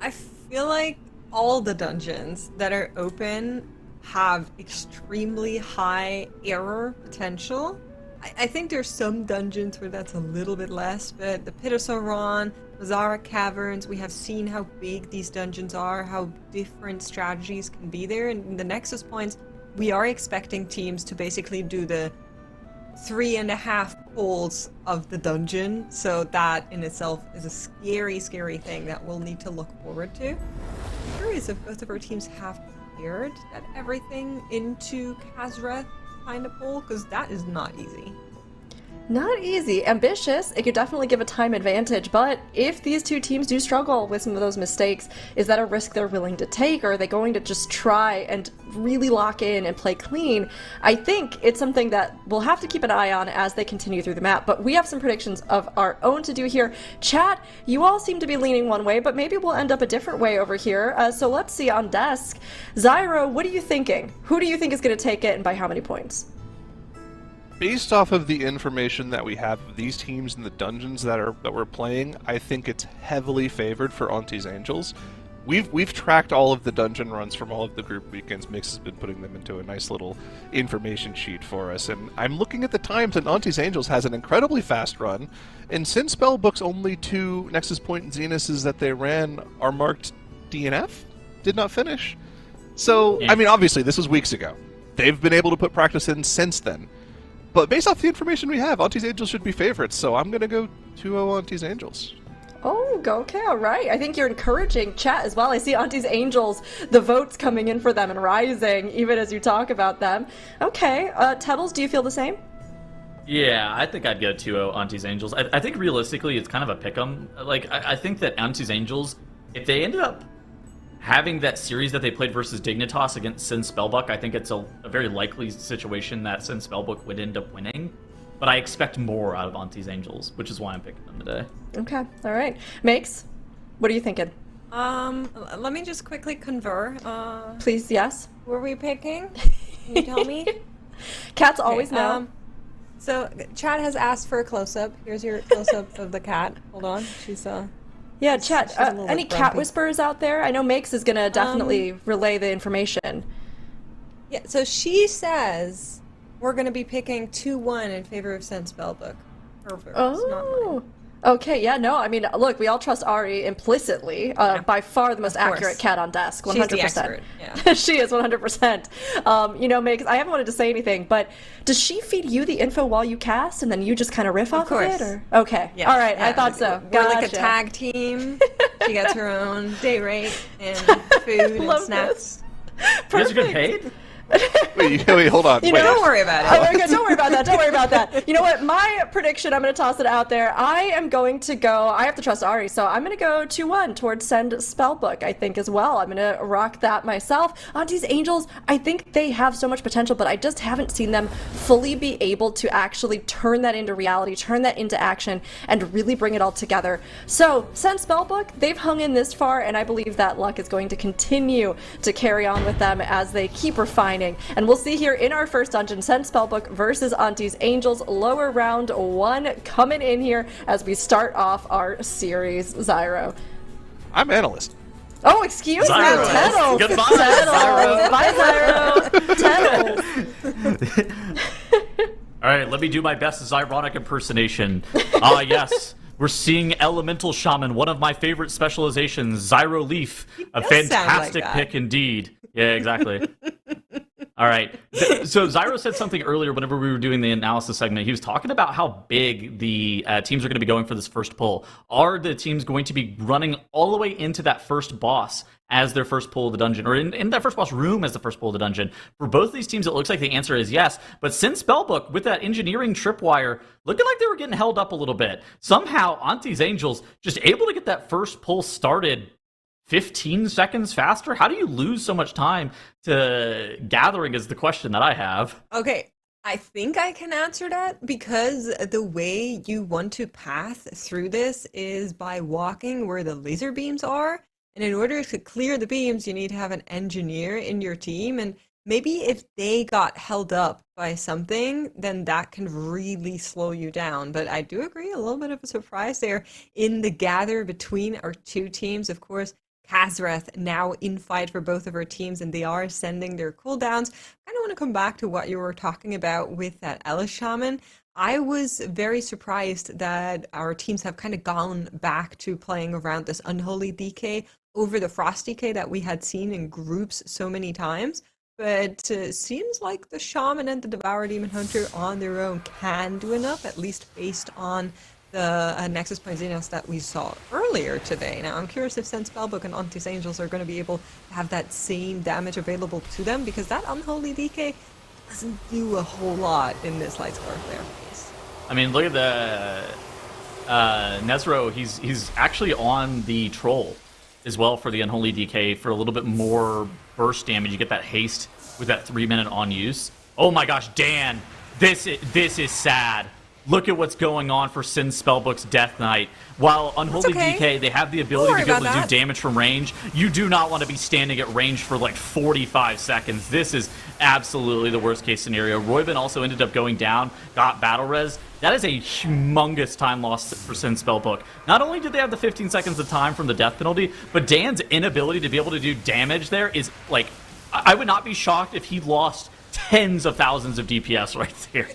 I feel like all the dungeons that are open have extremely high error potential. I think there's some dungeons where that's a little bit less, but the Pit of Sauron, Mazara Caverns, we have seen how big these dungeons are, how different strategies can be there, and in the Nexus points, we are expecting teams to basically do the 3.5 pulls of the dungeon, so that in itself is a scary, scary thing that we'll need to look forward to. I'm curious if both of our teams have prepared that everything into Kazreth kind of pull, because that is not easy. Not easy. Ambitious. It could definitely give a time advantage, but if these two teams do struggle with some of those mistakes, is that a risk they're willing to take, or are they going to just try and really lock in and play clean? I think it's something that we'll have to keep an eye on as they continue through the map, but we have some predictions of our own to do here. Chat, you all seem to be leaning one way, but maybe we'll end up a different way over here. So let's see on desk. Zyro, what are you thinking? Who do you think is going to take it, and by how many points? Based off of the information that we have of these teams and the dungeons that we're playing, I think it's heavily favored for ANTTIS Angels. We've tracked all of the dungeon runs from all of the group weekends. Mix has been putting them into a nice little information sheet for us, and I'm looking at the times, and ANTTIS Angels has an incredibly fast run, and since Spellbook's only 2 Nexus Point Zeniths that they ran are marked DNF, did not finish, So, Yeah. I mean, obviously, this was weeks ago. They've been able to put practice in since then. But based off the information we have, ANTTIS Angels should be favorites, so I'm going to go 2-0 ANTTIS Angels. Oh, okay, all right. I think you're encouraging chat as well. I see ANTTIS Angels, the votes coming in for them and rising even as you talk about them. Okay, Tettles, do you feel the same? Yeah, I think I'd go 2-0 ANTTIS Angels. I think realistically, it's kind of a pick'em. Like, I think that ANTTIS Angels, if they ended up having that series that they played versus Dignitas against Sin Spellbook, I think it's a very likely situation that Sin Spellbook would end up winning. But I expect more out of ANTTIS Angels, which is why I'm picking them today. Okay, all right. Makes, what are you thinking? Let me just quickly confer. Please, yes? Who are we picking? Can you tell me? Cats always know. So, Chad has asked for a close-up. Here's your close-up of the cat. Hold on. She's, Yeah, chat, she's a little any bit cat grumpy. whisperers out there? I know Makes is going to definitely relay the information. Yeah, so she says we're going to be picking 2-1 in favor of Sin Spellbook. Her vote, not mine. Oh, okay, yeah, no, I mean, look, we all trust Ari implicitly. By far the most course. accurate cat on desk, 100%. She's the expert, yeah. She is 100%. You know, Makes, I haven't wanted to say anything, but does she feed you the info while you cast and then you just kind of riff off of course. it? Or? Okay, Yeah, all right, yeah. I thought so. We're like a Gotcha. tag team. She gets her own day rate and food and Love snacks. You guys are getting paid? Wait, hold on. You wait. know, Don't worry about Oh, it. very good. Don't worry about that. Don't worry about that. You know what? My prediction, I'm going to toss it out there. I am going to go, I have to trust Ari, so I'm going to go 2-1 towards Send Spellbook, I think, as well. I'm going to rock that myself. ANTTIS Angels, I think they have so much potential, but I just haven't seen them fully be able to actually turn that into reality, turn that into action, and really bring it all together. So, Send Spellbook, they've hung in this far, and I believe that luck is going to continue to carry on with them as they keep refining. And we'll see here in our first dungeon, Send Spellbook versus ANTTIS Angels, lower round 1 coming in here as we start off our series. Zyro. I'm analyst. Oh, excuse me, Zyro. Tettles. Goodbye, Tettles. Bye, Zyro. Tettles. All right, let me do my best Zyronic impersonation. Yes. We're seeing Elemental Shaman, one of my favorite specializations, Zyro Leaf. A does sound like fantastic that. pick indeed. Yeah, exactly. All right. So Zyro said something earlier whenever we were doing the analysis segment. He was talking about how big the teams are going to be going for this first pull. Are the teams going to be running all the way into that first boss as their first pull of the dungeon, or in that first boss room as the first pull of the dungeon? For both these teams, it looks like the answer is yes. But since Spellbook, with that engineering tripwire, looking like they were getting held up a little bit, somehow ANTTIS Angels just able to get that first pull started 15 seconds faster? How do you lose so much time to gathering is the question that I have. Okay, I think I can answer that because the way you want to path through this is by walking where the laser beams are. And in order to clear the beams, you need to have an engineer in your team. And maybe if they got held up by something, then that can really slow you down. But I do agree, a little bit of a surprise there in the gather between our two teams. Of course, Kazreth now in fight for both of our teams, and they are sending their cooldowns. I kind of want to come back to what you were talking about with that Elish Shaman. I was very surprised that our teams have kind of gone back to playing around this Unholy DK over the Frost DK that we had seen in groups so many times. But seems like the Shaman and the Devour Demon Hunter on their own can do enough, at least based on the Nexus Point Xenos that we saw earlier today. Now, I'm curious if Send Spellbook and ANTTIS Angels are going to be able to have that same damage available to them, because that Unholy DK doesn't do a whole lot in this Light Scarf there phase. I mean, look at the Nezro. He's actually on the Troll as well for the Unholy DK for a little bit more burst damage. You get that haste with that 3-minute on use. Oh my gosh, Dan, this is sad. Look at what's going on for Sin Spellbook's Death Knight. While Unholy okay. DK, they have the ability to be able to about do that. damage from range. You do not want to be standing at range for like 45 seconds. This is absolutely the worst case scenario. Royben also ended up going down, got battle res. That is a humongous time loss for Sin Spellbook. Not only did they have the 15 seconds of time from the death penalty, but Dan's inability to be able to do damage there is like, I would not be shocked if he lost tens of thousands of DPS right there.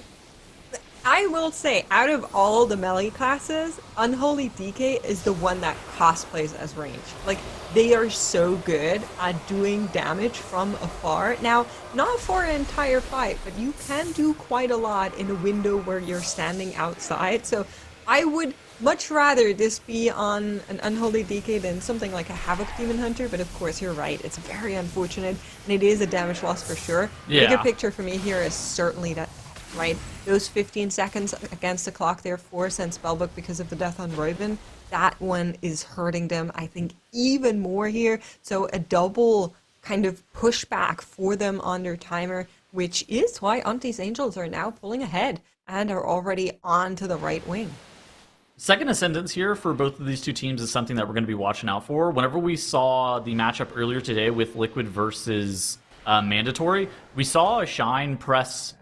I will say, out of all the melee classes, Unholy DK is the one that cosplays as range. Like, they are so good at doing damage from afar. Now, not for an entire fight, but you can do quite a lot in a window where you're standing outside. So I would much rather this be on an Unholy DK than something like a Havoc Demon Hunter, but of course you're right, it's very unfortunate, and it is a damage loss for sure. Yeah. Bigger picture for me here is certainly that, right, those 15 seconds against the clock there for Send Spellbook because of the death on Royven, that one is hurting them, I think, even more here. So a double kind of pushback for them on their timer, which is why ANTTIS Angels are now pulling ahead and are already on to the right wing. Second Ascendance here for both of these two teams is something that we're going to be watching out for. Whenever we saw the matchup earlier today with Liquid versus Mandatory, we saw a Shine press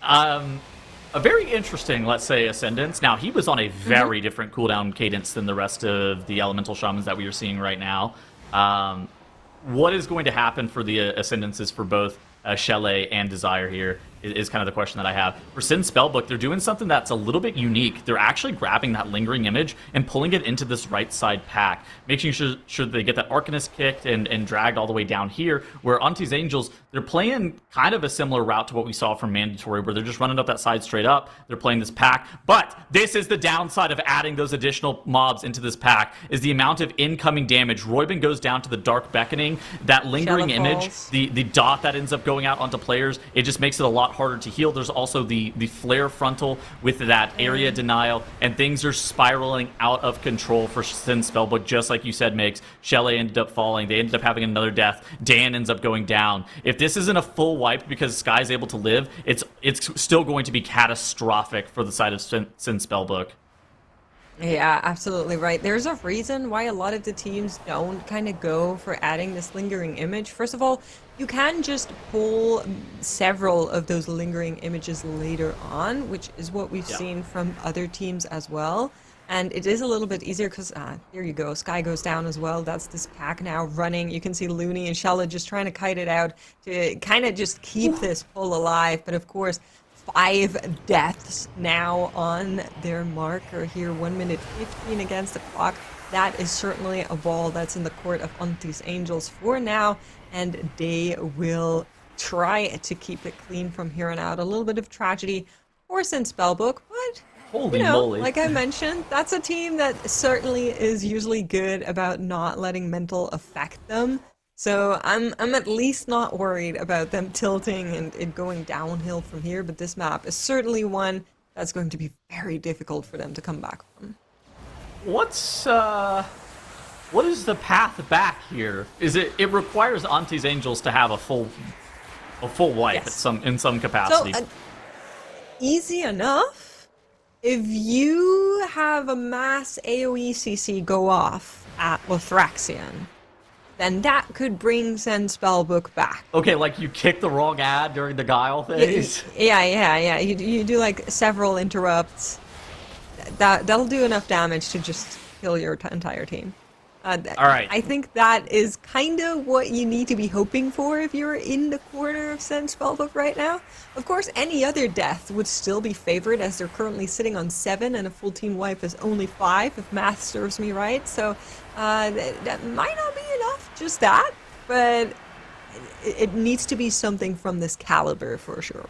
a very interesting, let's say, Ascendance. Now, he was on a very different cooldown cadence than the rest of the Elemental Shamans that we are seeing right now. What is going to happen for the Ascendances for both Shelley and Desire here is kind of the question that I have. For Sin Spellbook, they're doing something that's a little bit unique. They're actually grabbing that Lingering Image and pulling it into this right side pack, making sure they get that Arcanist kicked and dragged all the way down here, where ANTTIS Angels, they're playing kind of a similar route to what we saw from Mandatory, where they're just running up that side straight up. They're playing this pack, but this is the downside of adding those additional mobs into this pack, is the amount of incoming damage. Royben goes down to the Dark Beckoning, that Lingering Image, the dot that ends up going out onto players, it just makes it a lot harder to heal. There's also the Flare Frontal with that area denial, and things are spiraling out of control for Sin Spellbook, just like you said, Migs. Shelley ended up falling. They ended up having another death. Dan ends up going down. If this isn't a full wipe because Sky's able to live, it's still going to be catastrophic for the side of Sin Spellbook. Yeah, absolutely right. There's a reason why a lot of the teams don't kind of go for adding this Lingering Image. First of all, you can just pull several of those Lingering Images later on, which is what we've seen from other teams as well. And it is a little bit easier because, there you go, Sky goes down as well. That's this pack now running. You can see Looney and Shella just trying to kite it out to kind of just keep this pull alive. But of course, 5 deaths now on their marker here, 1 minute 15 against the clock. That is certainly a ball that's in the court of ANTTIS Angels for now, and they will try to keep it clean from here on out. A little bit of tragedy for Sin Spellbook, but Holy moly. like I mentioned, that's a team that certainly is usually good about not letting mental affect them. So I'm at least not worried about them tilting and it going downhill from here, but this map is certainly one that's going to be very difficult for them to come back from. What is the path back here? Is it requires ANTTIS Angels to have a full wipe Yes. in some capacity? So, easy enough. If you have a mass AoE CC go off at Lothraxion, then that could bring Send Spellbook back. Okay, like you kick the wrong ad during the Guile phase? Yeah. You do like several interrupts. That'll do enough damage to just kill your entire team. All right. I think that is kind of what you need to be hoping for if you're in the corner of Send Spellbook right now. Of course, any other death would still be favored, as they're currently sitting on 7 and a full team wipe is only 5, if math serves me right. So that might not be enough, just that, but it needs to be something from this caliber for sure.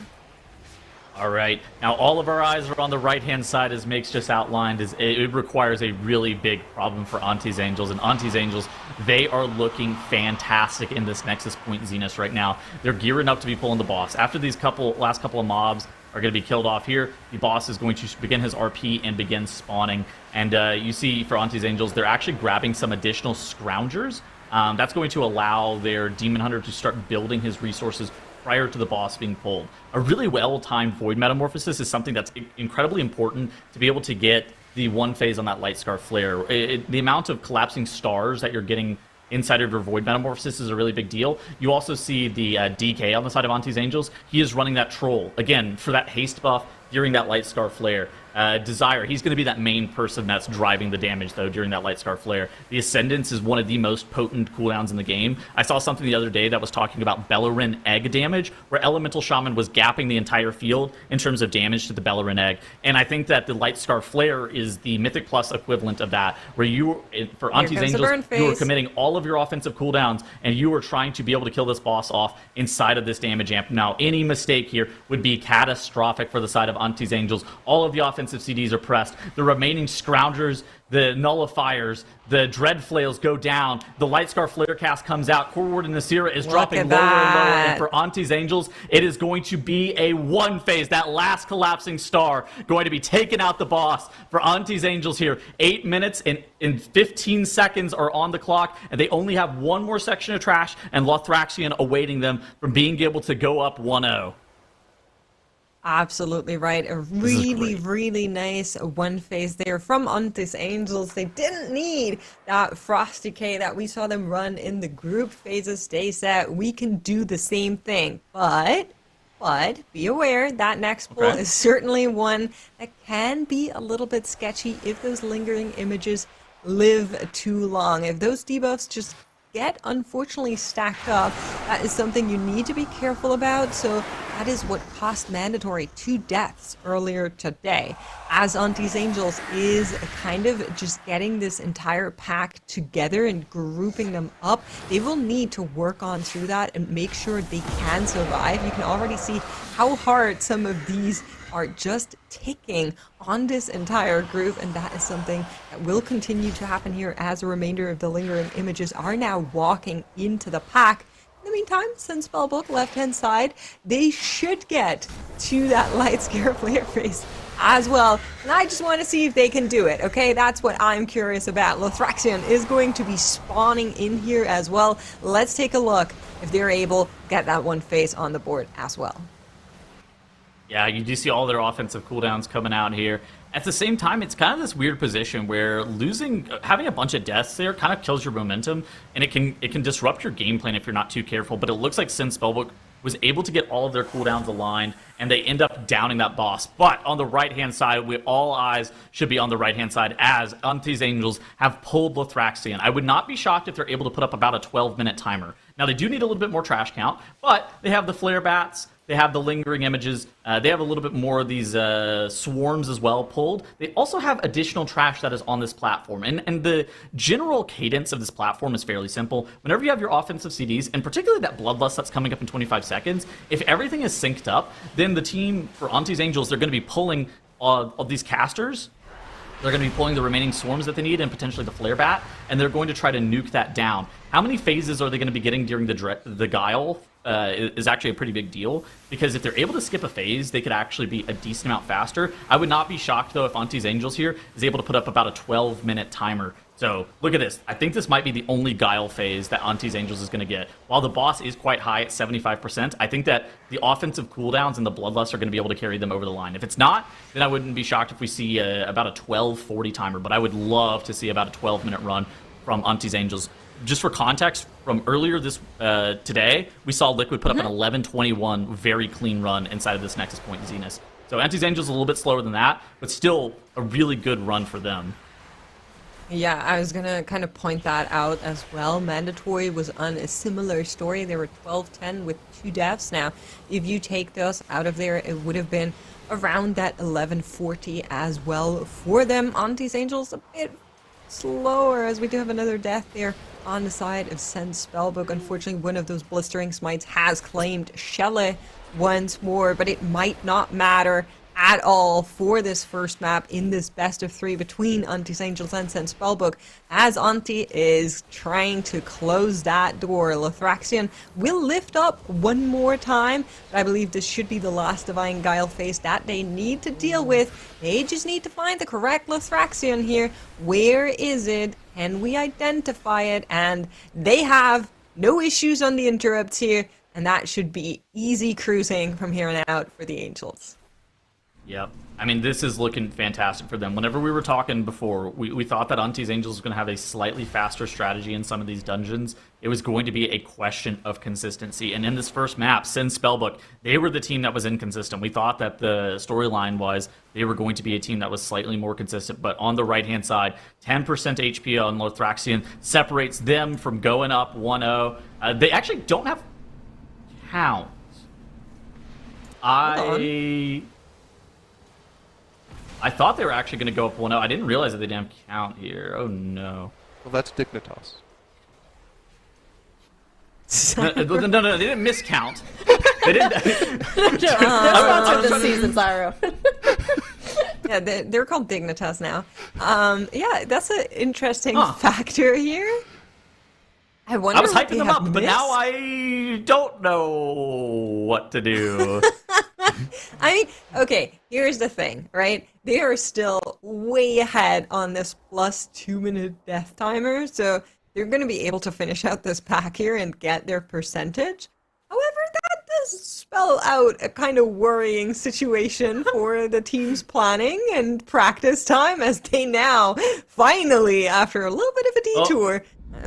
All right. Now, all of our eyes are on the right-hand side, as Makes just outlined. It requires a really big problem for ANTTIS Angels. And ANTTIS Angels, they are looking fantastic in this Nexus Point Zenith right now. They're gearing up to be pulling the boss. After these last couple of mobs are going to be killed off here, the boss is going to begin his RP and begin spawning. And you see, for ANTTIS Angels, they're actually grabbing some additional Scroungers. That's going to allow their Demon Hunter to start building his resources prior to the boss being pulled. A really well-timed Void Metamorphosis is something that's incredibly important to be able to get the one phase on that Light Scar Flare. The amount of collapsing stars that you're getting inside of your Void Metamorphosis is a really big deal. You also see the DK on the side of ANTTIS Angels. He is running that Troll, again, for that haste buff during that Light Scar Flare. Desire, he's going to be that main person that's driving the damage, though, during that Light Scarf Flare. The Ascendance is one of the most potent cooldowns in the game. I saw something the other day that was talking about Bellerin Egg damage, where Elemental Shaman was gapping the entire field in terms of damage to the Bellerin Egg. And I think that the Light Scarf Flare is the Mythic Plus equivalent of that, where you, for ANTTIS Angels, you were committing all of your offensive cooldowns, and you were trying to be able to kill this boss off inside of this damage amp. Now, any mistake here would be catastrophic for the side of ANTTIS Angels. All of the offensive CDs are pressed. The remaining Scroungers, the Nullifiers, the Dread Flails go down. The Light Scarf Flare cast comes out. Core Ward and Nasira is dropping lower and lower. And for ANTTIS Angels, it is going to be a one phase. That last collapsing star going to be taking out the boss for ANTTIS Angels here. 8 minutes and 15 seconds are on the clock, and they only have one more section of trash and Lothraxion awaiting them from being able to go up 1-0. Absolutely right. A really, really nice one phase there from ANTTIS Angels. They didn't need that Frost Decay that we saw them run in the group phases. Stay set. We can do the same thing. But be aware that next pull is certainly one that can be a little bit sketchy if those lingering images live too long. If those debuffs just get unfortunately stacked up, that is something you need to be careful about. So that is what cost mandatory 2 deaths earlier today, as ANTTIS Angels is kind of just getting this entire pack together and grouping them up. They will need to work on through that and make sure they can survive. You can already see how hard some of these are just ticking on this entire group, and that is something that will continue to happen here as a remainder of the lingering images are now walking into the pack. In the meantime, since Spellbook left-hand side, they should get to that Light Scare Flare phase as well, and I just want to see if they can do it, okay? That's what I'm curious about. Lothraxion is going to be spawning in here as well. Let's take a look if they're able to get that one phase on the board as well. Yeah, you do see all their offensive cooldowns coming out here. At the same time, it's kind of this weird position where having a bunch of deaths there kind of kills your momentum, and it can disrupt your game plan if you're not too careful. But it looks like Sin Spellbook was able to get all of their cooldowns aligned, and they end up downing that boss. But on the right-hand side, all eyes should be on the right-hand side, as ANTTIS Angels have pulled Lothraxion. I would not be shocked if they're able to put up about a 12-minute timer. Now, they do need a little bit more trash count, but they have the Flare Bats, they have the lingering images, they have a little bit more of these swarms as well pulled. They also have additional trash that is on this platform. And the general cadence of this platform is fairly simple. Whenever you have your offensive CDs, and particularly that Bloodlust that's coming up in 25 seconds, if everything is synced up, then the team for ANTTIS Angels, they're going to be pulling of these casters. They're going to be pulling the remaining swarms that they need and potentially the Flare Bat, and they're going to try to nuke that down. How many phases are they going to be getting during the Guile is actually a pretty big deal, because if they're able to skip a phase, they could actually be a decent amount faster. I would not be shocked, though, if ANTTIS Angels here is able to put up about a 12-minute timer. So look at this. I think this might be the only Guile phase that ANTTIS Angels is going to get. While the boss is quite high at 75%, I think that the offensive cooldowns and the Bloodlust are going to be able to carry them over the line. If it's not, then I wouldn't be shocked if we see about a 12:40 timer, but I would love to see about a 12-minute run from ANTTIS Angels. Just for context, from earlier this today, we saw Liquid put up an 11:21 very clean run inside of this Nexus Point Zenith. So ANTTIS Angels is a little bit slower than that, but still a really good run for them. Yeah, I was gonna kind of point that out as well. Mandatory was on a similar story. They were 12-10 with 2 deaths. Now, if you take those out of there, it would have been around that 11:40 as well for them. ANTTIS Angels a bit slower, as we do have another death there on the side of Sen Spellbook. Unfortunately, one of those blistering smites has claimed Shelle once more, but it might not matter at all for this first map in this best of 3 between ANTTIS Angels and Sen Spellbook, as Antti is trying to close that door. Lothraxion will lift up one more time, but I believe this should be the last Divine Guile phase that they need to deal with. They just need to find the correct Lothraxion here. Where is it? Can we identify it? And they have no issues on the interrupts here, and that should be easy cruising from here on out for the Angels. Yep. I mean, this is looking fantastic for them. Whenever we were talking before, we thought that ANTTIS Angels was going to have a slightly faster strategy in some of these dungeons. It was going to be a question of consistency. And in this first map, since SPELLBOOK, they were the team that was inconsistent. We thought that the storyline was they were going to be a team that was slightly more consistent. But on the right-hand side, 10% HP on Lothraxion separates them from going up 1-0. They actually don't have count. I thought they were actually going to go up 1-0. I didn't realize that they didn't have count here. Oh, no. Well, that's DIGNITAS. No, they didn't miscount. They didn't. They're sponsored this season, Zyro. Yeah, they're called Dignitas now. Yeah, that's an interesting factor here. I wonder. I was what hyping they them have up, but now missed. I don't know what to do. I mean, okay, here's the thing, right? They are still way ahead on this plus 2-minute death timer, so they're going to be able to finish out this pack here and get their percentage. However, that does spell out a kind of worrying situation for the team's planning and practice time, as they now, finally, after a little bit of a detour,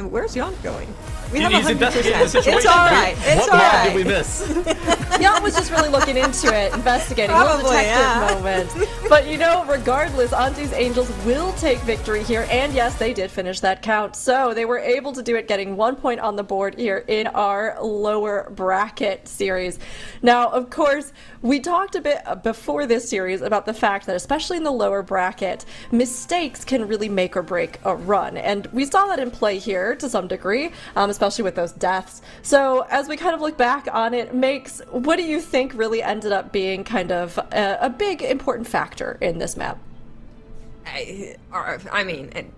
where's Jan going? We have He's 100%. investigating the situation. It's all right. It's What all mob right. did we miss? Jan was just really looking into it, investigating. A little Probably, detective yeah. moment. But you know, regardless, ANTTIS Angels will take victory here. And yes, they did finish that count. So they were able to do it, getting 1 point on the board here in our lower bracket series. Now, of course, we talked a bit before this series about the fact that, especially in the lower bracket, mistakes can really make or break a run. And we saw that in play here to some degree, especially with those deaths. So as we kind of look back on it, Makes, what do you think really ended up being kind of a big important factor in this map? I mean,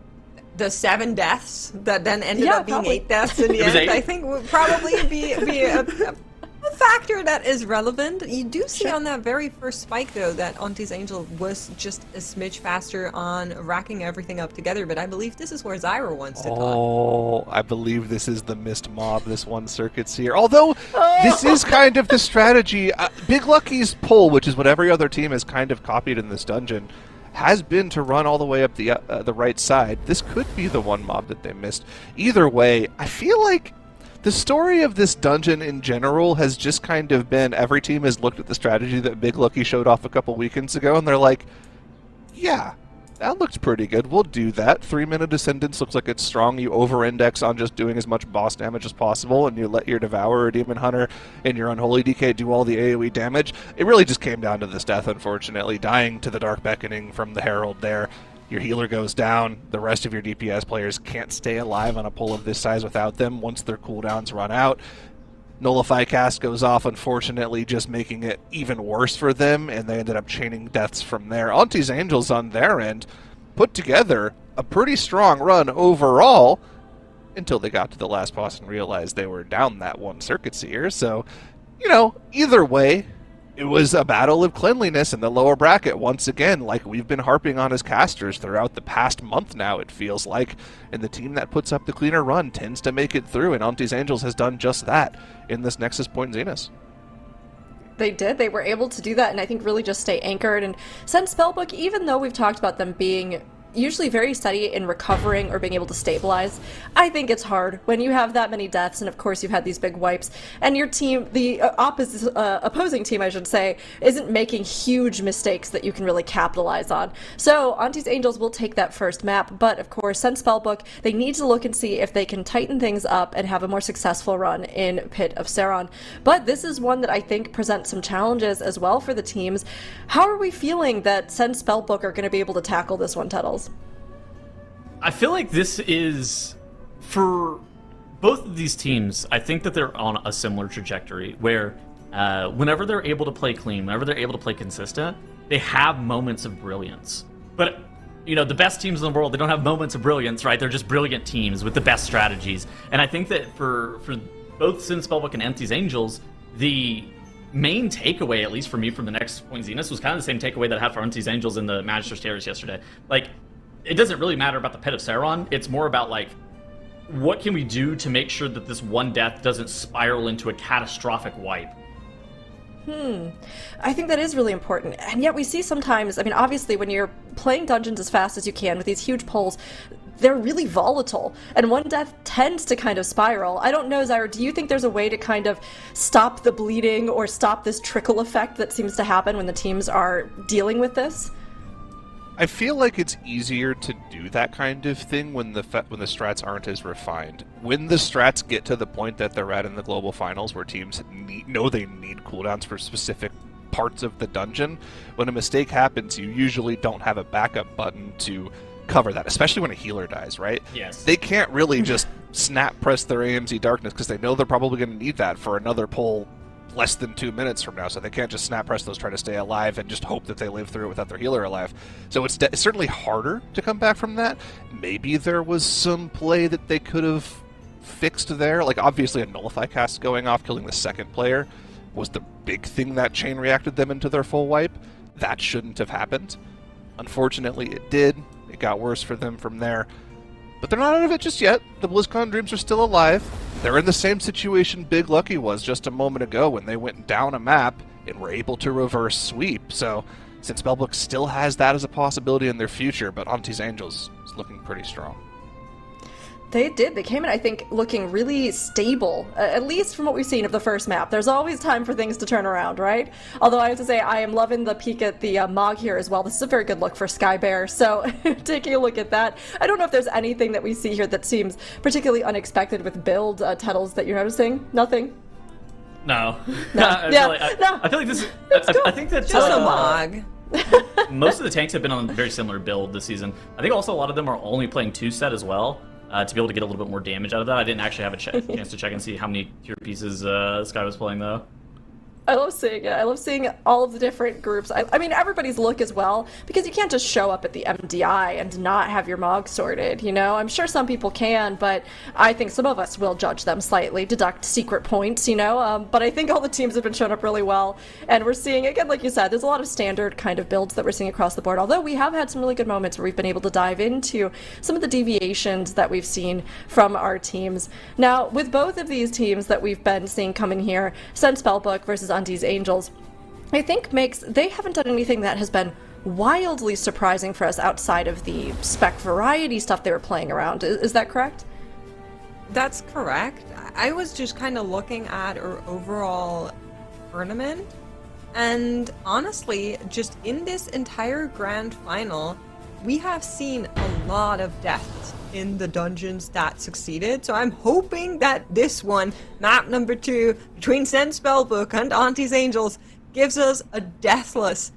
the 7 deaths that then ended up being probably. 8 deaths in the It was end, 8? I think would probably be a factor that is relevant. You do see on that very first spike, though, that ANTTIS Angel was just a smidge faster on racking everything up together, but I believe this is where Zyro wants to talk. Oh, I believe this is the missed mob, this one circuit's here. Although, this is kind of the strategy. Big Lucky's pull, which is what every other team has kind of copied in this dungeon, has been to run all the way up the right side. This could be the one mob that they missed. Either way, I feel like the story of this dungeon in general has just kind of been every team has looked at the strategy that Big Lucky showed off a couple weekends ago, and they're like, yeah, that looks pretty good. We'll do that. 3-minute Ascendance looks like it's strong. You over-index on just doing as much boss damage as possible, and you let your Devourer, Demon Hunter, and your Unholy DK do all the AoE damage. It really just came down to this death, unfortunately. Dying to the Dark Beckoning from the Herald there. Your healer goes down. The rest of your DPS players can't stay alive on a pull of this size without them once their cooldowns run out. Nullify cast goes off, unfortunately, just making it even worse for them, and they ended up chaining deaths from there. ANTTIS Angels on their end put together a pretty strong run overall until they got to the last boss and realized they were down that one Circuit Seer. So, you know, either way, it was a battle of cleanliness in the lower bracket, once again, like we've been harping on as casters throughout the past month now, it feels like. And the team that puts up the cleaner run tends to make it through, and ANTTIS Angels has done just that in this Nexus Point Zenith. They did. They were able to do that, and I think really just stay anchored. And since SPELLBOOK, even though we've talked about them being usually very steady in recovering or being able to stabilize, I think it's hard when you have that many deaths, and of course you've had these big wipes, and your team, the opposing team I should say, isn't making huge mistakes that you can really capitalize on. So ANTTIS Angels will take that first map, but of course since SPELLBOOK, they need to look and see if they can tighten things up and have a more successful run in Pit of Saron. But this is one that I think presents some challenges as well for the teams. How are we feeling that since SPELLBOOK are going to be able to tackle this one, Tuttles? I feel like this is, for both of these teams, I think that they're on a similar trajectory where whenever they're able to play clean, whenever they're able to play consistent, they have moments of brilliance. But, you know, the best teams in the world, they don't have moments of brilliance, right? They're just brilliant teams with the best strategies. And I think that for both Sin SPELLBOOK and ANTTIS Angels, the main takeaway, at least for me from the Nexus Point Zenith, was kind of the same takeaway that I had for ANTTIS Angels in the Magister Stairs yesterday. Like, it doesn't really matter about the Pit of Saron. It's more about, like, what can we do to make sure that this one death doesn't spiral into a catastrophic wipe? I think that is really important. And yet we see sometimes, I mean, obviously when you're playing dungeons as fast as you can with these huge polls, they're really volatile. And one death tends to kind of spiral. I don't know, Zyra, do you think there's a way to kind of stop the bleeding or stop this trickle effect that seems to happen when the teams are dealing with this? I feel like it's easier to do that kind of thing when the strats aren't as refined. When the strats get to the point that they're at in the global finals, where teams know they need cooldowns for specific parts of the dungeon, when a mistake happens, you usually don't have a backup button to cover that, especially when a healer dies, right? Yes. They can't really just snap press their AMZ Darkness because they know they're probably going to need that for another pull less than 2 minutes from now, so they can't just snap press those, try to stay alive, and just hope that they live through it without their healer alive. So it's certainly harder to come back from that. Maybe there was some play that they could have fixed there. Like, obviously a Nullify cast going off, killing the second player, was the big thing that chain reacted them into their full wipe. That shouldn't have happened. Unfortunately, it did. It got worse for them from there. But they're not out of it just yet. The BlizzCon dreams are still alive. They're in the same situation Big Lucky was just a moment ago when they went down a map and were able to reverse sweep. So, since SPELLBOOK still has that as a possibility in their future, but ANTTIS Angels is looking pretty strong. They did. They came in, I think, looking really stable, at least from what we've seen of the first map. There's always time for things to turn around, right? Although I have to say, I am loving the peek at the Mog here as well. This is a very good look for Skybear, so taking a look at that. I don't know if there's anything that we see here that seems particularly unexpected with build titles that you're noticing. Nothing? No. No. I feel like this is... I think that... Just a Mog. Most of the tanks have been on a very similar build this season. I think also a lot of them are only playing 2-set as well. To be able to get a little bit more damage out of that. I didn't actually have a chance to check and see how many tier pieces Sky was playing, though. I love seeing it. I love seeing all of the different groups. I mean, everybody's look as well, because you can't just show up at the MDI and not have your Mog sorted, you know? I'm sure some people can, but I think some of us will judge them slightly, deduct secret points, you know? But I think all the teams have been showing up really well, and we're seeing, again, like you said, there's a lot of standard kind of builds that we're seeing across the board, although we have had some really good moments where we've been able to dive into some of the deviations that we've seen from our teams. Now, with both of these teams that we've been seeing come in here, SPELLBOOK versus ANTTIS Angels, I think they haven't done anything that has been wildly surprising for us outside of the spec variety stuff they were playing around. Is that correct? That's correct. I was just kind of looking at our overall tournament, and honestly, just in this entire grand final, we have seen a lot of deaths in the dungeons that succeeded, so I'm hoping that this one, map number 2, between SPELLBOOK and ANTTIS Angels, gives us a deathless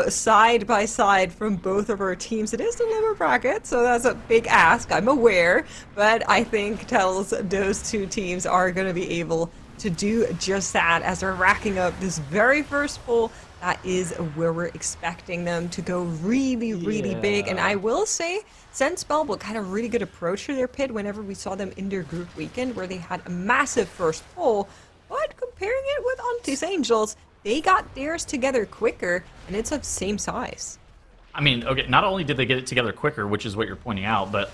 side by side from both of our teams. It is the lower bracket, so that's a big ask, I'm aware, but I think tells those two teams are going to be able to do just that as they're racking up this very first pull. That is where we're expecting them to go really, really big. And I will say, SPELLBOOK had a really good approach to their pit whenever we saw them in their group weekend, where they had a massive first pull. But comparing it with ANTTIS Angels, they got theirs together quicker, and it's of same size. I mean, okay, not only did they get it together quicker, which is what you're pointing out, but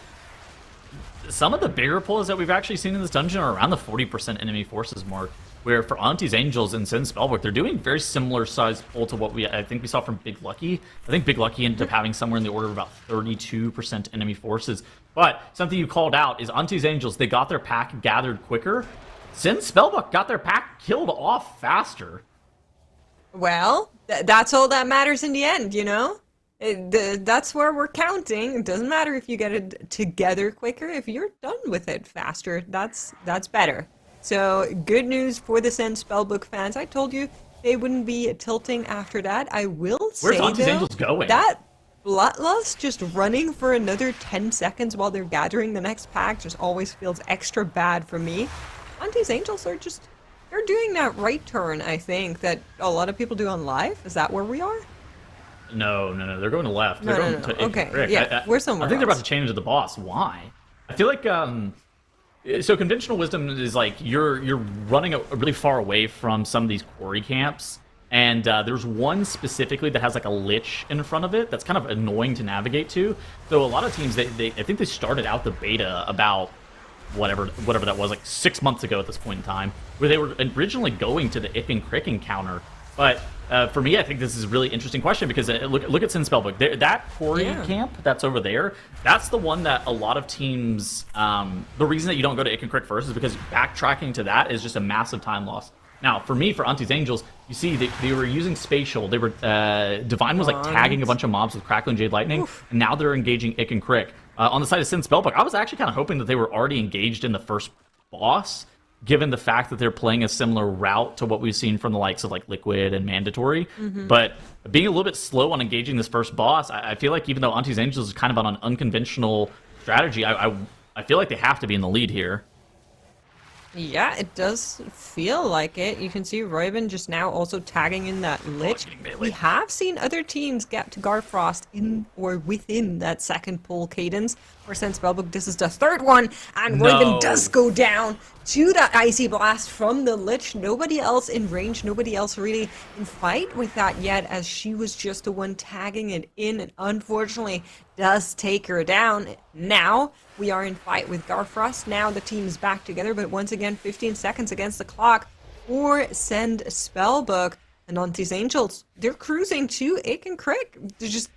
some of the bigger pulls that we've actually seen in this dungeon are around the 40% enemy forces mark, where for ANTTIS Angels and SPELLBOOK, they're doing very similar size pull to what I think we saw from Big Lucky. I think Big Lucky ended up having somewhere in the order of about 32% enemy forces. But something you called out is ANTTIS Angels, they got their pack gathered quicker. SPELLBOOK got their pack killed off faster. Well, that's all that matters in the end, you know? That's where we're counting. It doesn't matter if you get it together quicker. If you're done with it faster, that's better. So, good news for the SPELLBOOK fans. I told you they wouldn't be tilting after that. I will say, Where's ANTTIS though, Angels going? that Bloodlust just running for another 10 seconds while they're gathering the next pack just always feels extra bad for me. ANTTIS Angels are just, they're doing that right turn, I think, that a lot of people do on live. Is that where we are? No, they're going to left. No, They're no, going no. to Okay, yeah, we're somewhere I think they're else. about to change to the boss. Why? I feel like so conventional wisdom is like you're running really far away from some of these quarry camps, and there's one specifically that has like a lich in front of it that's kind of annoying to navigate to. So a lot of teams, I think they started out the beta about whatever that was, like 6 months ago at this point in time, where they were originally going to the Ick and Crick encounter. But for me, I think this is a really interesting question because look at Sin Spellbook. That quarry camp that's over there, that's the one that a lot of teams, the reason that you don't go to Icken Crick first is because backtracking to that is just a massive time loss. Now, for me, for ANTTIS Angels, you see they were using Spatial. They were Divine was like tagging a bunch of mobs with Crackling Jade Lightning, and now they're engaging Icken Crick. On the side of Sin Spellbook, I was actually kind of hoping that they were already engaged in the first boss, given the fact that they're playing a similar route to what we've seen from the likes of like Liquid and Mandatory. But being a little bit slow on engaging this first boss, I feel like even though ANTTIS Angels is kind of on an unconventional strategy, I feel like they have to be in the lead here. Yeah, it does feel like it. You can see Royben just now also tagging in that Lich. We have seen other teams get to Garfrost in or within that second pull cadence. For Sin Spellbook, this is the third one, and Royben does go down to that Icy Blast from the Lich. Nobody else in range, nobody else really in fight with that yet, as she was just the one tagging it in, and unfortunately does take her down. Now we are in fight with Garfrost. Now the team is back together, but once again 15 seconds against the clock for Send Spellbook. And ANTTIS Angels, they're cruising to Icken Crick. They're just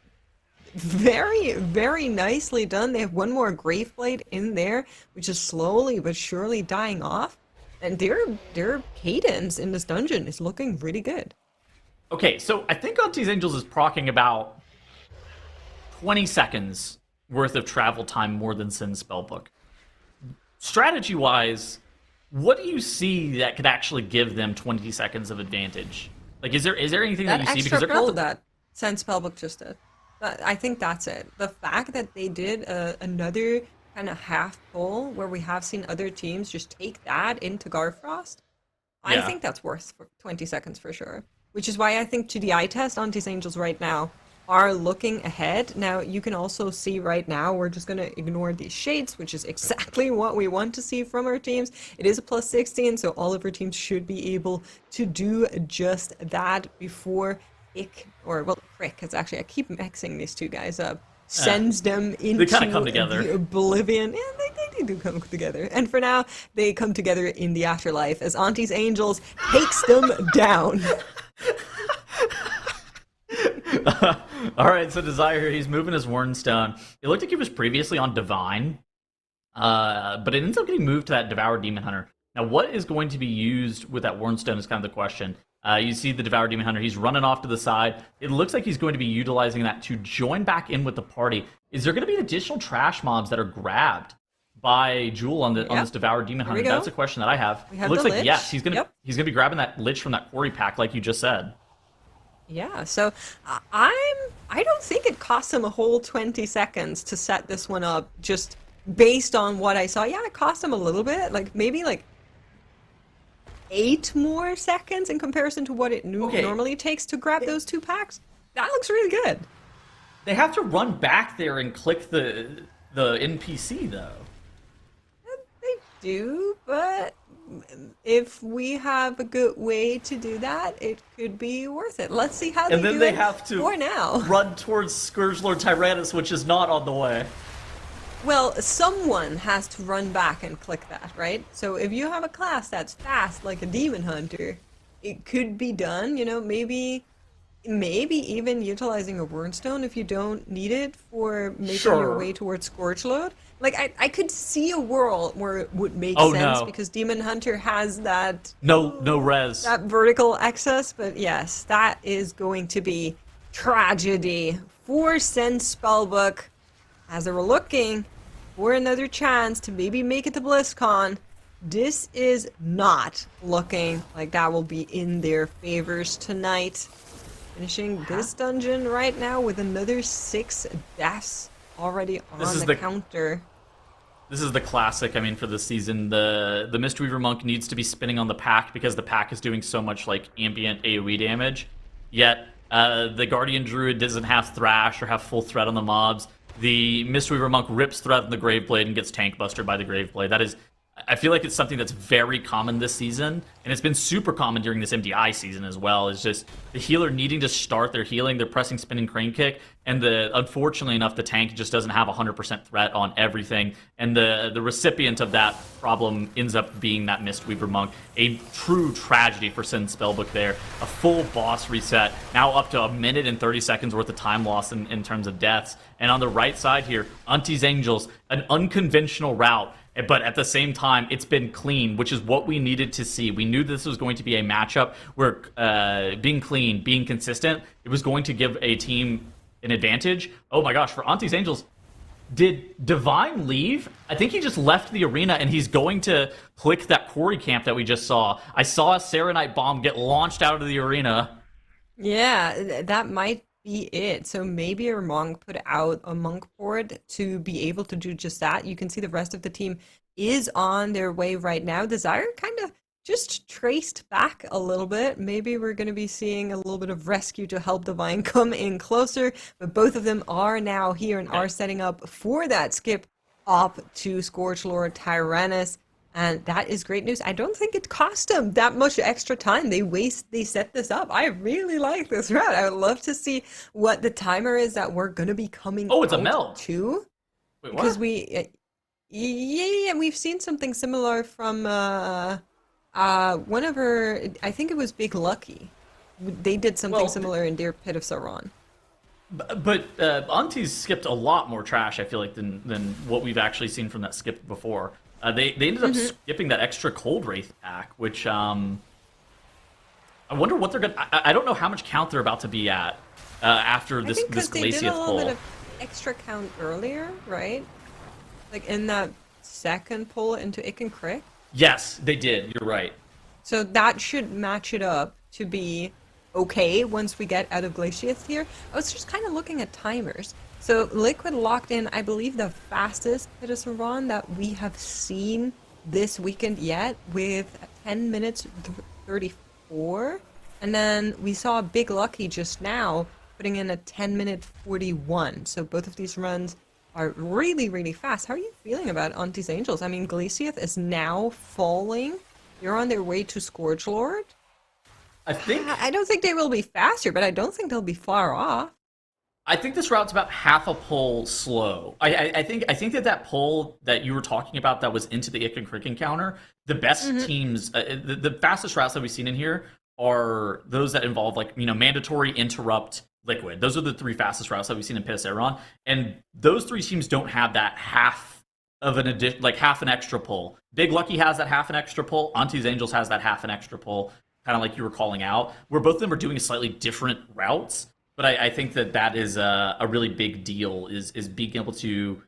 very, very nicely done. They have one more Graveblade in there, which is slowly but surely dying off. And their cadence in this dungeon is looking really good. Okay, so I think ANTTIS Angels is proccing about 20 seconds worth of travel time more than Sin Spellbook. Strategy-wise, what do you see that could actually give them 20 seconds of advantage? Like, is there anything that you see? Because they're pull that Sin Spellbook just did. I think that's it. The fact that they did another kind of half pull where we have seen other teams just take that into Garfrost, I think that's worth 20 seconds for sure. Which is why I think to the eye test, ANTTIS Angels right now are looking ahead. Now, you can also see right now, we're just going to ignore these shades, which is exactly what we want to see from our teams. It is a plus 16, so all of our teams should be able to do just that before Crick, because actually I keep mixing these two guys up, sends them into they kind of come together. The oblivion. Yeah, they do come together. And for now, they come together in the afterlife as ANTTIS Angels takes them down. All right, so Desire, he's moving his Wernstone. It looked like he was previously on Divine, but it ends up getting moved to that Devour Demon Hunter. Now, what is going to be used with that Wernstone is kind of the question. You see the Devour Demon Hunter, he's running off to the side. It looks like he's going to be utilizing that to join back in with the party. Is there going to be additional trash mobs that are grabbed by Jewel on this Devour Demon Hunter? That's a question that I have. It looks like, yes, he's going to be grabbing that Lich from that quarry pack like you just said. Yeah, so I don't think it cost him a whole 20 seconds to set this one up just based on what I saw. Yeah, it cost him a little bit, like maybe like 8 more seconds in comparison to what it normally takes to grab those 2 packs. That looks really good. They have to run back there and click the NPC though. They do, but if we have a good way to do that, it could be worth it. Let's see how they do it. And then they have to for now run towards Scourgelord Tyrannus, which is not on the way. Well, someone has to run back and click that, right? So if you have a class that's fast, like a Demon Hunter, it could be done, you know, maybe even utilizing a Wernstone if you don't need it for making your way towards Scourgeload. Like, I could see a world where it would make sense because Demon Hunter has that... No res. That vertical access, but yes, that is going to be tragedy for Send Spellbook as they were looking for another chance to maybe make it to BlizzCon. This is not looking like that will be in their favors tonight. Finishing this dungeon right now with another 6 deaths already on the counter. This is the classic, I mean, for this season. The Mistweaver Monk needs to be spinning on the pack because the pack is doing so much, like, ambient AoE damage. Yet, the Guardian Druid doesn't have Thrash or have full threat on the mobs. The Mistweaver Monk rips threat on the Graveblade and gets tank busted by the Graveblade. That is I feel like it's something that's very common this season, and it's been super common during this MDI season as well. Is just the healer needing to start their healing, their pressing, spinning, crane kick, and unfortunately enough, the tank just doesn't have 100% threat on everything, and the recipient of that problem ends up being that Mistweaver Monk. A true tragedy for Sin Spellbook there. A full boss reset, now up to 1 minute and 30 seconds worth of time loss in terms of deaths. And on the right side here, ANTTIS Angels, an unconventional route. But at the same time, it's been clean, which is what we needed to see. We knew this was going to be a matchup where being clean, being consistent, it was going to give a team an advantage. Oh my gosh, for ANTTIS Angels, did Divine leave? I think he just left the arena and he's going to click that quarry camp that we just saw. I saw a Serenite bomb get launched out of the arena. Yeah, that might be it. So maybe a monk put out a monk board to be able to do just that. You can see the rest of the team is on their way right now. Desire kind of just traced back a little bit. Maybe we're going to be seeing a little bit of rescue to help Divine come in closer, but both of them are now here and are setting up for that skip up to Scourgelord Tyrannus. And that is great news. I don't think it cost them that much extra time. They set this up. I really like this route. I would love to see what the timer is that we're going to be coming Oh, it's a out meld. to. Wait, what? Because we've seen something similar from one of our, I think it was Big Lucky. They did something similar in their Pit of Sauron. But ANTTIS skipped a lot more trash, I feel like, than what we've actually seen from that skip before. They ended up skipping that extra Cold Wraith pack, which I wonder what they're gonna. I don't know how much count they're about to be at after this Glaciath pull. They did a little bit of extra count earlier, right? Like in that second pull into Icken Crick. Yes, they did. You're right. So that should match it up to be okay once we get out of Glaciath here. I was just kind of looking at timers. So Liquid locked in, I believe, the fastest Pit of Sauron that we have seen this weekend yet, with 10 minutes 34. And then we saw Big Lucky just now putting in a 10-minute 41. So both of these runs are really, really fast. How are you feeling about ANTTIS Angels? I mean, Glaciath is now falling. You're on their way to Scourgelord. I don't think they will be faster, but I don't think they'll be far off. I think this route's about half a pull slow. I think that pull that you were talking about that was into the Icken Crick encounter, the best teams, the fastest routes that we've seen in here are those that involve, like, mandatory, interrupt, Liquid. Those are the 3 fastest routes that we've seen in Pit of Sauron, and those 3 teams don't have that half an extra pull. Big Lucky has that half an extra pull. ANTTIS Angels has that half an extra pull, kind of like you were calling out, where both of them are doing slightly different routes. But I think that is a really big deal, is being able to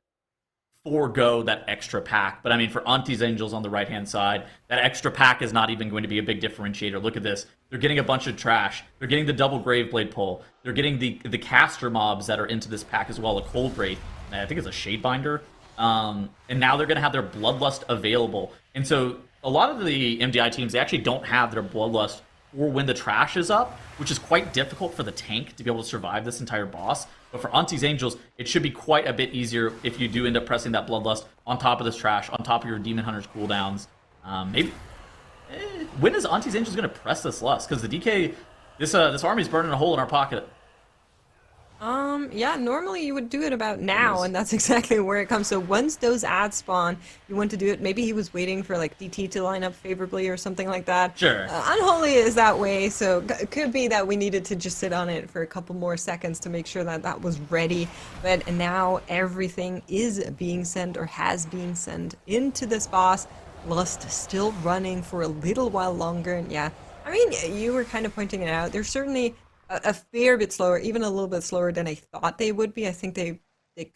forego that extra pack. But I mean, for ANTTIS Angels on the right-hand side, that extra pack is not even going to be a big differentiator. Look at this. They're getting a bunch of trash. They're getting the double Graveblade pull. They're getting the caster mobs that are into this pack as well, a Cold Wraith. I think it's a Shadebinder. And now they're going to have their Bloodlust available. And so a lot of the MDI teams, they actually don't have their Bloodlust or when the trash is up, which is quite difficult for the tank to be able to survive this entire boss. But for ANTTIS Angels, it should be quite a bit easier if you do end up pressing that Bloodlust on top of this trash, on top of your Demon Hunter's cooldowns. When is ANTTIS Angels going to press this Lust? Because the DK, this army's burning a hole in our pocket. Yeah, normally you would do it about now, and that's exactly where it comes. So once those ads spawn, you want to do it. Maybe he was waiting for, like, DT to line up favorably or something like that. Sure. Unholy is that way, so it could be that we needed to just sit on it for a couple more seconds to make sure that that was ready. But now everything is being sent, or has been sent, into this boss. Lust still running for a little while longer, and yeah, I mean, you were kind of pointing it out. There's certainly a fair bit slower, even a little bit slower than I thought they would be. I think they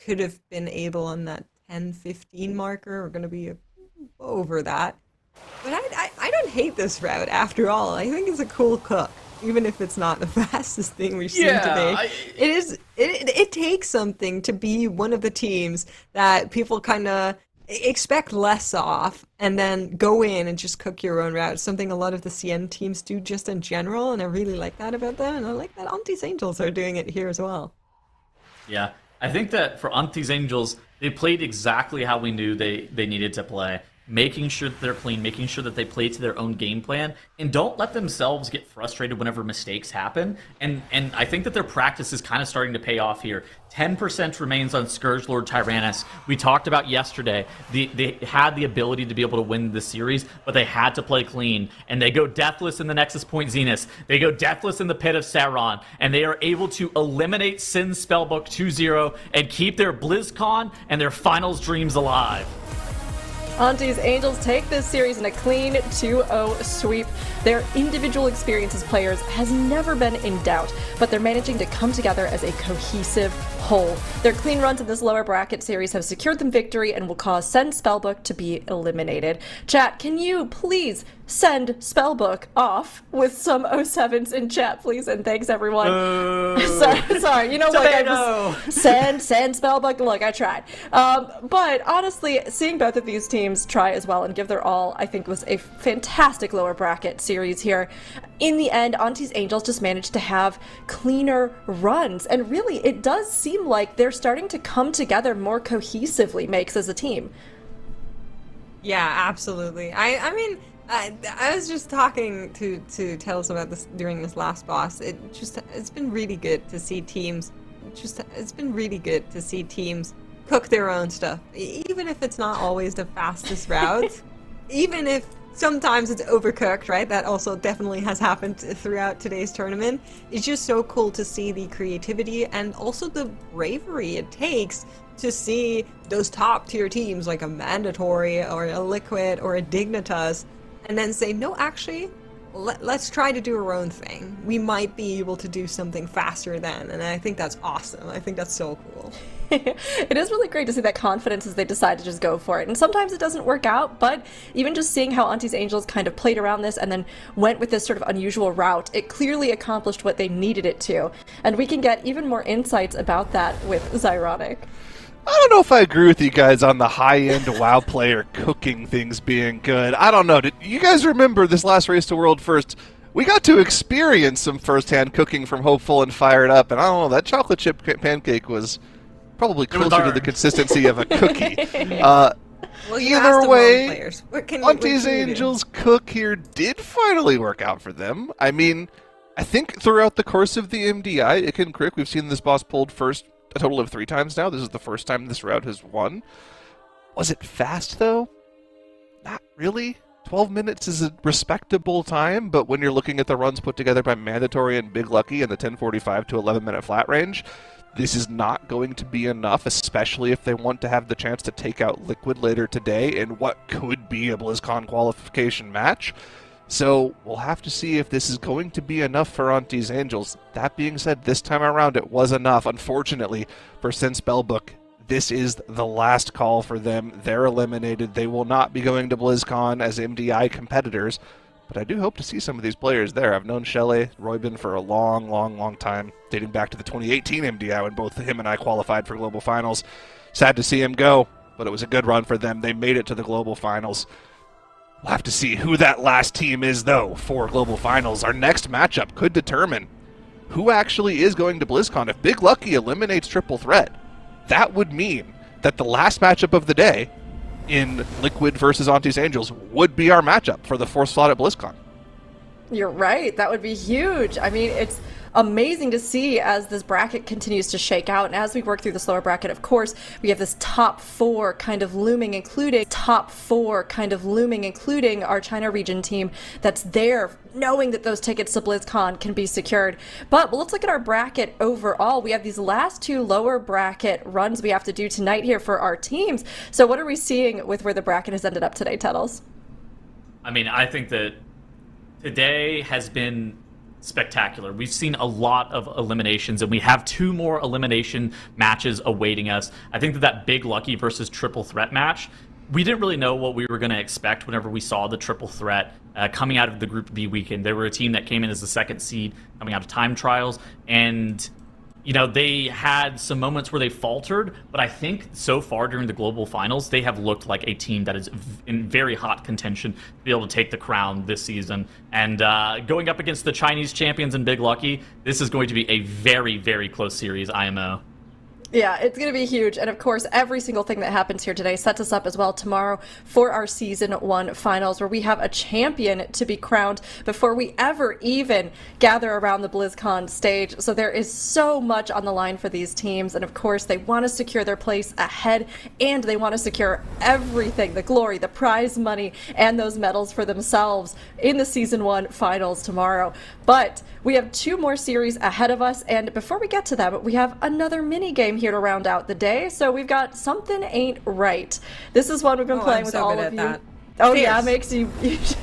could have been able on that 10-15 marker. We're going to be over that. But I don't hate this route after all. I think it's a cool cook, even if it's not the fastest thing we've seen today. It takes something to be one of the teams that people kind of expect less off and then go in and just cook your own route. Something a lot of the CN teams do just in general, and I really like that about them, and I like that ANTTIS Angels are doing it here as well. Yeah, I think that for ANTTIS Angels, they played exactly how we knew they needed to play. making sure that they're clean, making sure that they play to their own game plan, and don't let themselves get frustrated whenever mistakes happen. And I think that their practice is kind of starting to pay off here. 10% remains on Scourge Lord Tyrannus. We talked about yesterday, they had the ability to be able to win the series, but they had to play clean. And they go deathless in the Nexus Point Zenith. They go deathless in the Pit of Sauron. And they are able to eliminate Sin's Spellbook 2-0 and keep their BlizzCon and their finals dreams alive. ANTTIS Angels take this series in a clean 2-0 sweep. Their individual experience as players has never been in doubt, but they're managing to come together as a cohesive whole. Their clean runs in this lower bracket series have secured them victory and will cause Sin's Spellbook to be eliminated. Chat, can you please send Spellbook off with some 07s in chat, please? And thanks, everyone. Sorry, you know, like I just send Spellbook. Look, I tried. But honestly, seeing both of these teams try as well and give their all, I think was a fantastic lower bracket series here. In the end, ANTTIS Angels just managed to have cleaner runs, and really, it does seem like they're starting to come together more cohesively, Makes, as a team. Yeah, absolutely. I mean, I was just talking to Tails about this during this last boss. It's been really good to see teams. It's been really good to see teams cook their own stuff, even if it's not always the fastest route, even if sometimes it's overcooked, right? That also definitely has happened throughout today's tournament. It's just so cool to see the creativity and also the bravery it takes to see those top tier teams like a Mandatory or a Liquid or a Dignitas and then say, no, actually, let's try to do our own thing. We might be able to do something faster then, and I think that's awesome. I think that's so cool. It is really great to see that confidence as they decide to just go for it. And sometimes it doesn't work out, but even just seeing how ANTTIS Angels kind of played around this and then went with this sort of unusual route, it clearly accomplished what they needed it to. And we can get even more insights about that with Zyronic. I don't know if I agree with you guys on the high-end WoW player cooking things being good. I don't know. Did you guys remember this last Race to World First? We got to experience some first-hand cooking from Hopeful and Fired Up, and I don't know, that chocolate chip pancake was probably closer to the consistency of a cookie. Well, you either way, players. ANTTIS Angels' cook here did finally work out for them. I mean, I think throughout the course of the MDI, Ick and Crick, we've seen this boss pulled first a total of 3 times now. This is the first time this route has won. Was it fast, though? Not really. 12 minutes is a respectable time, but when you're looking at the runs put together by Mandatory and Big Lucky in the 10:45 to 11-minute flat range, this is not going to be enough, especially if they want to have the chance to take out Liquid later today in what could be a BlizzCon qualification match. So we'll have to see if this is going to be enough for ANTTIS Angels. That being said, this time around it was enough. Unfortunately, for Sin's Spellbook, this is the last call for them. They're eliminated. They will not be going to BlizzCon as MDI competitors, but I do hope to see some of these players there. I've known Shelley Roybin for a long time, dating back to the 2018 MDI when both him and I qualified for Global Finals. Sad to see him go, but it was a good run for them. They made it to the Global Finals. We'll have to see who that last team is, though, for Global Finals. Our next matchup could determine who actually is going to BlizzCon. If Big Lucky eliminates Triple Threat, that would mean that the last matchup of the day in Liquid versus ANTTIS Angels would be our matchup for the 4th slot at BlizzCon. You're right. That would be huge. I mean, it's amazing to see as this bracket continues to shake out. And as we work through this lower bracket, of course, we have this top 4 kind of looming, including our China region team that's there, knowing that those tickets to BlizzCon can be secured. But let's look at our bracket overall. We have these last 2 lower bracket runs we have to do tonight here for our teams. So what are we seeing with where the bracket has ended up today, Tuttles? I mean, I think that today has been spectacular. We've seen a lot of eliminations, and we have 2 more elimination matches awaiting us. I think that Big Lucky versus Triple Threat match, we didn't really know what we were going to expect whenever we saw the Triple Threat coming out of the Group B weekend. They were a team that came in as the 2nd seed coming out of time trials, and you know, they had some moments where they faltered, but I think so far during the Global Finals, they have looked like a team that is in very hot contention to be able to take the crown this season. And going up against the Chinese champions and Big Lucky, this is going to be a very, very close series, IMO. Yeah, it's going to be huge. And of course, every single thing that happens here today sets us up as well tomorrow for our Season 1 finals, where we have a champion to be crowned before we ever even gather around the BlizzCon stage. So there is so much on the line for these teams. And of course, they want to secure their place ahead, and they want to secure everything, the glory, the prize money, and those medals for themselves in the Season 1 finals tomorrow. But we have 2 more series ahead of us, and before we get to them, we have another mini game here to round out the day. So we've got Something Ain't Right. This is one we've been playing with all of you. That. Oh Fierce. yeah, Makes you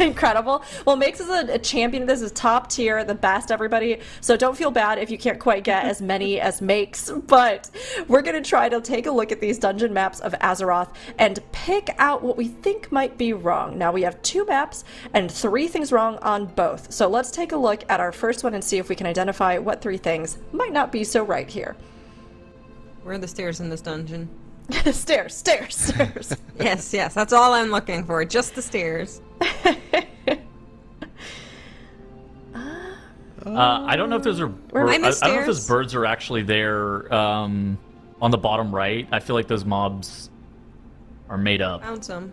incredible. Well, Makes is a champion. This is top tier, the best, everybody. So don't feel bad if you can't quite get as many as Makes. But we're gonna try to take a look at these dungeon maps of Azeroth and pick out what we think might be wrong. Now we have 2 maps and 3 things wrong on both. So let's take a look at our first one and see if we can identify what 3 things might not be so right here. Where are the stairs in this dungeon? Stairs. Yes, that's all I'm looking for. Just the stairs. I don't know if those are. I missed don't know if those stairs? birds are actually there on the bottom right. I feel like those mobs are made up. Found some.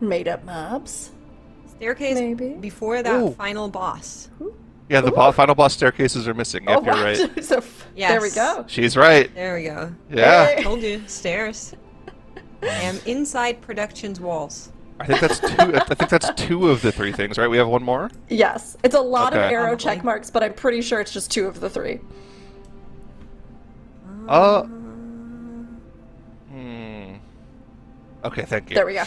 Made up mobs. Staircase Maybe. before that Ooh. final boss. Yeah, the final boss staircases are missing. Yep, you're right. So there we Yes. go. She's right. There we go. Yeah. Hey. Told you. Stairs. I am inside Productions walls. I think that's 2. I think that's 2 of the 3 things, right? We have one more. Yes, it's a lot of Okay. arrow Probably. check marks, but I'm pretty sure it's just 2 of the 3. Okay, thank you. There we go.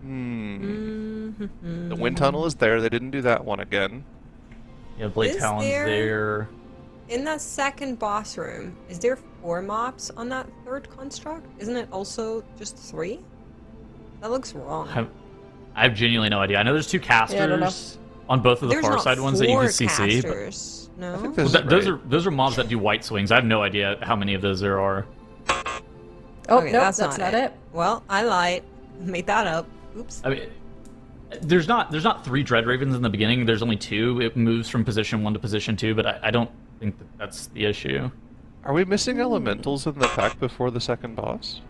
The wind tunnel is there. They didn't do that one again. Yeah, Blade Is Talon's there- there. In that second boss room, is there 4 mobs on that 3rd construct? Isn't it also just 3? That looks wrong. I have genuinely no idea. I know there's 2 casters I don't know. on both of the There's far not side ones that you 4 can CC. But casters. No. I think Well, this is right. those are mobs that do white swings. I have no idea how many of those there are. Oh, Okay, no, that's not not it. Well, I lied. Made that up. Oops. I mean, there's not 3 Dread Ravens in the beginning. There's only 2. It moves from position 1 to position 2, but I don't think that's the issue. Are we missing elementals in the pack before the second boss?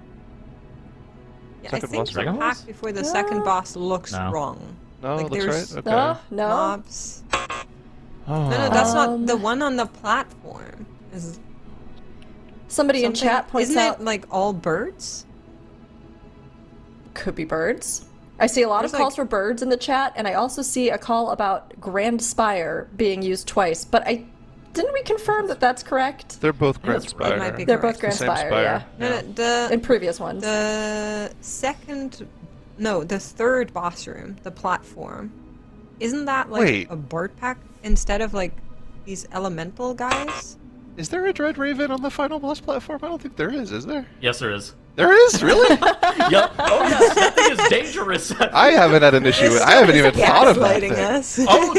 Yeah, I Second think boss, the second pack boss? before the second boss looks No. wrong. No, Like, looks there's- right. Okay. No. Mobs. Oh. No, that's not the one on the platform. Is Somebody in something- chat points Isn't out it like all birds? could be birds. I see a lot There's of calls like- for birds in the chat, and I also see a call about Grand Spire being used twice. But didn't we confirm that that's correct? They're both Grand that's Spire. right. Might be They're correct. both Grand Same Spire, spire. yeah. No, In previous ones. the third boss room, the platform. Isn't that like Wait. a bird pack instead of like these elemental guys? Is there a Dread Raven on the final boss platform? I don't think there is there? Yes, there is. There is? Really? Yep. Oh yes, that thing is dangerous. I haven't had an issue with I haven't even thought of that Gaslighting thing. us. Oh,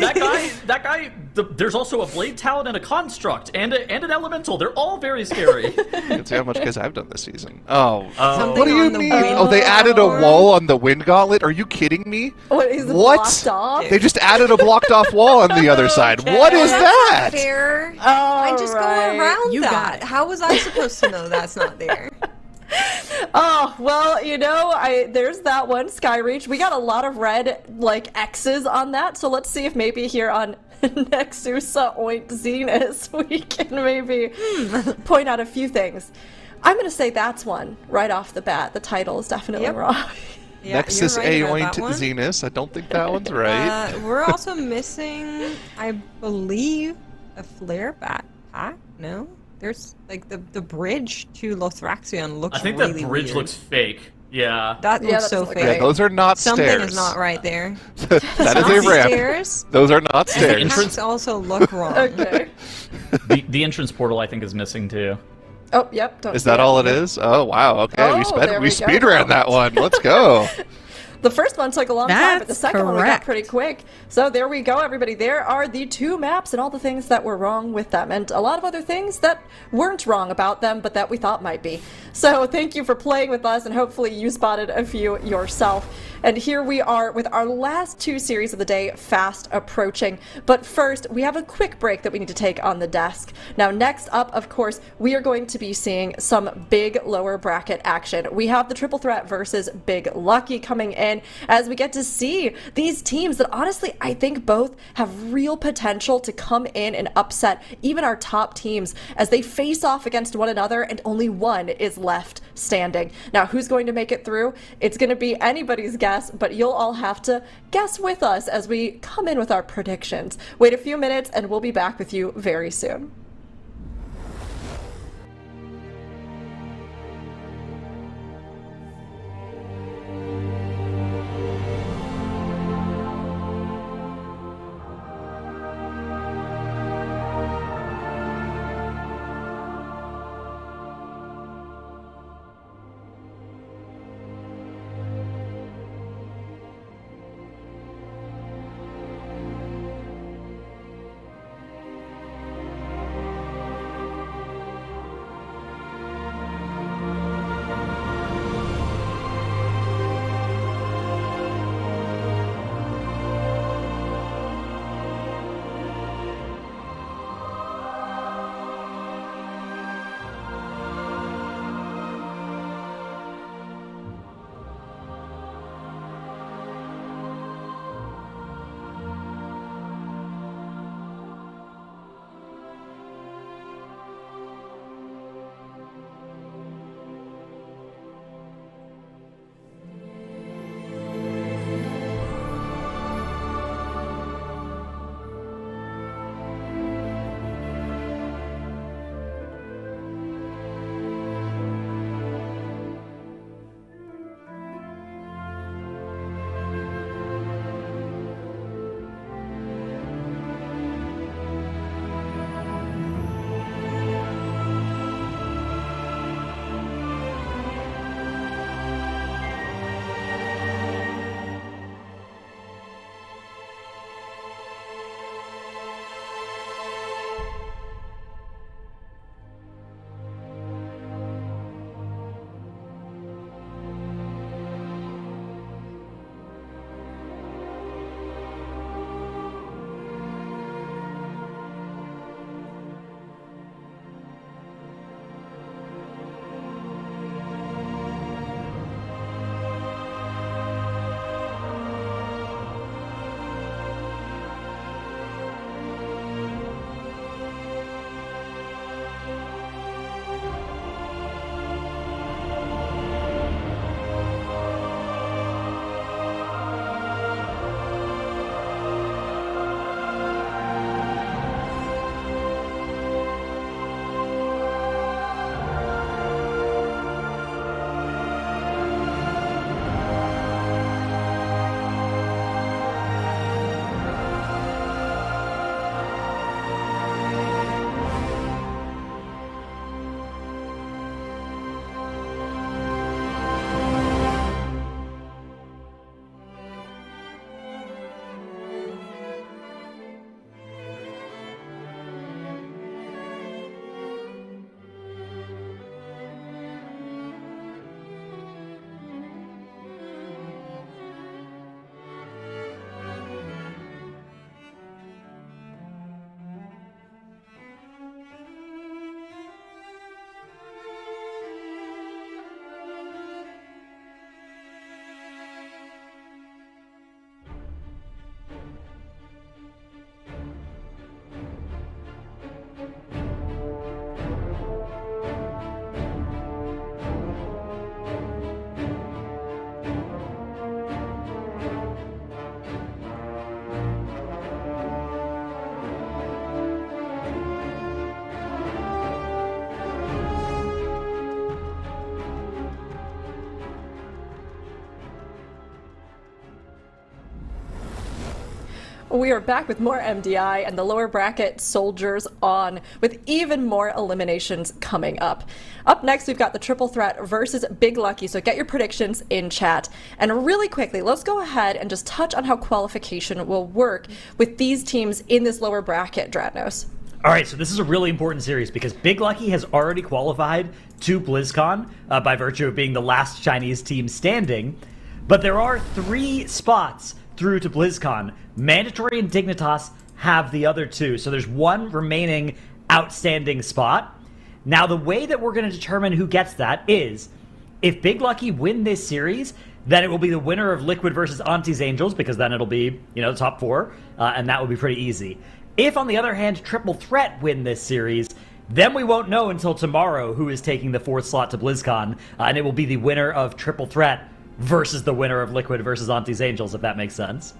that guy. There's also a Blade Talon and a Construct and an Elemental. They're all very scary. You can see how much guys I've done this season. Oh. Something What do you on the mean? wind Oh, they added a platform? wall on the Wind Gauntlet? Are you kidding me? What is it What? blocked off? They just added a blocked off wall on the other side. What is That's that? not fair. Oh, I just right. go around You that. got it. How was I supposed to know that's not there? Oh, well, there's that one, Skyreach. We got a lot of red, like, X's on that, so let's see if maybe here on Nexusa Oint Zenus we can maybe point out a few things. I'm going to say that's one right off the bat. The title is definitely Yep. wrong. Yeah, Nexus you're right about Aoint that one. Zenus. I don't think that one's right. We're also missing, I believe, a flare bat pack. No, there's like the bridge to Lothraxion looks. I think really that bridge weird. looks fake. Yeah. That Yeah, looks that so doesn't look fake. right. Yeah, those are not Something stairs. is not right there. That is Not a ramp. Stairs. Those are not The stairs. entrance- packs also look wrong. Okay. The entrance portal I think is missing too. Oh, yep. Don't Is see that all it Yep. is? Oh wow. Okay, Oh, we there we go. speed ran that one. Let's go. The first one took a long time, but the That's second one we got correct. pretty quick. So there we go, everybody. There are the 2 maps and all the things that were wrong with them, and a lot of other things that weren't wrong about them, but that we thought might be. So thank you for playing with us, and hopefully you spotted a few yourself. And here we are with our last two series of the day fast approaching. But first, we have a quick break that we need to take on the desk. Now, next up, of course, we are going to be seeing some big lower bracket action. We have the Triple Threat versus Big Lucky coming in as we get to see these teams that honestly, I think both have real potential to come in and upset even our top teams as they face off against one another and only one is left standing. Now, who's going to make it through? It's going to be anybody's guess, but you'll all have to guess with us as we come in with our predictions. Wait a few minutes and we'll be back with you very soon. We are back with more MDI and the lower bracket soldiers on, with even more eliminations coming up. Up next, we've got the Triple Threat versus Big Lucky, so get your predictions in chat. And really quickly, let's go ahead and just touch on how qualification will work with these teams in this lower bracket, Dratnos. All right, so this is a really important series because Big Lucky has already qualified to BlizzCon by virtue of being the last Chinese team standing. But there are 3 spots through to BlizzCon. Mandatory and Dignitas have the other 2. So there's 1 remaining outstanding spot. Now, the way that we're going to determine who gets that is, if Big Lucky win this series, then it will be the winner of Liquid versus ANTTIS Angels, because then it'll be, the top 4, and that will be pretty easy. If, on the other hand, Triple Threat win this series, then we won't know until tomorrow who is taking the 4th slot to BlizzCon, and it will be the winner of Triple Threat versus the winner of Liquid versus ANTTIS Angels, if that makes sense.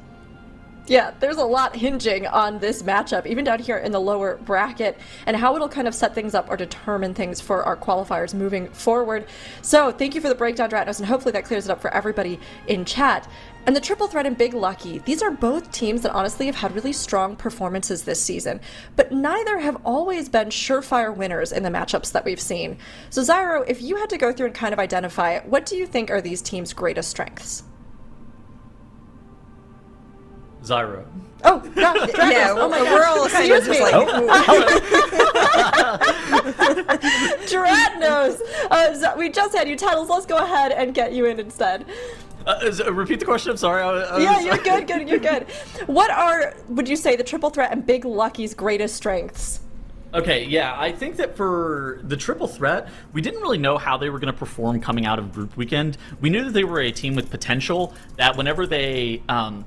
Yeah, there's a lot hinging on this matchup, even down here in the lower bracket, and how it'll kind of set things up or determine things for our qualifiers moving forward. So thank you for the breakdown, Dratnos, and hopefully that clears it up for everybody in chat. And the Triple Threat and Big Lucky, these are both teams that honestly have had really strong performances this season, but neither have always been surefire winners in the matchups that we've seen. So Zyro, if you had to go through and kind of identify it, what do you think are these teams' greatest strengths? Zyro. Oh, gosh, Yeah, oh my we're all kind of just like, Dratnos! We just had you titles. Let's go ahead and get you in instead. Repeat the question. I'm sorry. Yeah, you're good. You're good. What are, would you say, the Triple Threat and Big Lucky's greatest strengths? Okay, yeah, I think that for the Triple Threat, we didn't really know how they were going to perform coming out of Group Weekend. We knew that they were a team with potential, that whenever they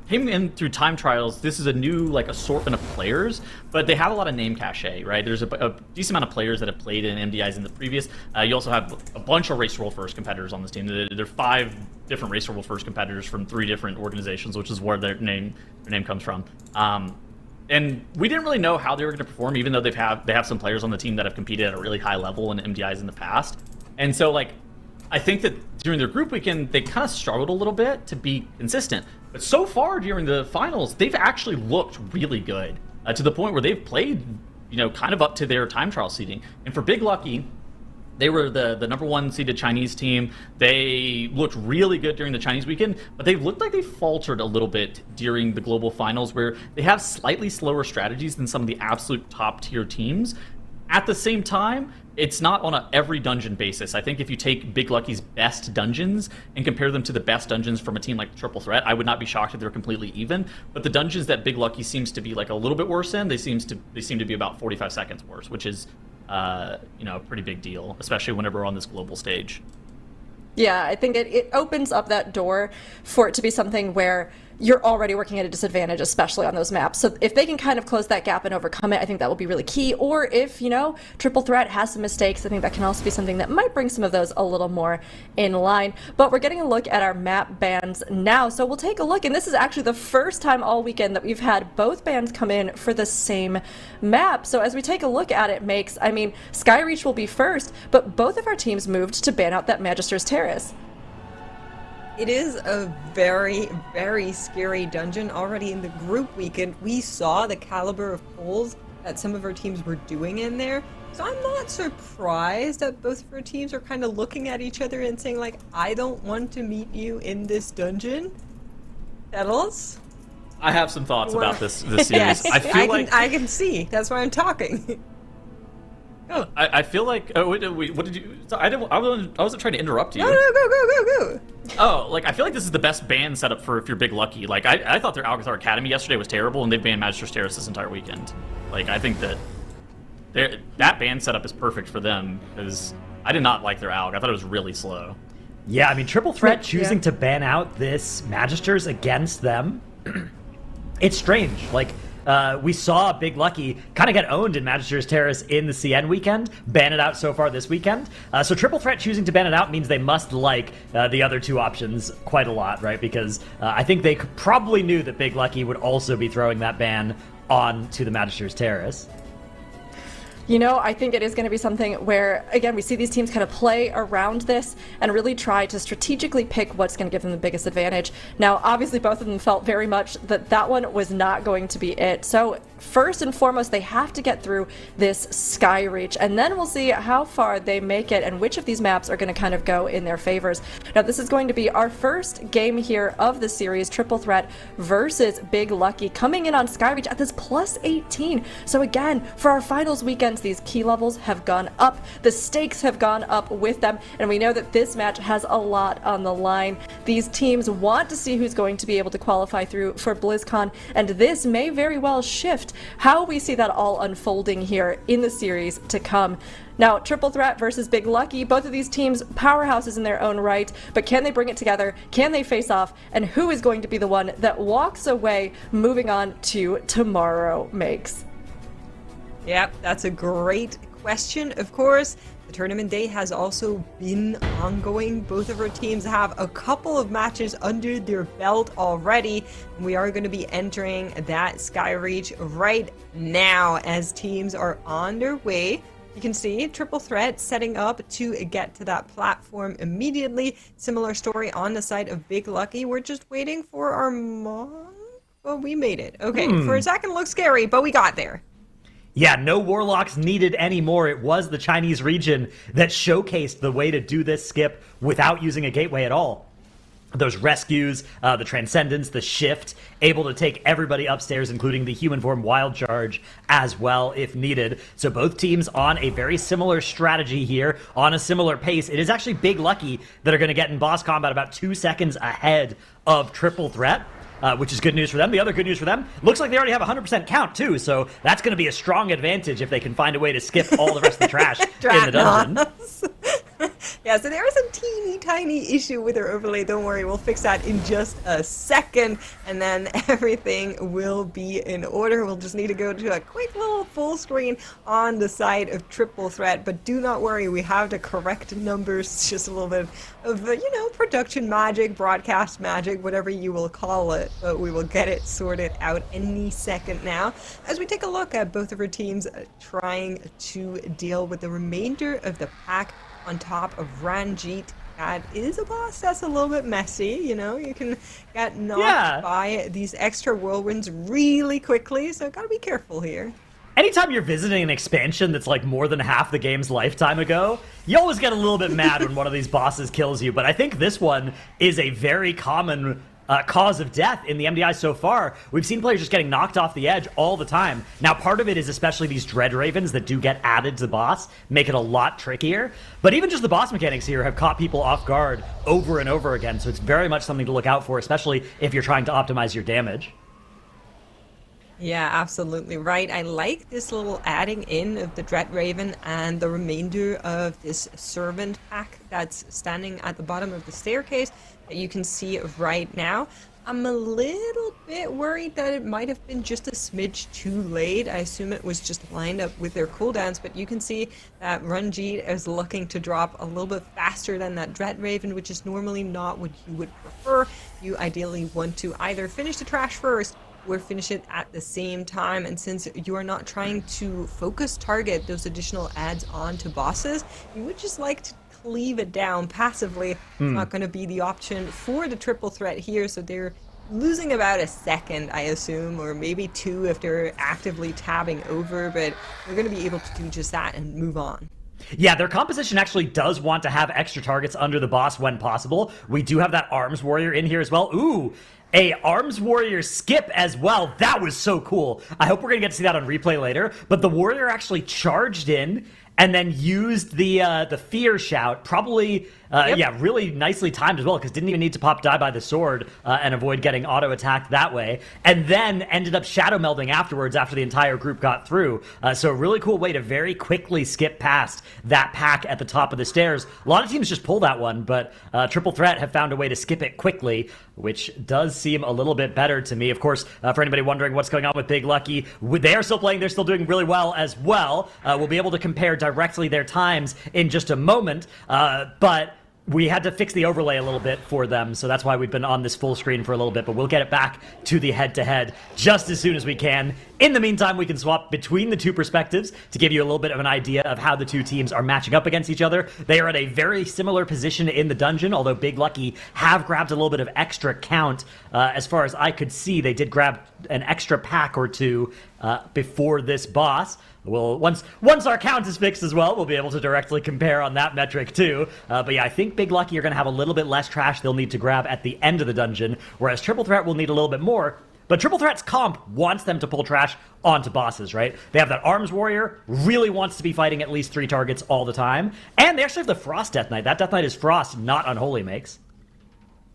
came in through time trials, this is a new assortment of players, but they have a lot of name cachet, right? There's a decent amount of players that have played in MDIs in the previous. You also have a bunch of Race World First competitors on this team. There are 5 different Race World First competitors from 3 different organizations, which is where their name comes from. And we didn't really know how they were going to perform, even though they have some players on the team that have competed at a really high level in MDIs in the past. And so, I think that during their group weekend, they kind of struggled a little bit to be consistent. But so far during the finals, they've actually looked really good to the point where they've played, kind of up to their time trial seeding. And for Big Lucky, they were the number 1 seeded Chinese team. They looked really good during the Chinese weekend, but they looked like they faltered a little bit during the global finals, where they have slightly slower strategies than some of the absolute top tier teams. At the same time, it's not on a every dungeon basis. I think if you take Big Lucky's best dungeons and compare them to the best dungeons from a team like Triple Threat, I would not be shocked if they're completely even. But the dungeons that Big Lucky seems to be a little bit worse in, they seem to be about 45 seconds worse, which is a pretty big deal, especially whenever we're on this global stage. Yeah, I think it opens up that door for it to be something where you're already working at a disadvantage, especially on those maps. So if they can kind of close that gap and overcome it, I think that will be really key. Or if, Triple Threat has some mistakes, I think that can also be something that might bring some of those a little more in line. But we're getting a look at our map bans now. So we'll take a look, and this is actually the first time all weekend that we've had both bans come in for the same map. So as we take a look at it, Skyreach will be first, but both of our teams moved to ban out that Magister's Terrace. it is a very, very scary dungeon. Already in the group weekend, we saw the caliber of pulls that some of our teams were doing in there. So I'm not surprised that both of our teams are kind of looking at each other and saying, like, I don't want to meet you in this dungeon. Kettles? I have some thoughts about this series. Yes, I feel I can see. That's why I'm talking. Oh. I feel like. Oh, wait, what did you? I wasn't trying to interrupt you. No, go. Oh, like I feel like this is the best ban setup for if you're Big Lucky. Like I thought their Alcazar Academy yesterday was terrible, and they've banned Magister's Terrace this entire weekend. Like I think that that ban setup is perfect for them because I did not like their Alg. I thought it was really slow. Yeah, I mean, Triple Threat choosing to ban out this Magisters against them, it's strange. Like, we saw Big Lucky kind of get owned in Magister's Terrace in the CN weekend, ban it out so far this weekend. So Triple Threat choosing to ban it out means they must like the other two options quite a lot, right? Because I think they probably knew that Big Lucky would also be throwing that ban on to the Magister's Terrace. You know, I think it is going to be something where, again, we see these teams kind of play around this and really try to strategically pick what's going to give them the biggest advantage. Now, obviously, both of them felt very much that that one was not going to be it. So first and foremost, they have to get through this Skyreach, and then we'll see how far they make it and which of these maps are going to kind of go in their favors. Now, this is going to be our first game here of the series, Triple Threat versus Big Lucky, coming in on Skyreach at this plus 18. So again, for our finals weekends, these key levels have gone up, the stakes have gone up with them, and we know that this match has a lot on the line. These teams want to see who's going to be able to qualify through for BlizzCon, and this may very well shift how we see that all unfolding here in the series to come. Now, Triple Threat versus Big Lucky, both of these teams powerhouses in their own right, but can they bring it together? Can they face off? And who is going to be the one that walks away moving on to tomorrow, Makes? Yep, that's a great question, of course. The tournament day has also been ongoing. Both of our teams have a couple of matches under their belt already. We are going to be entering that Skyreach right now as teams are on their way. You can see Triple Threat setting up to get to that platform immediately. Similar story on the side of Big Lucky. We're just waiting for our well, we made it. Okay, for a second it looked scary, but we got there. Yeah, no warlocks needed anymore. It was the Chinese region that showcased the way to do this skip without using a gateway at all. Those rescues, the Transcendence, the Shift, able to take everybody upstairs, including the Human Form Wild Charge as well, if needed. So both teams on a very similar strategy here, on a similar pace. It is actually Big Lucky that are going to get in boss combat about 2 seconds ahead of Triple Threat. Which is good news for them. The other good news for them, looks like they already have a 100% count too, so that's going to be a strong advantage if they can find a way to skip all the rest of the trash in the dungeon. Yeah, so there is a teeny tiny issue with our overlay. Don't worry, we'll fix that in just a second, and then everything will be in order. We'll just need to go to a quick little full screen on the side of Triple Threat, but do not worry, we have the correct numbers. It's just a little bit of, production magic, broadcast magic, whatever you will call it, but we will get it sorted out any second now. As we take a look at both of our teams trying to deal with the remainder of the pack on top of Ranjit. That is a boss that's a little bit messy, you can get knocked by these extra whirlwinds really quickly, so gotta be careful here. Anytime you're visiting an expansion that's like more than half the game's lifetime ago, you always get a little bit mad when one of these bosses kills you, but I think this one is a very common cause of death in the MDI so far. We've seen players just getting knocked off the edge all the time. Now, part of it is especially these Dread Ravens that do get added to the boss, make it a lot trickier. But even just the boss mechanics here have caught people off guard over and over again, so it's very much something to look out for, especially if you're trying to optimize your damage. Yeah, absolutely right. I like this little adding in of the Dread Raven and the remainder of this servant pack that's standing at the bottom of the staircase that you can see right now. I'm a little bit worried that it might have been just a smidge too late. I assume it was just lined up with their cooldowns, but you can see that Ranjit is looking to drop a little bit faster than that Dread Raven, which is normally not what you would prefer. You ideally want to either finish the trash first or finish it at the same time, and since you are not trying to focus target those additional adds on to bosses, you would just like to cleave it down passively. It's not going to be the option for the Triple Threat here, so they're losing about a second, I assume, or maybe 2 if they're actively tabbing over, but they're going to be able to do just that and move on. Yeah, their composition actually does want to have extra targets under the boss when possible. We do have that Arms Warrior in here as well. Ooh, a Arms Warrior skip as well. That was so cool. I hope we're going to get to see that on replay later. But the Warrior actually charged in and then used the Fear Shout. Probably, really nicely timed as well, because didn't even need to pop die by the sword and avoid getting auto-attacked that way. And then ended up shadow melding afterwards after the entire group got through. So a really cool way to very quickly skip past that pack at the top of the stairs. A lot of teams just pull that one, but Triple Threat have found a way to skip it quickly, which does seem a little bit better to me. Of course, for anybody wondering what's going on with Big Lucky, they are still playing. They're still doing really well as well. We'll be able to compare directly their times in just a moment, but we had to fix the overlay a little bit for them, so that's why we've been on this full screen for a little bit, but we'll get it back to the head-to-head just as soon as we can In the meantime, we can swap between the two perspectives to give you a little bit of an idea of how the two teams are matching up against each other. They are at a very similar position in the dungeon, although Big Lucky have grabbed a little bit of extra count. As far as I could see, they did grab an extra pack or two before this boss. Well, once our count is fixed as well, we'll be able to directly compare on that metric too. But yeah, I think Big Lucky are going to have a little bit less trash they'll need to grab at the end of the dungeon, whereas Triple Threat will need a little bit more. But Triple Threat's comp wants them to pull trash onto bosses, right? They have that Arms Warrior, really wants to be fighting at least 3 targets all the time. And they actually have the Frost Death Knight. That Death Knight is Frost, not Unholy Makes.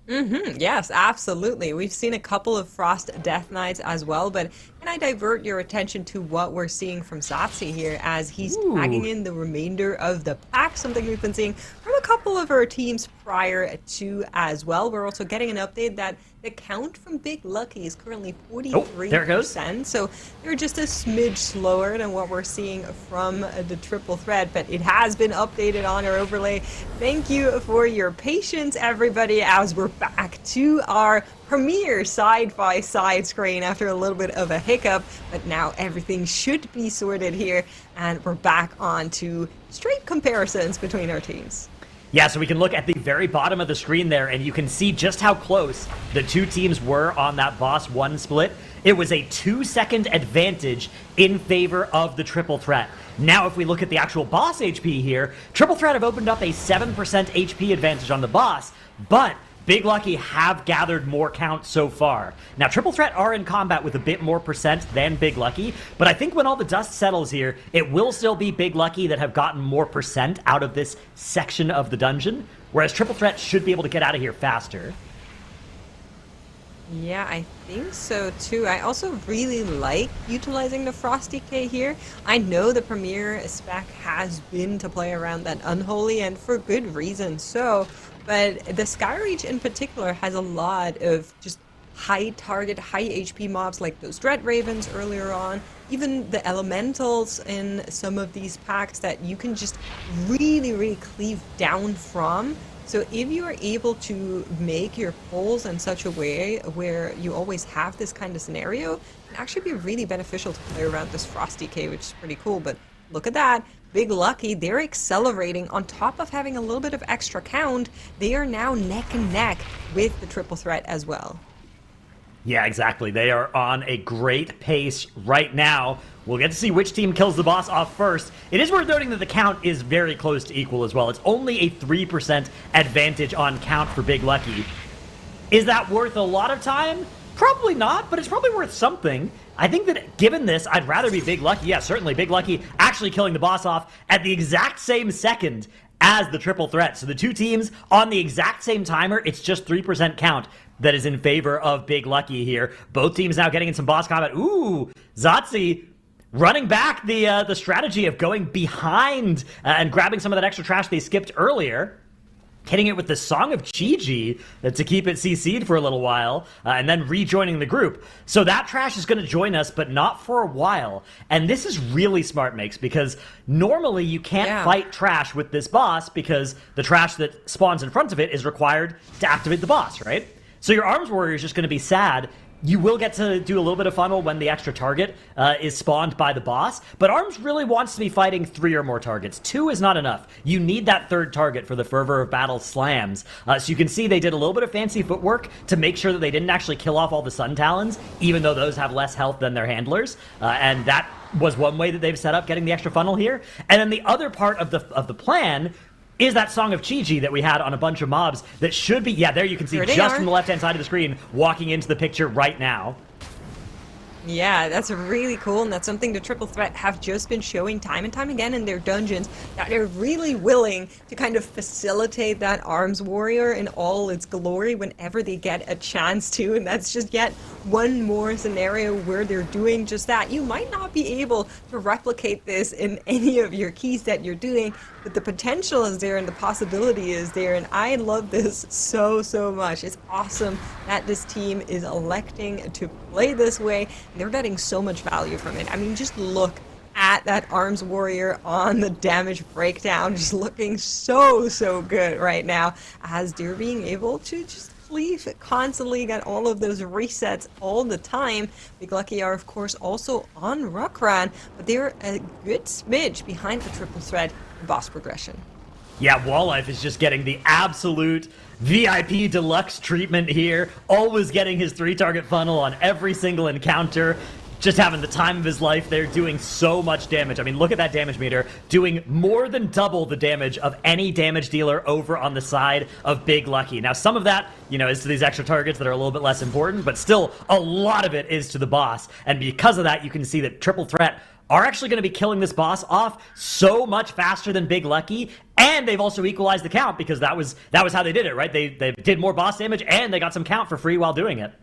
Yes, absolutely. We've seen a couple of Frost Death Knights as well, but can I divert your attention to what we're seeing from Zatsi here as he's tagging in the remainder of the pack, something we've been seeing from a couple of our teams prior to as well. We're also getting an update that the count from Big Lucky is currently 43%. There it goes. So they're just a smidge slower than what we're seeing from the Triple Threat, but it has been updated on our overlay. Thank you for your patience, everybody, as we're back to our premiere side-by-side screen after a little bit of a hiccup, but now everything should be sorted here, and we're back on to straight comparisons between our teams. Yeah, so we can look at the very bottom of the screen there, and you can see just how close the two teams were on that Boss 1 split. It was a 2-second advantage in favor of the Triple Threat. Now, if we look at the actual Boss HP here, Triple Threat have opened up a 7% HP advantage on the Boss, but Big Lucky have gathered more count so far. Now, Triple Threat are in combat with a bit more percent than Big Lucky, but I think when all the dust settles here, it will still be Big Lucky that have gotten more percent out of this section of the dungeon, whereas Triple Threat should be able to get out of here faster. Yeah, I think so too. I also really like utilizing the Frosty K here. I know the Premier spec has been to play around that Unholy, and for good reason so, but the Skyreach in particular has a lot of just high target, high HP mobs like those Dread Ravens earlier on, even the Elementals in some of these packs that you can just really cleave down from. So if you are able to make your pulls in such a way where you always have this kind of scenario, it can actually be really beneficial to play around this Frosty K, which is pretty cool. But look at that. Big Lucky, they're accelerating. On top of having a little bit of extra count, they are now neck and neck with the Triple Threat as well. Yeah, exactly. They are on a great pace right now. We'll get to see which team kills the boss off first. It is worth noting that the count is very close to equal as well. It's only a 3% advantage on count for Big Lucky. Is that worth a lot of time? Probably not, but it's probably worth something. I think that given this, I'd rather be Big Lucky. Yeah, certainly Big Lucky actually killing the boss off at the exact same second as the Triple Threat. So the two teams on the exact same timer, it's just 3% count that is in favor of Big Lucky here. Both teams now getting in some boss combat. Ooh, Zatsi running back the strategy of going behind and grabbing some of that extra trash they skipped earlier. Hitting it with the Song of Chi-Ji to keep it CC'd for a little while, and then rejoining the group. So that trash is going to join us, but not for a while. And this is really smart, Makes, because normally you can't fight trash with this boss because the trash that spawns in front of it is required to activate the boss, right? So your Arms Warrior is just going to be sad. You will get to do a little bit of funnel when the extra target is spawned by the boss, but Arms really wants to be fighting 3 or more targets. 2 is not enough. You need that 3rd target for the Fervor of Battle slams. So you can see they did a little bit of fancy footwork to make sure that they didn't actually kill off all the Sun Talons, even though those have less health than their handlers. And that was one way that they've set up getting the extra funnel here. And then the other part of the plan is that Song of Chi-Ji that we had on a bunch of mobs that should be, yeah, there you can see just from the left-hand side of the screen, walking into the picture right now. Yeah, that's really cool, and that's something the Triple Threat have just been showing time and time again in their dungeons, that they're really willing to kind of facilitate that Arms Warrior in all its glory whenever they get a chance to, and that's just yet one more scenario where they're doing just that. You might not be able to replicate this in any of your keys that you're doing, but the potential is there and the possibility is there, and I love this so much. It's awesome that this team is electing to play this way. They're getting so much value from it. I mean, just look at that Arms Warrior on the damage breakdown, just looking so good right now, as they're being able to just Leaf constantly get all of those resets all the time. Big Lucky are, of course, also on Rockran, but they're a good smidge behind the triple threat in boss progression. Yeah, Walllife is just getting the absolute VIP deluxe treatment here, always getting his 3-target funnel on every single encounter. Just having the time of his life there, doing so much damage. I mean, look at that damage meter, doing more than double the damage of any damage dealer over on the side of Big Lucky. Now, some of that, you know, is to these extra targets that are a little bit less important, but still, a lot of it is to the boss. And because of that, you can see that Triple Threat are actually going to be killing this boss off so much faster than Big Lucky, and they've also equalized the count because that was how they did it, right? They did more boss damage, and they got some count for free while doing it.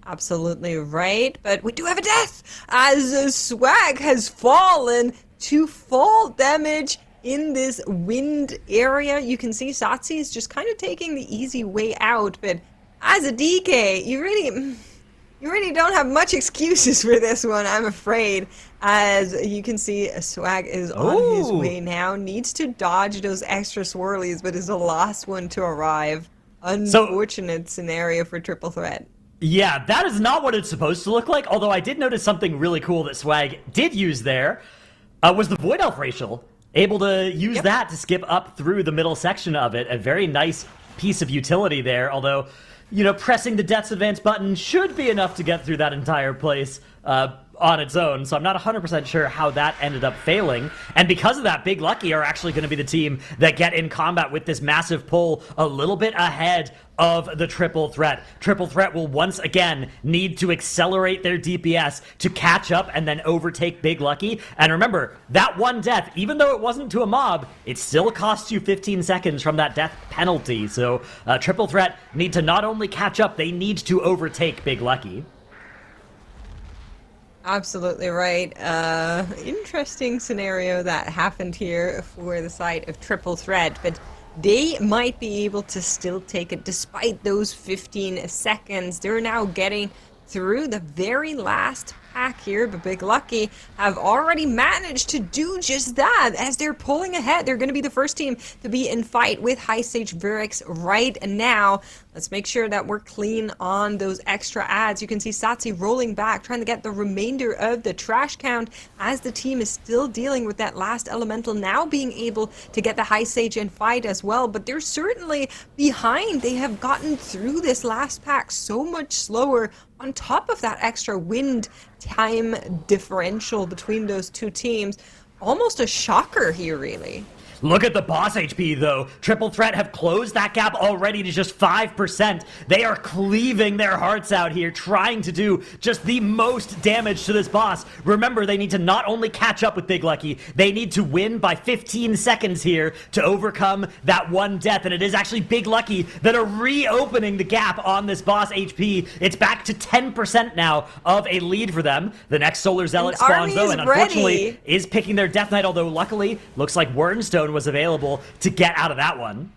Absolutely right, but we do have a death as Swag has fallen to fall damage in this wind area. You can see Satsi is just kind of taking the easy way out, but as a DK, you really don't have much excuses for this one, I'm afraid. As you can see, Swag is on his way now, needs to dodge those extra swirlies, but is the last one to arrive. Unfortunate scenario for Triple Threat. Yeah, that is not what it's supposed to look like, although I did notice something really cool that Swag did use there, was the Void Elf Racial. Able to use that to skip up through the middle section of it. A very nice piece of utility there, although, you know, pressing the Death's Advance button should be enough to get through that entire place on its own, so I'm not 100% sure how that ended up failing. And because of that, Big Lucky are actually going to be the team that get in combat with this massive pull a little bit ahead of the Triple Threat. Triple Threat will once again need to accelerate their DPS to catch up and then overtake Big Lucky. And remember, that one death, even though it wasn't to a mob, it still costs you 15 seconds from that death penalty. So Triple Threat need to not only catch up, they need to overtake Big Lucky. Absolutely right. Interesting scenario that happened here for the side of Triple Threat, but they might be able to still take it despite those 15 seconds. They're now getting through the very last pack here, but Big Lucky have already managed to do just that as they're pulling ahead. They're going to be the first team to be in fight with High Sage Vyrix right now. Let's make sure that we're clean on those extra adds. You can see Satsi rolling back, trying to get the remainder of the trash count as the team is still dealing with that last elemental, now being able to get the High Sage in fight as well, but they're certainly behind. They have gotten through this last pack so much slower, on top of that extra wind time differential between those two teams. Almost a shocker here, really. Look at the boss HP, though. Triple Threat have closed that gap already to just 5%. They are cleaving their hearts out here, trying to do just the most damage to this boss. Remember, they need to not only catch up with Big Lucky, they need to win by 15 seconds here to overcome that one death. And it is actually Big Lucky that are reopening the gap on this boss HP. It's back to 10% now of a lead for them. The next Solar Zealot spawns, though, and unfortunately is picking their Death Knight, although luckily, looks like Wernstone was available to get out of that one.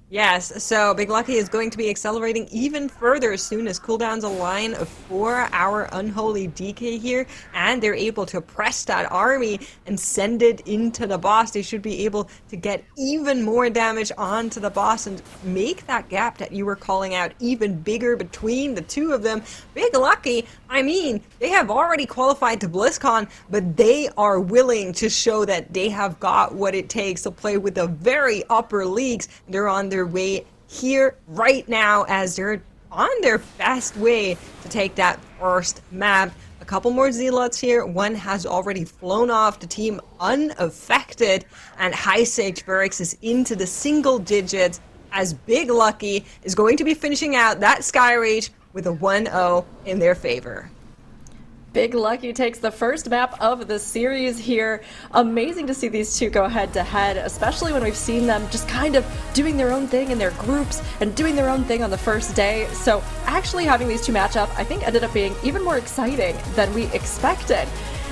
Yes, so Big Lucky is going to be accelerating even further as soon as cooldowns align for our Unholy DK here, and they're able to press that army and send it into the boss. They should be able to get even more damage onto the boss and make that gap that you were calling out even bigger between the two of them. Big Lucky, I mean, they have already qualified to BlizzCon, but they are willing to show that they have got what it takes to play with the very upper leagues. They're on their way here right now as they're on their best way to take that first map. A couple more zealots here. One has already flown off, the team unaffected, and High Sage Vyrix is into the single digits as Big Lucky is going to be finishing out that Sky Rage with a 1-0 in their favor. Big Lucky takes the first map of the series here. Amazing to see these two go head to head, especially when we've seen them just kind of doing their own thing in their groups and doing their own thing on the first day. So actually having these two match up, I think ended up being even more exciting than we expected.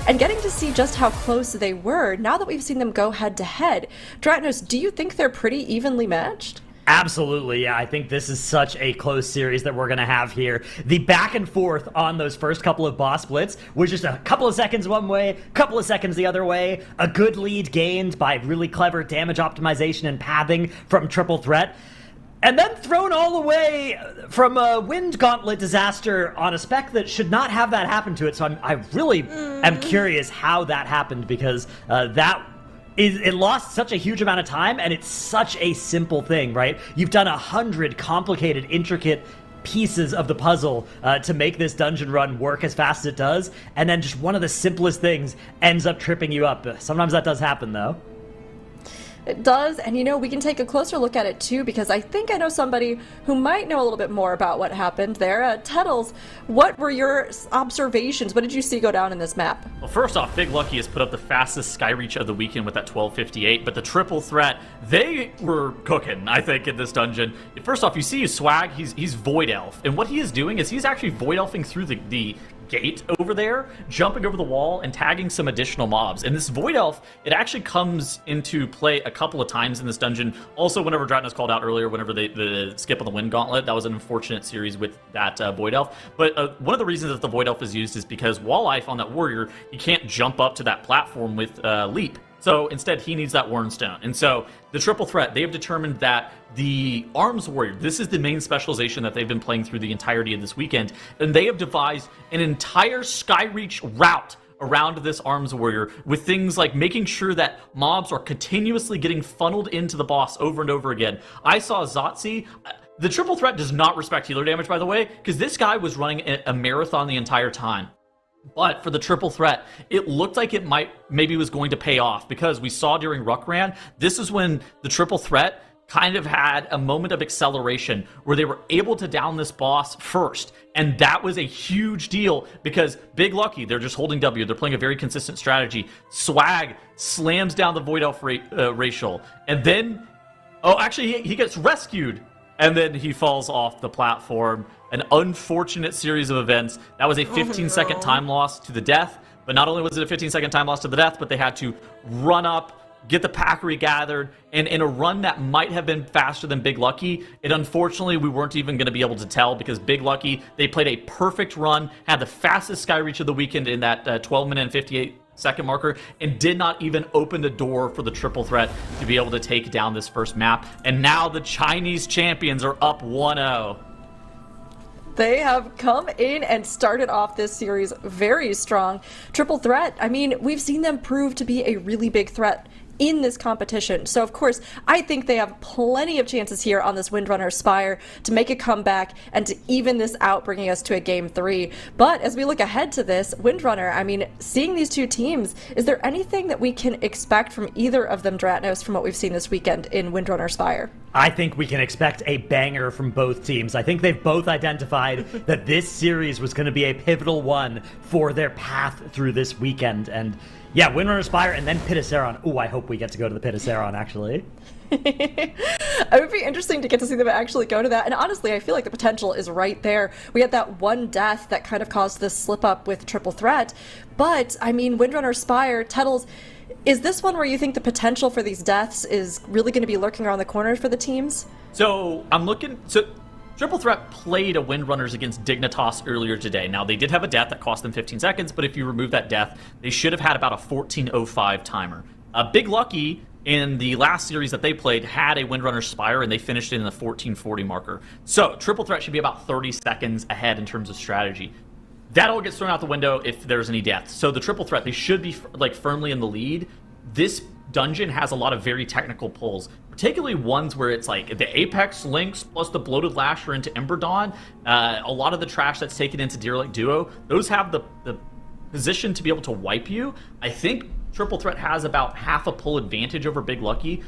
And getting to see just how close they were now that we've seen them go head to head. DIGNITAS, do you think they're pretty evenly matched? Absolutely, yeah. I think this is such a close series that we're going to have here. The back and forth on those first couple of boss splits was just a couple of seconds one way, couple of seconds the other way. A good lead gained by really clever damage optimization and pathing from Triple Threat. And then thrown all away from a wind gauntlet disaster on a spec that should not have that happen to it. So I really am curious how that happened, because it lost such a huge amount of time, and it's such a simple thing, right? You've done 100 complicated, intricate pieces of the puzzle to make this dungeon run work as fast as it does, and then just one of the simplest things ends up tripping you up. Sometimes that does happen, though. It does, and we can take a closer look at it too, because I think I know somebody who might know a little bit more about what happened there. Tettles, what were your observations? What did you see go down in this map? Well, first off, Big Lucky has put up the fastest sky reach of the weekend with that 12:58, but the triple threat, they were cooking, I think, in this dungeon. First off, you see Swag, he's Void Elf, and what he is doing is he's actually Void Elfing through the gate over there, jumping over the wall and tagging some additional mobs. And this Void Elf, it actually comes into play a couple of times in this dungeon. Also, whenever DIGNITAS called out earlier, whenever the skip on the Wind Gauntlet, that was an unfortunate series with that Void Elf. But one of the reasons that the Void Elf is used is because Wall Life on that warrior, you can't jump up to that platform with Leap. So instead, he needs that Wernstone. And so the triple threat, they have determined that the Arms Warrior, this is the main specialization that they've been playing through the entirety of this weekend, and they have devised an entire Skyreach route around this Arms Warrior with things like making sure that mobs are continuously getting funneled into the boss over and over again. I saw Zotzi. The triple threat does not respect healer damage, by the way, because this guy was running a marathon the entire time. But for the triple threat, it looked like it maybe was going to pay off, because we saw during Ruckran, this is when the triple threat kind of had a moment of acceleration where they were able to down this boss first. And that was a huge deal, because Big Lucky, they're just holding W. They're playing a very consistent strategy. Swag slams down the Void Elf racial. And then, actually, he gets rescued. And then he falls off the platform. An unfortunate series of events. That was a 15-second time loss to the death. But not only was it a 15-second time loss to the death, but they had to run up, get the pack regathered, and in a run that might have been faster than Big Lucky, unfortunately, we weren't even going to be able to tell, because Big Lucky, they played a perfect run, had the fastest sky reach of the weekend in that 12-minute and 58-second marker, and did not even open the door for the triple threat to be able to take down this first map. And now the Chinese champions are up 1-0. They have come in and started off this series very strong. Triple threat, I mean, we've seen them prove to be a really big threat in this competition. So, of course, I think they have plenty of chances here on this Windrunner Spire to make a comeback and to even this out, bringing us to a Game 3. But as we look ahead to this, Windrunner, I mean, seeing these two teams, is there anything that we can expect from either of them, Dratnos, from what we've seen this weekend in Windrunner Spire? I think we can expect a banger from both teams. I think they've both identified that this series was going to be a pivotal one for their path through this weekend. And yeah, Windrunner Spire and then Pitaceron. Ooh, I hope we get to go to the Pitaceron, actually. It would be interesting to get to see them actually go to that. And honestly, I feel like the potential is right there. We had that one death that kind of caused this slip up with Triple Threat. But, I mean, Windrunner Spire, Tettles, is this one where you think the potential for these deaths is really going to be lurking around the corner for the teams? So, Triple Threat played a Windrunners against Dignitas earlier today. Now, they did have a death that cost them 15 seconds, but if you remove that death, they should have had about a 14:05 timer. Big Lucky, in the last series that they played, had a Windrunner Spire, and they finished it in the 14:40 marker. So, Triple Threat should be about 30 seconds ahead in terms of strategy. That all gets thrown out the window if there's any death. So, the Triple Threat, they should be firmly in the lead. This dungeon has a lot of very technical pulls, particularly ones where it's like the Apex links plus the Bloated Lasher into Ember Dawn. A lot of the trash that's taken into Derelict Duo, those have the position to be able to wipe you. I think Triple Threat has about half a pull advantage over Big Lucky,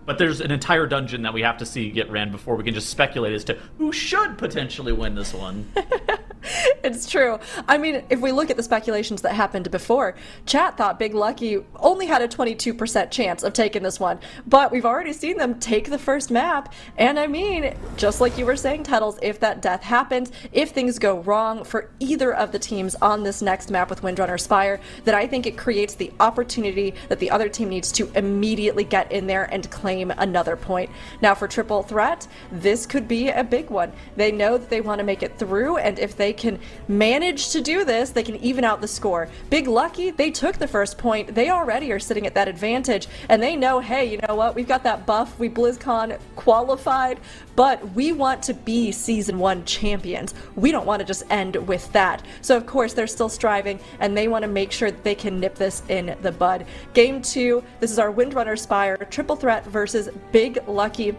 but there's an entire dungeon that we have to see get ran before we can just speculate as to who should potentially win this one. It's true. I mean, if we look at the speculations that happened before, chat thought Big Lucky only had a 22% chance of taking this one, but we've already seen them take the first map, and I mean, just like you were saying, Tettles, if that death happens, if things go wrong for either of the teams on this next map with Windrunner Spire, then I think it creates the opportunity that the other team needs to immediately get in there and claim another point. Now for Triple Threat, this could be a big one. They know that they want to make it through, and if they can manage to do this, they can even out the score. Big Lucky, they took the first point. They already are sitting at that advantage, and they know, hey, you know what? We've got that buff. We BlizzCon qualified, but we want to be Season 1 champions. We don't want to just end with that. So, of course, they're still striving, and they want to make sure that they can nip this in the bud. Game 2, this is our Windrunner Spire triple threat versus Big Lucky.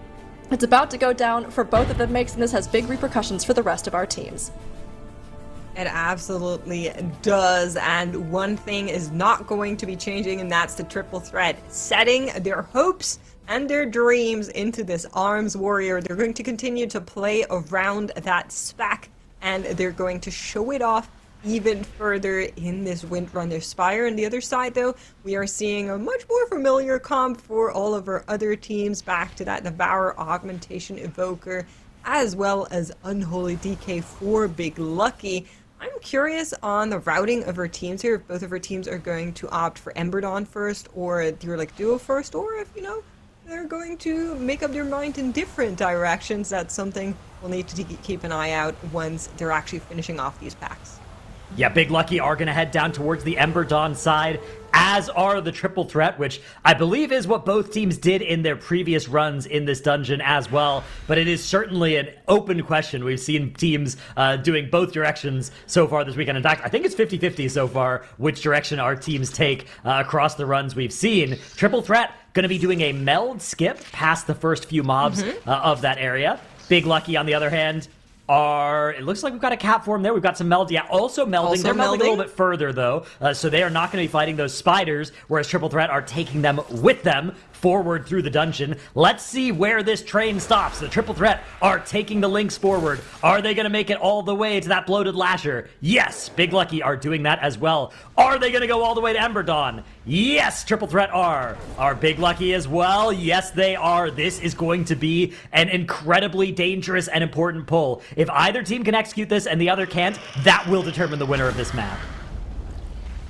It's about to go down for both of them, and this has big repercussions for the rest of our teams. It absolutely does, and one thing is not going to be changing, and that's the triple threat. Setting their hopes and their dreams into this Arms Warrior. They're going to continue to play around that spec, and they're going to show it off even further in this Windrunner Spire. On the other side, though, we are seeing a much more familiar comp for all of our other teams, back to that Devour Augmentation Evoker, as well as Unholy DK for Big Lucky. I'm curious on the routing of our teams here, if both of our teams are going to opt for Ember Dawn first, or the duo first, or if, they're going to make up their mind in different directions. That's something we'll need to keep an eye out once they're actually finishing off these packs. Yeah, Big Lucky are going to head down towards the Ember Dawn side, as are the Triple Threat, which I believe is what both teams did in their previous runs in this dungeon as well. But it is certainly an open question. We've seen teams doing both directions so far this weekend. In fact, I think it's 50-50 so far which direction our teams take across the runs we've seen. Triple Threat going to be doing a meld skip past the first few mobs of that area. Big Lucky, on the other hand, it looks like we've got a cap form there. We've got some meld. Yeah, also melding. They're melding a little bit further, though, so they are not going to be fighting those spiders, whereas Triple Threat are taking them with them forward through the dungeon. Let's see where this train stops. The Triple Threat are taking the links forward. Are they going to make it all the way to that bloated lasher? Yes, Big Lucky are doing that as well. Are they going to go all the way to Ember Dawn? Yes, Triple Threat are. Are Big Lucky as well? Yes, they are. This is going to be an incredibly dangerous and important pull. If either team can execute this and the other can't, that will determine the winner of this map.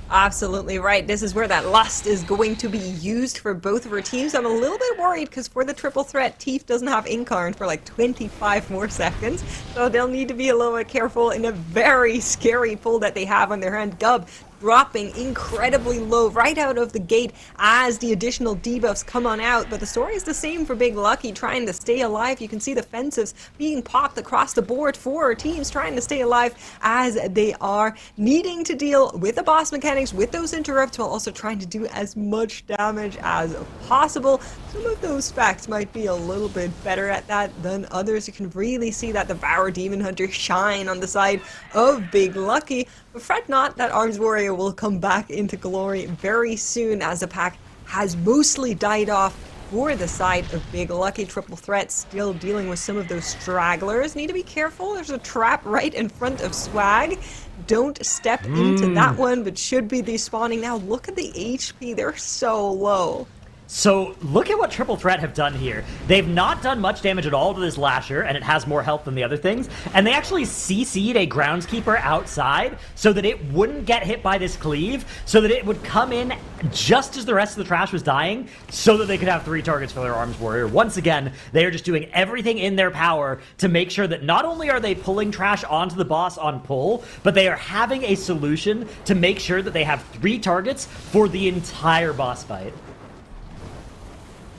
Absolutely right. This is where that lust is going to be used for both of our teams. I'm a little bit worried because for the triple threat, Teef doesn't have Incarn for like 25 more seconds. So they'll need to be a little bit careful in a very scary pull that they have on their hand. Gub dropping incredibly low right out of the gate as the additional debuffs come on out. But the story is the same for Big Lucky, trying to stay alive. You can see the fences being popped across the board for our teams trying to stay alive as they are needing to deal with the boss mechanics, with those interrupts, while also trying to do as much damage as possible. Some of those specs might be a little bit better at that than others. You can really see that Devour Demon Hunter shine on the side of Big Lucky. But fret not, that Arms Warrior will come back into glory very soon, as the pack has mostly died off for the side of Big Lucky. Triple Threat still dealing with some of those stragglers. Need to be careful. There's a trap right in front of Swag. Don't step into that one, but should be despawning now. Look at the HP. They're so low. So look at what Triple Threat have done here. They've not done much damage at all to this Lasher, and it has more health than the other things. And they actually CC'd a Groundskeeper outside so that it wouldn't get hit by this cleave, so that it would come in just as the rest of the trash was dying, so that they could have 3 targets for their Arms Warrior. Once again, they are just doing everything in their power to make sure that not only are they pulling trash onto the boss on pull, but they are having a solution to make sure that they have 3 targets for the entire boss fight.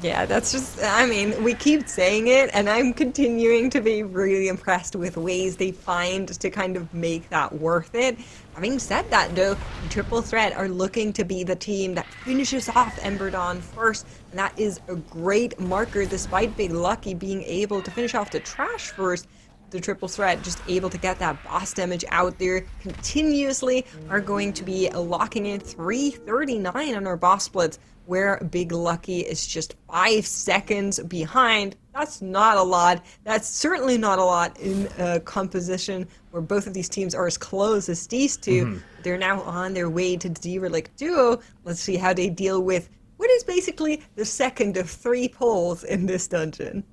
Yeah, that's just, I mean, we keep saying it, and I'm continuing to be really impressed with ways they find to kind of make that worth it. Having said that, though, Triple Threat are looking to be the team that finishes off Ember Dawn first, and that is a great marker, despite Big Lucky being able to finish off the trash first. The Triple Threat just able to get that boss damage out there continuously are going to be locking in 339 on our boss splits, where Big Lucky is just 5 seconds behind. That's not a lot. That's certainly not a lot in a composition where both of these teams are as close as these two. They're now on their way to D-Relic Duo. Let's see how they deal with what is basically the second of 3 pulls in this dungeon.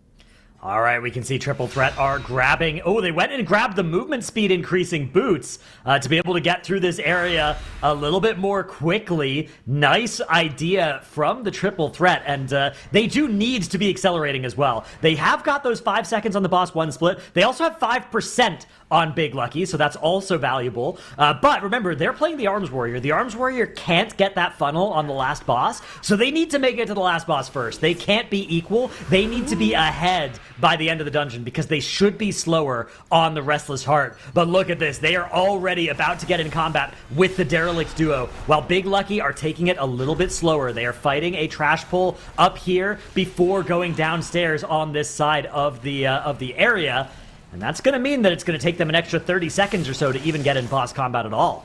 All right, we can see Triple Threat are grabbing... Oh, they went and grabbed the movement speed increasing boots to be able to get through this area a little bit more quickly. Nice idea from the Triple Threat, and they do need to be accelerating as well. They have got those 5 seconds on the boss 1 split. They also have 5% on Big Lucky, so that's also valuable. But remember, they're playing the Arms Warrior. The Arms Warrior can't get that funnel on the last boss, so they need to make it to the last boss first. They can't be equal. They need to be ahead by the end of the dungeon because they should be slower on the Restless Heart. But look at this. They are already about to get in combat with the Derelict duo, while Big Lucky are taking it a little bit slower. They are fighting a trash pull up here before going downstairs on this side of the area. And that's going to mean that it's going to take them an extra 30 seconds or so to even get in boss combat at all.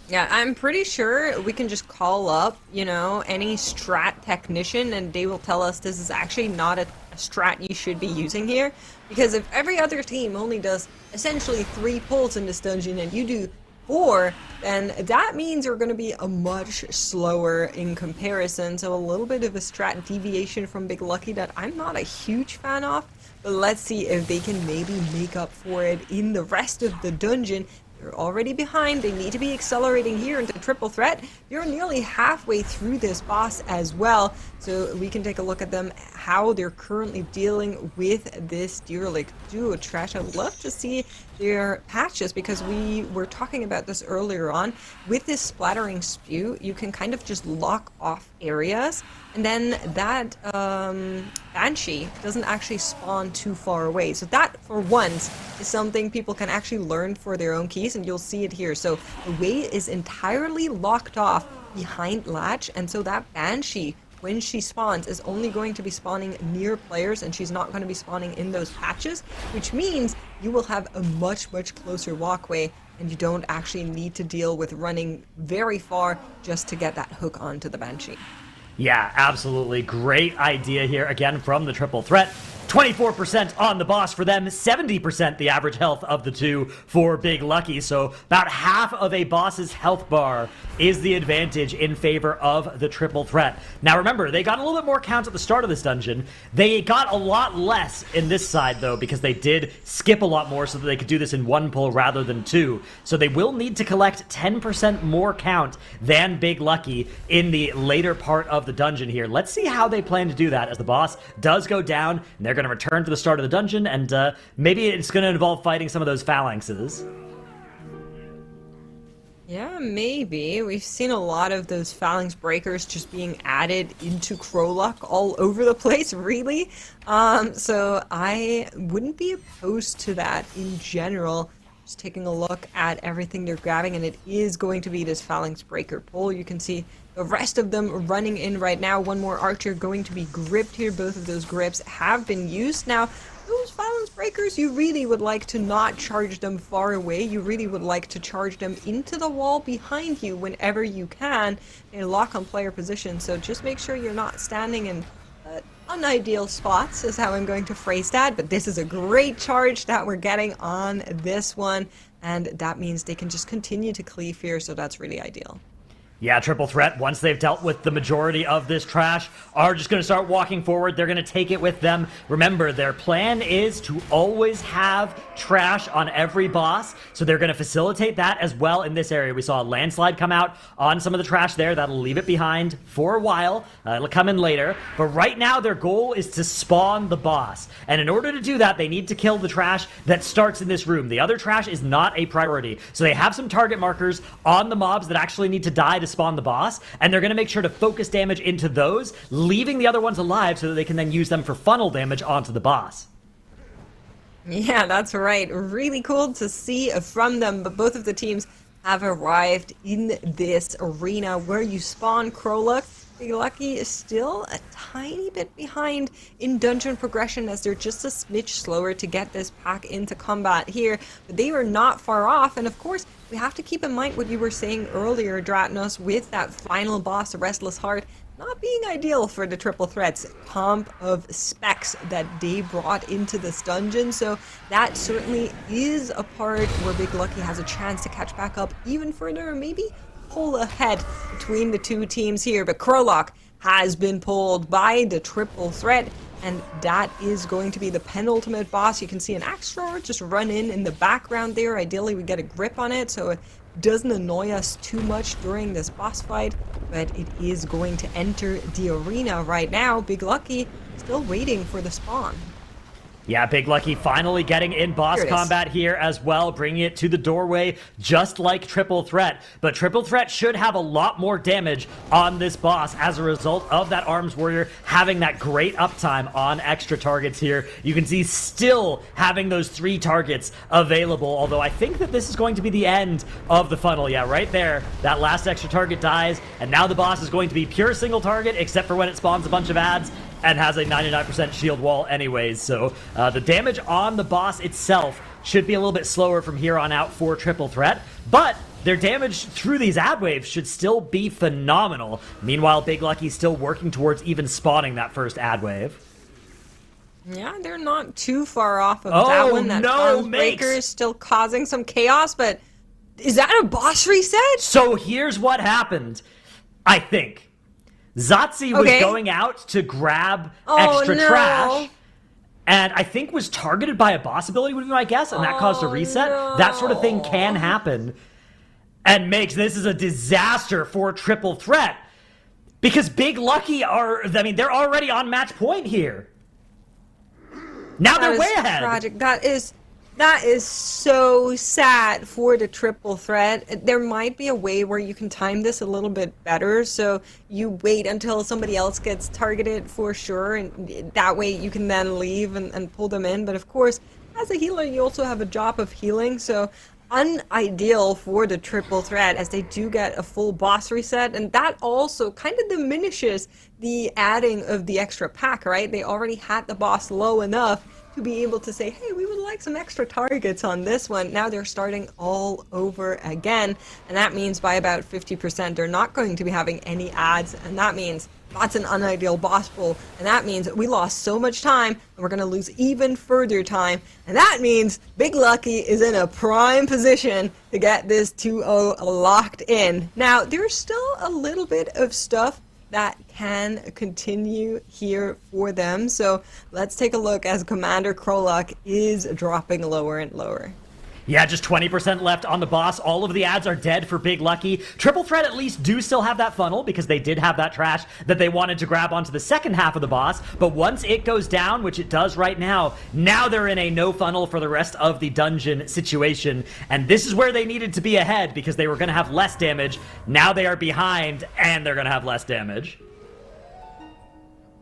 Yeah, I'm pretty sure we can just call up, you know, any strat technician and they will tell us this is actually not a strat you should be using here. Because if every other team only does essentially 3 pulls in this dungeon and you do 4, then that means you're going to be a much slower in comparison. So a little bit of a strat deviation from Big Lucky that I'm not a huge fan of. But let's see if they can maybe make up for it in the rest of the dungeon. They're already behind. They need to be accelerating here into triple threat. They're nearly halfway through this boss as well. So we can take a look at them, how they're currently dealing with this Derelict duo trash. I'd love to see their patches because we were talking about this earlier on. With this splattering spew, you can kind of just lock off areas. And then that Banshee doesn't actually spawn too far away. So that, for once, is something people can actually learn for their own keys, and you'll see it here. So the way is entirely locked off behind Latch, and so that Banshee, when she spawns, is only going to be spawning near players, and she's not going to be spawning in those patches, which means you will have a much closer walkway, and you don't actually need to deal with running very far just to get that hook onto the Banshee. Yeah, absolutely. Great idea here, again, from the triple threat. 24% on the boss for them, 70% the average health of the two for Big Lucky. So about half of a boss's health bar is the advantage in favor of the triple threat. Now remember, they got a little bit more count at the start of this dungeon. They got a lot less in this side, though, because they did skip a lot more so that they could do this in 1 pull rather than 2. So they will need to collect 10% more count than Big Lucky in the later part of the dungeon here. Let's see how they plan to do that as the boss does go down, and they're going to return to the start of the dungeon, and maybe it's going to involve fighting some of those phalanxes. Yeah, maybe. We've seen a lot of those phalanx breakers just being added into Crowluck all over the place, really. So I wouldn't be opposed to that in general. Just taking a look at everything they're grabbing, and it is going to be this phalanx breaker pull. You can see the rest of them running in right now. One more archer going to be gripped here. Both of those grips have been used. Now, those phalanx breakers, you really would like to not charge them far away. You really would like to charge them into the wall behind you whenever you can in lock on player position. So just make sure you're not standing in unideal spots is how I'm going to phrase that. But this is a great charge that we're getting on this one. And that means they can just continue to cleave here. So that's really ideal. Yeah, triple threat, once they've dealt with the majority of this trash, are just going to start walking forward. They're going to take it with them. Remember, their plan is to always have trash on every boss, so they're going to facilitate that as well in this area. We saw a landslide come out on some of the trash there. That'll leave it behind for a while. It'll come in later. But right now, their goal is to spawn the boss. And in order to do that, they need to kill the trash that starts in this room. The other trash is not a priority. So they have some target markers on the mobs that actually need to die to spawn the boss, and they're going to make sure to focus damage into those, leaving the other ones alive so that they can then use them for funnel damage onto the boss. Yeah, that's right. Really cool to see from them, but both of the teams have arrived in this arena where you spawn Crowluck. Big Lucky is still a tiny bit behind in dungeon progression as they're just a smidge slower to get this pack into combat here, but they were not far off. And of course, we have to keep in mind what you were saying earlier, Dratnos, with that final boss, Restless Heart, not being ideal for the triple threats pomp of specs that they brought into this dungeon. So that certainly is a part where Big Lucky has a chance to catch back up even further, or maybe pull ahead between the two teams here. But Crowluck has been pulled by the triple threat, and that is going to be the penultimate boss. You can see an axe thrower just run in the background there. Ideally we get a grip on it so it doesn't annoy us too much during this boss fight, but it is going to enter the arena right now. Big Lucky still waiting for the spawn. Yeah, Big Lucky finally getting in boss Here it is. combat here as well, bringing it to the doorway just like Triple Threat. But Triple Threat should have a lot more damage on this boss as a result of that Arms Warrior having that great uptime on extra targets here. You can see still having those 3 targets available, although I think that this is going to be the end of the funnel. Yeah, right there, that last extra target dies, and now the boss is going to be pure single target, except for when it spawns a bunch of adds, and has a 99% shield wall anyways, so the damage on the boss itself should be a little bit slower from here on out for Triple Threat, but their damage through these ad waves should still be phenomenal. Meanwhile, Big Lucky's still working towards even spawning that first ad wave. Yeah, they're not too far off of that one. That Arms Breaker is still causing some chaos, but is that a boss reset? So here's what happened, I think. Zotzi was going out to grab extra trash, and I think was targeted by a boss ability, would be my guess, and that caused a reset. No. That sort of thing can happen, and makes this is a disaster for Triple Threat, because Big Lucky they're already on match point here. Now they're way ahead. Tragic. That is so sad for the Triple Threat. There might be a way where you can time this a little bit better, so you wait until somebody else gets targeted for sure, and that way you can then leave and pull them in. But of course, as a healer, you also have a job of healing, so unideal for the Triple Threat as they do get a full boss reset, and that also kind of diminishes the adding of the extra pack, right? They already had the boss low enough to be able to say, hey, we would like some extra targets on this one. Now they're starting all over again, and that means by about 50% they're not going to be having any ads, and that means that's an unideal boss pull, and that means we lost so much time, and we're going to lose even further time, and that means Big Lucky is in a prime position to get this 2-0 locked in. Now, there's still a little bit of stuff that can continue here for them. So let's take a look as Commander Krolok is dropping lower and lower. Yeah, just 20% left on the boss. All of the ads are dead for Big Lucky. Triple Threat at least do still have that funnel because they did have that trash that they wanted to grab onto the second half of the boss. But once it goes down, which it does right now they're in a no funnel for the rest of the dungeon situation. And this is where they needed to be ahead because they were going to have less damage. Now they are behind and they're going to have less damage.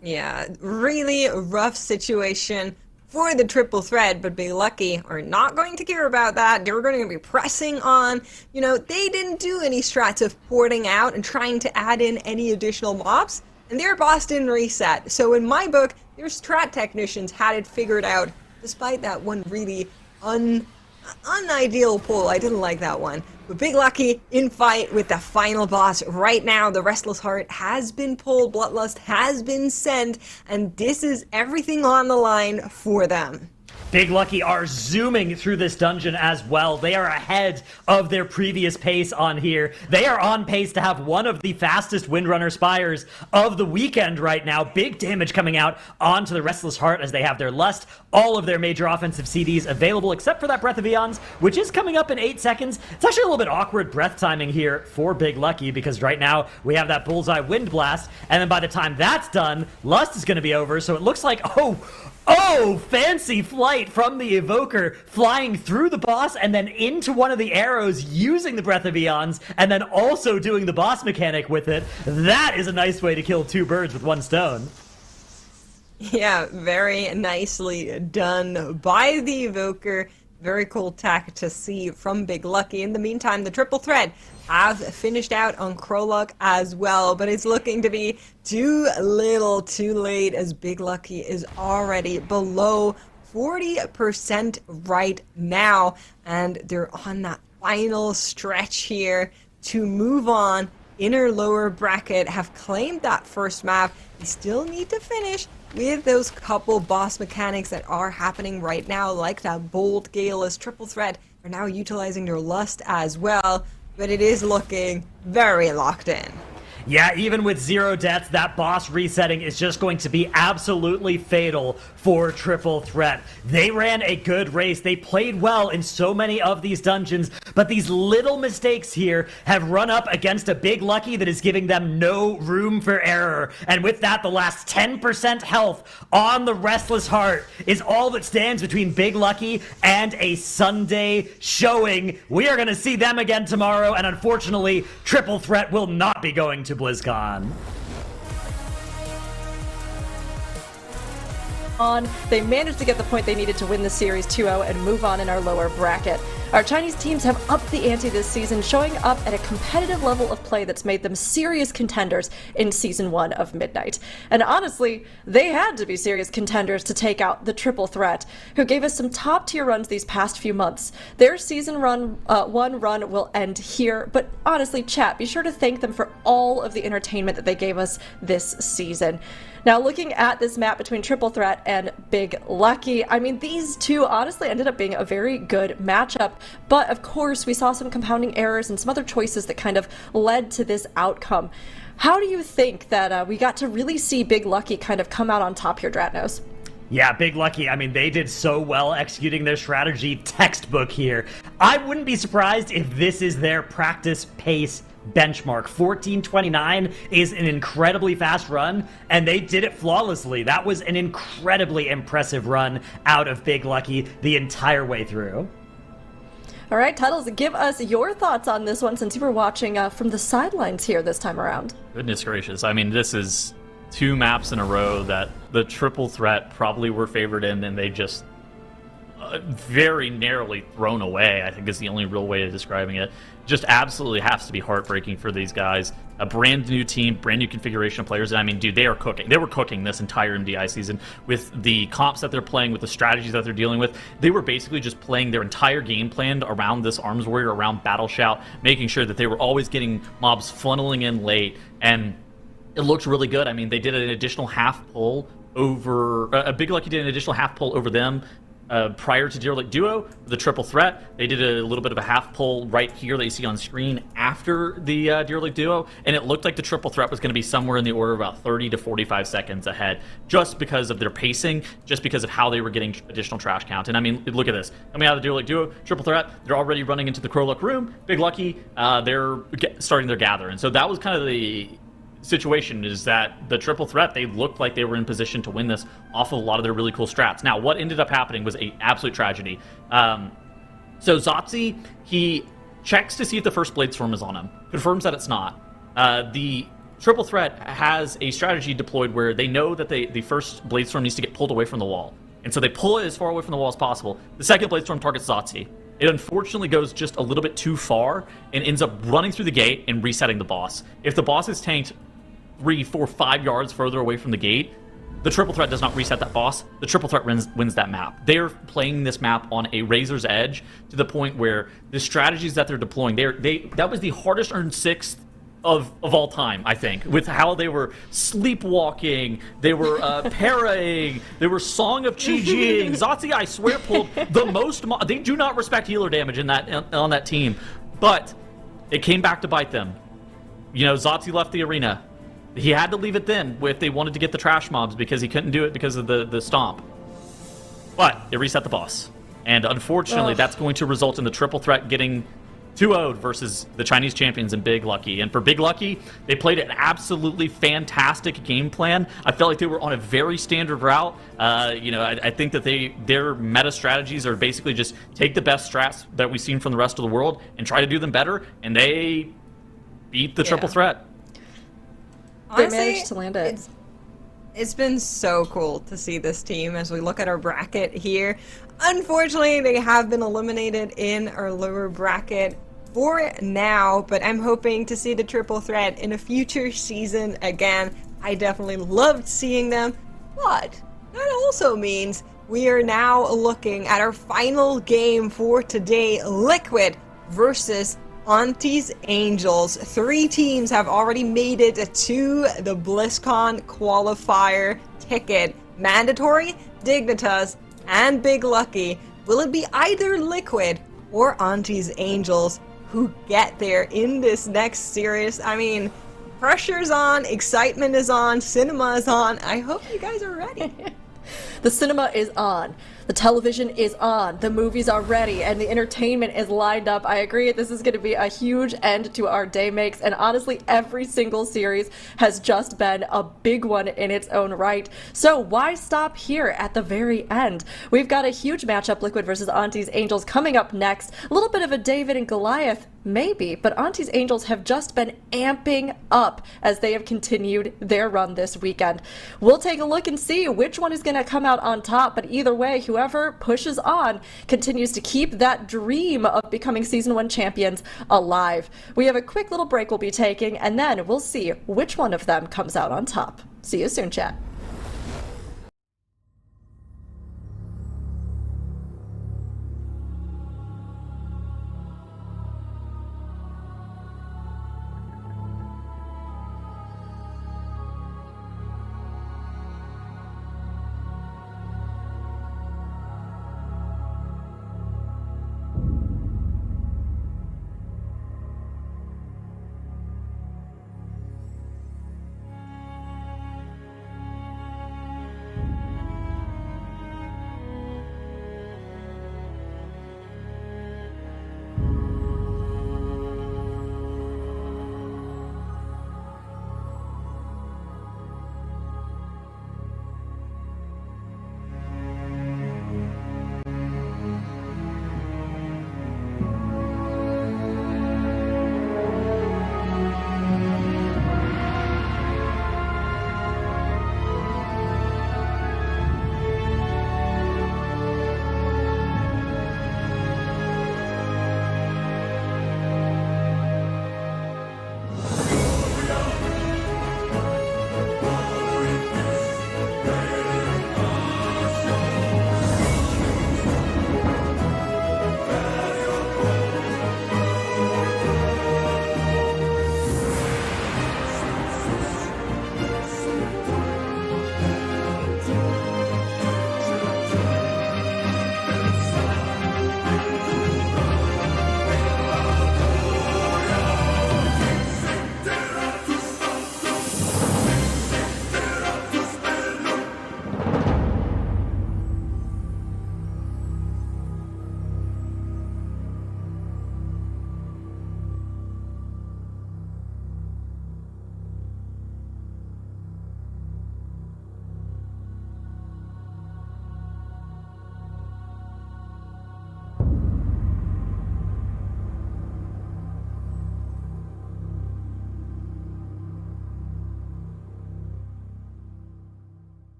Yeah, really rough situation for the Triple Threat, but Big Lucky are not going to care about that. They're going to be pressing on. You know, they didn't do any strats of porting out and trying to add in any additional mobs, and their boss didn't reset. So in my book, their strat technicians had it figured out, despite that one really unideal pull. I didn't like that one. But Big Lucky in fight with the final boss right now. The Restless Heart has been pulled, Bloodlust has been sent, and this is everything on the line for them. Big Lucky are zooming through this dungeon as well. They are ahead of their previous pace on here. They are on pace to have one of the fastest Windrunner Spires of the weekend right now. Big damage coming out onto the Restless Heart as they have their Lust, all of their major offensive CDs available except for that Breath of Eons, which is coming up in 8 seconds. It's actually a little bit awkward breath timing here for Big Lucky because right now we have that Bullseye Wind Blast, and then by the time that's done, Lust is going to be over, so it looks like, oh, fancy flight from the Evoker, flying through the boss and then into one of the arrows using the Breath of Eons, and then also doing the boss mechanic with it. That is a nice way to kill 2 birds with 1 stone. Yeah, very nicely done by the Evoker. Very cool tack to see from Big Lucky. In the meantime, the Triple Threat have finished out on Krolok as well, but it's looking to be too little too late as Big Lucky is already below 40% right now, and they're on that final stretch here to move on. Inner lower bracket have claimed that first map. They still need to finish with those couple boss mechanics that are happening right now, like that Bold Gale as Triple Threat are now utilizing their Lust as well, but it is looking very locked in. Yeah, even with 0 deaths, that boss resetting is just going to be absolutely fatal for Triple Threat. They ran a good race. They played well in so many of these dungeons, but these little mistakes here have run up against a Big Lucky that is giving them no room for error. And with that, the last 10% health on the Restless Heart is all that stands between Big Lucky and a Sunday showing. We are going to see them again tomorrow, and unfortunately, Triple Threat will not be going to BlizzCon. They managed to get the point they needed to win the series 2-0 and move on in our lower bracket. Our Chinese teams have upped the ante this season, showing up at a competitive level of play that's made them serious contenders in Season 1 of Midnight. And honestly, they had to be serious contenders to take out the Triple Threat, who gave us some top-tier runs these past few months. Their Season 1 run will end here, but honestly, chat, be sure to thank them for all of the entertainment that they gave us this season. Now, looking at this map between Triple Threat and Big Lucky, I mean, these two honestly ended up being a very good matchup, but of course, we saw some compounding errors and some other choices that kind of led to this outcome. How do you think that we got to really see Big Lucky kind of come out on top here, Dratnos? Yeah, Big Lucky, I mean, they did so well executing their strategy textbook here. I wouldn't be surprised if this is their practice pace benchmark. 14:29 is an incredibly fast run, and they did it flawlessly. That was an incredibly impressive run out of Big Lucky the entire way through. All right, Tuddles, give us your thoughts on this one since you were watching from the sidelines here this time around. Goodness gracious. I mean, this is 2 maps in a row that the Triple Threat probably were favored in, and they just very narrowly thrown away, I think is the only real way of describing it. Just absolutely has to be heartbreaking for these guys. A brand new team, brand new configuration of players, and I mean, dude, they are cooking. They were cooking this entire MDI season with the comps that they're playing, with the strategies that they're dealing with. They were basically just playing their entire game plan around this Arms Warrior, around Battle Shout, making sure that they were always getting mobs funneling in late, and it looked really good. I mean, they did an additional half pull over, Big Lucky did an additional half pull over them prior to Derelict Duo, the Triple Threat. They did a little bit of a half pull right here that you see on screen after the Derelict Duo, and it looked like the Triple Threat was going to be somewhere in the order of about 30 to 45 seconds ahead, just because of their pacing, just because of how they were getting additional trash count. And I mean, look at this. Coming out of the Derelict Duo, Triple Threat, they're already running into the Crowluck room. Big Lucky, they're starting their gather. And so that was kind of the situation, is that the Triple Threat, they looked like they were in position to win this off of a lot of their really cool strats. Now, what ended up happening was an absolute tragedy. So Zotzi, he checks to see if the first Blade Storm is on him, confirms that it's not. The Triple Threat has a strategy deployed where they know that the first Blade Storm needs to get pulled away from the wall, and so they pull it as far away from the wall as possible. The second Blade Storm targets Zotzi. It unfortunately goes just a little bit too far and ends up running through the gate and resetting the boss. If the boss is tanked 3, 4, 5 yards further away from the gate, the Triple Threat does not reset that boss. The Triple Threat wins that map. They're playing this map on a razor's edge to the point where the strategies that they're deploying, that was the hardest earned 6th of all time, I think, with how they were sleepwalking, they were parrying, they were Song of Chi-Jing. Zotzi, I swear, pulled the most. They do not respect healer damage in that on that team, but it came back to bite them. You know, Zotzi left the arena. He had to leave it then if they wanted to get the trash mobs, because he couldn't do it because of the stomp. But it reset the boss, and unfortunately, that's going to result in the Triple Threat getting 2-0'd versus the Chinese champions in Big Lucky. And for Big Lucky, they played an absolutely fantastic game plan. I felt like they were on a very standard route. You know, I think that their meta strategies are basically just take the best strats that we've seen from the rest of the world and try to do them better, and they beat the Triple Threat. Honestly, they managed to land it. It's been so cool to see this team as we look at our bracket here. Unfortunately, they have been eliminated in our lower bracket for now, but I'm hoping to see the Triple Threat in a future season again. I definitely loved seeing them, but that also means we are now looking at our final game for today, Liquid versus ANTTIS Angels. 3 teams have already made it to the BlizzCon qualifier ticket. Mandatory, Dignitas, and Big Lucky. Will it be either Liquid or ANTTIS Angels who get there in this next series? I mean, pressure's on, excitement is on, cinema is on. I hope you guys are ready. The cinema is on. The television is on. The movies are ready, and the entertainment is lined up. I agree. This is going to be a huge end to our day makes, and honestly, every single series has just been a big one in its own right. So why stop here at the very end? We've got a huge matchup, Liquid versus ANTTIS Angels, coming up next. A little bit of a David and Goliath, maybe, but ANTTIS Angels have just been amping up as they have continued their run this weekend. We'll take a look and see which one is going to come out on top, but either way, whoever pushes on continues to keep that dream of becoming Season 1 champions alive. We have a quick little break we'll be taking, and then we'll see which one of them comes out on top. See you soon, chat.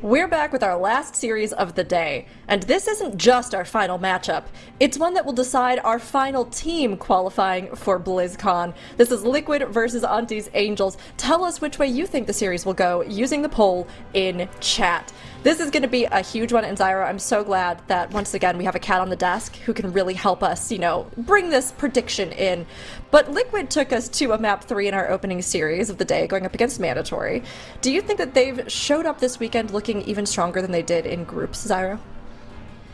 We're back with our last series of the day, and this isn't just our final matchup. It's one that will decide our final team qualifying for BlizzCon. This is Liquid versus ANTTIS Angels. Tell us which way you think the series will go using the poll in chat. This is going to be a huge one, and Zyro, I'm so glad that once again we have a cat on the desk who can really help us, bring this prediction in. But Liquid took us to a map 3 in our opening series of the day, going up against Mandatory. Do you think that they've showed up this weekend looking even stronger than they did in groups, Zyro?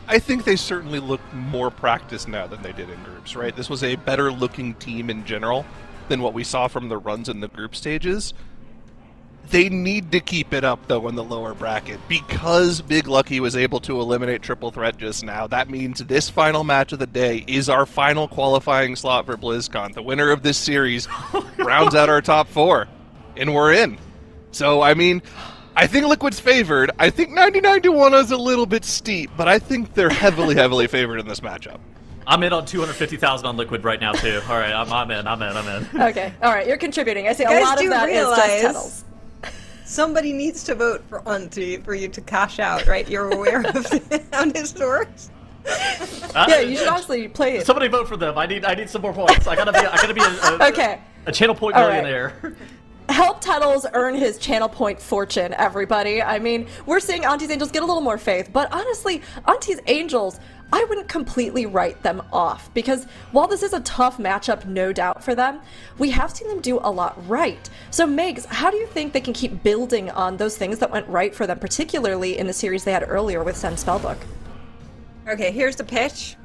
I think they certainly look more practiced now than they did in groups, right? This was a better looking team in general than what we saw from the runs in the group stages. They need to keep it up, though, in the lower bracket. Because Big Lucky was able to eliminate Triple Threat just now, that means this final match of the day is our final qualifying slot for BlizzCon. The winner of this series rounds out our top 4, and we're in. So, I think Liquid's favored. I think 99-1 is a little bit steep, but I think they're heavily, heavily favored in this matchup. I'm in on 250,000 on Liquid right now, too. All right, I'm in. Okay, all right, you're contributing. I see a guys lot of do that is just realize Tunnels. Somebody needs to vote for ANTTIS for you to cash out, right? You're aware of how this works? Yeah, you should honestly play it. Somebody vote for them. I need some more points. I gotta be Okay. a channel point All right. millionaire. Help Tunnels earn his channel point fortune, everybody. We're seeing ANTTIS Angels get a little more faith, but honestly, ANTTIS Angels, I wouldn't completely write them off, because while this is a tough matchup, no doubt, for them, we have seen them do a lot right. So Megs, how do you think they can keep building on those things that went right for them, particularly in the series they had earlier with Sen Spellbook? Okay, here's the pitch.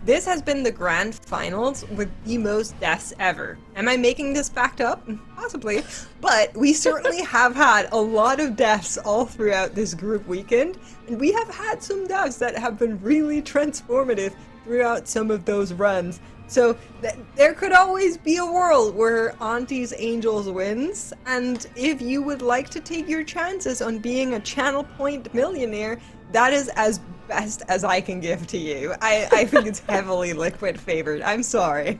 This has been the grand finals with the most deaths ever. Am I making this fact up? Possibly. But we certainly have had a lot of deaths all throughout this group weekend, and we have had some deaths that have been really transformative throughout some of those runs. So there could always be a world where ANTTIS Angels wins, and if you would like to take your chances on being a channel point millionaire, that is as best as I can give to you. I think it's heavily Liquid favored. I'm sorry.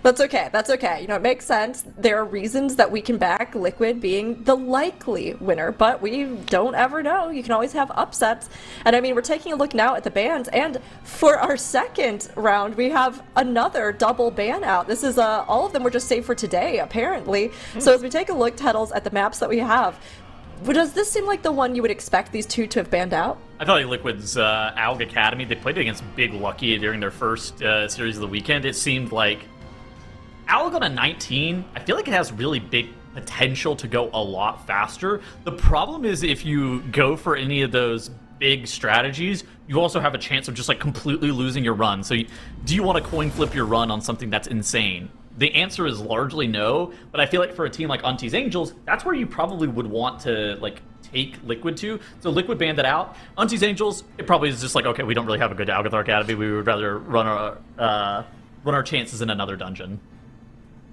That's okay. That's okay. It makes sense. There are reasons that we can back Liquid being the likely winner, but we don't ever know. You can always have upsets. And we're taking a look now at the bans, and for our second round, we have another double ban out. This is all of them were just saved for today, apparently. So as we take a look, Tuttles, at the maps that we have, does this seem like the one you would expect these two to have banned out? I felt like Liquid's AUG Academy, they played against Big Lucky during their first series of the weekend. It seemed like AUG on a 19, I feel like it has really big potential to go a lot faster. The problem is if you go for any of those big strategies, you also have a chance of just completely losing your run. So do you want to coin flip your run on something that's insane? The answer is largely no, but I feel like for a team like ANTTIS Angels, that's where you probably would want to take Liquid to. So Liquid banned it out. ANTTIS Angels, it probably is just okay, we don't really have a good Algothar Academy. We would rather run our chances in another dungeon.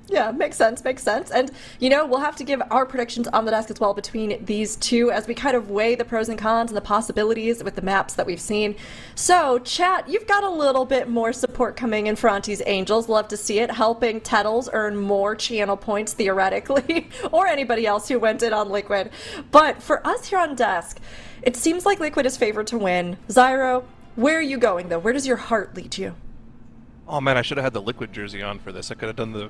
Yeah, makes sense, makes sense. And, we'll have to give our predictions on the desk as well between these two as we kind of weigh the pros and cons and the possibilities with the maps that we've seen. So, chat, you've got a little bit more support coming in for ANTTIS Angels. Love to see it, helping Tettles earn more channel points, theoretically, or anybody else who went in on Liquid. But for us here on desk, it seems like Liquid is favored to win. Zyro, where are you going, though? Where does your heart lead you? Oh man, I should have had the Liquid jersey on for this. I could have done the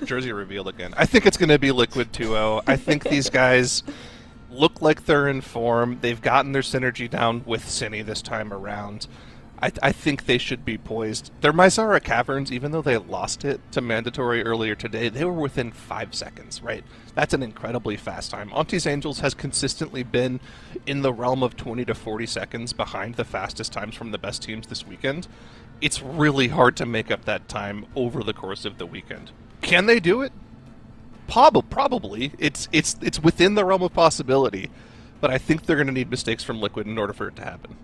jersey reveal again. I think it's going to be Liquid 2-0. I think these guys look like they're in form. They've gotten their synergy down with Cine this time around. I think they should be poised. Their Myzara Caverns, even though they lost it to Mandatory earlier today, they were within 5 seconds, right? That's an incredibly fast time. ANTTIS Angels has consistently been in the realm of 20 to 40 seconds behind the fastest times from the best teams this weekend. It's really hard to make up that time over the course of the weekend. Can they do it? Probably. It's within the realm of possibility, but I think they're going to need mistakes from Liquid in order for it to happen.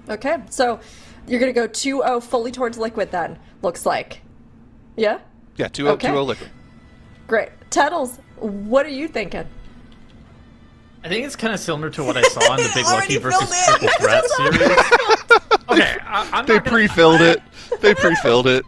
Okay, so you're going to go 2-0 fully towards Liquid then, looks like. Yeah? Yeah, 2-0, Okay. 2-0 Liquid. Great. Tettles, what are you thinking? I think it's kind of similar to what I saw in the Big Lucky Already versus filled in. Triple Threat series. Okay, I'm They not gonna- pre-filled it. They pre-filled it.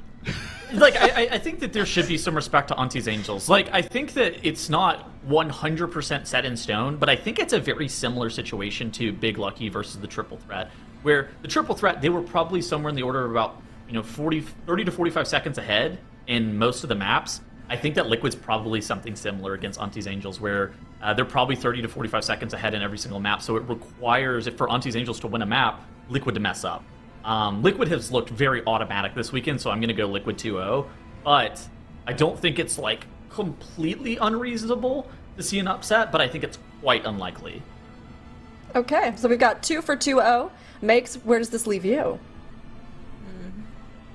like, I think that there should be some respect to ANTTIS Angels. Like, I think that it's not 100% set in stone, but I think it's a very similar situation to Big Lucky versus the Triple Threat, where the Triple Threat, they were probably somewhere in the order of about, 30 to 45 seconds ahead in most of the maps. I think that Liquid's probably something similar against ANTTIS Angels, where they're probably 30 to 45 seconds ahead in every single map, so it requires, for ANTTIS Angels to win a map, Liquid to mess up. Liquid has looked very automatic this weekend, so I'm going to go Liquid 2-0, but I don't think it's, like, completely unreasonable to see an upset, but I think it's quite unlikely. Okay, so we've got 2 for 2-0. Makes, where does this leave you?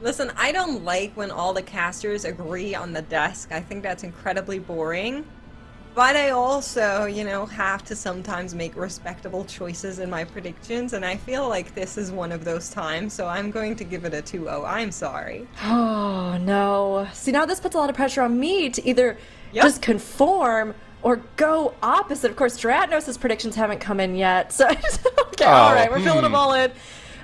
Listen, I don't like when all the casters agree on the desk. I think that's incredibly boring. But I also, have to sometimes make respectable choices in my predictions, and I feel like this is one of those times, so I'm going to give it a 2-0. I'm sorry. Oh, no. See, now this puts a lot of pressure on me to either just conform or go opposite. Of course, Dratnos' predictions haven't come in yet, so okay, all right, we're filling them all in.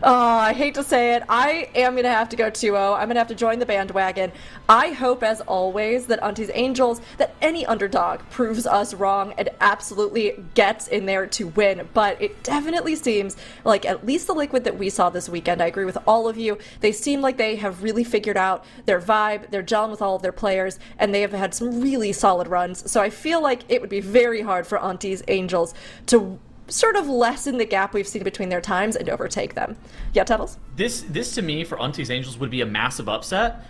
I hate to say it. I am going to have to go 2-0. I'm going to have to join the bandwagon. I hope, as always, that ANTTIS Angels, that any underdog proves us wrong and absolutely gets in there to win. But it definitely seems like at least the Liquid that we saw this weekend, I agree with all of you, they seem like they have really figured out their vibe, they're gelling with all of their players, and they have had some really solid runs. So I feel like it would be very hard for ANTTIS Angels to sort of lessen the gap we've seen between their times and overtake them. Yeah, Tuttles? This to me, for ANTTIS Angels, would be a massive upset.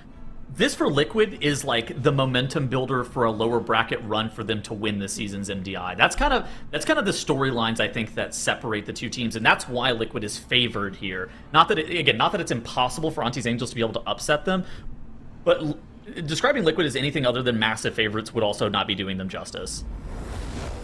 This for Liquid is like the momentum builder for a lower bracket run for them to win this season's MDI. That's kind of the storylines, I think, that separate the two teams, and that's why Liquid is favored here. Not that it's impossible for ANTTIS Angels to be able to upset them, but describing Liquid as anything other than massive favorites would also not be doing them justice.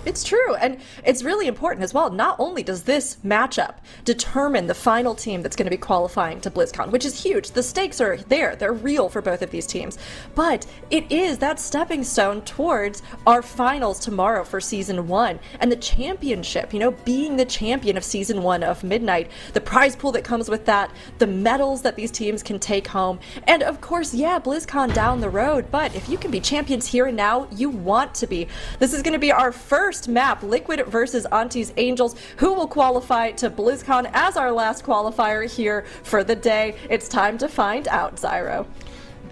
It's true, and it's really important as well. Not only does this matchup determine the final team that's going to be qualifying to BlizzCon, which is huge. The stakes are there. They're real for both of these teams. But it is that stepping stone towards our finals tomorrow for Season 1. And the championship, being the champion of Season 1 of Midnight, the prize pool that comes with that, the medals that these teams can take home, and of course, BlizzCon down the road. But if you can be champions here and now, you want to be. This is going to be our first map, Liquid versus ANTTIS Angels. Who will qualify to BlizzCon as our last qualifier here for the day? It's time to find out, Zyro.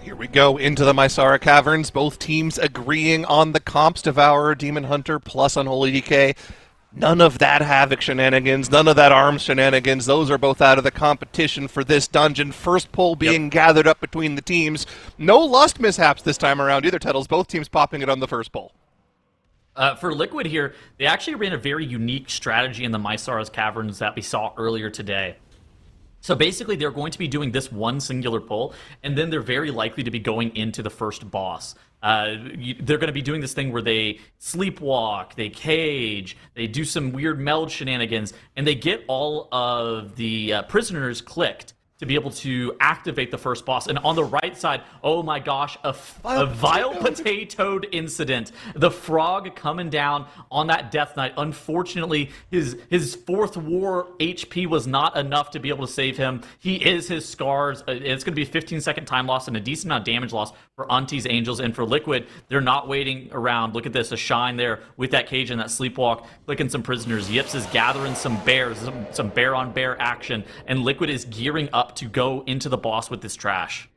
Here we go into the Mysara Caverns. Both teams agreeing on the comps: Devourer, Demon Hunter, plus Unholy DK. None of that Havoc shenanigans, none of that Arms shenanigans. Those are both out of the competition for this dungeon. First pull being gathered up between the teams. No Lust mishaps this time around either, Tettles. Both teams popping it on the first pull. For Liquid here, they actually ran a very unique strategy in the Mysara's Caverns that we saw earlier today. So basically, they're going to be doing this one singular pull, and then they're very likely to be going into the first boss. They're going to be doing this thing where they sleepwalk, they cage, they do some weird meld shenanigans, and they get all of the prisoners clicked to be able to activate the first boss. And on the right side, oh my gosh, a vile potatoed incident. The frog coming down on that Death Knight. Unfortunately, his fourth war HP was not enough to be able to save him. He is his scars. It's going to be a 15-second time loss and a decent amount of damage loss for ANTTIS Angels. And for Liquid, they're not waiting around. Look at this, a shine there with that cage and that sleepwalk, clicking some prisoners. Yips is gathering some bears, some bear-on-bear action, and Liquid is gearing up to go into the boss with this trash.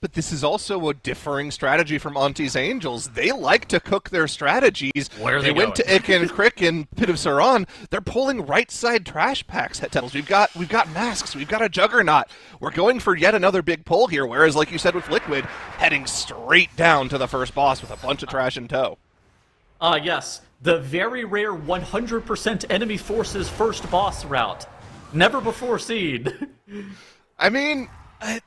But this is also a differing strategy from ANTTIS Angels. They like to cook their strategies. Where are they went to Ick and Crick and Pit of Saran. They're pulling right side trash packs. Tettles. We've got masks. We've got a juggernaut. We're going for yet another big pull here. Whereas, like you said with Liquid, heading straight down to the first boss with a bunch of trash in tow. Yes, the very rare 100% enemy forces first boss route. Never before seen. I mean,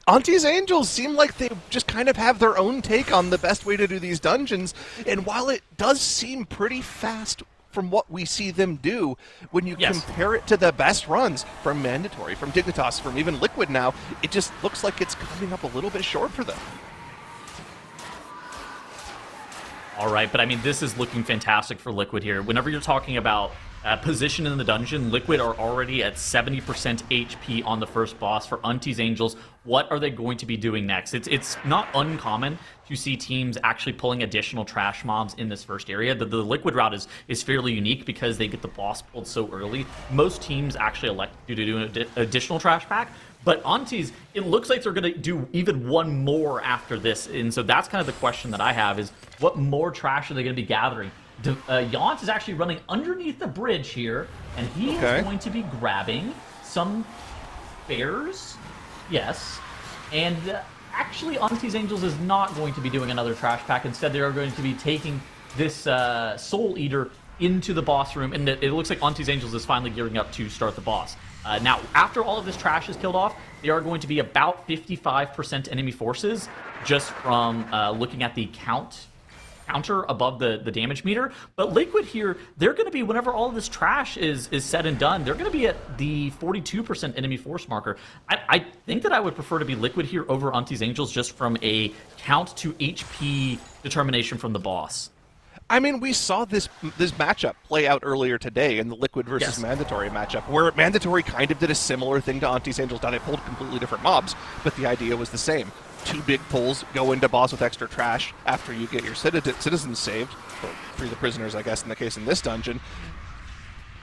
ANTTIS Angels seem like they just kind of have their own take on the best way to do these dungeons, and while it does seem pretty fast from what we see them do, when you compare it to the best runs from Mandatory, from Dignitas, from even Liquid now, it just looks like it's coming up a little bit short for them. All right, but I mean, this is looking fantastic for Liquid here. Whenever you're talking about position in the dungeon, Liquid are already at 70% HP on the first boss. For ANTTIS Angels, what are they going to be doing next? It's not uncommon to see teams actually pulling additional trash mobs in this first area. The Liquid route is fairly unique because they get the boss pulled so early. Most teams actually elect to do an additional trash pack. But ANTTIS, it looks like they're going to do even one more after this. And so that's kind of the question that I have is, what more trash are they going to be gathering? Yaunt is actually running underneath the bridge here, and he is going to be grabbing some bears. Yes. And actually, ANTTIS Angels is not going to be doing another trash pack. Instead, they are going to be taking this Soul Eater into the boss room, and it looks like ANTTIS Angels is finally gearing up to start the boss. Now, after all of this trash is killed off, they are going to be about 55% enemy forces, just from looking at the counter above the damage meter. But Liquid here, they're going to be, whenever all of this trash is said and done, they're going to be at the 42% enemy force marker. I think that I would prefer to be Liquid here over ANTTIS Angels, just from a count to HP determination from the boss. I mean, we saw this matchup play out earlier today in the Liquid versus Mandatory matchup, where Mandatory kind of did a similar thing to ANTTIS Angels. Now, they pulled completely different mobs, but the idea was the same. 2 big pulls, go into boss with extra trash after you get your citizens saved, or free the prisoners, I guess, in the case in this dungeon.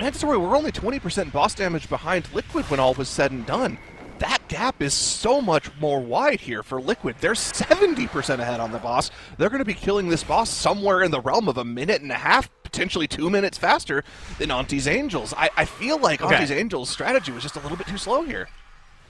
Mandatory were only 20% boss damage behind Liquid when all was said and done. That gap is so much more wide here for Liquid. They're 70% ahead on the boss. They're going to be killing this boss somewhere in the realm of 1.5 minutes, potentially 2 minutes faster than ANTTIS Angels. I feel like ANTTIS Angels' strategy was just a little bit too slow here.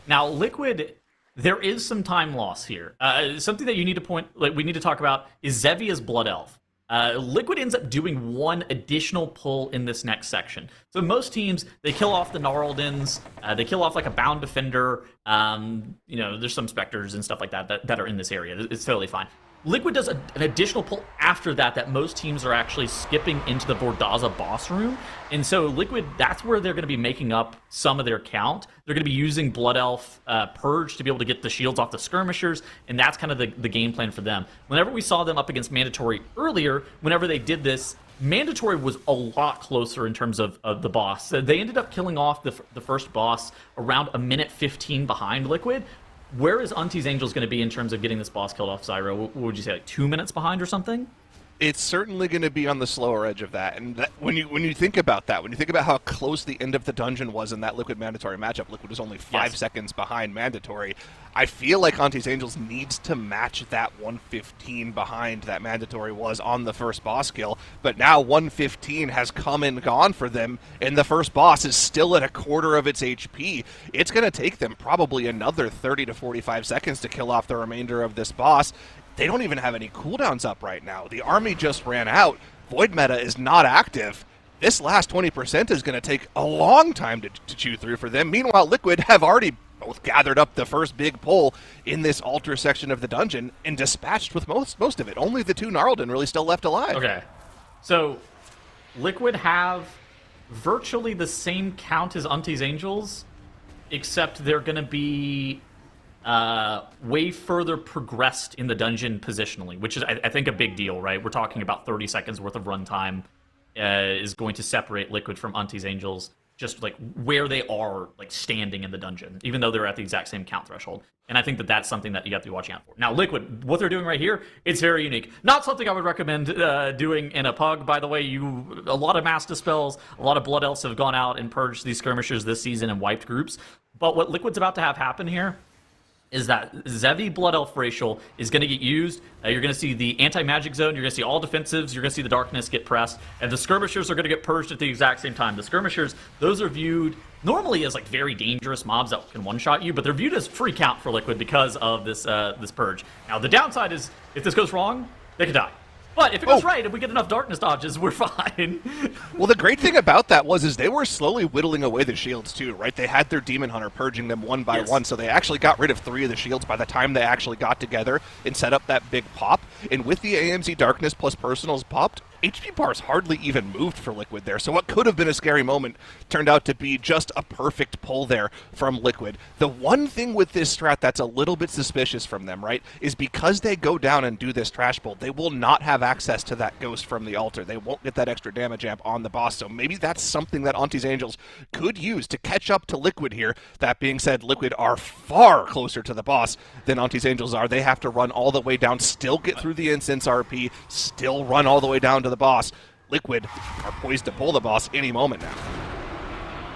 Now, Liquid, there is some time loss here. Something that you need to we need to talk about is Xevia's Blood Elf. Liquid ends up doing one additional pull in this next section. So most teams, they kill off the Gnarldens, they kill off like a Bound Defender, you know, there's some Spectres and stuff like that are in this area. It's totally fine. Liquid does an additional pull after that most teams are actually skipping into the Vordaza boss room. And so Liquid, that's where they're going to be making up some of their count. They're going to be using Blood Elf Purge to be able to get the shields off the skirmishers, and that's kind of the game plan for them. Whenever we saw them up against Mandatory earlier, whenever they did this, Mandatory was a lot closer in terms of the boss. They ended up killing off the first boss around 1:15 behind Liquid. Where is ANTTIS Angels going to be in terms of getting this boss killed off, Zyro? What would you say, like 2 minutes behind or something? It's certainly going to be on the slower edge of that. And when you think about that, when you think about how close the end of the dungeon was in that Liquid Mandatory matchup, Liquid was only 5 seconds behind Mandatory. I feel like ANTTIS Angels needs to match that 1:15 behind that Mandatory was on the first boss kill. But now 1:15 has come and gone for them, and the first boss is still at a quarter of its HP. It's going to take them probably another 30 to 45 seconds to kill off the remainder of this boss. They don't even have any cooldowns up right now. The army just ran out. Void meta is not active. This last 20% is going to take a long time to chew through for them. Meanwhile, Liquid have already both gathered up the first big pull in this altar section of the dungeon and dispatched with most of it. Only the 2 Gnarlden really still left alive. Okay. So, Liquid have virtually the same count as ANTTIS Angels, except they're going to be way further progressed in the dungeon positionally, which is, I think, a big deal, right? We're talking about 30 seconds worth of runtime is going to separate Liquid from ANTTIS Angels, just like where they are like standing in the dungeon, even though they're at the exact same count threshold. And I think that that's something that you have to be watching out for. Now, Liquid, what they're doing right here, it's very unique. Not something I would recommend doing in a pug, by the way. A lot of mass dispels, a lot of Blood Elves have gone out and purged these skirmishers this season and wiped groups. But what Liquid's about to have happen here is that Xevi Blood Elf Racial is going to get used. You're going to see the anti-magic zone. You're going to see all defensives. You're going to see the darkness get pressed. And the skirmishers are going to get purged at the exact same time. The skirmishers, those are viewed normally as like very dangerous mobs that can one-shot you, but they're viewed as free count for Liquid because of this purge. Now, the downside is if this goes wrong, they could die. But if it goes right and we get enough darkness dodges, we're fine. Well, the great thing about that is they were slowly whittling away the shields too, right? They had their Demon Hunter purging them one by one, so they actually got rid of 3 of the shields by the time they actually got together and set up that big pop. And with the AMZ Darkness plus Personals popped, HP bars hardly even moved for Liquid there. So what could have been a scary moment turned out to be just a perfect pull there from Liquid. The one thing with this strat that's a little bit suspicious from them, right, is because they go down and do this trash pull, they will not have access to that ghost from the altar. They won't get that extra damage amp on the boss. So maybe that's something that ANTTIS Angels could use to catch up to Liquid here. That being said, Liquid are far closer to the boss than ANTTIS Angels are. They have to run all the way down, still get through the instance RP, still run all the way down to the boss. Liquid are poised to pull the boss any moment now.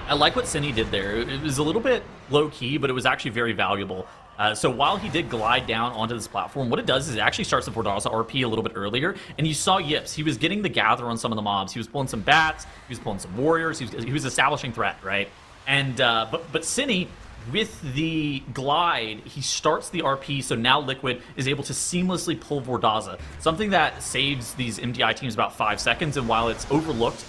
I like what Cine did there. It was a little bit low-key, but it was actually very valuable. So while he did glide down onto this platform, what it does is it actually starts the Vordaza RP a little bit earlier, and you saw Yips. He was getting the gather on some of the mobs. He was pulling some bats, he was pulling some warriors, he was establishing threat, right? And but Cine, with the glide, he starts the RP, so now Liquid is able to seamlessly pull Vordaza, something that saves these MDI teams about 5 seconds, and while it's overlooked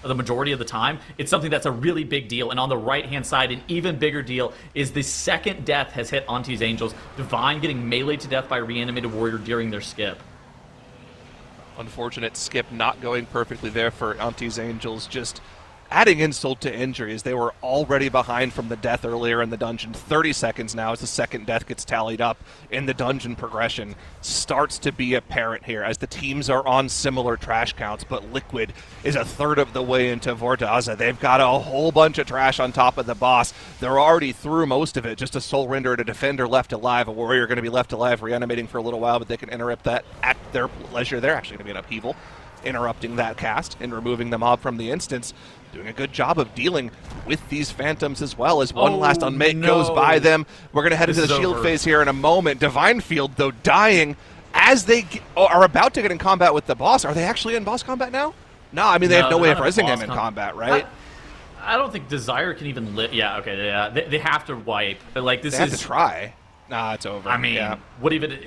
the majority of the time, it's something that's a really big deal. And on the right-hand side, an even bigger deal is the second death has hit ANTTIS Angels, Divine getting meleeed to death by Reanimated Warrior during their skip. Unfortunate skip not going perfectly there for ANTTIS Angels, just adding insult to injury as they were already behind from the death earlier in the dungeon. 30 seconds now as the second death gets tallied up in the dungeon progression starts to be apparent here as the teams are on similar trash counts, but Liquid is a third of the way into Vordaza. They've got a whole bunch of trash on top of the boss. They're already through most of it. Just a Soul Render and a Defender left alive. A Warrior going to be left alive, reanimating for a little while, but they can interrupt that at their leisure. They're actually going to be an upheaval, interrupting that cast and removing the mob from the instance. Doing a good job of dealing with these Phantoms as well as one last Unmake goes by them. We're going to head into the shield phase here in a moment. Divine Field, though, dying as they are about to get in combat with the boss. Are they actually in boss combat now? No, I mean, they have no way of resing him in combat, right? I don't think Desire can even live. Yeah, okay, yeah. They have to wipe. But, like, this they have to try. Nah, it's over. I mean, yeah. what even...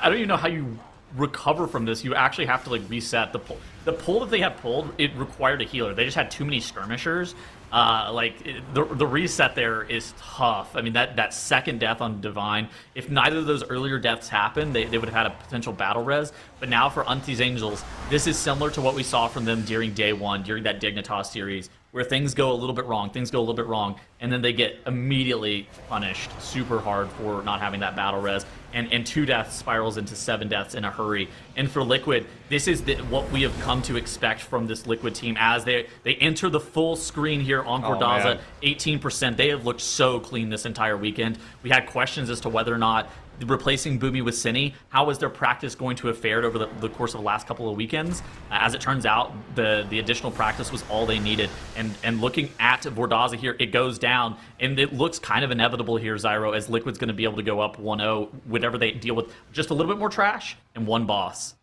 I don't even know how you recover from this. You actually have to, like, reset the pull. The pull that they had pulled, it required a healer. They just had too many skirmishers. The reset there is tough. I mean, that second death on Divine, if neither of those earlier deaths happened, they would have had a potential battle res. But now for ANTTIS Angels, this is similar to what we saw from them during day one, during that Dignitas series, where things go a little bit wrong, and then they get immediately punished super hard for not having that battle res, and 2 deaths spirals into 7 deaths in a hurry. And for Liquid, this is what we have come to expect from this Liquid team as they enter the full screen here on Vordaza, 18%. They have looked so clean this entire weekend. We had questions as to whether or not replacing Boomy with Cine, how is their practice going to have fared over the course of the last couple of weekends? As it turns out, the additional practice was all they needed. And looking at Vordaza here, it goes down, and it looks kind of inevitable here, Zyro, as Liquid's going to be able to go up 1-0 whenever they deal with just a little bit more trash and one boss.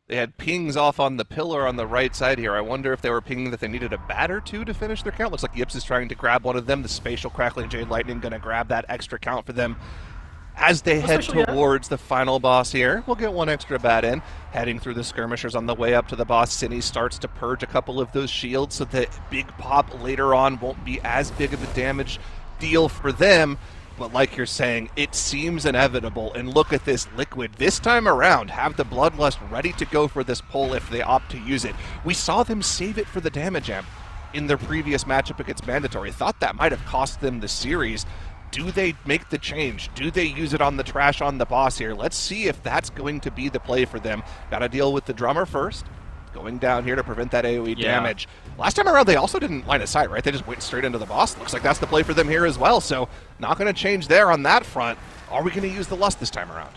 They had pings off on the pillar on the right side here. I wonder if they were pinging that they needed a bat or two to finish their count. Looks like Yips is trying to grab one of them. The Spatial Crackling Jade Lightning going to grab that extra count for them as they head towards the final boss here. We'll get one extra bat in. Heading through the skirmishers on the way up to the boss, Cine starts to purge a couple of those shields so that big pop later on won't be as big of a damage deal for them. But like you're saying, it seems inevitable. And look at this Liquid. This time around, have the Bloodlust ready to go for this pull if they opt to use it. We saw them save it for the damage amp in their previous matchup against Mandatory. Thought that might have cost them the series. Do they make the change? Do they use it on the trash on the boss here? Let's see if that's going to be the play for them. Got to deal with the drummer first. Going down here to prevent that AoE damage. Last time around, they also didn't line of sight, right? They just went straight into the boss. Looks like that's the play for them here as well. So not going to change there on that front. Are we going to use the Lust this time around?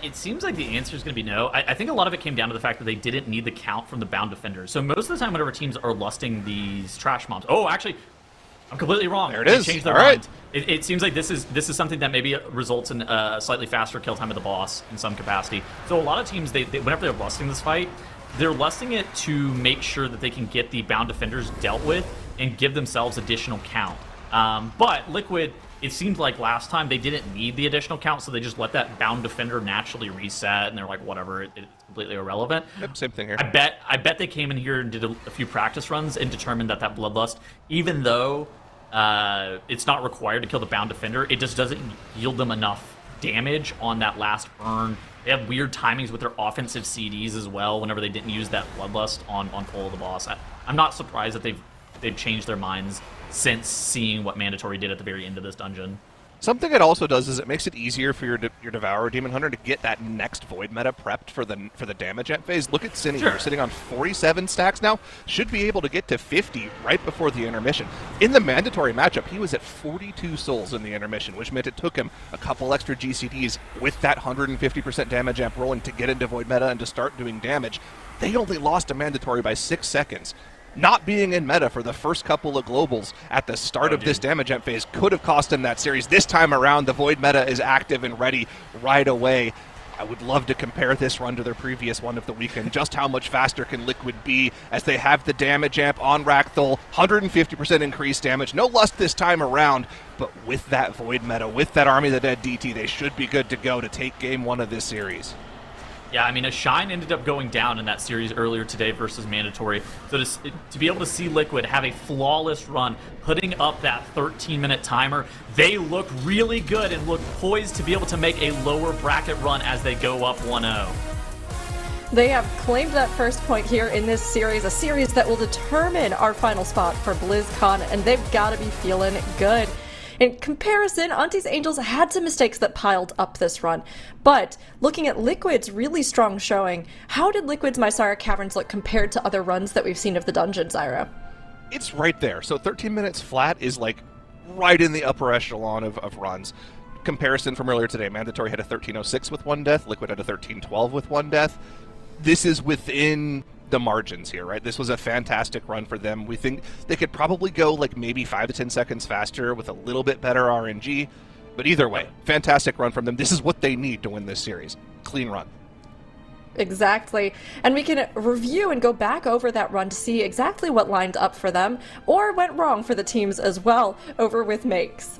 It seems like the answer is going to be no. I think a lot of it came down to the fact that they didn't need the count from the Bound Defenders. So most of the time, whenever teams are lusting these trash mobs... Oh, actually... I'm completely wrong. There it is. They changed their mind. It seems like this is something that maybe results in a slightly faster kill time of the boss in some capacity. So a lot of teams, whenever they're lusting this fight, they're lusting it to make sure that they can get the Bound Defenders dealt with and give themselves additional count. But Liquid, it seemed like last time they didn't need the additional count, so they just let that Bound Defender naturally reset, and they're like, whatever, it's completely irrelevant. Yep, same thing here. I bet they came in here and did a few practice runs and determined that Bloodlust, even though it's not required to kill the Bound Defender, it just doesn't yield them enough damage on that last burn. They have weird timings with their offensive CDs as well. Whenever they didn't use that Bloodlust on Pull of the Boss, I'm not surprised that they've changed their minds since seeing what Mandatory did at the very end of this dungeon. Something it also does is it makes it easier for your Devourer Demon Hunter to get that next Void meta prepped for the damage amp phase. Look at Cinny here, sitting on 47 stacks now. Should be able to get to 50 right before the intermission. In the Mandatory matchup, he was at 42 souls in the intermission, which meant it took him a couple extra GCDs with that 150% damage amp rolling to get into Void meta and to start doing damage. They only lost a Mandatory by 6 seconds. Not being in meta for the first couple of globals at the start of this damage amp phase could have cost him that series. This time around, the Void meta is active and ready right away. I would love to compare this run to their previous one of the weekend. Just how much faster can Liquid be as they have the damage amp on Rakthul, 150% increased damage. No Lust this time around, but with that Void meta, with that Army of the Dead DT, they should be good to go to take game 1 of this series. Yeah, I mean, a Shine ended up going down in that series earlier today versus Mandatory. So to be able to see Liquid have a flawless run, putting up that 13-minute timer, they look really good and look poised to be able to make a lower bracket run as they go up 1-0. They have claimed that first point here in this series, a series that will determine our final spot for BlizzCon, and they've got to be feeling good. In comparison, ANTTIS Angels had some mistakes that piled up this run, but looking at Liquid's really strong showing, how did Liquid's Mysara Caverns look compared to other runs that we've seen of the dungeon, Zyra? It's right there. So 13 minutes flat is like right in the upper echelon of runs. Comparison from earlier today, Mandatory had a 13:06 with 1 death, Liquid had a 13:12 with 1 death. This is within the margins here, right? This was a fantastic run for them. We think they could probably go like maybe 5 to 10 seconds faster with a little bit better RNG, but either way, fantastic run from them. This is what they need to win this series. Clean run. Exactly. And we can review and go back over that run to see exactly what lined up for them or went wrong for the teams as well over with Makes.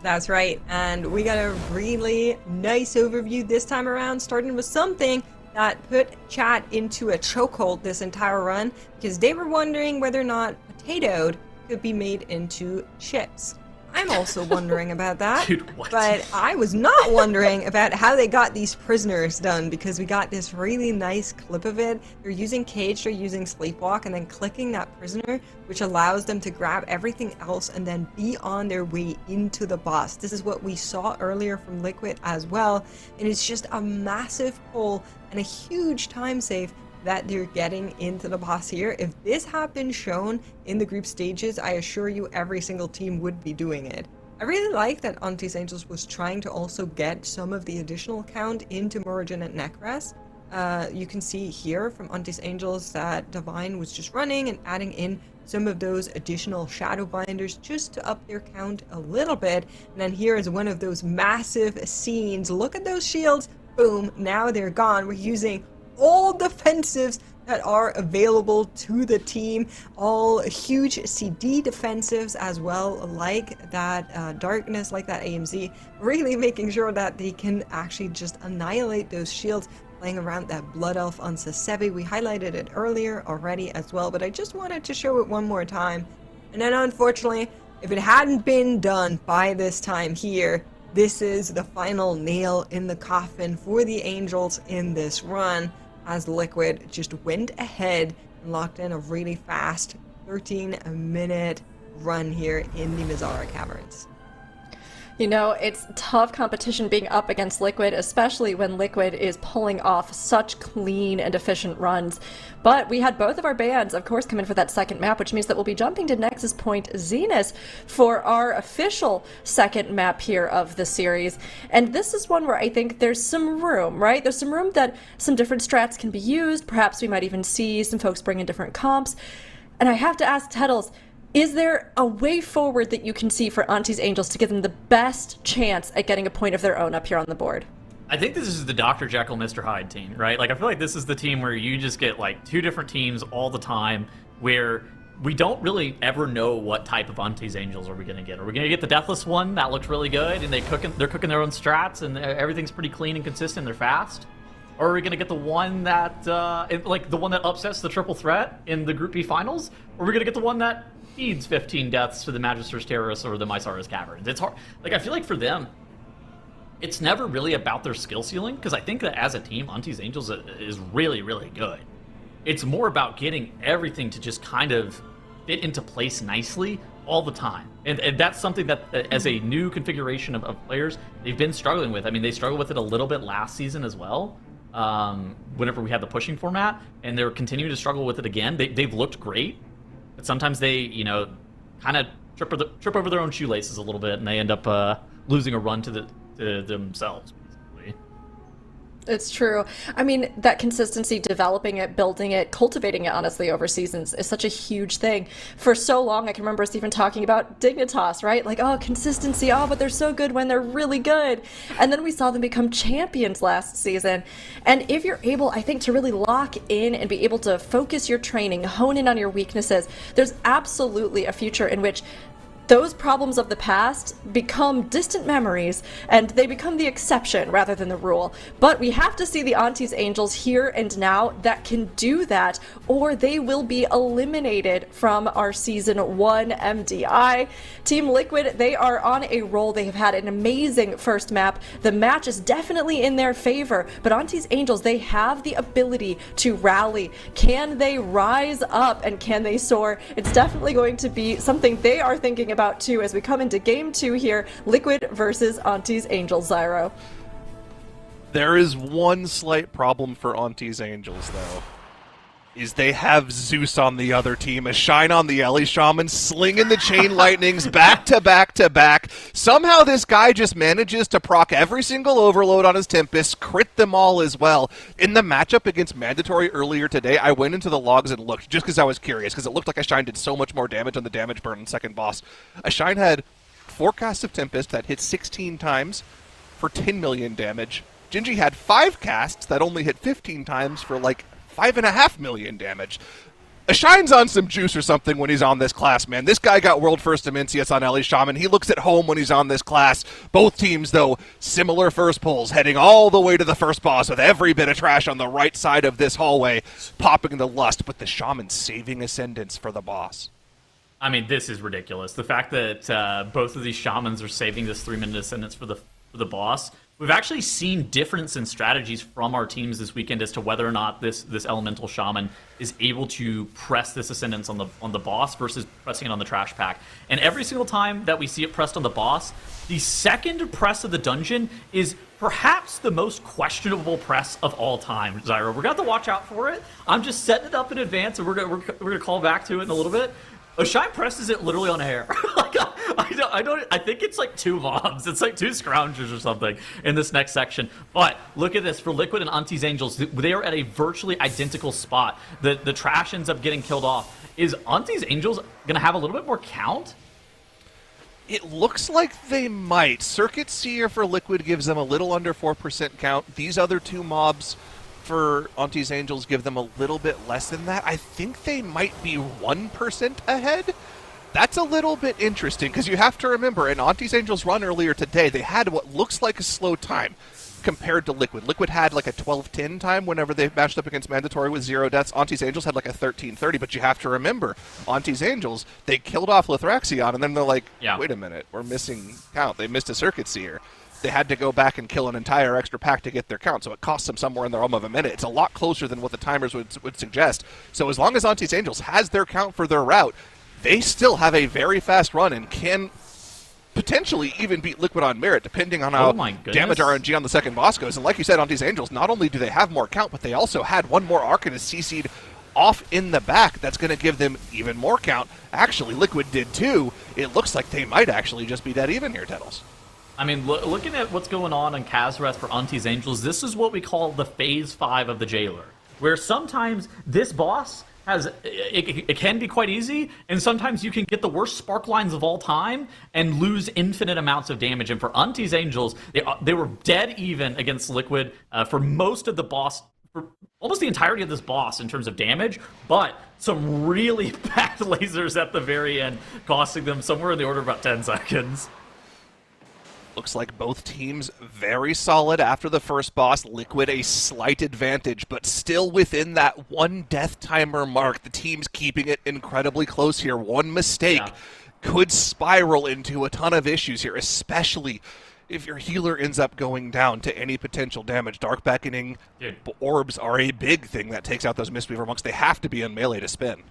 That's right. And we got a really nice overview this time around, starting with something that put chat into a chokehold this entire run because they were wondering whether or not potatoed could be made into chips. I'm also wondering about that. Dude, what? But I was not wondering about how they got these prisoners done because we got this really nice clip of it. They're using Cage, they're using Sleepwalk, and then clicking that prisoner, which allows them to grab everything else and then be on their way into the boss. This is what we saw earlier from Liquid as well, and it's just a massive pull and a huge time save that they're getting into the boss here. If this had been shown in the group stages, I assure you every single team would be doing it. I really like that ANTTIS Angels was trying to also get some of the additional count into Murogen and Necras. You can see here from ANTTIS Angels that Divine was just running and adding in some of those additional Shadow Binders just to up their count a little bit. And then here is one of those massive scenes. Look at those shields. Boom, now they're gone. We're using all defensives that are available to the team, all huge CD defensives as well, like that darkness, like that AMZ, really making sure that they can actually just annihilate those shields, playing around that Blood Elf on Sasevi. We highlighted it earlier already as well, but I just wanted to show it one more time. And then unfortunately, if it hadn't been done by this time here, this is the final nail in the coffin for the Angels in this run, as Liquid just went ahead and locked in a really fast 13-minute run here in the Mysara Caverns. You know, it's tough competition being up against Liquid, especially when Liquid is pulling off such clean and efficient runs. But we had both of our bands, of course, come in for that second map, which means that we'll be jumping to Nexus Point Zenith for our official second map here of the series. And this is one where I think there's some room, right? There's some room that some different strats can be used. Perhaps we might even see some folks bring in different comps. And I have to ask Tettles, is there a way forward that you can see for ANTTIS Angels to give them the best chance at getting a point of their own up here on the board? I think this is the Dr. Jekyll, Mr. Hyde team, right? Like, I feel like this is the team where you just get, like, two different teams all the time where we don't really ever know what type of ANTTIS Angels are we going to get. Are we going to get the Deathless one that looks really good and they're cooking their own strats and everything's pretty clean and consistent, they're fast? Or are we going to get the one that, like, the one that upsets the triple threat in the Group B finals? Or are we going to get the one that feeds 15 deaths to the Magister's Terrorists or the Mysara's Caverns? It's hard. Like, I feel like for them, it's never really about their skill ceiling, because I think that as a team, ANTTIS Angels is really, really good. It's more about getting everything to just kind of fit into place nicely all the time. And that's something that, as a new configuration of players, they've been struggling with. I mean, they struggled with it a little bit last season as well, whenever we had the pushing format, and they're continuing to struggle with it again. They've looked great, but sometimes they, you know, kind of trip over their own shoelaces a little bit, and they end up losing a run to themselves. It's true. I mean, that consistency, developing it, building it, cultivating it, honestly, over seasons is such a huge thing. For so long, I can remember us even talking about DIGNITAS, right? Like, oh, consistency, oh, but they're so good when they're really good. And then we saw them become champions last season. And if you're able, I think, to really lock in and be able to focus your training, hone in on your weaknesses, there's absolutely a future in which those problems of the past become distant memories, and they become the exception rather than the rule. But we have to see the ANTTIS Angels here and now that can do that, or they will be eliminated from our Season 1 MDI. Team Liquid, they are on a roll. They have had an amazing first map. The match is definitely in their favor, but ANTTIS Angels, they have the ability to rally. Can they rise up, and can they soar? It's definitely going to be something they are thinking about too as we come into Game 2 here, Liquid versus ANTTIS Angels. Zyro. There is one slight problem for ANTTIS Angels, though. Is they have Zeus on the other team, a Shine on the Ellie Shaman, slinging the Chain Lightnings back to back to back. Somehow this guy just manages to proc every single overload on his Tempest, crit them all as well. In the matchup against Mandatory earlier today, I went into the logs and looked, just because I was curious, because it looked like a Shine did so much more damage on the damage burn in second boss. A Shine had 4 casts of Tempest that hit 16 times for 10 million damage. Gingy had 5 casts that only hit 15 times for like 5.5 million damage. A Shine's on some juice or something when he's on this class, man. This guy got world first Dimensius on Ellie Shaman. He looks at home when he's on this class. Both teams, though, similar first pulls, heading all the way to the first boss with every bit of trash on the right side of this hallway, popping the lust, but the Shaman saving Ascendance for the boss. I mean, this is ridiculous. The fact that both of these Shamans are saving this 3-minute Ascendance for the boss. We've actually seen difference in strategies from our teams this weekend as to whether or not this Elemental Shaman is able to press this Ascendance on the boss versus pressing it on the trash pack. And every single time that we see it pressed on the boss, the second press of the dungeon is perhaps the most questionable press of all time, Zyro. We're going to have to watch out for it. I'm just setting it up in advance, and we're gonna call back to it in a little bit. Oshine presses it literally on hair. Like, I think it's like 2 mobs. It's like 2 scroungers or something in this next section. But look at this. For Liquid and ANTTIS Angels, they are at a virtually identical spot. The trash ends up getting killed off. Is ANTTIS Angels going to have a little bit more count? It looks like they might. Circuit Seer for Liquid gives them a little under 4% count. These other 2 mobs for ANTTIS Angels give them a little bit less than that. I think they might be 1% ahead. That's a little bit interesting, because you have to remember, in ANTTIS Angels' run earlier today, they had what looks like a slow time compared to Liquid. Liquid had like a 12:10 time whenever they matched up against Mandatory with 0 deaths. ANTTIS Angels had like a 13:30, but you have to remember, ANTTIS Angels, they killed off Lithraxion, and then they're like, wait a minute, we're missing count. They missed a Circuit Seer. They had to go back and kill an entire extra pack to get their count, so it costs them somewhere in the realm of a minute. It's a lot closer than what the timers would suggest. So as long as ANTTIS Angels has their count for their route, they still have a very fast run and can potentially even beat Liquid on merit, depending on how damage RNG on the second boss goes. And like you said, ANTTIS Angels, not only do they have more count, but they also had 1 more Arcanist CC'd off in the back. That's going to give them even more count. Actually, Liquid did too. It looks like they might actually just be dead even here, Tettles. I mean, looking at what's going on in Kazareth for ANTTIS Angels, this is what we call the Phase 5 of the Jailer, where sometimes this boss has it can be quite easy, and sometimes you can get the worst spark lines of all time and lose infinite amounts of damage. And for ANTTIS Angels, they were dead even against Liquid for most of the boss, for almost the entirety of this boss in terms of damage, but some really bad lasers at the very end, costing them somewhere in the order of about 10 seconds. Looks like both teams very solid after the first boss. Liquid a slight advantage, but still within that 1 death timer mark. The team's keeping it incredibly close here. One mistake could spiral into a ton of issues here, especially if your healer ends up going down to any potential damage, Dark Beckoning Dude. orbs are a big thing that takes out those Mistweaver monks. They have to be in melee to spin.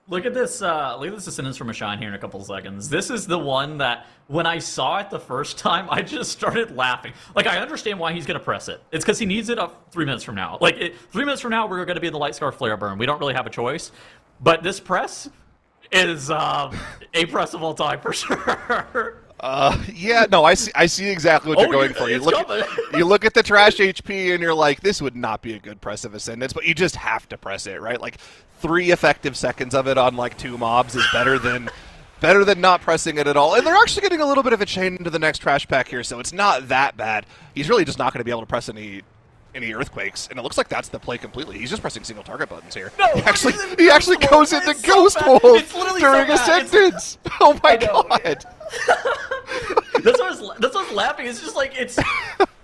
Look at this sentence from Ashan here in a couple of seconds. This is the one that, when I saw it the first time, I just started laughing. Like, I understand why he's going to press it. It's because he needs it up 3 minutes from now. Like, 3 minutes from now, we're going to be in the Lightscar Flare burn. We don't really have a choice. But this press is a press of all time, for sure. Yeah, no, I see exactly what you're going for. You look at the trash HP and you're like, this would not be a good press of Ascendance, but you just have to press it, right? Like 3 effective seconds of it on like 2 mobs is better than not pressing it at all. And they're actually getting a little bit of a chain into the next trash pack here, so it's not that bad. He's really just not going to be able to press any earthquakes, and it looks like that's the play completely. He's just pressing single target buttons here. No, he actually goes into Ghost Wolf during Ascendance. Oh my god. That's why I was laughing. It's just like,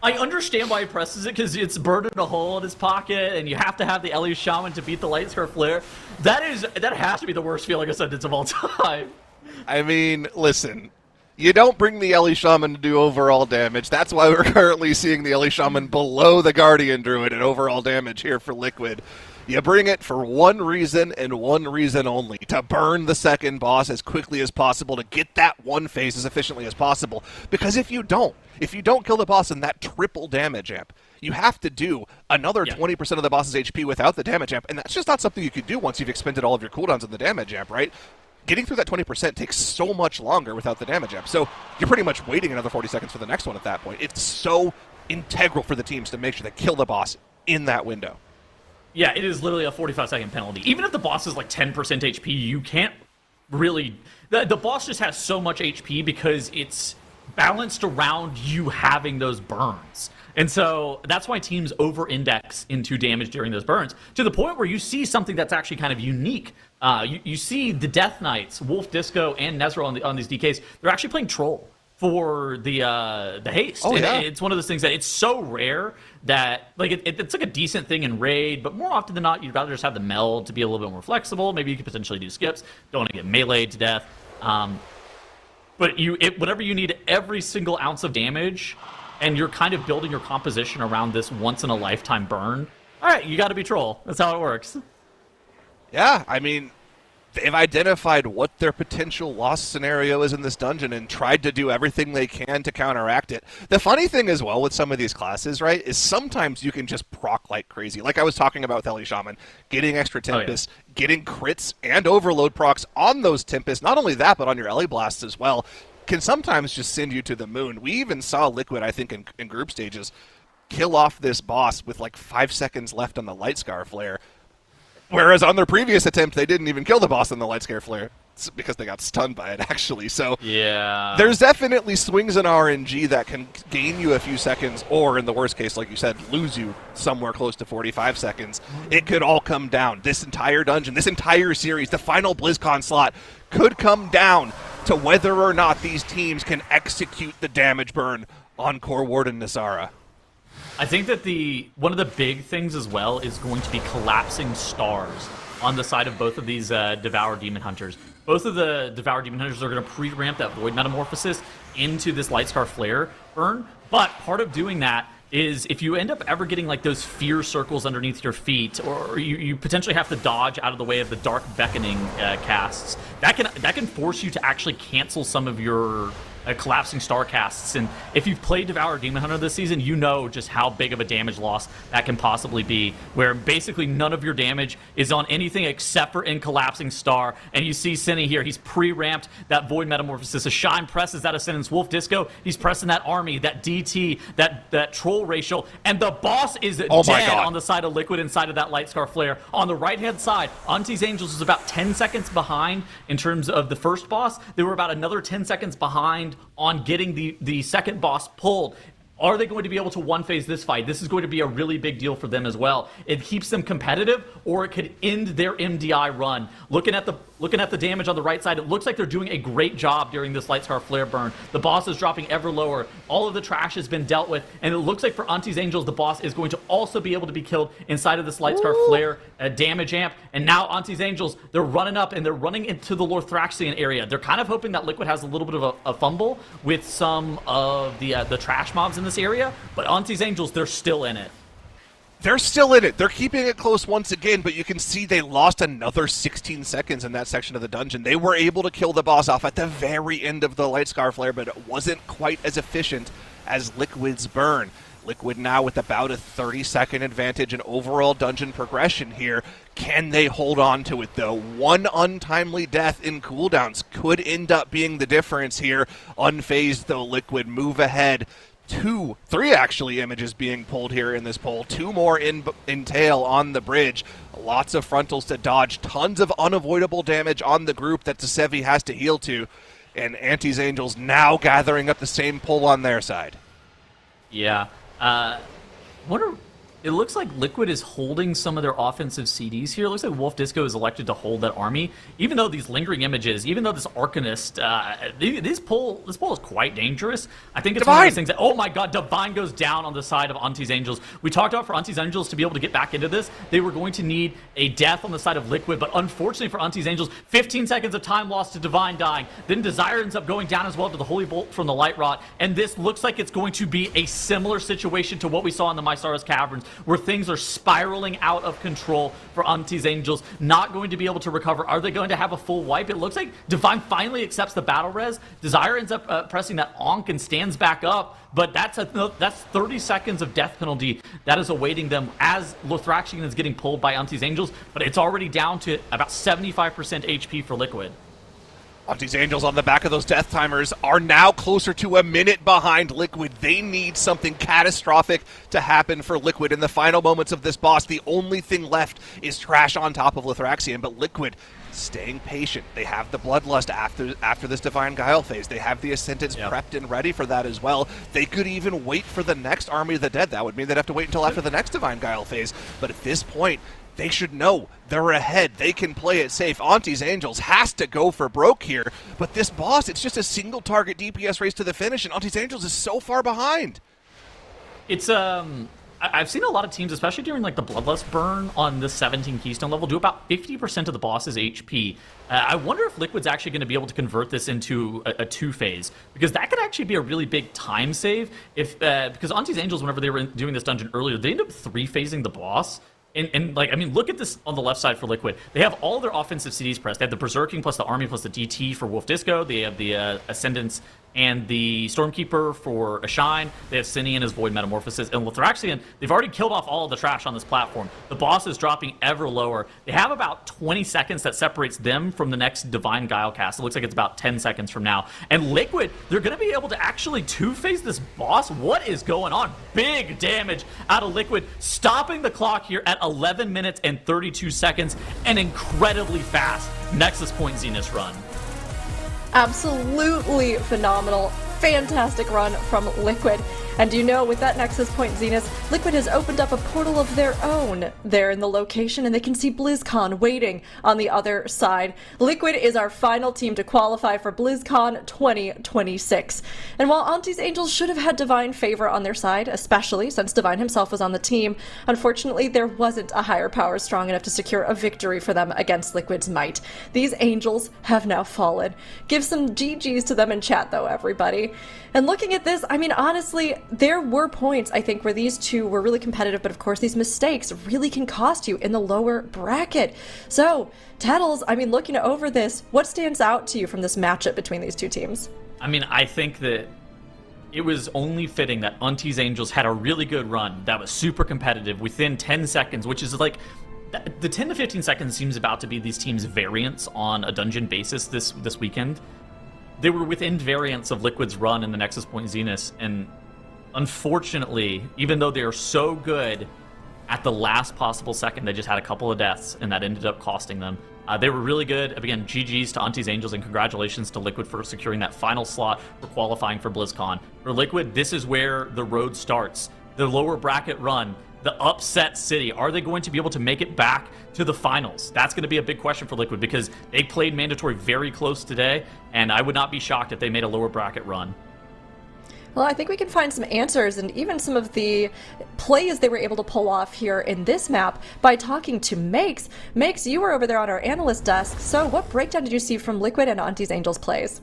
I understand why he presses it, because it's burning a hole in his pocket, and you have to have the Ellie Shaman to beat the Lightscar Flare. That has to be the worst feeling Ascendance of all time. I mean, listen, you don't bring the Ellie Shaman to do overall damage. That's why we're currently seeing the Ellie Shaman below the Guardian Druid in overall damage here for Liquid. You bring it for one reason and one reason only, to burn the second boss as quickly as possible, to get that one phase as efficiently as possible. Because if you don't kill the boss in that triple damage amp, you have to do another 20% of the boss's HP without the damage amp, and that's just not something you can do once you've expended all of your cooldowns in the damage amp, right? Getting through that 20% takes so much longer without the damage amp, so you're pretty much waiting another 40 seconds for the next one at that point. It's so integral for the teams to make sure they kill the boss in that window. Yeah, it is literally a 45-second penalty. Even if the boss is like 10% HP, you can't really... The boss just has so much HP because it's balanced around you having those burns. And so that's why teams over-index into damage during those burns, to the point where you see something that's actually kind of unique. You see the Death Knights, Wolf Disco, and Nezreal on these DKs, they're actually playing Troll for the haste. Oh, yeah. It's one of those things that it's so rare that it's like a decent thing in raid, but more often than not, you'd rather just have the meld to be a little bit more flexible. Maybe you could potentially do skips. Don't want to get meleeed to death. But whenever you need every single ounce of damage, and you're kind of building your composition around this once in a lifetime burn, all right, you got to be Troll. That's how it works. Yeah, I mean, they've identified what their potential loss scenario is in this dungeon and tried to do everything they can to counteract it. The funny thing as well with some of these classes, right, is sometimes you can just proc like crazy. Like I was talking about with Ellie Shaman, getting extra Tempest, getting crits and overload procs on those Tempests. Not only that, but on your Ellie Blasts as well, can sometimes just send you to the moon. We even saw Liquid, I think, in group stages, kill off this boss with like 5 seconds left on the Lightscar Flare. Whereas on their previous attempt, they didn't even kill the boss on the Lightscar Flare because they got stunned by it, actually. So yeah, there's definitely swings in RNG that can gain you a few seconds, or in the worst case, like you said, lose you somewhere close to 45 seconds. It could all come down. This entire dungeon, this entire series, the final BlizzCon slot could come down to whether or not these teams can execute the damage burn on Core Warden Nasara. I think that one of the big things as well is going to be collapsing stars on the side of both of these Devour Demon Hunters. Both of the Devour Demon Hunters are going to pre-ramp that Void Metamorphosis into this Lightscar Flare burn, but part of doing that is if you end up ever getting like those fear circles underneath your feet, or you potentially have to dodge out of the way of the Dark Beckoning casts, that can force you to actually cancel some of your collapsing star casts. And if you've played Devour Demon Hunter this season, you know just how big of a damage loss that can possibly be, where basically none of your damage is on anything except for in collapsing star. And you see Cinny here, he's pre-ramped that Void Metamorphosis. A Shine presses that Ascendance. Wolf Disco, he's pressing that army, that DT, that troll racial, and the boss is dead on the side of Liquid inside of that Lightscar Flare. On the right-hand side, ANTTIS Angels was about 10 seconds behind in terms of the first boss. They were about another 10 seconds behind on getting the second boss pulled. Are they going to be able to one-phase this fight? This is going to be a really big deal for them as well. It keeps them competitive, or it could end their MDI run. Looking at the Looking at the damage on the right side, it looks like they're doing a great job during this Lightscar Flare burn. The boss is dropping ever lower. All of the trash has been dealt with, and it looks like for ANTTIS Angels, the boss is going to also be able to be killed inside of this Lightscar Flare damage amp. And now ANTTIS Angels, they're running up, and they're running into the Lothraxian area. They're kind of hoping that Liquid has a little bit of a fumble with some of the trash mobs in this area, but ANTTIS Angels, they're still in it. They're still in it. They're keeping it close once again, but you can see they lost another 16 seconds in that section of the dungeon. They were able to kill the boss off at the very end of the Lightscar Flare, but it wasn't quite as efficient as Liquid's burn. Liquid now with about a 30-second advantage in overall dungeon progression here. Can they hold on to it, though? One untimely death in cooldowns could end up being the difference here. Unfazed, though, Liquid move ahead. Three actually images being pulled here in this poll. 2 more in tail on the bridge. Lots of frontals to dodge. Tons of unavoidable damage on the group that Tsevi has to heal to. And ANTTIS Angels now gathering up the same pull on their side. Yeah. It looks like Liquid is holding some of their offensive CDs here. It looks like Wolf Disco is elected to hold that army. Even though these lingering images, even though this Arcanist, this poll is quite dangerous. I think it's one of those things that, oh my god, Divine goes down on the side of ANTTIS Angels. We talked about for ANTTIS Angels to be able to get back into this, they were going to need a death on the side of Liquid, but unfortunately for ANTTIS Angels, 15 seconds of time lost to Divine dying. Then Desire ends up going down as well to the Holy Bolt from the Light Rod, and this looks like it's going to be a similar situation to what we saw in the Mysaris Caverns, where things are spiraling out of control for ANTTIS Angels, not going to be able to recover. Are they going to have a full wipe? It looks like Divine finally accepts the battle res. Desire ends up pressing that onk and stands back up, but that's 30 seconds of death penalty that is awaiting them as Lothraxian is getting pulled by ANTTIS Angels, but it's already down to about 75% HP for Liquid. ANTTIS Angels on the back of those death timers are now closer to a minute behind Liquid. They need something catastrophic to happen for Liquid in the final moments of this boss. The only thing left is trash on top of Lothraxian, but Liquid staying patient. They have the Bloodlust after this Divine Guile phase. They have the Ascendants prepped and ready for that as well. They could even wait for the next Army of the Dead. That would mean they'd have to wait until after the next Divine Guile phase. But at this point, they should know they're ahead. They can play it safe. ANTTIS Angels has to go for broke here. But this boss, it's just a single target DPS race to the finish, and ANTTIS Angels is so far behind. It's I've seen a lot of teams, especially during like the Bloodlust burn on the 17 Keystone level, do about 50% of the boss's HP. I wonder if Liquid's actually going to be able to convert this into a 2-phase, because that could actually be a really big time save. If because ANTTIS Angels, whenever they were doing this dungeon earlier, they ended up 3-phasing the boss. And like, I mean, look at this on the left side for Liquid. They have all their offensive CDs pressed. They have the Berserking plus the Army plus the DT for Wolf Disco. They have the Ascendants and the Stormkeeper for a Shine. They have Sinian as Void Metamorphosis. And Lothraxian, they've already killed off all of the trash on this platform. The boss is dropping ever lower. They have about 20 seconds that separates them from the next Divine Guile cast. It looks like it's about 10 seconds from now. And Liquid, they're going to be able to actually 2-phase this boss? What is going on? Big damage out of Liquid, stopping the clock here at 11 minutes and 32 seconds. An incredibly fast Nexus Point Zenith run. Absolutely phenomenal. Fantastic run from Liquid. And you know, with that Nexus Point Zenith, Liquid has opened up a portal of their own there in the location, and they can see BlizzCon waiting on the other side. Liquid is our final team to qualify for BlizzCon 2026. And while ANTTIS Angels should have had Divine favor on their side, especially since Divine himself was on the team, unfortunately there wasn't a higher power strong enough to secure a victory for them against Liquid's might. These Angels have now fallen. Give some GGs to them in chat though, everybody. And looking at this, I mean, honestly, there were points, I think, where these two were really competitive, but of course these mistakes really can cost you in the lower bracket. So, Tattles, I mean, looking over this, what stands out to you from this matchup between these two teams? I mean, I think that it was only fitting that ANTTIS Angels had a really good run that was super competitive within 10 seconds, which is like, the 10 to 15 seconds seems about to be these teams' variance on a dungeon basis this weekend. They were within variance of Liquid's run in the Nexus Point Zenith, and unfortunately, even though they are so good, at the last possible second, they just had a couple of deaths, and that ended up costing them. They were really good. Again, GG's to ANTTIS Angels, and congratulations to Liquid for securing that final slot for qualifying for BlizzCon. For Liquid, this is where the road starts. The lower bracket run the upset city. Are they going to be able to make it back to the finals? That's going to be a big question for Liquid because they played Mandatory very close today, and I would not be shocked if they made a lower bracket run. Well, I think we can find some answers and even some of the plays they were able to pull off here in this map by talking to Makes. Makes, you were over there on our analyst desk, so what breakdown did you see from Liquid and ANTTIS Angels plays?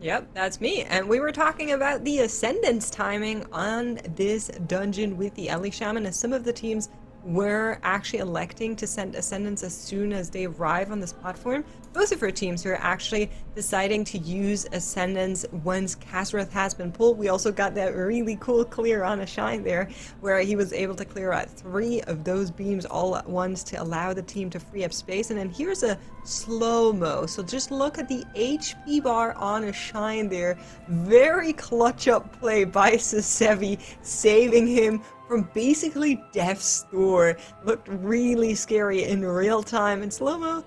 Yep, that's me. And we were talking about the Ascendance timing on this dungeon with the Ellie Shaman, as some of the teams were actually electing to send Ascendants as soon as they arrive on this platform. Those are for teams who are actually deciding to use Ascendants once Kasrith has been pulled. We also got that really cool clear on a Shine there, where he was able to clear out 3 of those beams all at once to allow the team to free up space. And then here's a slow-mo. So just look at the HP bar on a Shine there. Very clutch up play by Sasevi, saving him from basically death's door. Looked really scary in real time. In slow-mo,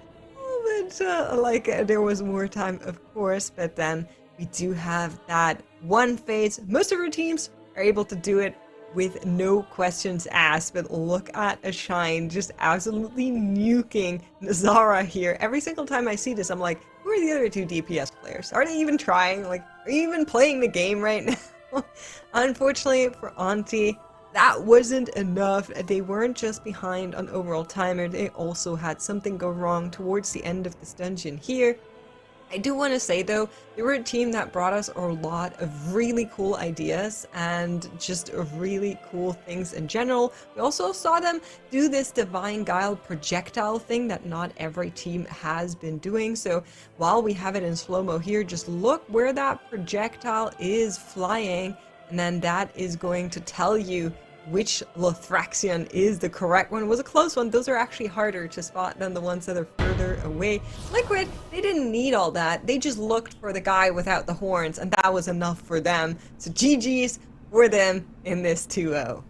there was more time, of course, but then we do have that one phase. Most of our teams are able to do it with no questions asked, but look at a Shine just absolutely nuking Nazara here. Every single time I see this, I'm like, who are the other 2 DPS players? Are they even trying? Like, are you even playing the game right now? Unfortunately for Auntie, that wasn't enough. They weren't just behind on overall timer, they also had something go wrong towards the end of this dungeon here. I do want to say though, they were a team that brought us a lot of really cool ideas and just really cool things in general. We also saw them do this Divine Guile projectile thing that not every team has been doing. So while we have it in slow-mo here, just look where that projectile is flying, and then that is going to tell you which Lothraxion is the correct one. It was a close one. Those are actually harder to spot than the ones that are further away. Liquid, they didn't need all that. They just looked for the guy without the horns, and that was enough for them. So GG's for them in this 2-0.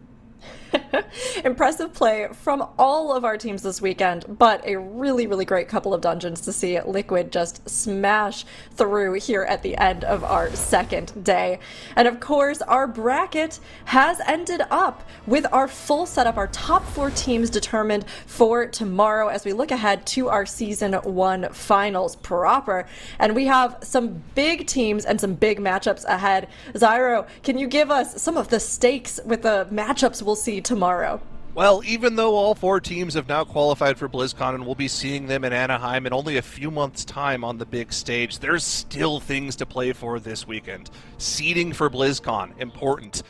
Impressive play from all of our teams this weekend, but a really, really great couple of dungeons to see Liquid just smash through here at the end of our second day. And of course, our bracket has ended up with our full setup, our top 4 teams determined for tomorrow as we look ahead to our Season 1 finals proper. And we have some big teams and some big matchups ahead. Zyro, can you give us some of the stakes with the matchups we'll see tomorrow? Well, even though all 4 teams have now qualified for BlizzCon and we'll be seeing them in Anaheim in only a few months' time on the big stage, there's still things to play for this weekend. Seeding for BlizzCon, important.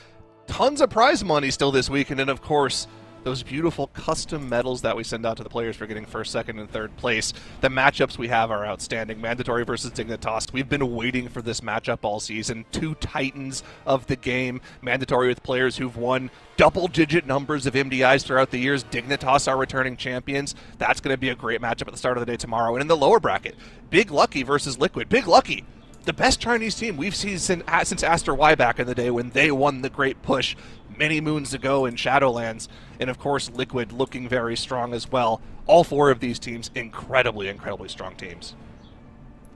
Tons of prize money still this weekend, and of course, those beautiful custom medals that we send out to the players for getting 1st, 2nd, and 3rd place. The matchups we have are outstanding. Mandatory versus Dignitas. We've been waiting for this matchup all season. 2 titans of the game. Mandatory with players who've won double-digit numbers of MDIs throughout the years. Dignitas are returning champions. That's going to be a great matchup at the start of the day tomorrow. And in the lower bracket, Big Lucky versus Liquid. Big Lucky, the best Chinese team we've seen since Aster Y back in the day when they won the Great Push many moons ago in Shadowlands. And of course, Liquid looking very strong as well. All 4 of these teams, incredibly, incredibly strong teams.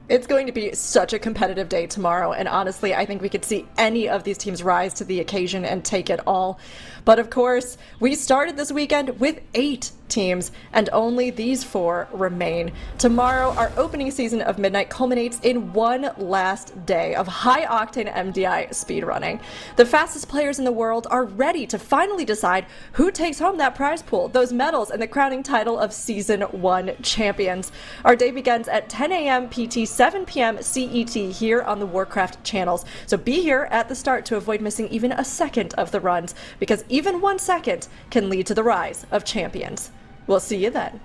It's going to be such a competitive day tomorrow, and honestly, I think we could see any of these teams rise to the occasion and take it all. But of course, we started this weekend with 8 teams, and only these 4 remain. Tomorrow, our opening season of Midnight culminates in one last day of high-octane MDI speedrunning. The fastest players in the world are ready to finally decide who takes home that prize pool, those medals, and the crowning title of Season 1 champions. Our day begins at 10 a.m. PT, 7 p.m. CET here on the Warcraft channels. So be here at the start to avoid missing even a second of the runs, because even 1 second can lead to the rise of champions. We'll see you then.